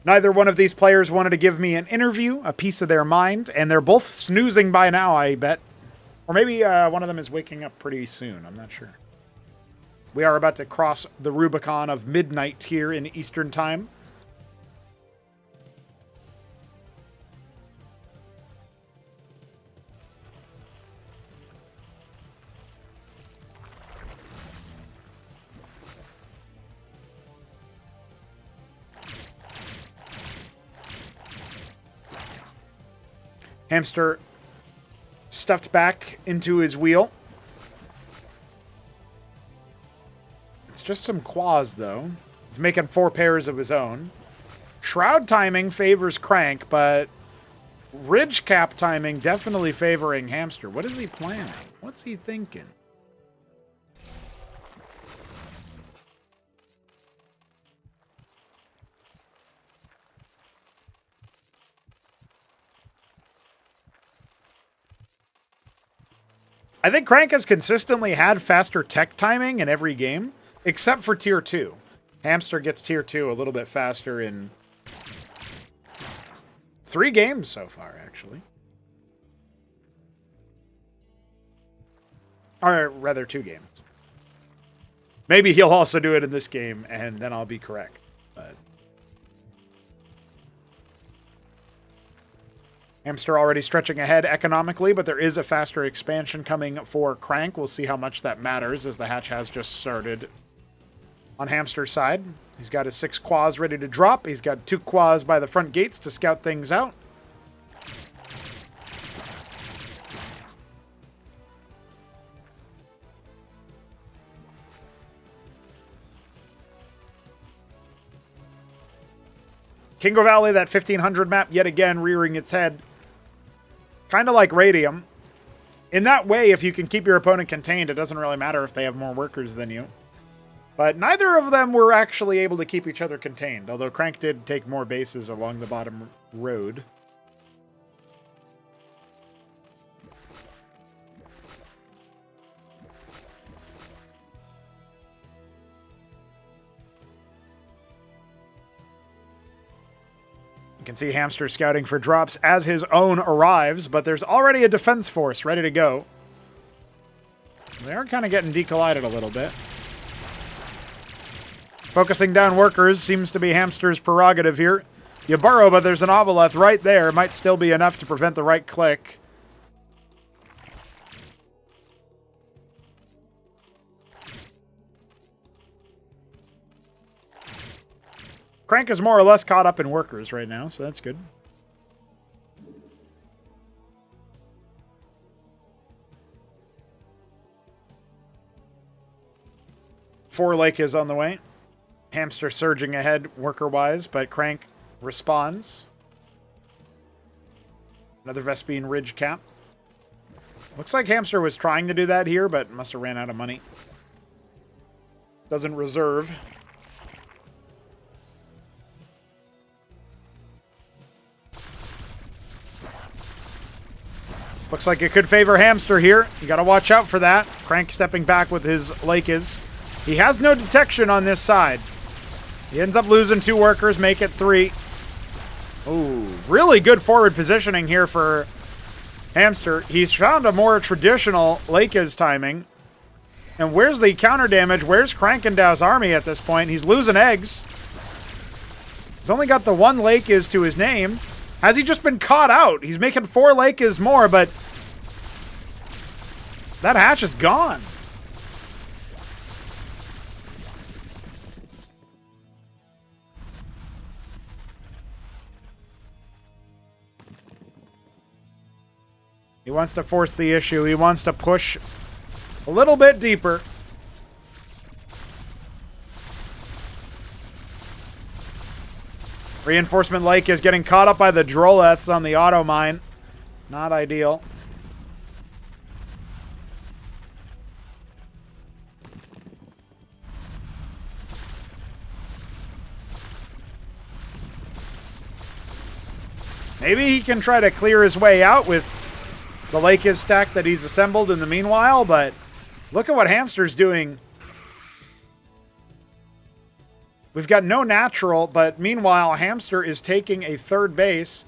Neither one of these players wanted to give me an interview, a piece of their mind, and they're both snoozing by now, I bet. Or maybe one of them is waking up pretty soon. I'm not sure. We are about to cross the Rubicon of midnight here in Eastern Time. Hamster stuffed back into his wheel. It's just some quaws, though. He's making 4 pairs of his own. Shroud timing favors Crank, but Ridge Cap timing definitely favoring Hamster. What is he planning? What's he thinking? I think Crank has consistently had faster tech timing in every game, except for Tier 2. Hamster gets Tier 2 a little bit faster in 3 games so far, actually. Or rather, 2 games. Maybe he'll also do it in this game, and then I'll be correct. But Hamster already stretching ahead economically, but there is a faster expansion coming for Crank. We'll see how much that matters as the hatch has just started on Hamster's side. He's got his 6 quads ready to drop. He's got 2 quads by the front gates to scout things out. Kingo Valley, that 1500 map, yet again rearing its head. Kind of like Radium. In that way, if you can keep your opponent contained, it doesn't really matter if they have more workers than you. But neither of them were actually able to keep each other contained, although Crank did take more bases along the bottom road. You can see Hamster scouting for drops as his own arrives, but there's already a defense force ready to go. They are kind of getting decollided a little bit. Focusing down workers seems to be Hamster's prerogative here. You burrow, but there's an Ovoleth right there. Might still be enough to prevent the right click. Crank is more or less caught up in workers right now, so that's good. Four Lake is on the way. Hamster surging ahead worker-wise, but Crank responds. Another Vespine Ridge cap. Looks like Hamster was trying to do that here, but must have ran out of money. Doesn't reserve. This looks like it could favor Hamster here. You got to watch out for that. Crank stepping back with his Lakes. He has no detection on this side. He ends up losing 2 workers, make it 3. Ooh, really good forward positioning here for Hamster. He's found a more traditional Lakes timing. And where's the counter damage? Where's Krankendau's army at this point? He's losing eggs. He's only got the 1 Lakes to his name. Has he just been caught out? He's making 4 Lakes more, but that hatch is gone. He wants to force the issue. He wants to push a little bit deeper. Reinforcement Lake is getting caught up by the Droleths on the auto mine. Not ideal. Maybe he can try to clear his way out with the Lakes stack that he's assembled in the meanwhile, but look at what Hamster's doing. We've got no natural, but meanwhile, Hamster is taking a 3rd base.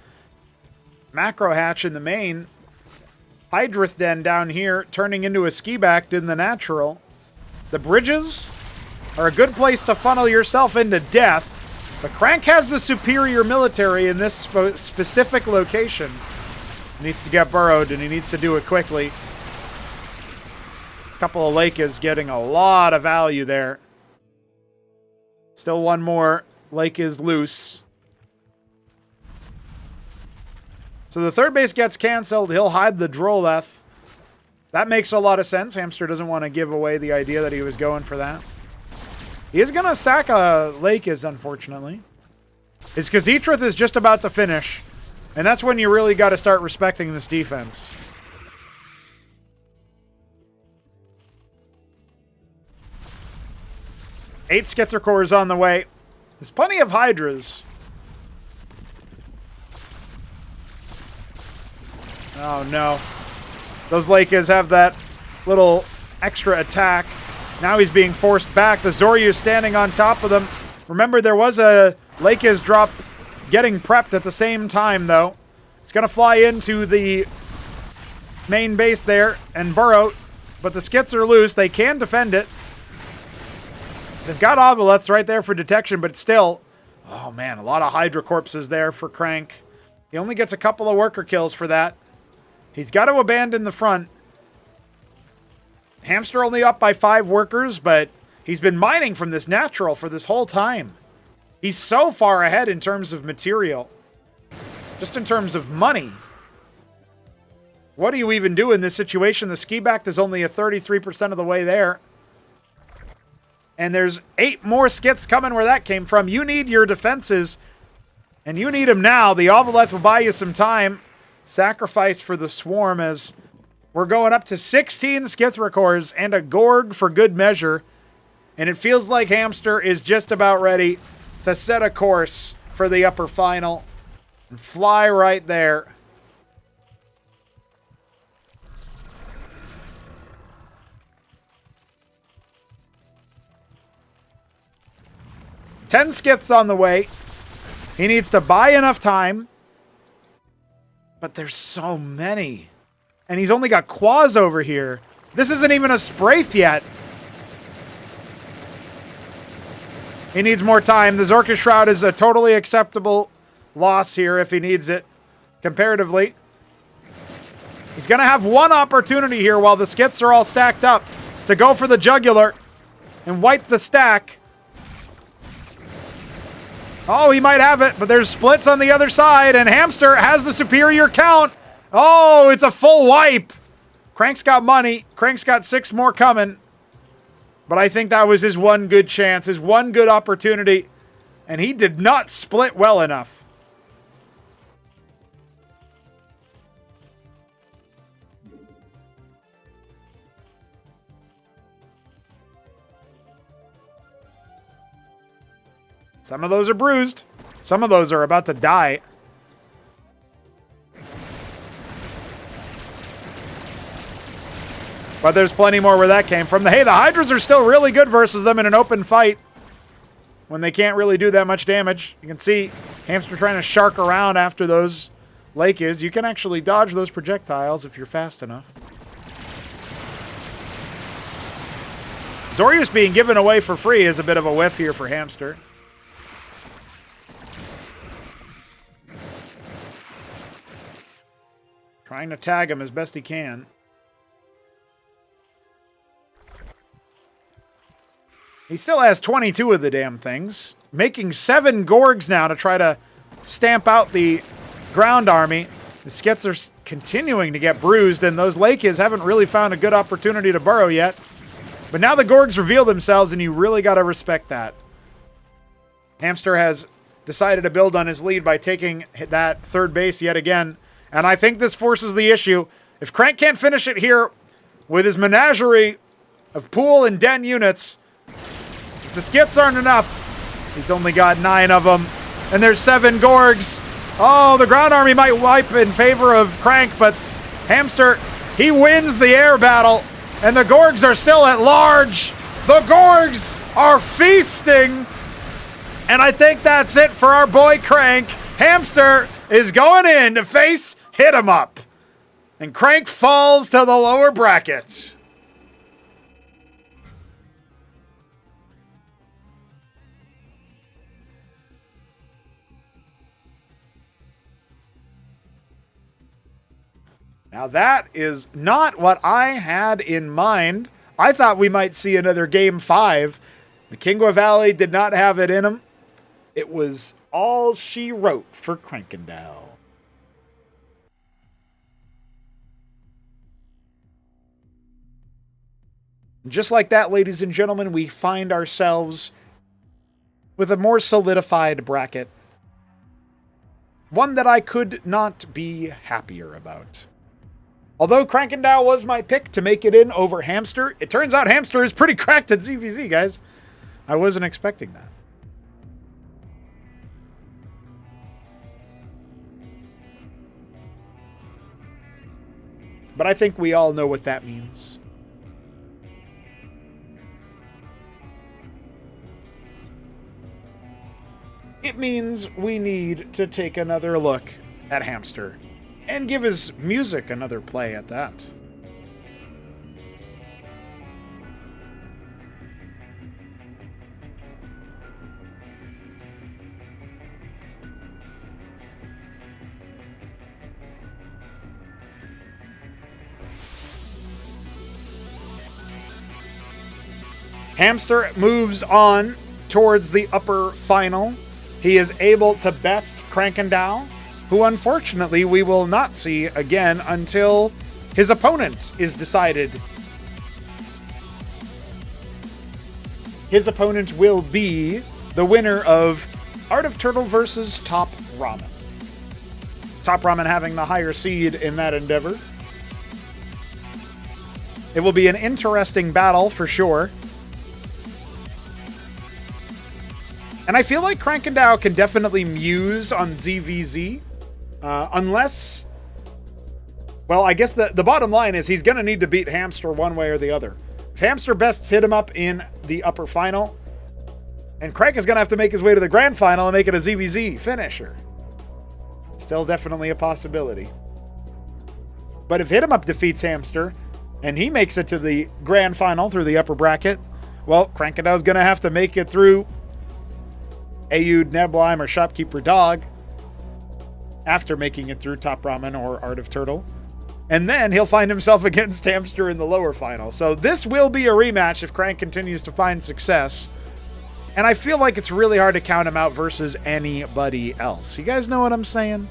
Macro hatch in the main. Hydrith Den down here, turning into a ski back in the natural. The bridges are a good place to funnel yourself into death, but Crank has the superior military in this specific location. He needs to get burrowed, and he needs to do it quickly. A couple of Lakes getting a lot of value there. Still 1 more. Lake is loose. So the 3rd base gets canceled. He'll hide the Droleth. That makes a lot of sense. Hamster doesn't want to give away the idea that he was going for that. He is going to sack a Lakes, unfortunately. His Khazithrath is just about to finish. And that's when you really got to start respecting this defense. Eight Skither cores on the way. There's plenty of Hydras. Oh no. Those Lakes have that little extra attack. Now he's being forced back. The Zoryu standing on top of them. Remember, there was a Lakes drop getting prepped at the same time, though. It's going to fly into the main base there and burrow. But the Skits are loose. They can defend it. They've got Ovoleths right there for detection, but still... Oh, man, a lot of Hydra corpses there for Crank. He only gets a couple of worker kills for that. He's got to abandon the front. Hamster only up by 5 workers, but he's been mining from this natural for this whole time. He's so far ahead in terms of material. Just in terms of money. What do you even do in this situation? The ski back is only a 33% of the way there. And there's 8 more Skits coming where that came from. You need your defenses, and you need them now. The Ovoleth will buy you some time. Sacrifice for the Swarm as we're going up to 16 Skithra cores and a Gorg for good measure. And it feels like Hamster is just about ready to set a course for the upper final and fly right there. Ten Skits on the way. He needs to buy enough time. But there's so many. And he's only got Quaz over here. This isn't even a Sprafe yet. He needs more time. The Zorka Shroud is a totally acceptable loss here if he needs it, comparatively. He's going to have one opportunity here while the Skits are all stacked up to go for the Jugular and wipe the stack. Oh, he might have it, but there's splits on the other side, and Hamster has the superior count. Oh, it's a full wipe. Crank's got money. Crank's got 6 more coming. But I think that was his one good chance, his one good opportunity, and he did not split well enough. Some of those are bruised. Some of those are about to die. But there's plenty more where that came from. Hey, the Hydras are still really good versus them in an open fight when they can't really do that much damage. You can see Hamster trying to shark around after those Lakes. You can actually dodge those projectiles if you're fast enough. Zorius being given away for free is a bit of a whiff here for Hamster. Trying to tag him as best he can. He still has 22 of the damn things. Making 7 Gorgs now to try to stamp out the ground army. The Skits are continuing to get bruised, and those Lakes haven't really found a good opportunity to burrow yet. But now the Gorgs reveal themselves, and you really got to respect that. Hamster has decided to build on his lead by taking that third base yet again. And I think this forces the issue. If Crank can't finish it here with his menagerie of pool and den units, if the Skits aren't enough, he's only got 9 of them, and there's 7 Gorgs. Oh, the ground army might wipe in favor of Crank, but Hamster, he wins the air battle, and the Gorgs are still at large. The Gorgs are feasting, and I think that's it for our boy Crank. Hamster is going in to face HitEmUp, and Crank falls to the lower bracket. Now that is not what I had in mind. I thought we might see another Game 5. Makingwa Valley did not have it in him. It was all she wrote for Krankendau. Just like that, ladies and gentlemen, we find ourselves with a more solidified bracket. One that I could not be happier about. Although Krankendau was my pick to make it in over Hamster, it turns out Hamster is pretty cracked at ZVZ, guys. I wasn't expecting that. But I think we all know what that means. It means we need to take another look at Hamster. And give his music another play at that. Hamster moves on towards the upper final. He is able to best Krankendau, who unfortunately we will not see again until his opponent is decided. His opponent will be the winner of Art of Turtle versus TopRamen. TopRamen having the higher seed in that endeavor. It will be an interesting battle for sure. And I feel like Krankendau can definitely muse on ZVZ. Unless, well, I guess the bottom line is he's going to need to beat Hamster one way or the other. If Hamster bests HitEmUp in the upper final, and Crank is going to have to make his way to the grand final and make it a ZVZ finisher. Still definitely a possibility. But if HitEmUp defeats Hamster, and he makes it to the grand final through the upper bracket, well, Krankendau is going to have to make it through Aoud, Neblime, or Shopkeeper Dog after making it through TopRamen or Art of Turtle. And then he'll find himself against Hamster in the lower final. So this will be a rematch if Crank continues to find success. And I feel like it's really hard to count him out versus anybody else. You guys know what I'm saying?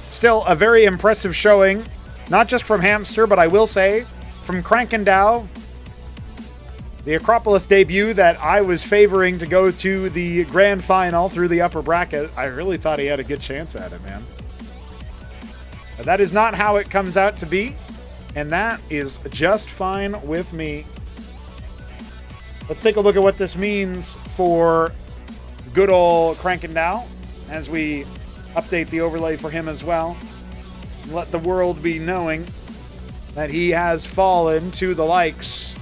Still a very impressive showing, not just from Hamster, but I will say from Krankendau. The Acropolis debut that I was favoring to go to the grand final through the upper bracket, I really thought he had a good chance at it, man. But that is not how it comes out to be, and that is just fine with me. Let's take a look at what this means for good old Krankendau as we update the overlay for him as well. Let the world be knowing that he has fallen to the likes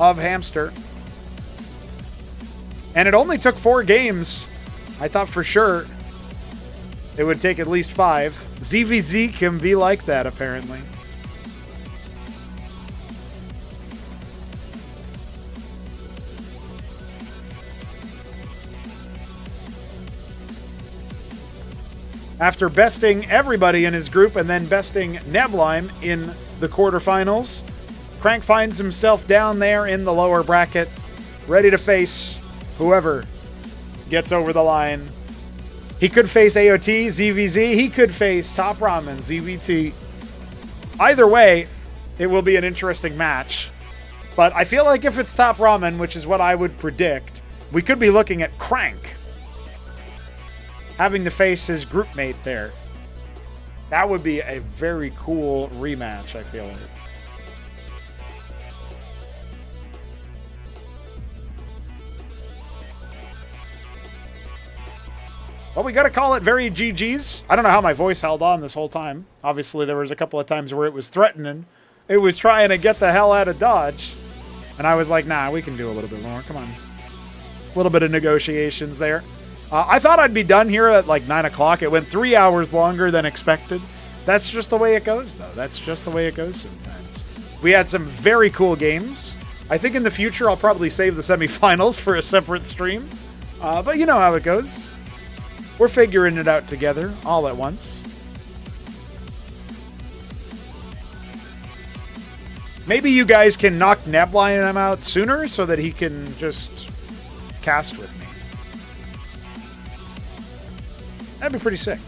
of Hamster. And it only took 4 games. I thought for sure it would take at least 5. ZVZ can be like that, apparently. After besting everybody in his group and then besting Neblime in the quarterfinals, Crank finds himself down there in the lower bracket, ready to face whoever gets over the line. He could face AOT, ZVZ. He could face TopRamen, ZVT. Either way, it will be an interesting match. But I feel like if it's TopRamen, which is what I would predict, we could be looking at Crank having to face his group mate there. That would be a very cool rematch, I feel like. Well, we got to call it very GG's. I don't know how my voice held on this whole time. Obviously, there was a couple of times where it was threatening. It was trying to get the hell out of Dodge. And I was like, nah, we can do a little bit more. Come on. A little bit of negotiations there. I thought I'd be done here at like 9 o'clock. It went 3 hours longer than expected. That's just the way it goes, though. That's just the way it goes sometimes. We had some very cool games. I think in the future, I'll probably save the semifinals for a separate stream. But you know how it goes. We're figuring it out together all at once. Maybe you guys can knock Neblime out sooner so that he can just cast with me. That'd be pretty sick.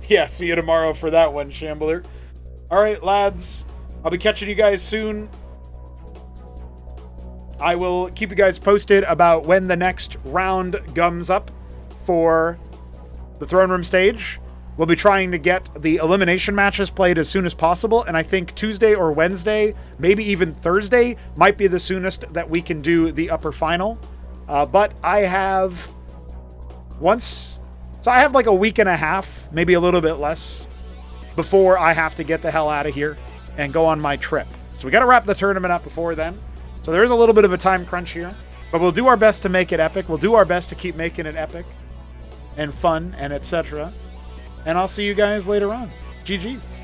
Yeah, see you tomorrow for that one, Shambler. All right, lads. I'll be catching you guys soon. I will keep you guys posted about when the next round gums up for the Throneroom Stage. We'll be trying to get the elimination matches played as soon as possible, and I think Tuesday or Wednesday, maybe even Thursday, might be the soonest that we can do the upper final. But I have I have like a week and a half, maybe a little bit less, before I have to get the hell out of here and go on my trip. So we got to wrap the tournament up before then. So there is a little bit of a time crunch here, but we'll do our best to make it epic. We'll do our best to keep making it epic and fun and etc. And I'll see you guys later on. GG's.